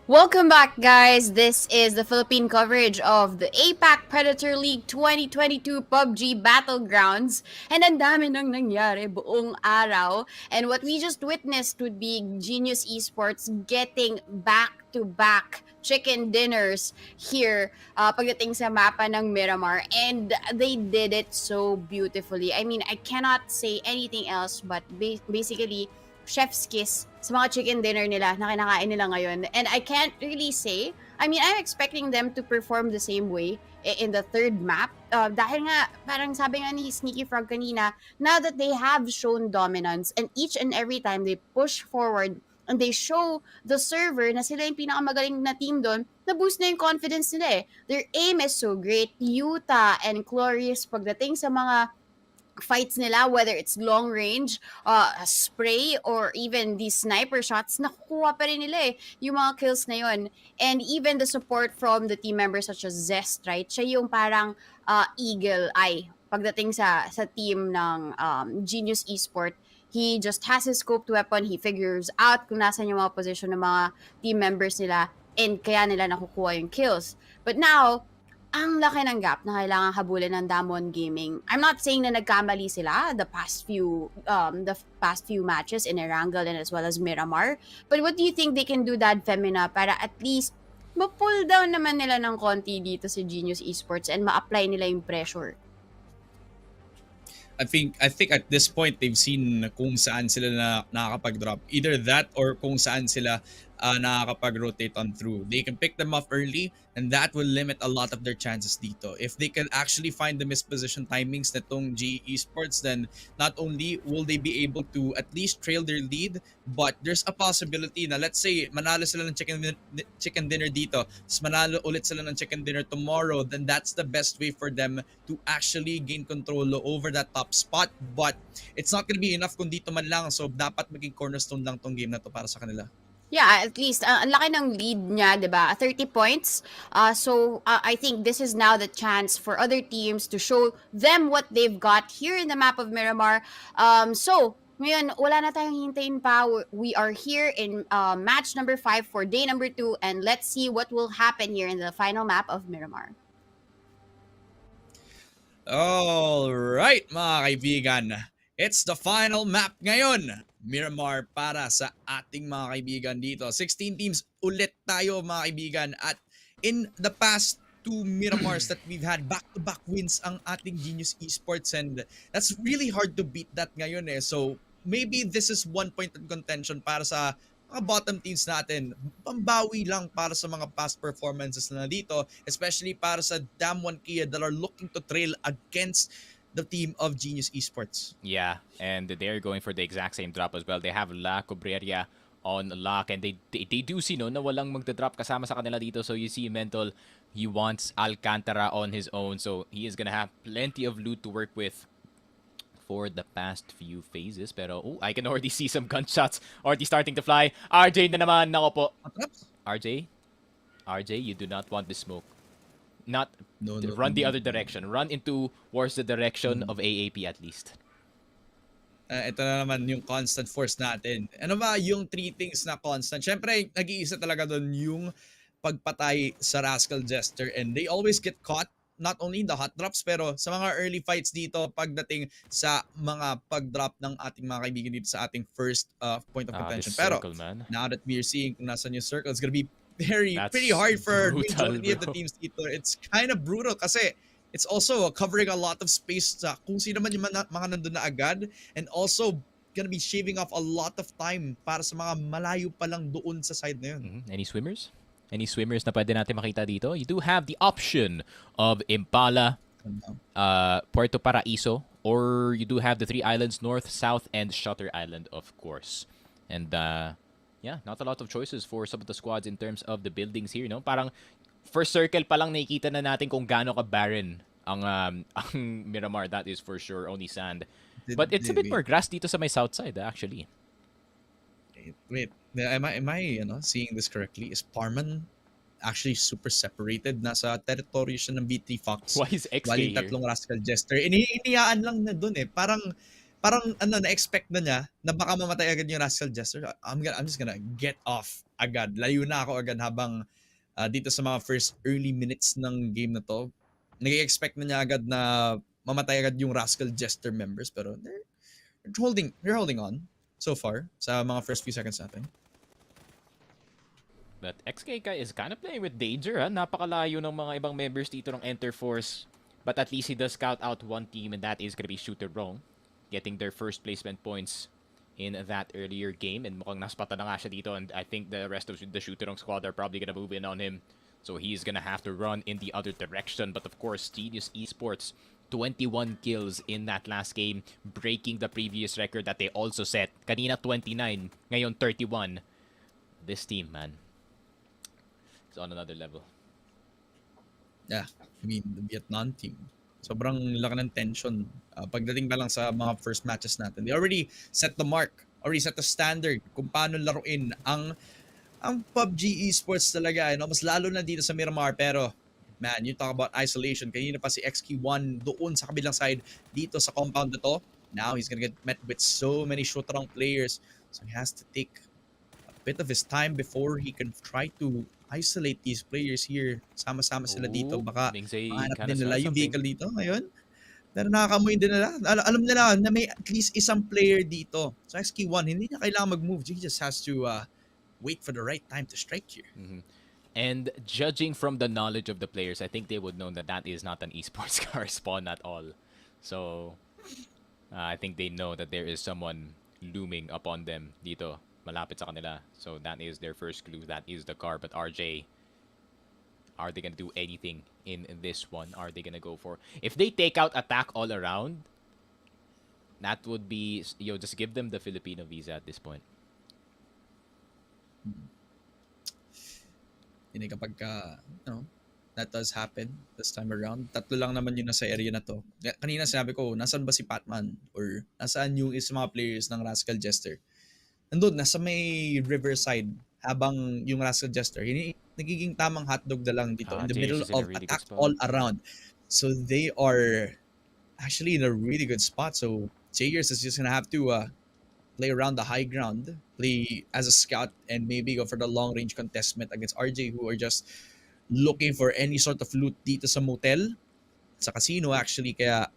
Speaker 3: Welcome back, guys. This is the Philippine coverage of the APAC Predator League 2022 PUBG Battlegrounds. And ang dami nang nangyari buong araw. And what we just witnessed would be Genius Esports getting back-to-back chicken dinners here pagdating sa mapa ng Miramar. And they did it so beautifully. I mean, I cannot say anything else but basically chef's kiss sa mga chicken dinner nila na kinakain nila ngayon. And I can't really say, I mean, I'm expecting them to perform the same way in the third map. Dahil nga, parang sabi nga ni Sneaky Frog kanina, now that they have shown dominance and each and every time they push forward and they show the server na sila yung pinakamagaling na team doon, na-boost na yung confidence nila eh. Their aim is so great. Yuta and Glorious pagdating sa mga fights nila, whether it's long range, spray, or even these sniper shots, nakukuha pa rin nila eh, yung mga kills na yun. And even the support from the team members such as Zest, right? Siya yung parang eagle eye pagdating sa team ng Genius Esport. He just has his scoped weapon, he figures out kung nasan yung mga position ng mga team members nila, and kaya nila nakukuha yung kills. But now, ang laki ng gap na kailangan habulin ng Damwon Gaming. I'm not saying na nagkamali sila the past few matches in Erangel and as well as Miramar. But what do you think they can do, Dad Femina, para at least ma-pull down naman nila ng konti dito si Genius Esports and ma-apply nila yung pressure?
Speaker 4: I think at this point they've seen kung saan sila na nakakapag-drop. Either that or kung saan sila nakakapag-rotate on through. They can pick them off early and that will limit a lot of their chances dito. If they can actually find the misposition timings nitong GE Esports, then not only will they be able to at least trail their lead, but there's a possibility na let's say manalo sila ng chicken dinner dito, tapos manalo ulit sila ng chicken dinner tomorrow, then that's the best way for them to actually gain control over that top spot. But it's not gonna be enough kung dito man lang, so dapat maging cornerstone lang tong game na to para sa kanila.
Speaker 3: Yeah, at least ang laki ng lead niya, 'di ba? 30 points. So I think this is now the chance for other teams to show them what they've got here in the map of Miramar. So ngayon, wala na tayong hintayin pa. We are here in match number 5 for day number 2, and let's see what will happen here in the final map of Miramar.
Speaker 4: All right, mga kaibigan. It's the final map ngayon. Miramar para sa ating mga kaibigan dito. 16 teams ulit tayo, mga kaibigan. At in the past 2 Miramars that we've had, back-to-back wins ang ating Genius Esports, and that's really hard to beat that ngayon eh. So maybe this is one point of contention para sa mga bottom teams natin. Pambawi lang para sa mga past performances na dito, especially para sa Damwon Kia that are looking to trail against the team of Genius Esports.
Speaker 5: Yeah, and they're going for the exact same drop as well. They have La Cobreria on lock, and they do see no na walang magda-drop kasama sa kanila dito. So you see Mental, he wants Alcantara on his own, so he is gonna have plenty of loot to work with for the past few phases. Pero I can already see some gunshots already starting to fly. RJ na naman, nako po. RJ, you do not want the smoke. Not run the other direction. Run into towards the direction of AAP at least.
Speaker 4: Ito na naman yung constant force natin. Ano ba yung 3 things na constant? Siyempre, nag-iisa talaga doon yung pagpatay sa Rascal Jester, and they always get caught, not only in the hot drops, pero sa mga early fights dito pagdating sa mga pag-drop ng ating mga kaibigan dito sa ating first point of contention. Pero now that we are seeing kung nasan yung circle, it's gonna be pretty hard for majority of the teams dito. It's kind of brutal kasi it's also covering a lot of space sa kung sino man yung mga nandun na agad, and also gonna be shaving off a lot of time para sa mga malayo pa lang doon sa side na yun.
Speaker 5: Any swimmers? Any swimmers na pwede natin makita dito? You do have the option of Impala, Puerto Paraiso, or you do have the 3 islands, North, South, and Shutter Island, of course. And yeah, not a lot of choices for some of the squads in terms of the buildings here, no? Parang first circle pa lang nakikita na natin kung gaano ka barren ang Miramar. That is for sure only sand. But it's a bit more grass dito sa my south side, actually.
Speaker 4: Wait, am I seeing this correctly? Is Parman actually super separated? Nasa territory siya ng BT Fox.
Speaker 5: Why is XK
Speaker 4: Waling
Speaker 5: here?
Speaker 4: tatlong Rascal Jester. Inihiyaan lang na dun eh. Parang parang na-expect na niya na baka mamatay agad yung Rascal Jester. I'm just gonna get off agad. Layo na ako agad habang dito sa mga first early minutes ng game na to. Nag-expect na niya agad na mamatay agad yung Rascal Jester members, pero they're holding on so far sa mga first few seconds natin.
Speaker 5: But XKK is kind of playing with danger, ha? Napakalayo ng mga ibang members dito ng Enter Force. But at least he does scout out one team, and that is gonna be Shooter Wrong, getting their first placement points in that earlier game. And mukhang naspata na nga siya dito, and I think the rest of the Shooter Wrong squad are probably gonna move in on him. So he's gonna have to run in the other direction. But of course, Genius Esports, 21 kills in that last game, breaking the previous record that they also set. Kanina 29, ngayon 31. This team, man, is on another level.
Speaker 4: Yeah, I mean, the Vietnam team. Sobrang laki ng tension. Pagdating pa lang sa mga first matches natin, they already set the mark, already set the standard kung paano laruin ang PUBG Esports talaga. Mas lalo na dito sa Miramar. Pero, man, you talk about isolation. Kanina pa si XQ1 doon sa kabilang side dito sa compound na to. Now, he's gonna get met with so many shooter-round players. So, he has to take a bit of his time before he can try to isolate these players here. Sama-sama sila dito. Baka mahanap din nila yung vehicle dito ngayon. Pero nakakamoy din nila. Alam nila na may at least isang player dito. So XQ1, hindi niya kailangan mag-move. He just has to wait for the right time to strike here.
Speaker 5: Mm-hmm. And judging from the knowledge of the players, I think they would know that that is not an esports car spawn at all. So I think they know that there is someone looming upon them dito, malapit sa kanila. So that is their first clue. That is the car. But RJ, are they gonna do anything in this one? Are they gonna go for... If they take out attack all around, that would be... just give them the Filipino visa at this point.
Speaker 4: Hindi kapag that does happen this time around. Tatlo lang naman yun nasa area na to. Kanina sinabi ko, nasaan ba si Patman? Or nasaan yung isa mga players ng Rascal Jester? Nandun, nasa may riverside habang yung Rascal Jester, nagiging tamang hotdog na lang dito in the middle of really attack all around. So they are actually in a really good spot. So Jayers is just gonna have to play around the high ground, play as a scout, and maybe go for the long range contestment against RJ, who are just looking for any sort of loot dito sa motel, sa casino actually. Kaya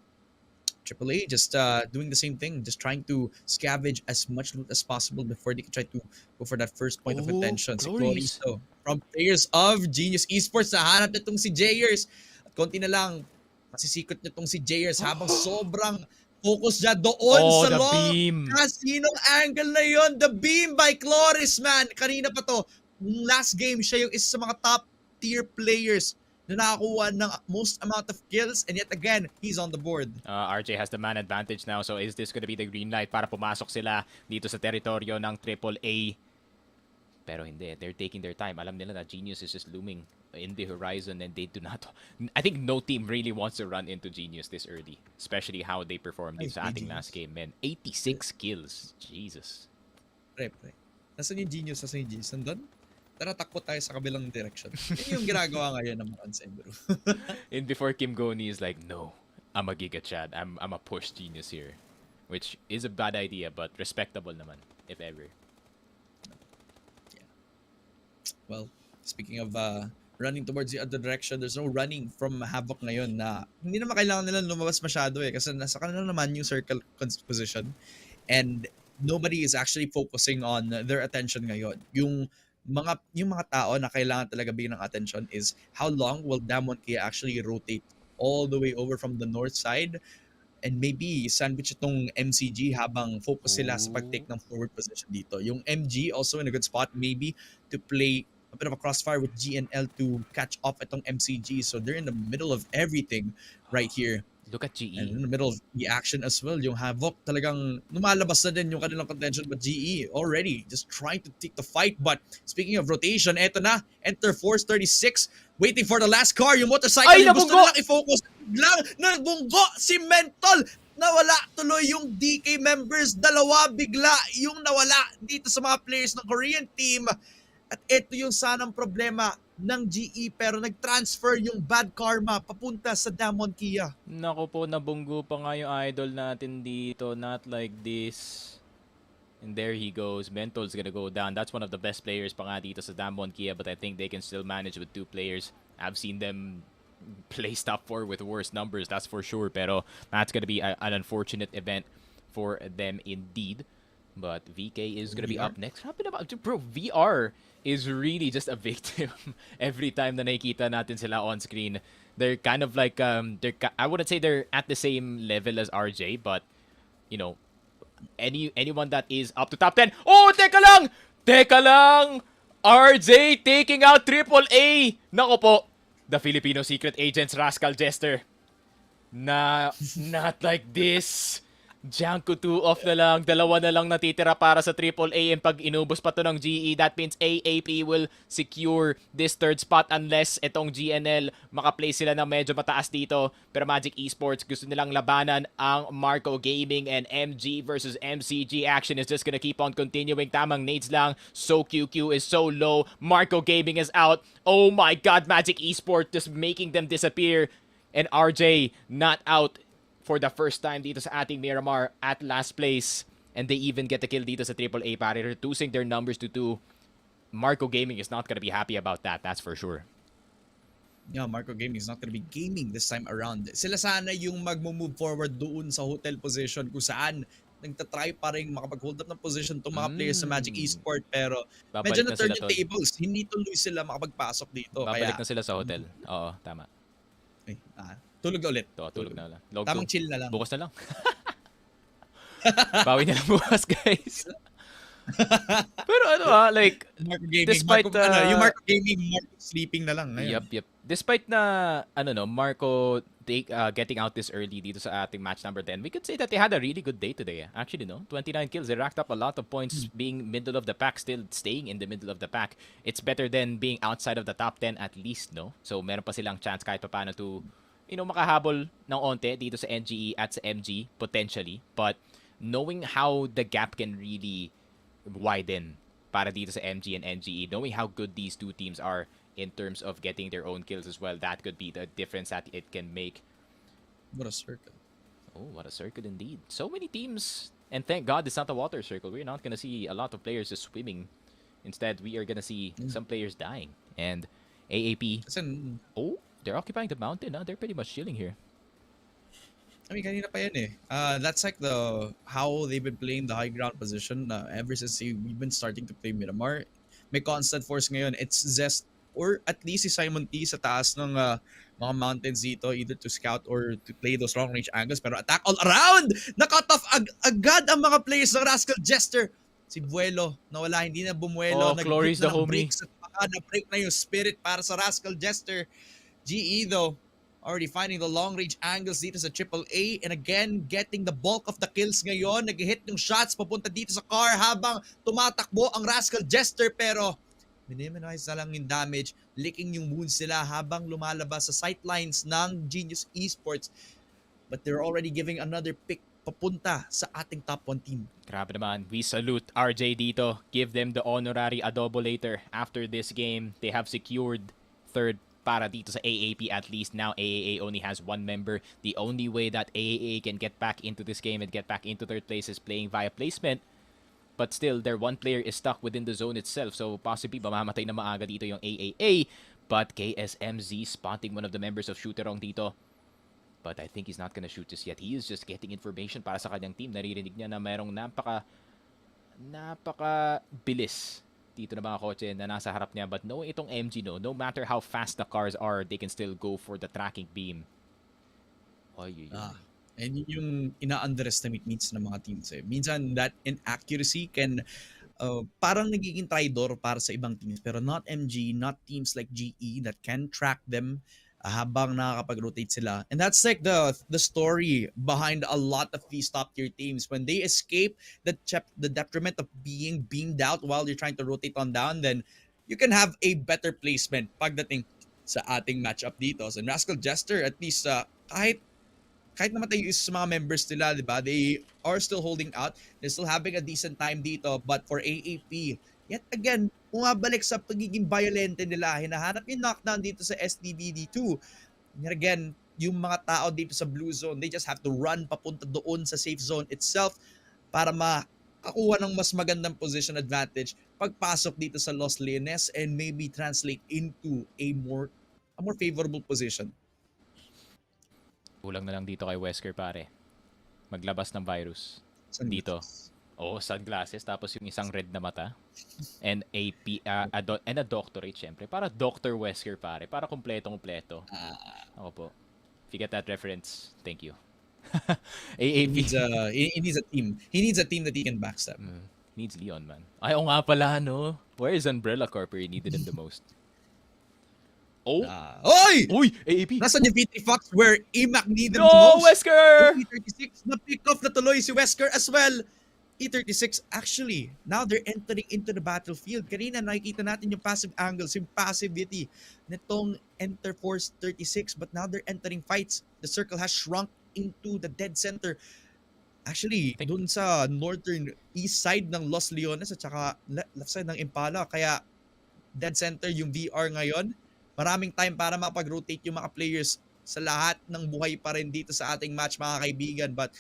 Speaker 4: AAA just doing the same thing, just trying to scavenge as much loot as possible before they can try to go for that first point of attention. Si Cloristo from players of Genius Esports, nahanap na itong si Jayers. At konti na lang, masisikot na itong si Jayers habang sobrang focus niya doon sa long casino angle na yon. The beam by Cloris, man. Kanina pa to, last game siya yung isa sa mga top tier players na nakakuha ng most amount of kills, and yet again, he's on the board.
Speaker 5: RJ has the man advantage now, so is this gonna be the green light para pumasok sila dito sa teritoryo ng AAA? Pero hindi, they're taking their time. Alam nila na Genius is just looming in the horizon, and they do not... I think no team really wants to run into Genius this early, especially how they performed dito sa ating last game, man. 86 kills. Jesus.
Speaker 4: Pre. Nasaan yung Genius? Nasaan yung Genius? Nandun? Tara, takbo tayo sa kabilang direction. Yun yung ginagawa ngayon ng mga Ansembro.
Speaker 5: And before Kim Goni is like, no, I'm a Giga Chad. I'm a push Genius here. Which is a bad idea, but respectable naman, if ever.
Speaker 4: Yeah. Well, speaking of running towards the other direction, there's no running from Havoc ngayon na hindi naman kailangan nila lumabas masyado kasi nasa kanila naman yung circle position. And nobody is actually focusing on their attention ngayon. Yung mga tao na kailangan talaga bigyan ng attention is how long will Damwon Kia actually rotate all the way over from the north side and maybe sandwich itong MCG habang focus sila sa pag-take ng forward position dito. Yung MG also in a good spot maybe to play a bit of a crossfire with GNL to catch off itong MCG. So they're in the middle of everything right here.
Speaker 5: Look at GE.
Speaker 4: And in the middle of the action as well, yung Havoc talagang lumalabas na din yung kanilang contention, but GE already just trying to take the fight. But speaking of rotation, eto na, enter Force 36, waiting for the last car, yung motorcycle, yung gusto nilang i-focus, biglang nabunggo si Mentol. Nawala tuloy yung DK members, dalawa bigla yung nawala dito sa mga players ng Korean team. At ito yung sanang problema ng GE pero nag-transfer yung bad karma papunta sa Damwon Kia.
Speaker 5: Nako po, nabunggo pa nga yung idol natin dito. Not like this. And there he goes. Mentol's gonna go down. That's one of the best players pa nga dito sa Damwon Kia, but I think they can still manage with 2 players. I've seen them play top 4 with worse numbers, that's for sure. Pero that's gonna be an unfortunate event for them indeed. But VK is gonna be up next. Bro, VR is really just a victim every time na nakikita natin sila on screen. They're kind of like, I wouldn't say they're at the same level as RJ, but, you know, anyone that is up to top 10. Oh, teka lang! Teka lang! RJ taking out AAA! Nako po, the Filipino secret agents, Rascal Jester. Not like this. Janko 2 off na lang. Dalawa na lang natitira para sa AAA. And pag inubos pa to ng GE, that means AAP will secure this 3rd spot unless itong GNL makaplay sila ng medyo mataas dito. Pero Magic Esports gusto nilang labanan ang Marco Gaming, and MG versus MCG action is just gonna keep on continuing. Tamang nades lang. So QQ is so low. Marco Gaming is out. Oh my god, Magic Esports just making them disappear. And RJ not out for the first time dito sa ating Miramar at last place. And they even get the kill dito sa AAA, pare, reducing their numbers to 2. Marco Gaming is not gonna be happy about that, that's for sure.
Speaker 4: Yeah, Marco Gaming is not gonna be gaming this time around. Sila sana yung mag-move forward doon sa hotel position kung saan nagtatry pa rin makapag-hold up ng position to mga players sa Magic Esport, pero medyo na-turn yung tables. Hindi tuloy sila makapagpasok dito.
Speaker 5: Babalik na sila sa hotel. Oo, tama.
Speaker 4: Tulog na ulit.
Speaker 5: Tulog na lang.
Speaker 4: Tamang chill na lang.
Speaker 5: Bukas na lang. Bawi na lang bukas, guys. Pero ano like,
Speaker 4: Marco Gaming,
Speaker 5: despite
Speaker 4: yung Marco Gaming, Marco sleeping na lang ngayon.
Speaker 5: Yep. Despite na Marco getting out this early dito sa ating match number 10, we could say that they had a really good day today. Actually, 29 kills. They racked up a lot of points being middle of the pack, still staying in the middle of the pack. It's better than being outside of the top 10 at least, no? So meron pa silang chance kahit paano to makahabol ng onte dito sa NGE at sa MG, potentially. But knowing how the gap can really widen para dito sa MG and NGE, knowing how good these two teams are in terms of getting their own kills as well, that could be the difference that it can make.
Speaker 4: What a circle.
Speaker 5: Oh, what a circle indeed. So many teams. And thank God it's not a water circle. We're not going to see a lot of players just swimming. Instead, we are going to see some players dying. And AAP... they're occupying the mountain, huh? They're pretty much chilling here.
Speaker 4: I mean, kanina pa yan eh. That's like how they've been playing the high ground position ever since we've been starting to play Miramar. May constant force ngayon. It's Zest or at least si Simon T sa taas ng mga mountains dito, either to scout or to play those long range angles. Pero attack all around! Na-cut off agad ang mga players ng Rascal Jester. Si Buelo, nawala, hindi na bumuelo.
Speaker 5: Chloris the homie.
Speaker 4: Na-break na yung spirit para sa Rascal Jester. GE though, already finding the long range angles dito sa AAA and again, getting the bulk of the kills ngayon. Nag-hit yung shots papunta dito sa car habang tumatakbo ang Rascal Jester, pero minimize na lang yung damage. Licking yung wounds sila habang lumalabas sa sightlines ng Genius Esports. But they're already giving another pick papunta sa ating top 1 team.
Speaker 5: Grabe naman. We salute RJ dito. Give them the honorary adobo later. After this game, they have secured 3rd para dito sa AAP at least. Now AAA only has 1 member. The only way that AAA can get back into this game and get back into 3rd place is playing via placement. But still, their 1 player is stuck within the zone itself. So possibly mamamatay na maaga dito yung AAA. But KSMZ spotting one of the members of Shooterong dito. But I think he's not gonna shoot just yet. He is just getting information para sa kanyang team. Naririnig niya na mayroong napaka bilis dito na mga kotse na nasa harap niya. But knowing itong MG, no matter how fast the cars are, they can still go for the tracking beam.
Speaker 4: And yung ina-underestimate means ng mga teams eh. Minsan that inaccuracy can parang nagiging traitor para sa ibang teams. Pero not MG, not teams like GE that can track them habang nakakapag-rotate sila. And that's like the story behind a lot of these top tier teams. When they escape the detriment of being beamed out while you're trying to rotate on down, then you can have a better placement pagdating sa ating matchup dito. So Rascal Jester, at least kahit namatay yung isa sa mga members nila, di ba? They are still holding out. They're still having a decent time dito. But for AAP, Yet again, bumabalik sa pagiging violente nila. Hinahanap yung knockdown dito sa SDVD2. Yet again, yung mga tao dito sa blue zone, they just have to run papunta doon sa safe zone itself para makakuha ng mas magandang position advantage pagpasok dito sa Los Leones and maybe translate into a more favorable position.
Speaker 5: Kulang na lang dito kay Wesker, pare. Maglabas ng virus. Dito. Oo, sunglasses. Tapos yung isang red na mata. And a doctorate, syempre. Para Dr. Wesker, pare. Para kumpleto-kumpleto. Ako po. If you get that reference, thank you.
Speaker 4: He
Speaker 5: AAP.
Speaker 4: needs a team. He needs a team that he can backstab.
Speaker 5: Needs Leon, man. Ay, oo nga pala, no? Where is Umbrella Corp where you needed him the most? Oh!
Speaker 4: Oy!
Speaker 5: Uy! AAP!
Speaker 4: Nasaan yung VT Fox where Imac needed the
Speaker 5: No,
Speaker 4: most?
Speaker 5: Wesker!
Speaker 4: E36, na-pick off na tuloy si Wesker as well. E36, actually, now they're entering into the battlefield. Kanina nakikita natin yung passive angles, yung passivity nitong Enter Force 36, but now they're entering fights. The circle has shrunk into the dead center. Actually, dun sa northern east side ng Los Leones at saka left side ng Impala. Kaya dead center yung VR ngayon. Maraming time para makapag-rotate yung mga players sa lahat ng buhay pa rin dito sa ating match, mga kaibigan. But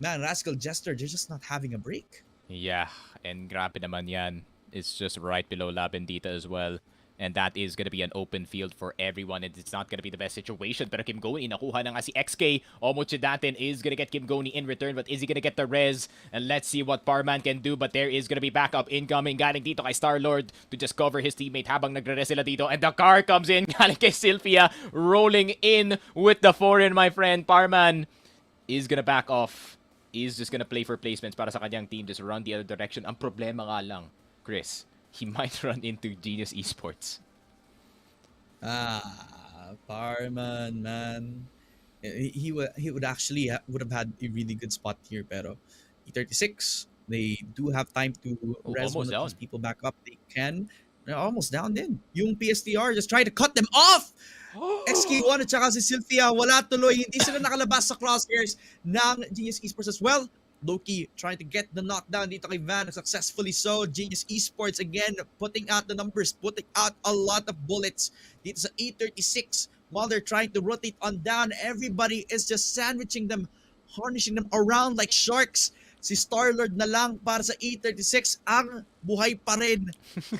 Speaker 4: man, Rascal Jester, they're just not having a break.
Speaker 5: Yeah, and grabe naman yan. It's just right below Labendita as well. And that is gonna be an open field for everyone. And it's not gonna be the best situation. Pero Kim Goni, nakuha na nga si XK. Almost Chidatin is gonna get Kim Goni in return. But is he gonna get the res? And let's see what Parman can do. But there is gonna be backup incoming. Galing dito kay Star-Lord to just cover his teammate habang nagre-res sila dito. And the car comes in. Galing kay Sylphia. Rolling in with the foreign, my friend. Parman is gonna back off. Is just gonna play for placements para sa kanyang team. Just run the other direction. Ang problema nga lang, Chris, he might run into Genius Esports.
Speaker 4: Parman, man. He would actually would have had a really good spot here, pero E36, they do have time to res one of these people back up. They can. They're almost down din. Yung PSTR just try to cut them off. XK1 at saka si Sylphia, wala tuloy. Hindi sila nakalabas sa crosshairs ng Genius Esports as well. Loki trying to get the knockdown dito kay Van, successfully so. Genius Esports again putting out the numbers, putting out a lot of bullets dito sa E36 while they're trying to rotate on down. Everybody is just sandwiching them, harnessing them around like sharks. Si Star-Lord na lang para sa E36 ang buhay pa rin.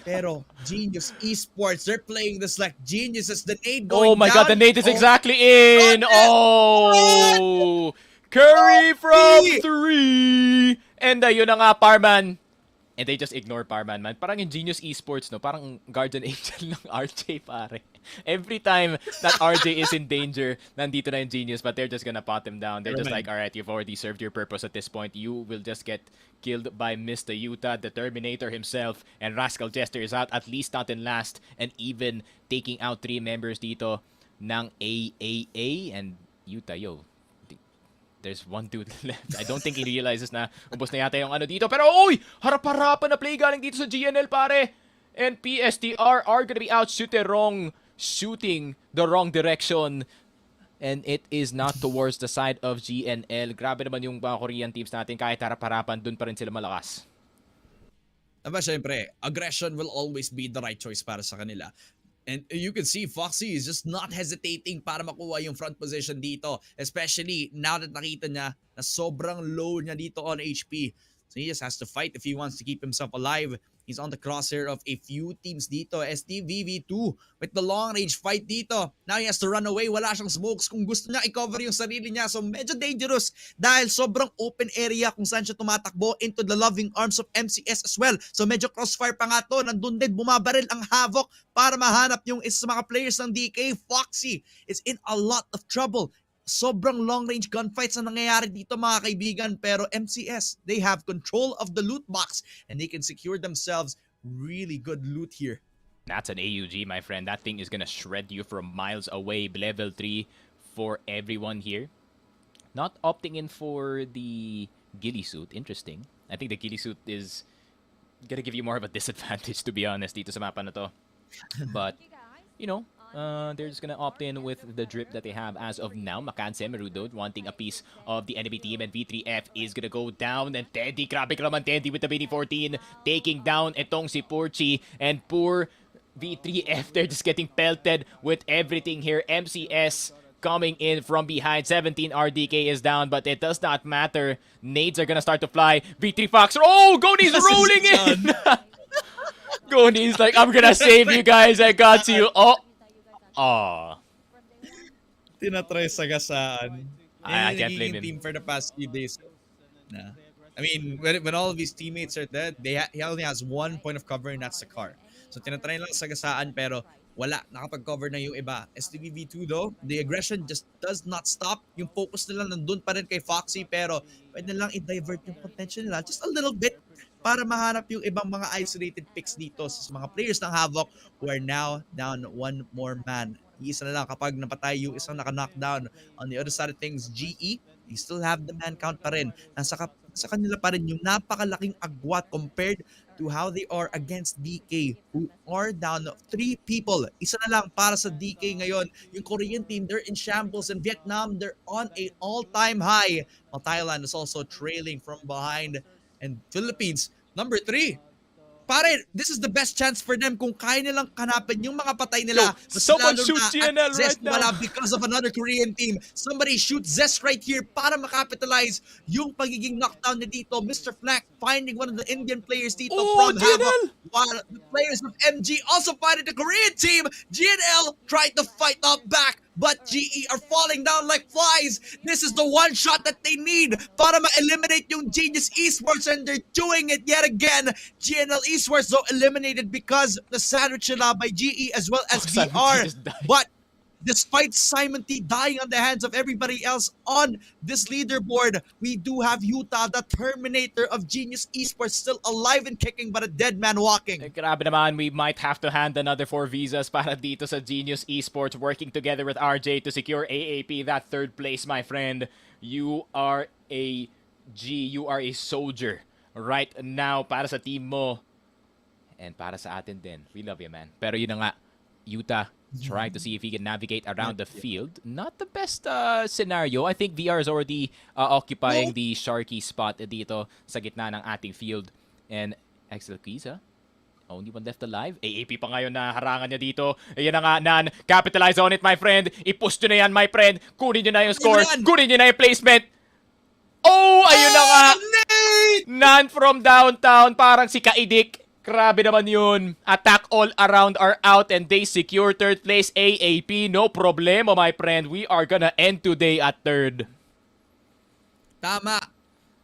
Speaker 4: Pero Genius Esports, they're playing this like geniuses. The nade going down.
Speaker 5: Oh my god, the nade is exactly in! Oh! Curry from 3! And yun na nga, Parman. And they just ignore Parman, man. Parang yung Genius Esports, no? Parang guardian angel ng RJ, pare. Every time that RJ is in danger, nandito na yung Genius, but they're just gonna pot him down. They're just like, alright, you've already served your purpose at this point. You will just get killed by Mr. Utah, the Terminator himself, and Rascal Jester is out, at least not in last, and even taking out 3 members dito ng AAA. And Utah, yo, there's one dude left. I don't think he realizes na ubos na yata yung ano dito. Pero, oy! Harap-harapan na play galing dito sa GNL, pare. And PSTR are gonna be out shooting the wrong direction. And it is not towards the side of GNL. Grabe naman yung mga Korean teams natin. Kahit harap-harapan, dun pa rin sila malakas.
Speaker 4: Aba, syempre, aggression will always be the right choice para sa kanila. And you can see Foxy is just not hesitating para makuha yung front position dito. Especially now that nakita niya na sobrang low niya dito on HP. So he just has to fight if he wants to keep himself alive. He's on the crosshair of a few teams dito. STVV2 with the long range fight dito. Now he has to run away. Wala siyang smokes kung gusto niya i-cover yung sarili niya. So medyo dangerous dahil sobrang open area kung saan siya tumatakbo into the loving arms of MCS as well. So medyo crossfire pa nga to. Nandun din bumabaril ang Havoc para mahanap yung isa sa mga players ng DK. Foxy is in a lot of trouble. Sobrang long-range gunfights na nangyayari dito, mga kaibigan. Pero MCS, they have control of the loot box and they can secure themselves really good loot here.
Speaker 5: That's an AUG, my friend. That thing is gonna shred you from miles away. Level 3 for everyone here. Not opting in for the ghillie suit. Interesting. I think the ghillie suit is gonna give you more of a disadvantage, to be honest, dito sa mapa na to. But, you know, They're just gonna opt in with the drip that they have as of now. Makan Semeru though, wanting a piece of the enemy team, and V3F is gonna go down. And Teddy, grabe ka naman Teddy with the BD14, taking down itong si Porchi, and poor V3F, they're just getting pelted with everything here. MCS coming in from behind. 17 RDK is down, but it does not matter. Nades are gonna start to fly. V3 Fox, oh, Goni's rolling in! Goni's like, I'm gonna save you guys, I got you. Oh,
Speaker 4: Tinatry sagasaan.
Speaker 5: I
Speaker 4: Yan yung
Speaker 5: can't blame
Speaker 4: nagiging
Speaker 5: him.
Speaker 4: team for the past few days. Nah. I mean, when all of his teammates are dead, he only has one point of cover, and that's the car. So tinatry lang sagasaan, pero wala, nakapag-cover na yung iba. STVV2 though, the aggression just does not stop. Yung focus nila nandun pa rin kay Foxy, pero pwede lang i-divert yung contention nila just a little bit para mahanap yung ibang mga isolated picks dito sa mga players ng Havoc who are now down one more man. Isa na lang kapag napatay yung isang naka-knockdown. On the other side of things, GE, they still have the man count pa rin. Sa kanila pa rin yung napakalaking agwat compared to how they are against DK, who are down 3 people. Isa na lang para sa DK ngayon. Yung Korean team, they're in shambles, and Vietnam, they're on a all-time high. While Thailand is also trailing from behind. And Philippines, number 3. Pare, this is the best chance for them kung kaya nilang kanapin yung mga patay nila.
Speaker 5: Yo, someone
Speaker 4: lalo
Speaker 5: shoot
Speaker 4: na
Speaker 5: GNL
Speaker 4: at Zest
Speaker 5: right now.
Speaker 4: wala because of another Korean team. Somebody shoot Zest right here para makapitalize yung pagiging knockdown niya dito. Mr. Flack finding one of the Indian players dito from
Speaker 5: GNL!
Speaker 4: Havoc. While the players of MG also finding the Korean team. GNL tried to fight up back, but GE are falling down like flies. This is the one shot that they need para ma-eliminate yung Genius Esports, and they're doing it yet again. GNL Esports though eliminated because the sandwich nila by GE as well as
Speaker 5: Simon T
Speaker 4: VR.
Speaker 5: just died.
Speaker 4: But despite Simon T dying on the hands of everybody else on this leaderboard, we do have Utah, the Terminator of Genius Esports, still alive and kicking but a dead man walking.
Speaker 5: Grabe naman, we might have to hand another 4 visas para dito sa Genius Esports, working together with RJ to secure AAP, that 3rd place, my friend. You are a you are a soldier right now para sa team mo. And para sa atin din. We love you, man. Pero yun na nga, Utah trying to see if he can navigate around the field. Not the best scenario. I think VR is already occupying the Sharky spot dito sa gitna ng ating field. And Excel Quiza, only one left alive. AAP pa ngayon na harangan niya dito. Ayan na nga, Nan. Capitalize on it, my friend. I-push nyo na yan, my friend. Kunin nyo na yung score. Kunin nyo na yung placement. Oh, ayun na nga. Nan from downtown. Parang si Kaidik. Grabe naman yun. Attack all around are out and they secure 3rd place. AAP, no problema, my friend. We are gonna end today at 3rd.
Speaker 4: Tama.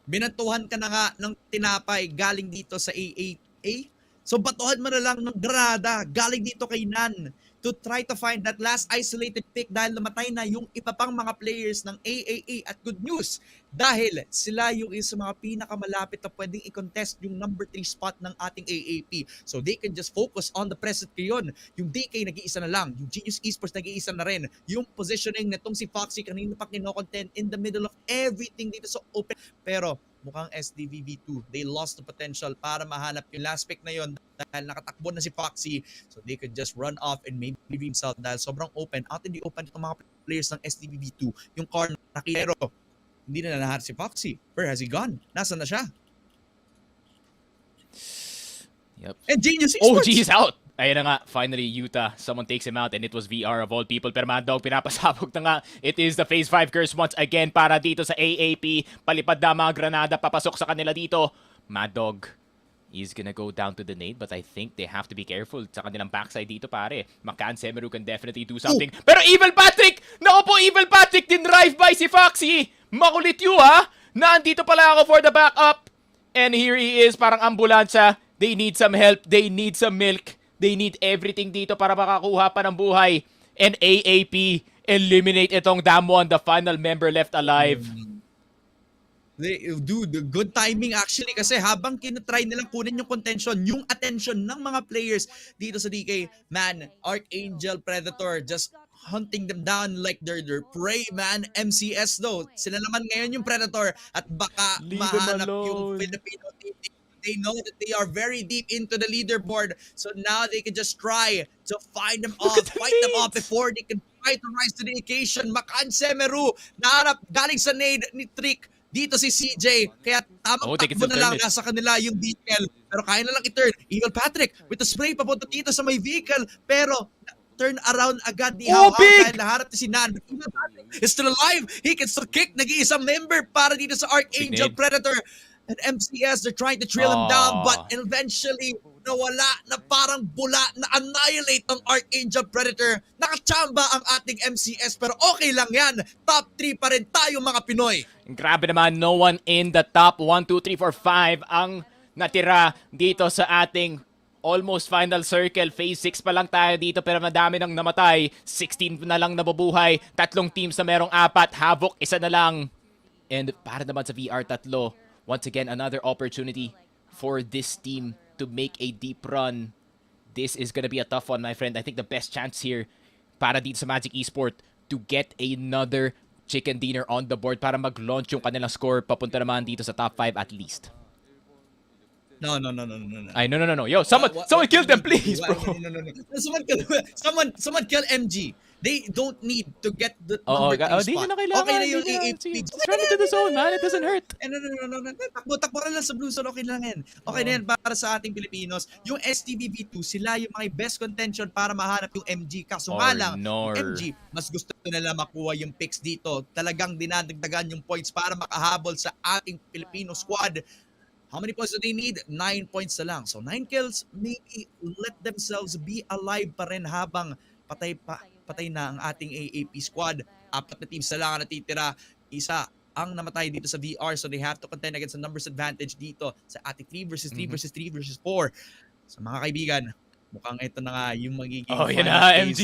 Speaker 4: Binantuhan ka na nga ng tinapay galing dito sa AAA. So batuhan mo na lang ng grada galing dito kay Nan to try to find that last isolated pick dahil namatay na yung iba pang mga players ng AAA. At good news, dahil sila yung isa mga pinakamalapit na pwedeng i-contest yung number 3 spot ng ating AAP. So they can just focus on the present ngayon. Yung DK nag-iisa na lang, yung Genius Esports nag-iisa na rin, yung positioning nitong si Foxy kanina pa kino-content in the middle of everything dito sa open. Pero mukhang SDVV2, they lost the potential para mahanap yung last pick na yon dahil nakatakbo na si Foxy, so they could just run off and maybe leave himself dahil sobrang open, out in the open itong mga players ng SDVV2. Yung car nakilero, hindi na lahat si Foxy. Where has he gone? Nasaan na siya?
Speaker 5: Yep.
Speaker 4: And Genius
Speaker 5: Oh,
Speaker 4: Esports!
Speaker 5: G is out! Ayun na nga, finally Utah, someone takes him out and it was VR of all people. Pero Mad Dog, pinapasabog na nga. It is the phase 5 curse once again para dito sa AAP. Palipad na mga granada, papasok sa kanila dito. Mad Dog is gonna go down to the nade, but I think they have to be careful sa kanilang backside dito, pare. Makan Semeru can definitely do something. Pero Evil Patrick! Naku po, Evil Patrick din drive by si Foxy! Makulit you, ha? Nandito pala ako for the backup. And here he is, parang ambulansya. They need some help. They need some milk. They need everything dito para makakuha pa ng buhay. And AAP eliminate itong Damwon, the final member left alive.
Speaker 4: Dude, good timing actually kasi habang kinatry nilang kunin yung contention, yung attention ng mga players dito sa DK, man, Archangel, Predator, just hunting them down like their prey, man. MCS though, sila naman ngayon yung Predator at baka
Speaker 5: Leave them
Speaker 4: mahanap
Speaker 5: alone.
Speaker 4: yung Filipino team They know that they are very deep into the leaderboard. So now they can just try to find them
Speaker 5: Look
Speaker 4: off,
Speaker 5: at the
Speaker 4: fight them off
Speaker 5: nades!
Speaker 4: before they can try to rise to the occasion. Makan Semeru, naharap galing sa nade ni Trick. Dito si CJ, kaya tamang
Speaker 5: Oh, they can
Speaker 4: takbo
Speaker 5: still
Speaker 4: na
Speaker 5: turn
Speaker 4: lang
Speaker 5: it.
Speaker 4: nasa kanila yung vehicle. Pero kaya na lang i-turn. Evil Patrick with the spray papunta dito sa may vehicle. Pero turn around agad ni
Speaker 5: Oh,
Speaker 4: Hao
Speaker 5: big!
Speaker 4: dahil naharap ni si Nan. But Evil Patrick is still alive. He can still kick. Nag-iisang member para dito sa Archangel
Speaker 5: Big nade.
Speaker 4: Predator. And MCS, they're trying to trail him down, but
Speaker 5: Aw.
Speaker 4: eventually, nawala na parang bula na annihilate ang Archangel Predator. Nakachamba ang ating MCS, pero okay lang yan. Top 3 pa rin tayo mga Pinoy.
Speaker 5: Grabe naman, no one in the top 1, 2, 3, 4, 5 ang natira dito sa ating almost final circle. Phase 6 pa lang tayo dito pero madami nang namatay. 16 na lang nabubuhay. 3 teams na merong 4. Havoc, 1 na lang. And para naman sa VR, 3. Once again, another opportunity for this team to make a deep run. This is gonna be a tough one, my friend. I think the best chance here para dito sa Magic Esport to get another chicken dinner on the board para mag-launch yung kanilang score papunta naman dito sa top 5 at least.
Speaker 4: No.
Speaker 5: Ay, no. Yo, someone kill them, please, bro.
Speaker 4: No. Someone kill MG. They don't need to get the
Speaker 5: Oo,
Speaker 4: number 3
Speaker 5: di
Speaker 4: spot.
Speaker 5: nyo na kailangan.
Speaker 4: Okay na yung
Speaker 5: di nyo na-
Speaker 4: AAP.
Speaker 5: sige, just run into the zone, man. It doesn't hurt.
Speaker 4: No. Takbo ka lang sa blue zone. Okay lang yan. Okay na yan para sa ating Pilipinos. Yung STBV2, sila yung mga best contention para mahanap yung MG. Kaso nga lang,
Speaker 5: Nor.
Speaker 4: yung MG, mas gusto nila makuha yung picks dito. Talagang dinadagdagan yung points para makahabol sa ating Filipino squad. How many points do they need? 9 points na lang. So 9 kills, maybe let themselves be alive pa rin habang patay na ang ating AAP squad. 4 na teams na lang ang natitira. Isa ang namatay dito sa VR, so they have to contend against the numbers advantage dito sa ating 3 versus 3 versus 3 versus 4. So mga kaibigan, mukhang ito na nga yung magiging
Speaker 5: Oh, yan
Speaker 4: final
Speaker 5: na,
Speaker 4: phase
Speaker 5: MG.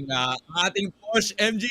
Speaker 4: ng ating push. MG,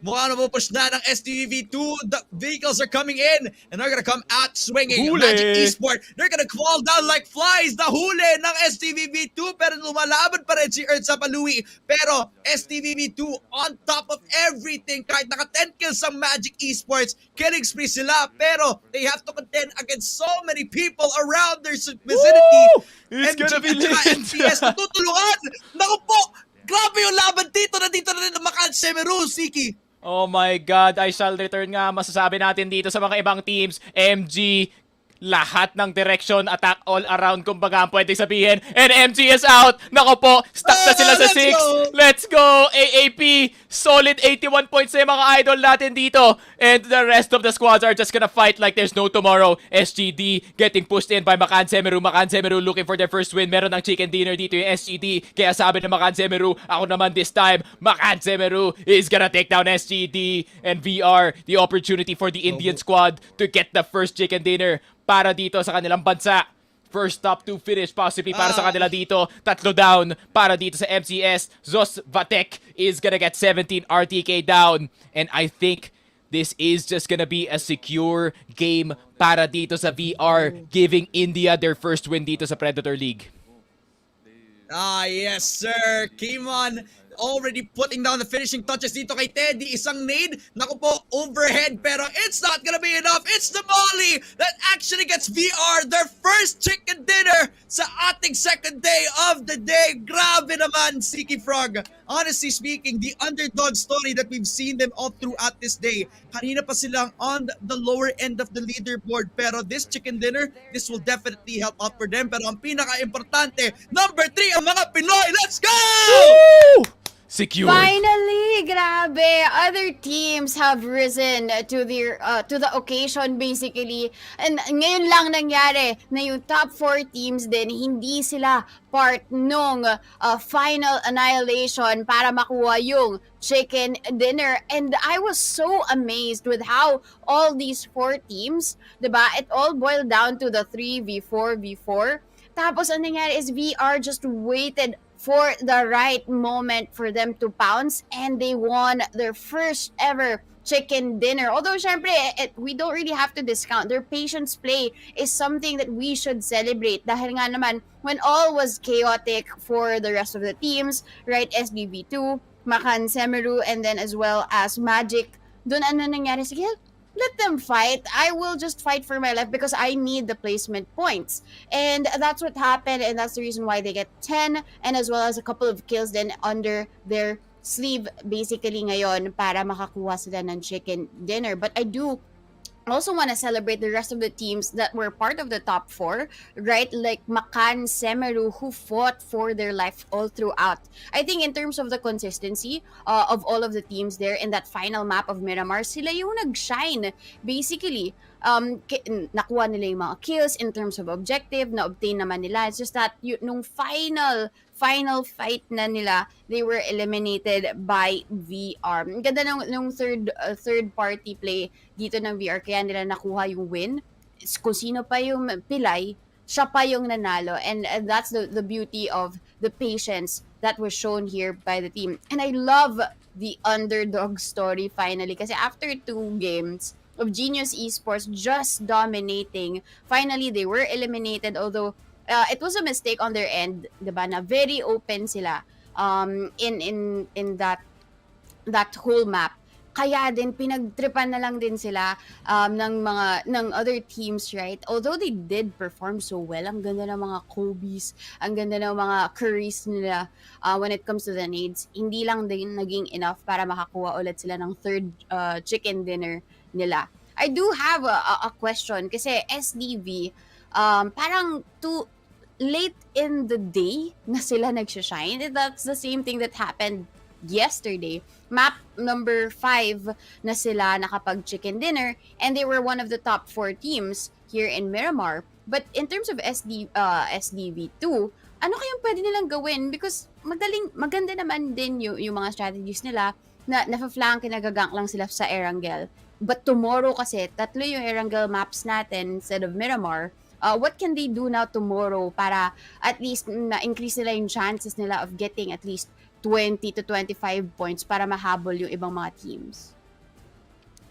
Speaker 4: mukhang push na ng STV2. The vehicles are coming in and they're gonna come out swinging.
Speaker 5: Huli.
Speaker 4: Magic Esport, they're gonna fall down like flies. Nahuli ng STVV2 pero lumalaban pa rin si Earth sa Palui. Pero STVV2 on top of everything. Kahit naka 10 kills ang Magic Esports, killing spree sila. Pero they have to contend against so many people around their vicinity.
Speaker 5: Woo! It's gonna be
Speaker 4: at saka
Speaker 5: lit.
Speaker 4: MCS natutulungan. Naku po, grabe yung laban dito na rin na Makan Semeru, Siki.
Speaker 5: Oh my God, I shall return nga masasabi natin dito sa mga ibang teams. MG, lahat ng direction, attack all around, kumbaga ang pwede sabihin. And MG is out. Nako po, stuck na sila sa
Speaker 4: let's
Speaker 5: 6.
Speaker 4: go.
Speaker 5: Let's go, AAP. Solid 81 points na yung mga idol natin dito. And the rest of the squads are just gonna fight like there's no tomorrow. SGD getting pushed in by Makan Semeru. Makan Semeru looking for their first win. Meron ng chicken dinner dito yung SGD. Kaya sabi ng Makan Semeru, ako naman this time, Makan Semeru is gonna take down SGD and VR. The opportunity for the Indian squad to get the first chicken dinner para dito sa kanilang bansa. First top 2 finish possibly para sa kanila dito. 3 down para dito sa MCS. Zos Vatek is gonna get 17 RTK down. And I think this is just gonna be a secure game para dito sa VR, giving India their first win dito sa Predator League.
Speaker 4: Yes sir, Kimon already putting down the finishing touches dito kay Teddy. Isang nade, naku po, overhead, pero it's not gonna be enough. It's the Molly that actually gets VR their first chicken dinner sa ating second day of the day. Grabe naman, Siki Frog. Honestly speaking, the underdog story that we've seen them all throughout this day, kanina pa silang on the lower end of the leaderboard, pero this chicken dinner, this will definitely help out for them. Pero ang pinaka-importante, number 3 ang mga Pinoy. Let's go!
Speaker 5: Woo! Secure.
Speaker 3: Finally, grabe. Other teams have risen to the occasion basically. And ngayon lang nangyari na yung top 4 teams din hindi sila part nung final annihilation para makuha yung chicken dinner. And I was so amazed with how all these 4 teams, 'di ba? It all boiled down to the 3v4v4. Tapos ang nangyari is VR just waited for the right moment for them to pounce and they won their first ever chicken dinner. Although syempre, we don't really have to discount. Their patience play is something that we should celebrate dahil nga naman when all was chaotic for the rest of the teams, right? SBV2, Makan Semeru, and then as well as Magic, doon ano nangyari? Sige, let them fight. I will just fight for my life because I need the placement points. And that's what happened, and that's the reason why they get 10 and as well as a couple of kills then under their sleeve basically ngayon para makakuha sila ng chicken dinner. But I do also want to celebrate the rest of the teams that were part of the top four, right? Like Makan, Semeru, who fought for their life all throughout. I think in terms of the consistency of all of the teams there in that final map of Miramar, sila yung nag-shine. Basically, nakuha nila yung mga kills in terms of objective, na-obtain naman nila. It's just that nung final fight na nila, they were eliminated by VR. Ang ganda nung third party play dito ng VR, kaya nila nakuha yung win. Kung sino pa yung pilay, siya pa yung nanalo. And that's the beauty of the patience that was shown here by the team. And I love the underdog story finally. Kasi after 2 games of Genius Esports just dominating, finally they were eliminated. Although it was a mistake on their end, diba, na very open sila in that whole map. Kaya din pinagtripan na lang din sila ng other teams, right? Although they did perform so well, ang ganda ng mga Kobe's, ang ganda ng mga Curry's nila when it comes to the nades, hindi lang din naging enough para makakuha ulit sila ng third chicken dinner nila. I do have a question kasi SDV parang too late in the day na sila nagsashine. That's the same thing that happened yesterday. Map number 5 na sila nakapag-chicken dinner and they were one of the top 4 teams here in Miramar. But in terms of SDV2, ano kayang pwede nilang gawin? Because maganda naman din yung mga strategies nila na nafa-flank, nagagank lang sila sa Erangel. But tomorrow kasi, 3 yung Erangel maps natin instead of Miramar. What can they do now tomorrow para at least na-increase nila yung chances nila of getting at least 20 to 25 points para mahabol yung ibang mga teams?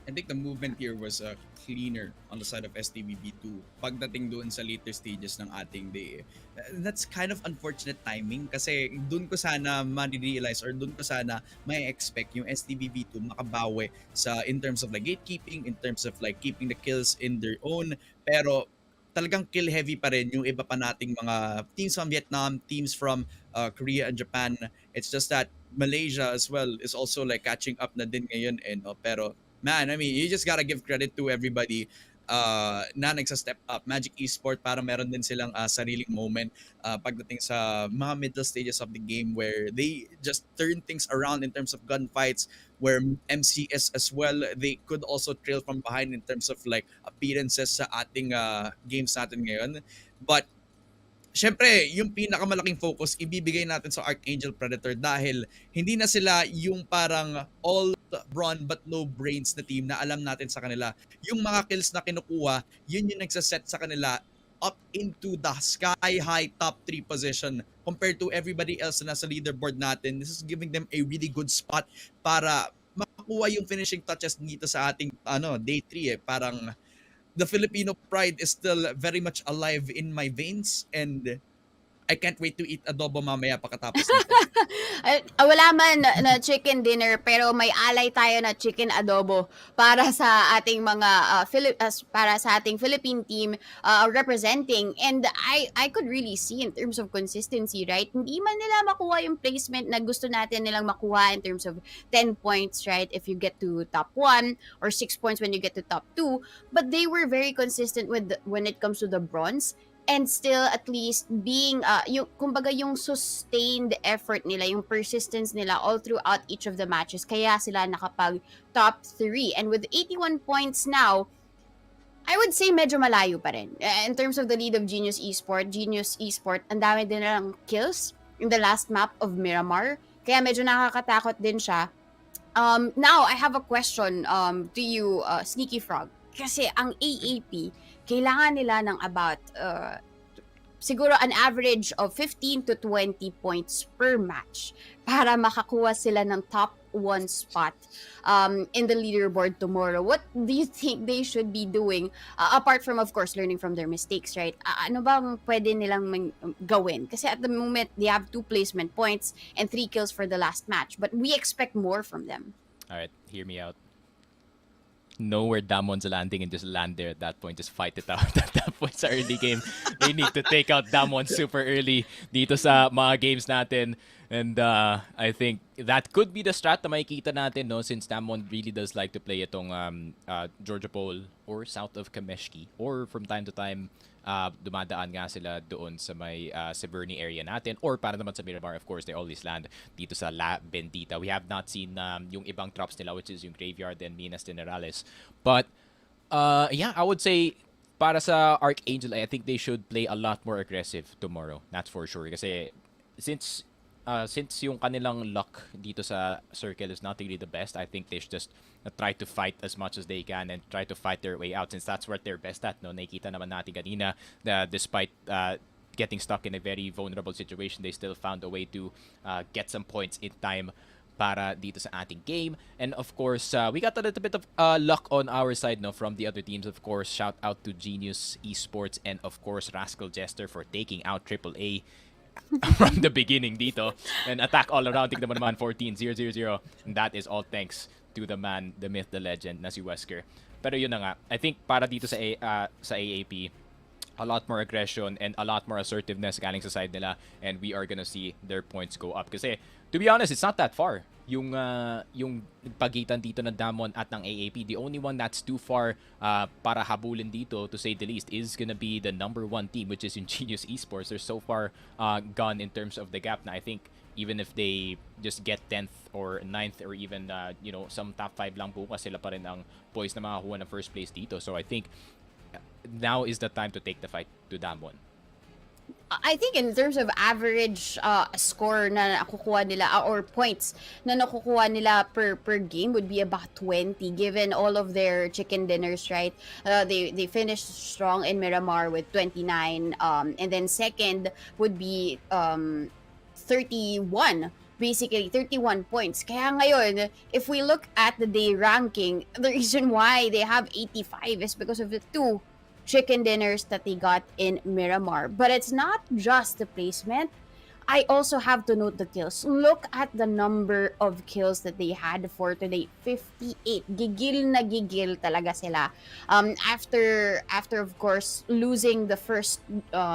Speaker 4: I think the movement here was cleaner on the side of STBB2 pagdating doon sa later stages ng ating day. That's kind of unfortunate timing kasi doon ko sana ma-realize or doon ko sana may expect yung STBB2 makabawi in terms of like gatekeeping, in terms of like keeping the kills in their own, pero talagang kill heavy pa rin yung iba pa nating mga teams from Vietnam, teams from Korea and Japan. It's just that Malaysia as well is also like catching up na din ngayon pero man, I mean, you just gotta give credit to everybody na nagsa-step up. Magic Esport para meron din silang sariling moment pagdating sa mga middle stages of the game where they just turn things around in terms of gunfights, where MCS as well, they could also trail from behind in terms of like appearances sa ating games natin ngayon. But syempre, yung pinakamalaking focus ibibigay natin sa Archangel Predator dahil hindi na sila yung parang all brawn but no brains na team na alam natin sa kanila. Yung mga kills na kinukuha, yun yung nagsaset sa kanila up into the sky-high top 3 position compared to everybody else na nasa leaderboard natin. This is giving them a really good spot para makuha yung finishing touches dito sa ating day 3 Parang the Filipino pride is still very much alive in my veins and I can't wait to eat adobo mamaya pagkatapos nito.
Speaker 3: Wala man na chicken dinner pero may alay tayo na chicken adobo para sa ating mga para sa ating Philippine team representing, and I could really see in terms of consistency, right? Hindi man nila makuha yung placement na gusto natin nilang makuha in terms of 10 points, right? If you get to top 1 or 6 points when you get to top 2, but they were very consistent when it comes to the bronze. And still at least being kumbaga yung sustained effort nila, yung persistence nila all throughout each of the matches, kaya sila nakapag top 3. And with 81 points now, I would say medyo malayo pa rin in terms of the lead of Genius Esport. Ang dami din ng kills in the last map of Miramar, kaya medyo nakakatakot din siya. Now I have a question to you, Sneaky Frog, kasi ang AAP kailangan nila ng about siguro an average of 15 to 20 points per match para makakuha sila ng top 1 spot in the leaderboard tomorrow. What do you think they should be doing apart from of course learning from their mistakes, right? Ano bang pwede nilang gawin? Kasi at the moment they have 2 placement points and 3 kills for the last match, but we expect more from them.
Speaker 5: All right, hear me out. know where Damon's landing and just land there at that point. Just fight it out at that point sa early game. They need to take out Damon super early dito sa mga games natin. And I think that could be the strat na makikita natin, no? Since Damon really does like to play itong Georgia Pole or south of Kameshki. Or from time to time, dumadaan nga sila doon sa may Severny area natin. Or para naman sa Miramar, of course, they always land dito sa La Bendita. We have not seen yung ibang drops nila, which is yung Graveyard and Minas Generales. But, yeah, I would say, para sa Archangel, I think they should play a lot more aggressive tomorrow. That's for sure. Kasi, since yung kanilang luck dito sa circle is not really the best, I think they should just try to fight as much as they can and try to fight their way out, since that's what they're best at. No, nakita naman natin kanina na despite getting stuck in a very vulnerable situation, they still found a way to get some points in time para dito sa ating game. And of course, we got a little bit of luck on our side, no, from the other teams. Of course, shout out to Genius Esports and of course Rascal Jester for taking out AAA from the beginning dito. And attack all around, tignan mo naman, 14-0-0-0. And that is all thanks to the man, the myth, the legend, na si Wesker. Pero yun na nga, I think para dito sa AAP, a lot more aggression and a lot more assertiveness galing sa side nila, and we are gonna see their points go up. Kasi, to be honest, it's not that far. Yung pagitan dito ng Damon at ng AAP, the only one that's too far para habulin dito, to say the least, is gonna be the number 1 team, which is Ingenious Esports. They're so far gone in terms of the gap na I think even if they just get 10th or 9th or even some top 5 lang bukas, sila pa rin ang poised na makakuha ng first place dito. So I think now is the time to take the fight to Damon.
Speaker 3: I think in terms of average score na nakukuha nila or points na nakukuha nila per game would be about 20 given all of their chicken dinners, right? They finished strong in Miramar with 29, and then second would be 31. Basically, 31 points. Kaya ngayon, if we look at the day ranking, the reason why they have 85 is because of the 2 chicken dinners that they got in Miramar. But it's not just the placement. I also have to note the kills. Look at the number of kills that they had for today. 58. Gigil na gigil talaga sila. After of course, losing the first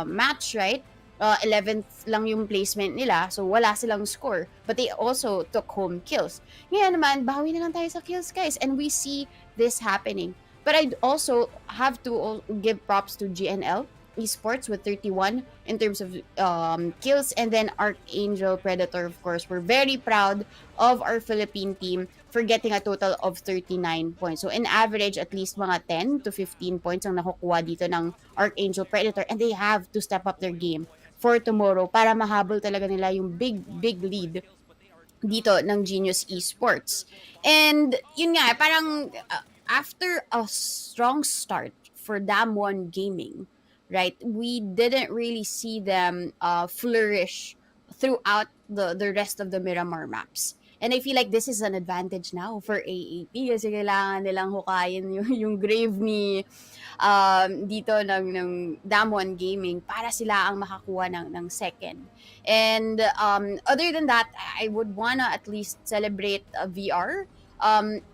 Speaker 3: match, right? 11th lang yung placement nila, so wala silang score. But they also took home kills. Ngayon naman, bawi na lang tayo sa kills, guys. And we see this happening. But I'd also have to give props to GNL Esports with 31 in terms of kills, and then Archangel Predator, of course. We're very proud of our Philippine team for getting a total of 39 points. So in average, at least mga 10 to 15 points ang nakukuha dito ng Archangel Predator, and they have to step up their game for tomorrow para mahabol talaga nila yung big lead dito ng Genius Esports. And yun nga, parang after a strong start for Damwon Gaming, right, we didn't really see them flourish throughout the rest of the Miramar maps. And I feel like this is an advantage now for AAP kasi kailangan nilang hukayin yung grave ni dito ng Damwon Gaming para sila ang makakuha ng second. And other than that, I would wanna at least celebrate VR.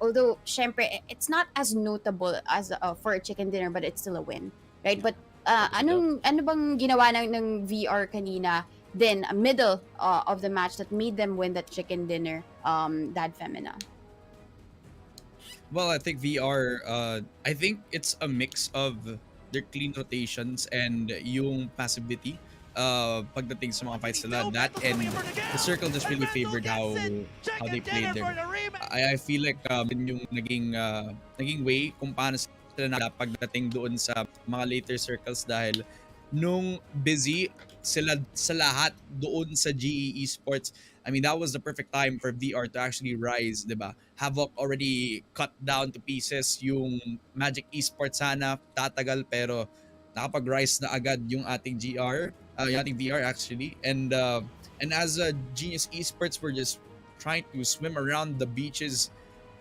Speaker 3: Although, syempre, it's not as notable as for a chicken dinner, but it's still a win, right? But ano bang ginawa ng VR kanina? Then, middle of the match that made them win that chicken dinner, Dad Femina?
Speaker 4: Well, I think VR, I think it's a mix of their clean rotations and yung passivity pagdating sa mga fights nila. That and the circle just really favored how they played there. I feel like yung naging way kung paano sila na pagdating doon sa mga later circles dahil nung busy sila sa lahat doon sa GE Esports. I mean, that was the perfect time for VR to actually rise, diba? Havoc already cut down to pieces. Yung Magic Esports sana tatagal pero nakapag-rise na agad yung ating GR, yung ating VR actually. And as a Genius Esports, we're just trying to swim around the beaches.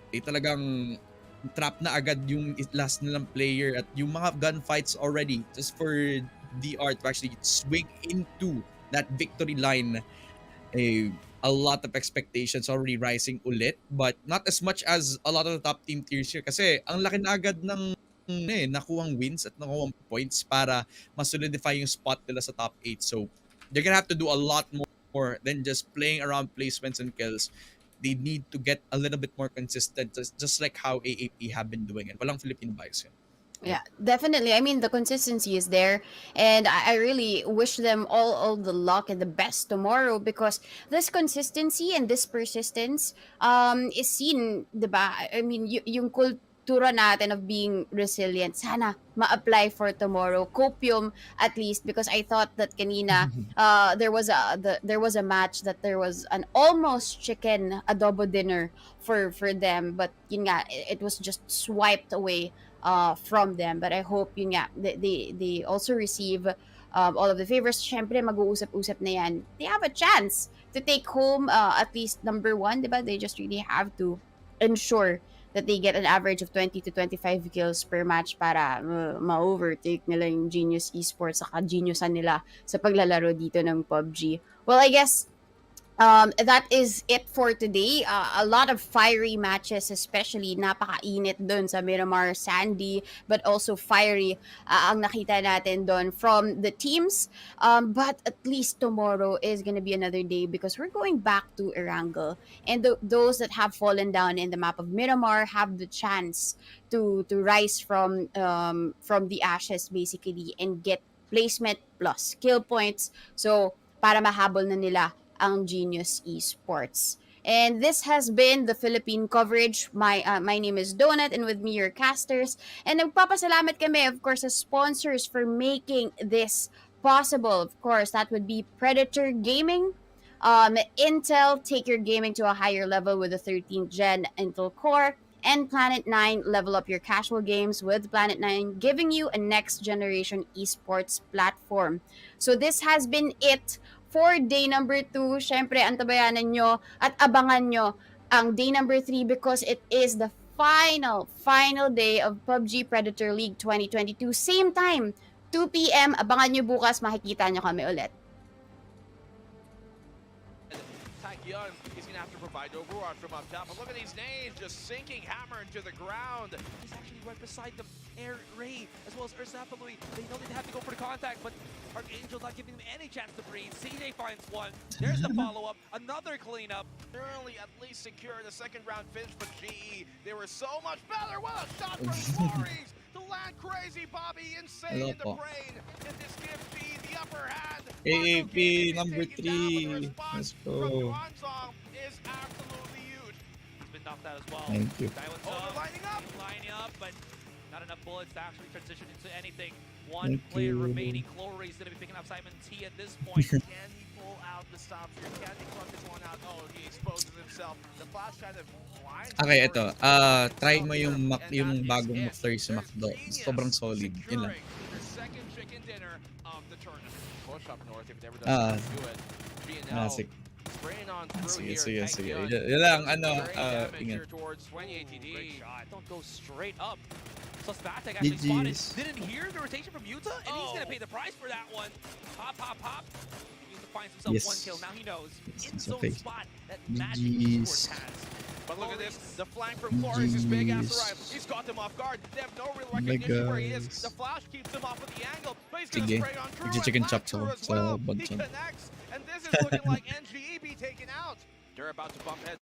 Speaker 4: Talagang trap na agad yung last nilang player at yung mga gunfights already just for VR to actually swing into that victory line. A a lot of expectations already rising ulit, but not as much as a lot of the top team tiers here kasi ang laki na agad ng nakuhang wins at nakuhang points para ma-solidify yung spot nila sa top 8. So they're gonna have to do a lot more than just playing around placements and kills. They need to get a little bit more consistent, just like how AAP have been doing it. Walang Philippine bias yun.
Speaker 3: Yeah, definitely. I mean, the consistency is there, and I really wish them all the luck and the best tomorrow because this consistency and this persistence is seen, 'di ba? I mean, yung kultura natin of being resilient, sana ma-apply for tomorrow. Copium at least because I thought that kanina there was a match that there was an almost chicken adobo dinner for them, but yun nga, it was just swiped away from them. But I hope yun nga, they also receive all of the favors. Syempre, mag-uusap-usap na yan. They have a chance to take home at least number 1, diba? They just really have to ensure that they get an average of 20 to 25 kills per match para ma-overtake nila yung Genius Esports saka geniusan nila sa paglalaro dito ng PUBG. Well, I guess that is it for today. A lot of fiery matches, especially napakainit dun sa Miramar Sandy, but also fiery ang nakita natin dun from the teams. But at least tomorrow is gonna be another day because we're going back to Erangel, and those that have fallen down in the map of Miramar have the chance to rise from the ashes basically and get placement plus kill points. So para mahabol na nila ang Genius Esports. And this has been the Philippine coverage. My name is Donut, and with me your casters. And nagpapasalamat kami, of course, as sponsors for making this possible. Of course, that would be Predator Gaming, Intel, take your gaming to a higher level with the 13th Gen Intel Core, and Planet 9, level up your casual games with Planet 9, giving you a next generation esports platform. So this has been it for day number 2. Syempre, antabayanan nyo at abangan nyo ang day number 3 because it is the final day of PUBG Predator League 2022. Same time, 2 p.m. Abangan nyo bukas, makikita nyo kami ulit.
Speaker 6: He's going to have to provide overrun from up top. But look at these nades just sinking hammer into the ground. He's actually right beside them. Air Ray as well as Ursapalui. They know they have to go for the contact, but Archangel not giving them any chance to breathe. CJ finds one. There's the follow-up. Another cleanup. Early at least secure the second round finish, but GE, they were so much better. What a shot from Glories to land crazy Bobby insane in the brain. And this gives GE the upper hand.
Speaker 4: AAP number 3. Let's go.
Speaker 6: Is absolutely huge. He's been knocked out as well.
Speaker 4: Thank you.
Speaker 6: Lining up, but not enough bullets to actually transition into anything. One player remaining. Glory is going to be picking up Simon T at this point. Can he pull out the stops here? Can he clutch this one out? Oh, he exposes himself. The flash kind of blinds.
Speaker 4: Okay, ito. Try mo yung bagong McFlurry sa McDo. Sobrang solid. Yun lang.
Speaker 6: Second chicken dinner of the tournament. Push up north if it ever does do it.
Speaker 4: Classic.
Speaker 6: Spraying on through
Speaker 4: Sige.
Speaker 6: here.
Speaker 4: Yun lang,
Speaker 6: Ingat.
Speaker 4: ingat.
Speaker 6: Towards 20 shot. Don't go straight up. So Spatek actually spotted. Didn't hear the rotation from Utah, and he's gonna pay the price for that one. Pop. Utah finds himself one kill. Now he knows in zone spot that Magic Esports has. But look at this, the flank from Glorious is big after arrival. He's got them off guard. They have no real recognition where he is. The flash keeps him off with the angle, but he's gonna spray on True
Speaker 4: Chicken
Speaker 6: and
Speaker 4: chop
Speaker 6: True as well. He connects, and this is looking like NGE be taken out. They're about to bump heads.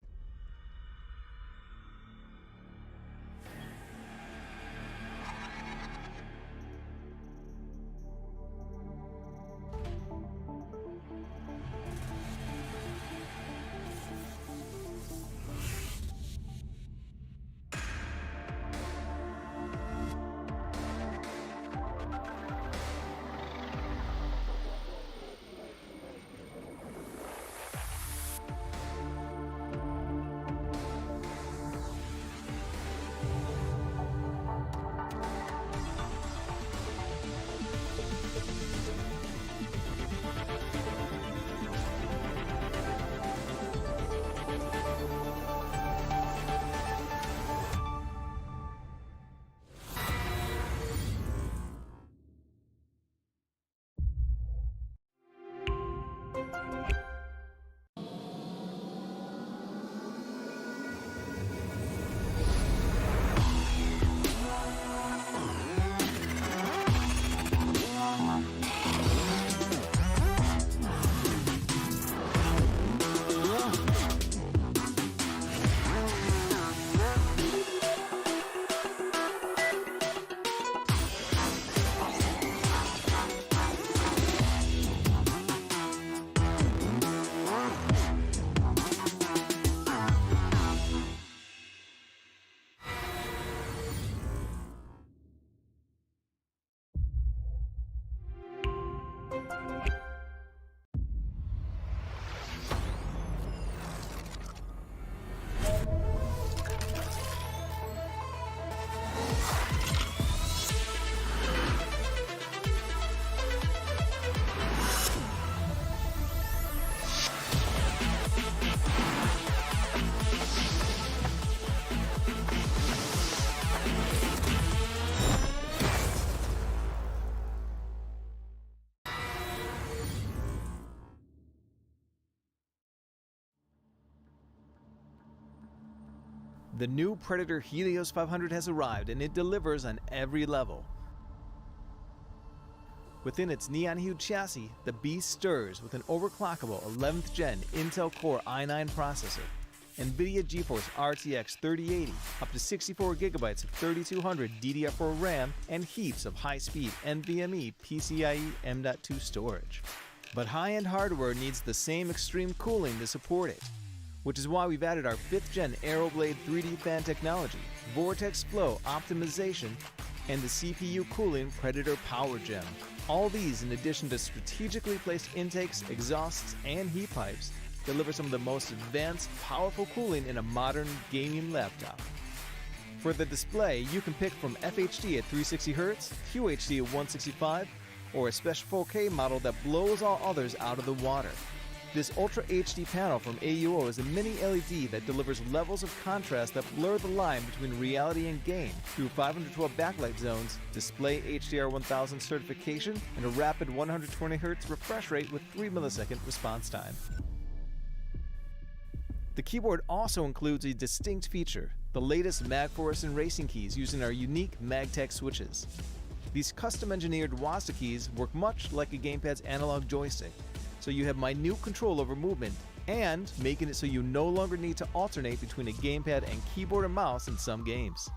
Speaker 1: The new Predator Helios 500 has arrived and it delivers on every level. Within its neon-hued chassis, the beast stirs with an overclockable 11th gen Intel Core i9 processor, NVIDIA GeForce RTX 3080, up to 64GB of 3200 DDR4 RAM, and heaps of high-speed NVMe PCIe M.2 storage. But high-end hardware needs the same extreme cooling to support it, which is why we've added our 5th gen Aeroblade 3D fan technology, Vortex Flow optimization, and the CPU cooling Predator Power Gem. All these, in addition to strategically placed intakes, exhausts, and heat pipes, deliver some of the most advanced, powerful cooling in a modern gaming laptop. For the display, you can pick from FHD at 360Hz, QHD at 165, or a special 4K model that blows all others out of the water. This Ultra HD panel from AUO is a mini LED that delivers levels of contrast that blur the line between reality and game through 512 backlight zones, display HDR 1000 certification, and a rapid 120Hz refresh rate with 3 millisecond response time. The keyboard also includes a distinct feature, the latest Magforce and racing keys using our unique MagTech switches. These custom-engineered WASD keys work much like a gamepad's analog joystick, so you have minute control over movement, and making it so you no longer need to alternate between a gamepad and keyboard and mouse in some games.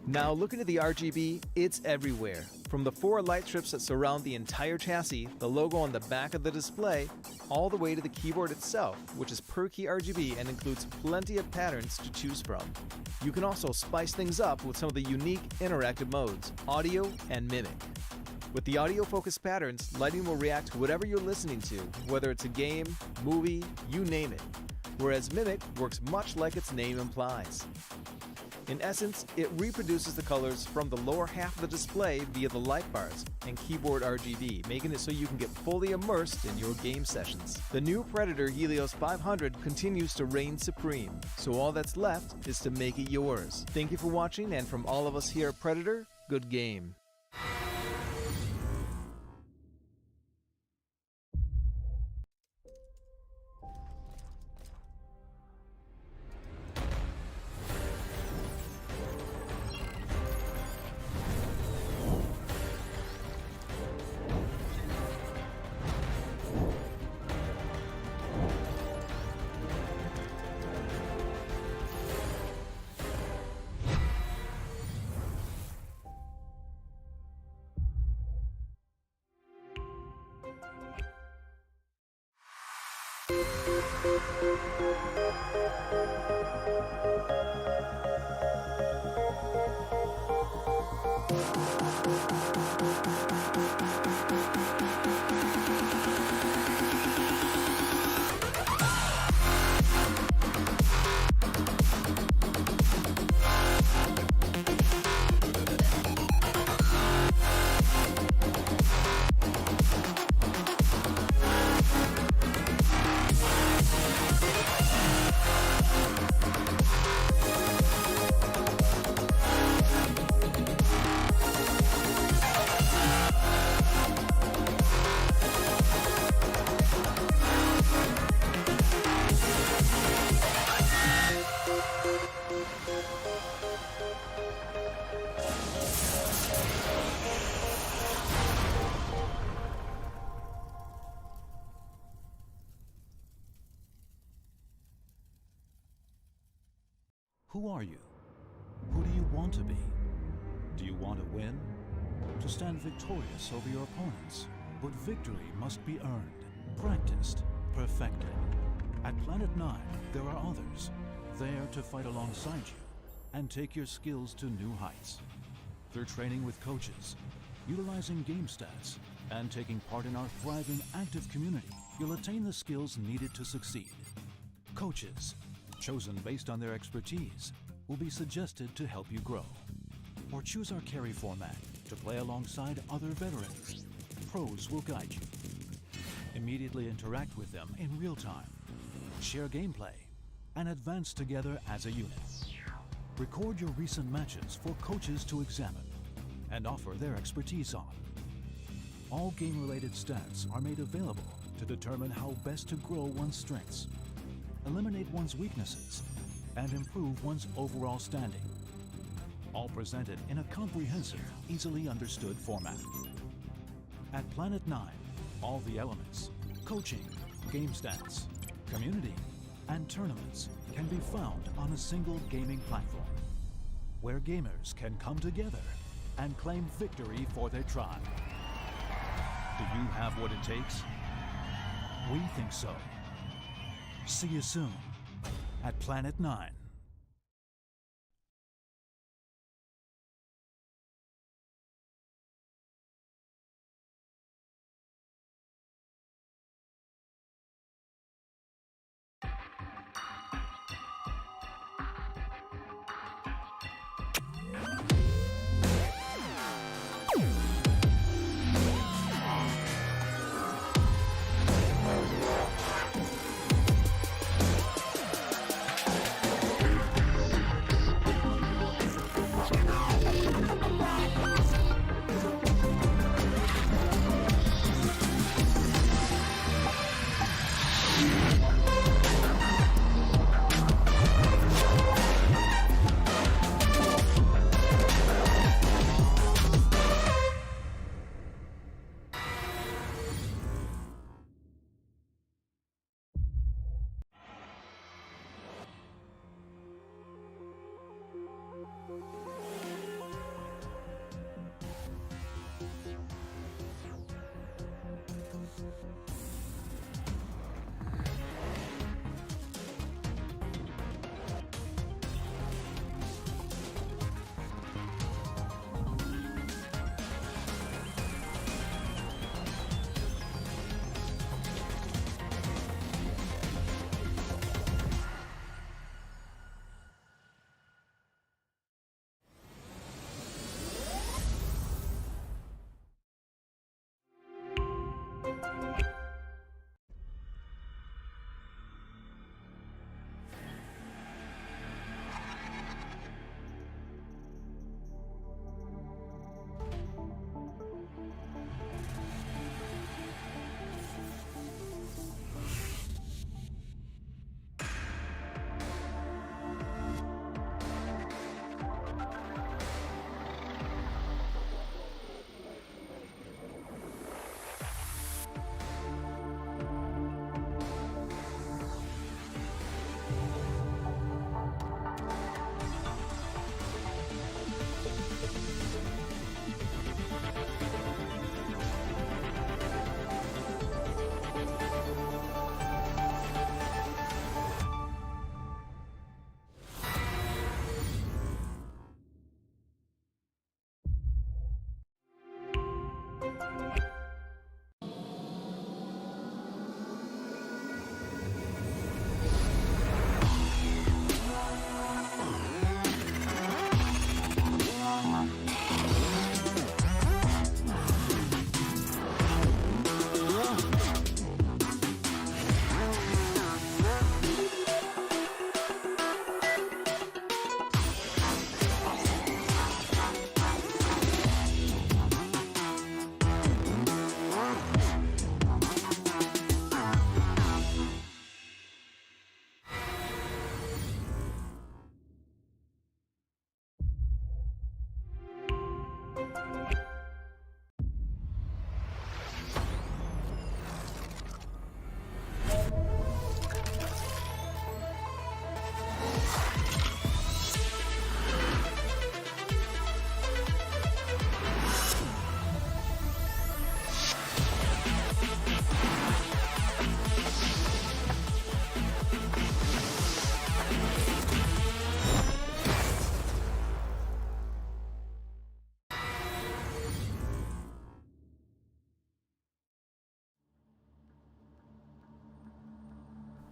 Speaker 1: Now looking at the RGB, it's everywhere. From the 4 light strips that surround the entire chassis, the logo on the back of the display, all the way to the keyboard itself, which is per key RGB and includes plenty of patterns to choose from. You can also spice things up with some of the unique interactive modes, audio and mimic. With the audio-focused patterns, lighting will react to whatever you're listening to, whether it's a game, movie, you name it. Whereas mimic works much like its name implies. In essence, it reproduces the colors from the lower half of the display via the light bars and keyboard RGB, making it so you can get fully immersed in your game sessions. The new Predator Helios 500 continues to reign supreme, so all that's left is to make it yours. Thank you for watching, and from all of us here at Predator, good game.
Speaker 2: Who are you? Who do you want to be? Do you want to win? To stand victorious over your opponents? But victory must be earned, practiced, perfected. At Planet 9, there are others, there to fight alongside you and take your skills to new heights. Through training with coaches, utilizing game stats, and taking part in our thriving active community, you'll attain the skills needed to succeed. Coaches, chosen based on their expertise, will be suggested to help you grow. Or choose our carry format to play alongside other veterans. Pros will guide you. Immediately interact with them in real time. Share gameplay and advance together as a unit. Record your recent matches for coaches to examine and offer their expertise on. All game-related stats are made available to determine how best to grow one's strengths, eliminate one's weaknesses, and improve one's overall standing. All presented in a comprehensive, easily understood format. At Planet 9, all the elements, coaching, game stats, community, and tournaments can be found on a single gaming platform, where gamers can come together and claim victory for their tribe. Do you have what it takes? We think so. See you soon at Planet 9.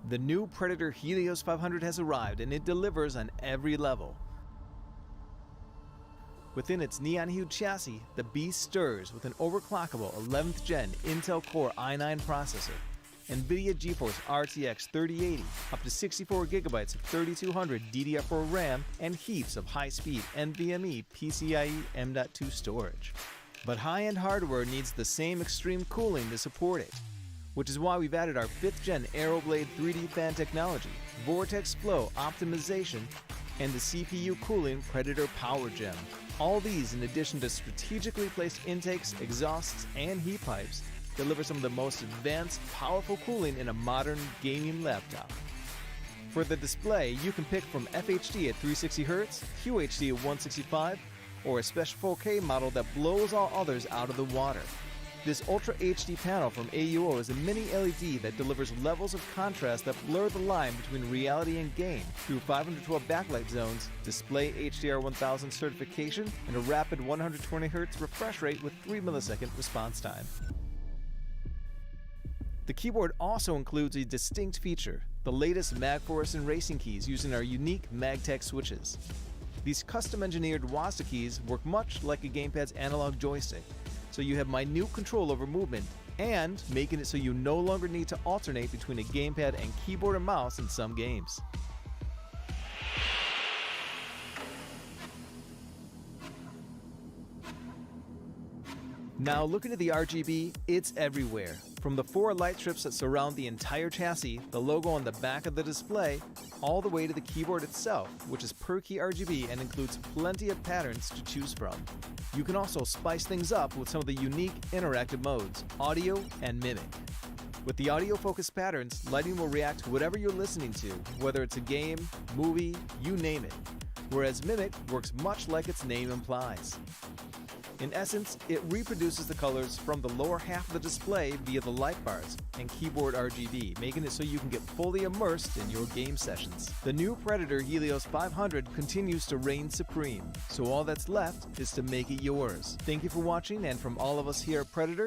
Speaker 1: The new Predator Helios 500 has arrived and it delivers on every level. Within its neon-hued chassis, the beast stirs with an overclockable 11th gen Intel Core i9 processor, NVIDIA GeForce RTX 3080, up to 64 gigabytes of 3200 DDR4 RAM, and heaps of high-speed NVMe PCIe M.2 storage. But high-end hardware needs the same extreme cooling to support it, which is why we've added our 5th gen Aeroblade 3D fan technology, Vortex Flow optimization, and the CPU cooling Predator Power Gem. All these, in addition to strategically placed intakes, exhausts, and heat pipes, deliver some of the most advanced, powerful cooling in a modern gaming laptop. For the display, you can pick from FHD at 360Hz, QHD at 165, or a special 4K model that blows all others out of the water. This Ultra HD panel from AUO is a mini LED that delivers levels of contrast that blur the line between reality and game through 512 backlight zones, display HDR 1000 certification, and a rapid 120Hz refresh rate with 3 millisecond response time. The keyboard also includes a distinct feature, the latest Magforce and racing keys using our unique MagTech switches. These custom-engineered WASD keys work much like a gamepad's analog joystick, so you have minute control over movement, and making it so you no longer need to alternate between a gamepad and keyboard and mouse in some games. Now looking at the RGB, it's everywhere. From the 4 light strips that surround the entire chassis, the logo on the back of the display, all the way to the keyboard itself, which is per key RGB and includes plenty of patterns to choose from. You can also spice things up with some of the unique interactive modes, audio and mimic. With the audio-focused patterns, lighting will react to whatever you're listening to, whether it's a game, movie, you name it. Whereas mimic works much like its name implies. In essence, it reproduces the colors from the lower half of the display via the light bars and keyboard RGB, making it so you can get fully immersed in your game sessions. The new Predator Helios 500 continues to reign supreme, so all that's left is to make it yours. Thank you for watching, and from all of us here at Predator,